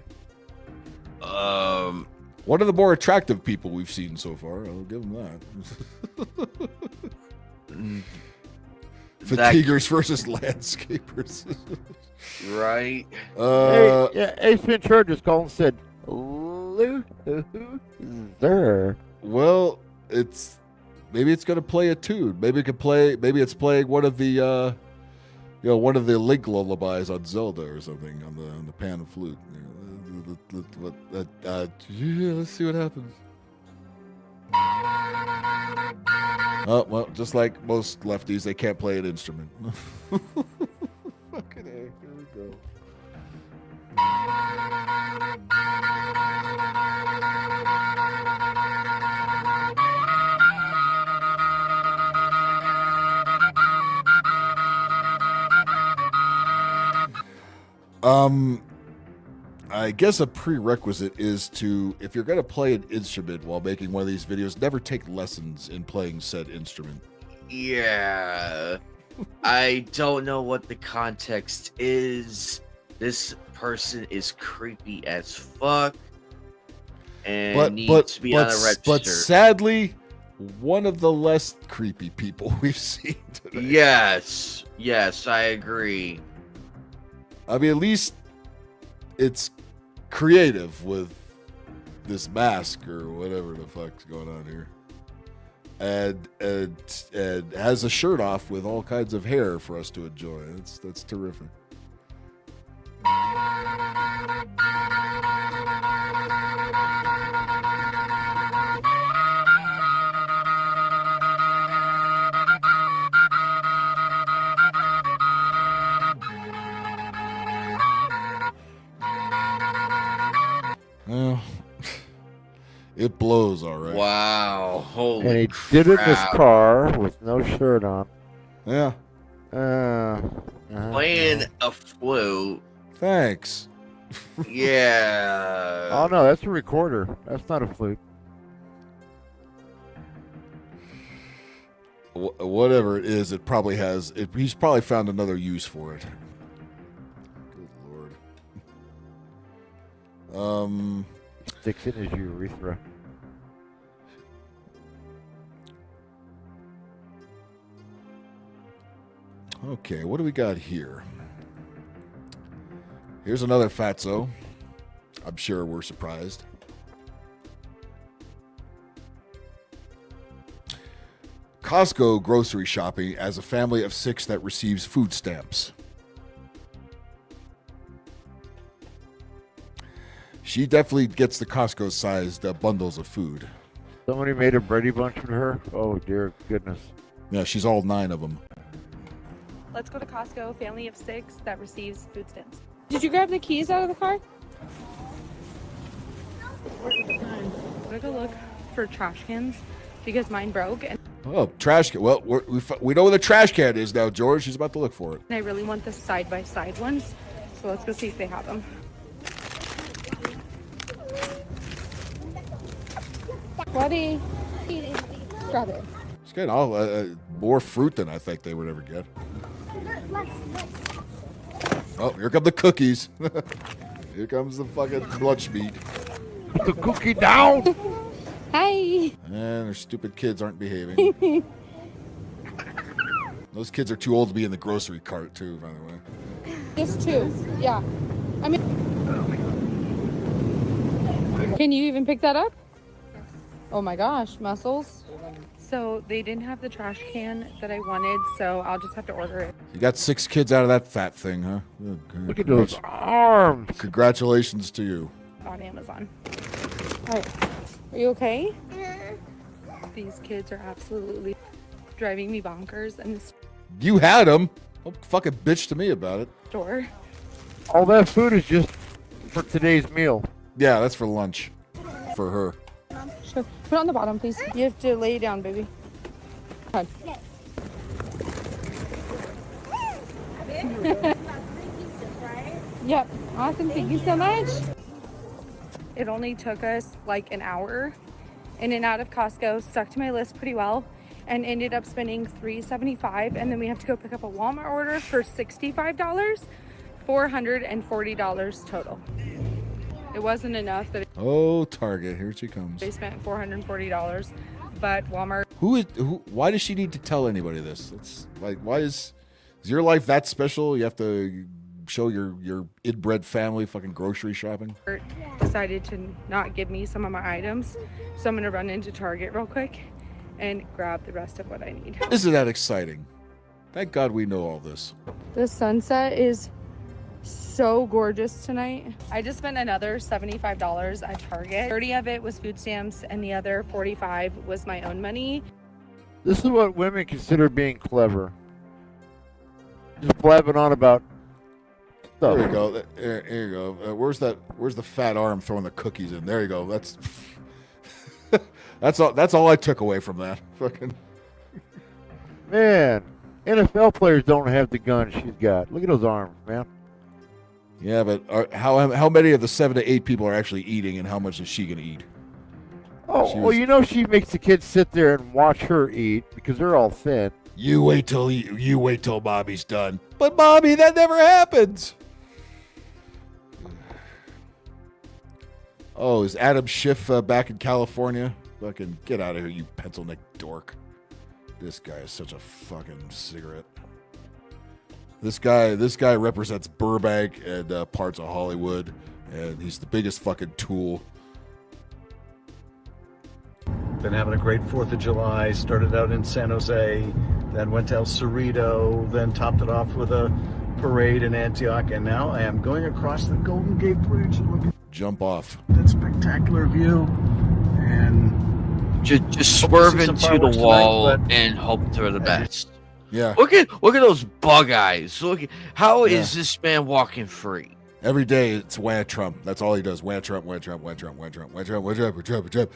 One of the more attractive people we've seen so far. I'll give them that. Fatiguers versus landscapers. Right. Ace Ventura just called and said, "Loser." Well, maybe it's gonna play a tune. Maybe it's playing one of the one of the Link lullabies on Zelda or something on the pan flute. Let's see what happens. Oh, well, just like most lefties, they can't play an instrument. Fucking A, here we go. I guess a prerequisite is to, if you're going to play an instrument while making one of these videos, never take lessons in playing said instrument. Yeah. I don't know what the context is. This person is creepy as fuck. And needs to be on a register. But sadly, one of the less creepy people we've seen today. Yes. Yes, I agree. I mean, at least it's creative with this mask or whatever the fuck's going on here. And has a shirt off with all kinds of hair for us to enjoy. That's terrific. Well, it blows all right. Wow. Holy And he crap. did it in his car with no shirt on. Yeah. Playing a flute. Thanks. Yeah. Oh, no, that's a recorder. That's not a flute. Whatever it is, it probably has. He's probably found another use for it. Good lord. Sticks in his urethra. Okay, what do we got here? Here's another fatso. I'm sure we're surprised. Costco grocery shopping as a family of 6 that receives food stamps. She definitely gets the Costco-sized bundles of food. Somebody made a Brady Bunch with her? Oh, dear goodness. Yeah, she's all 9 of them. Let's go to Costco, family of 6 that receives food stamps. Did you grab the keys out of the car? I'm gonna go look for trash cans because mine broke and Oh, trash can. Well, we know where the trash can is now, George. She's about to look for it. I really want the side-by-side ones. So let's go see if they have them. Buddy, grab it. She's getting all more fruit than I think they would ever get. Oh, here come the cookies. Here comes the fucking lunch meat. Put the cookie down. Hi. And their stupid kids aren't behaving. Those kids are too old to be in the grocery cart, too, by the way. Just 2. Yeah. I mean, can you even pick that up? Oh my gosh, muscles. So they didn't have the trash can that I wanted, so I'll just have to order it. You got 6 kids out of that fat thing, huh? Look at those arms. Congratulations to you. On Amazon. All right. Are you okay? These kids are absolutely driving me bonkers in this You had them. Don't fucking bitch to me about it. store. All that food is just for today's meal. Yeah, that's for lunch. For her. Sure. Put it on the bottom, please. You have to lay it down, baby. Come on. Yep. Awesome. Thank you so much. It only took us like an hour in and out of Costco, stuck to my list pretty well, and ended up spending $375, and then we have to go pick up a Walmart order for $65, $440 total. It wasn't enough that Oh, Target. Here she comes. they spent $440, but Walmart. Why does she need to tell anybody this? It's like, why is your life that special? You have to show your inbred family fucking grocery shopping? Decided to not give me some of my items, so I'm gonna run into Target real quick and grab the rest of what I need. Isn't that exciting? Thank God we know all this. The sunset is so gorgeous tonight. I just spent another $75 at Target. 30 of it was food stamps and the other 45 was my own money. This is what women consider being clever. Just blabbing on about stuff. There you go. Here you go. Where's the fat arm throwing the cookies in? There you go. That's all I took away from that. Fucking Man, NFL players don't have the gun she's got. Look at those arms, man. Yeah, but how many of the 7 to 8 people are actually eating, and how much is she gonna eat? Oh, well, she makes the kids sit there and watch her eat because they're all thin. You wait till Bobby's done. But Bobby, that never happens. Oh, is Adam Schiff back in California? Fucking get out of here, you pencil neck dork. This guy is such a fucking cigarette. This guy represents Burbank and parts of Hollywood, and he's the biggest fucking tool. Been having a great 4th of July. Started out in San Jose, then went to El Cerrito, then topped it off with a parade in Antioch, and now I am going across the Golden Gate Bridge and looking Jump off. at that spectacular view. And Just swerve into the wall and hope for the best. Yeah. Look at those bug eyes. How is this man walking free? Every day it's wah Trump. That's all he does. Wah Trump, wah Trump, wah Trump, wah Trump, wah Trump, wah Trump, wah Trump, wah Trump.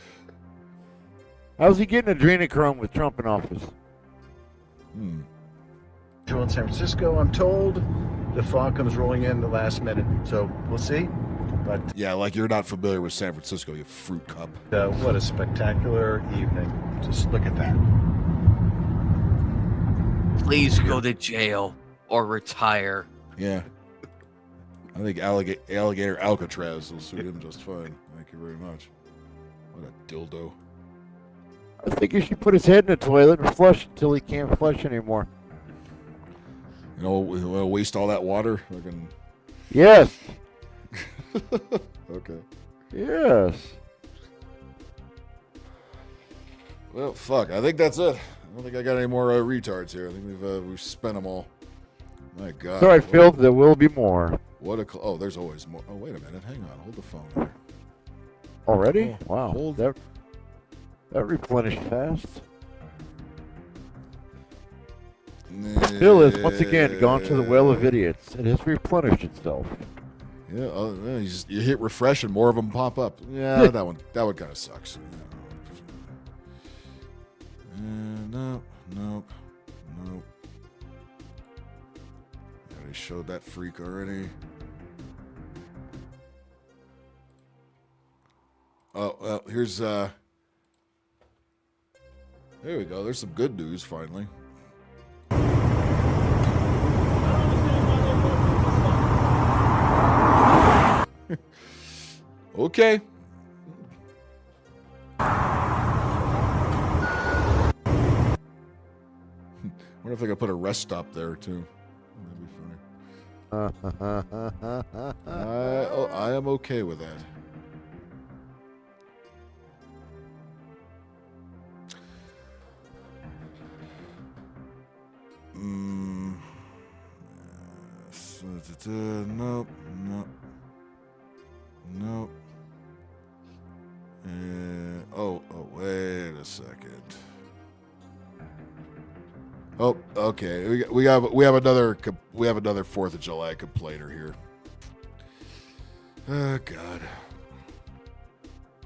How's he getting adrenochrome with Trump in office? in San Francisco, I'm told. The fog comes rolling in the last minute, so we'll see. But yeah, like you're not familiar with San Francisco, you fruit cup. What a spectacular evening. Just look at that. Please go to jail or retire. Yeah. I think Alligator Alcatraz will suit him just fine. Thank you very much. What a dildo. I think he should put his head in the toilet and flush until he can't flush anymore. You know, we'll waste all that water? Fucking... Yes. Okay. Yes. Well, fuck. I think that's it. I don't think I got any more retards here. I think we've spent them all. My God. All right, Phil. There will be more. What a oh, there's always more. Oh, wait a minute. Hang on. Hold the phone here. Already? Oh, wow. hold that replenished fast. Phil is once again gone to the well of idiots. It has replenished itself. Yeah, you hit refresh and more of them pop up. Yeah, that one kind of sucks. Nope. They showed that freak already. Oh, well, here's there we go. There's some good news finally. Okay. Wonder if they could put a rest stop there too. That'd be funny. I am okay with that. Nope. Oh, wait a second. Oh, okay. We have another 4th of July complainer here. Oh God.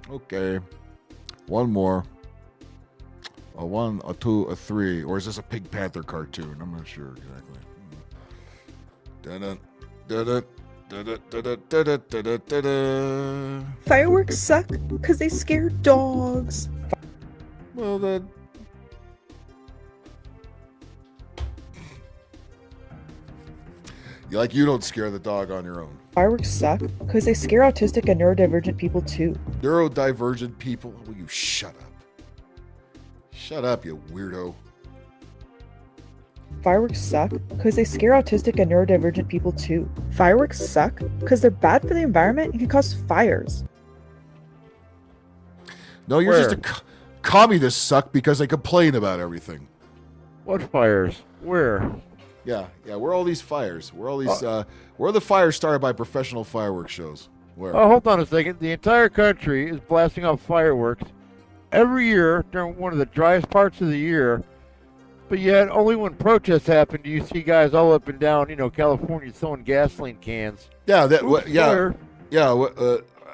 Okay. One more. A 1, a 2, a 3, or is this a Pink Panther cartoon? I'm not sure exactly. Fireworks suck because they scare dogs. Well, then. You don't scare the dog on your own. Fireworks suck because they scare autistic and neurodivergent people too. Neurodivergent people? Will you shut up? Shut up, you weirdo. Fireworks suck because they scare autistic and neurodivergent people too. Fireworks suck because they're bad for the environment and can cause fires. No, you're just a communist suck because they complain about everything. What fires? Where? Yeah. Where are all these fires? Where are all these? Where are the fires started by professional fireworks shows? Where? Oh, hold on a second. The entire country is blasting off fireworks every year during one of the driest parts of the year. But yet, only when protests happen do you see guys all up and down, California throwing gasoline cans. Yeah,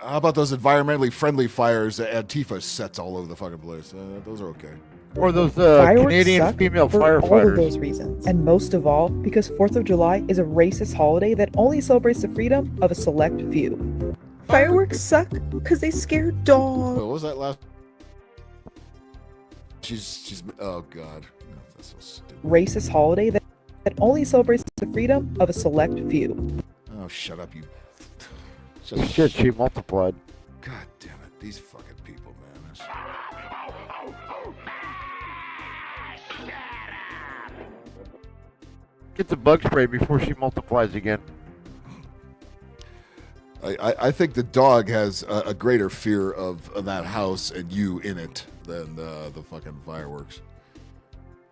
How about those environmentally friendly fires that Antifa sets all over the fucking place? Those are okay. Or those Fireworks Canadian suck female for all of firefighters. those reasons. And most of all, because 4th of July is a racist holiday that only celebrates the freedom of a select few. Fireworks suck because they scare dogs. What was that last? She's. Oh God, no, that's so stupid. Racist holiday that only celebrates the freedom of a select few. Oh, shut up, you. Shit, she multiplied. God damn it, these fucking people, man. Get the bug spray before she multiplies again. I think the dog has a greater fear of that house and you in it than the fucking fireworks.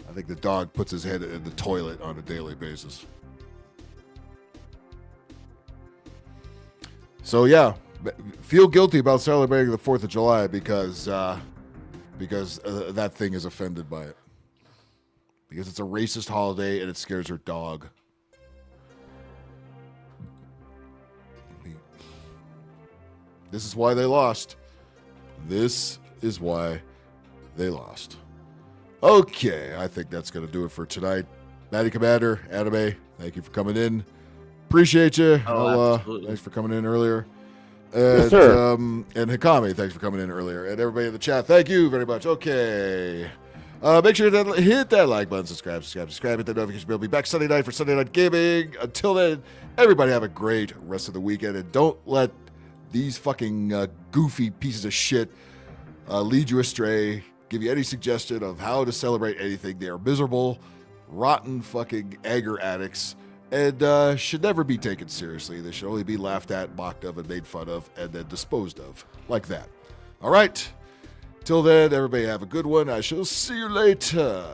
I think the dog puts his head in the toilet on a daily basis. So yeah, feel guilty about celebrating the 4th of July because that thing is offended by it. Because it's a racist holiday and it scares her dog. This is why they lost. This is why they lost. Okay, I think that's going to do it for tonight. Matty Commander, Anime, thank you for coming in. Appreciate you. Absolutely. Thanks for coming in earlier. Yes, sir. And Hikami, thanks for coming in earlier. And everybody in the chat, thank you very much. Okay. Make sure to hit that like button, subscribe, hit that notification bell. Be back Sunday night for Sunday Night Gaming. Until then, everybody have a great rest of the weekend. And don't let these fucking goofy pieces of shit lead you astray, give you any suggestion of how to celebrate anything. They are miserable, rotten fucking anger addicts, and should never be taken seriously. They should only be laughed at, mocked of, and made fun of, and then disposed of like that. All right. Till then, everybody have a good one. I shall see you later.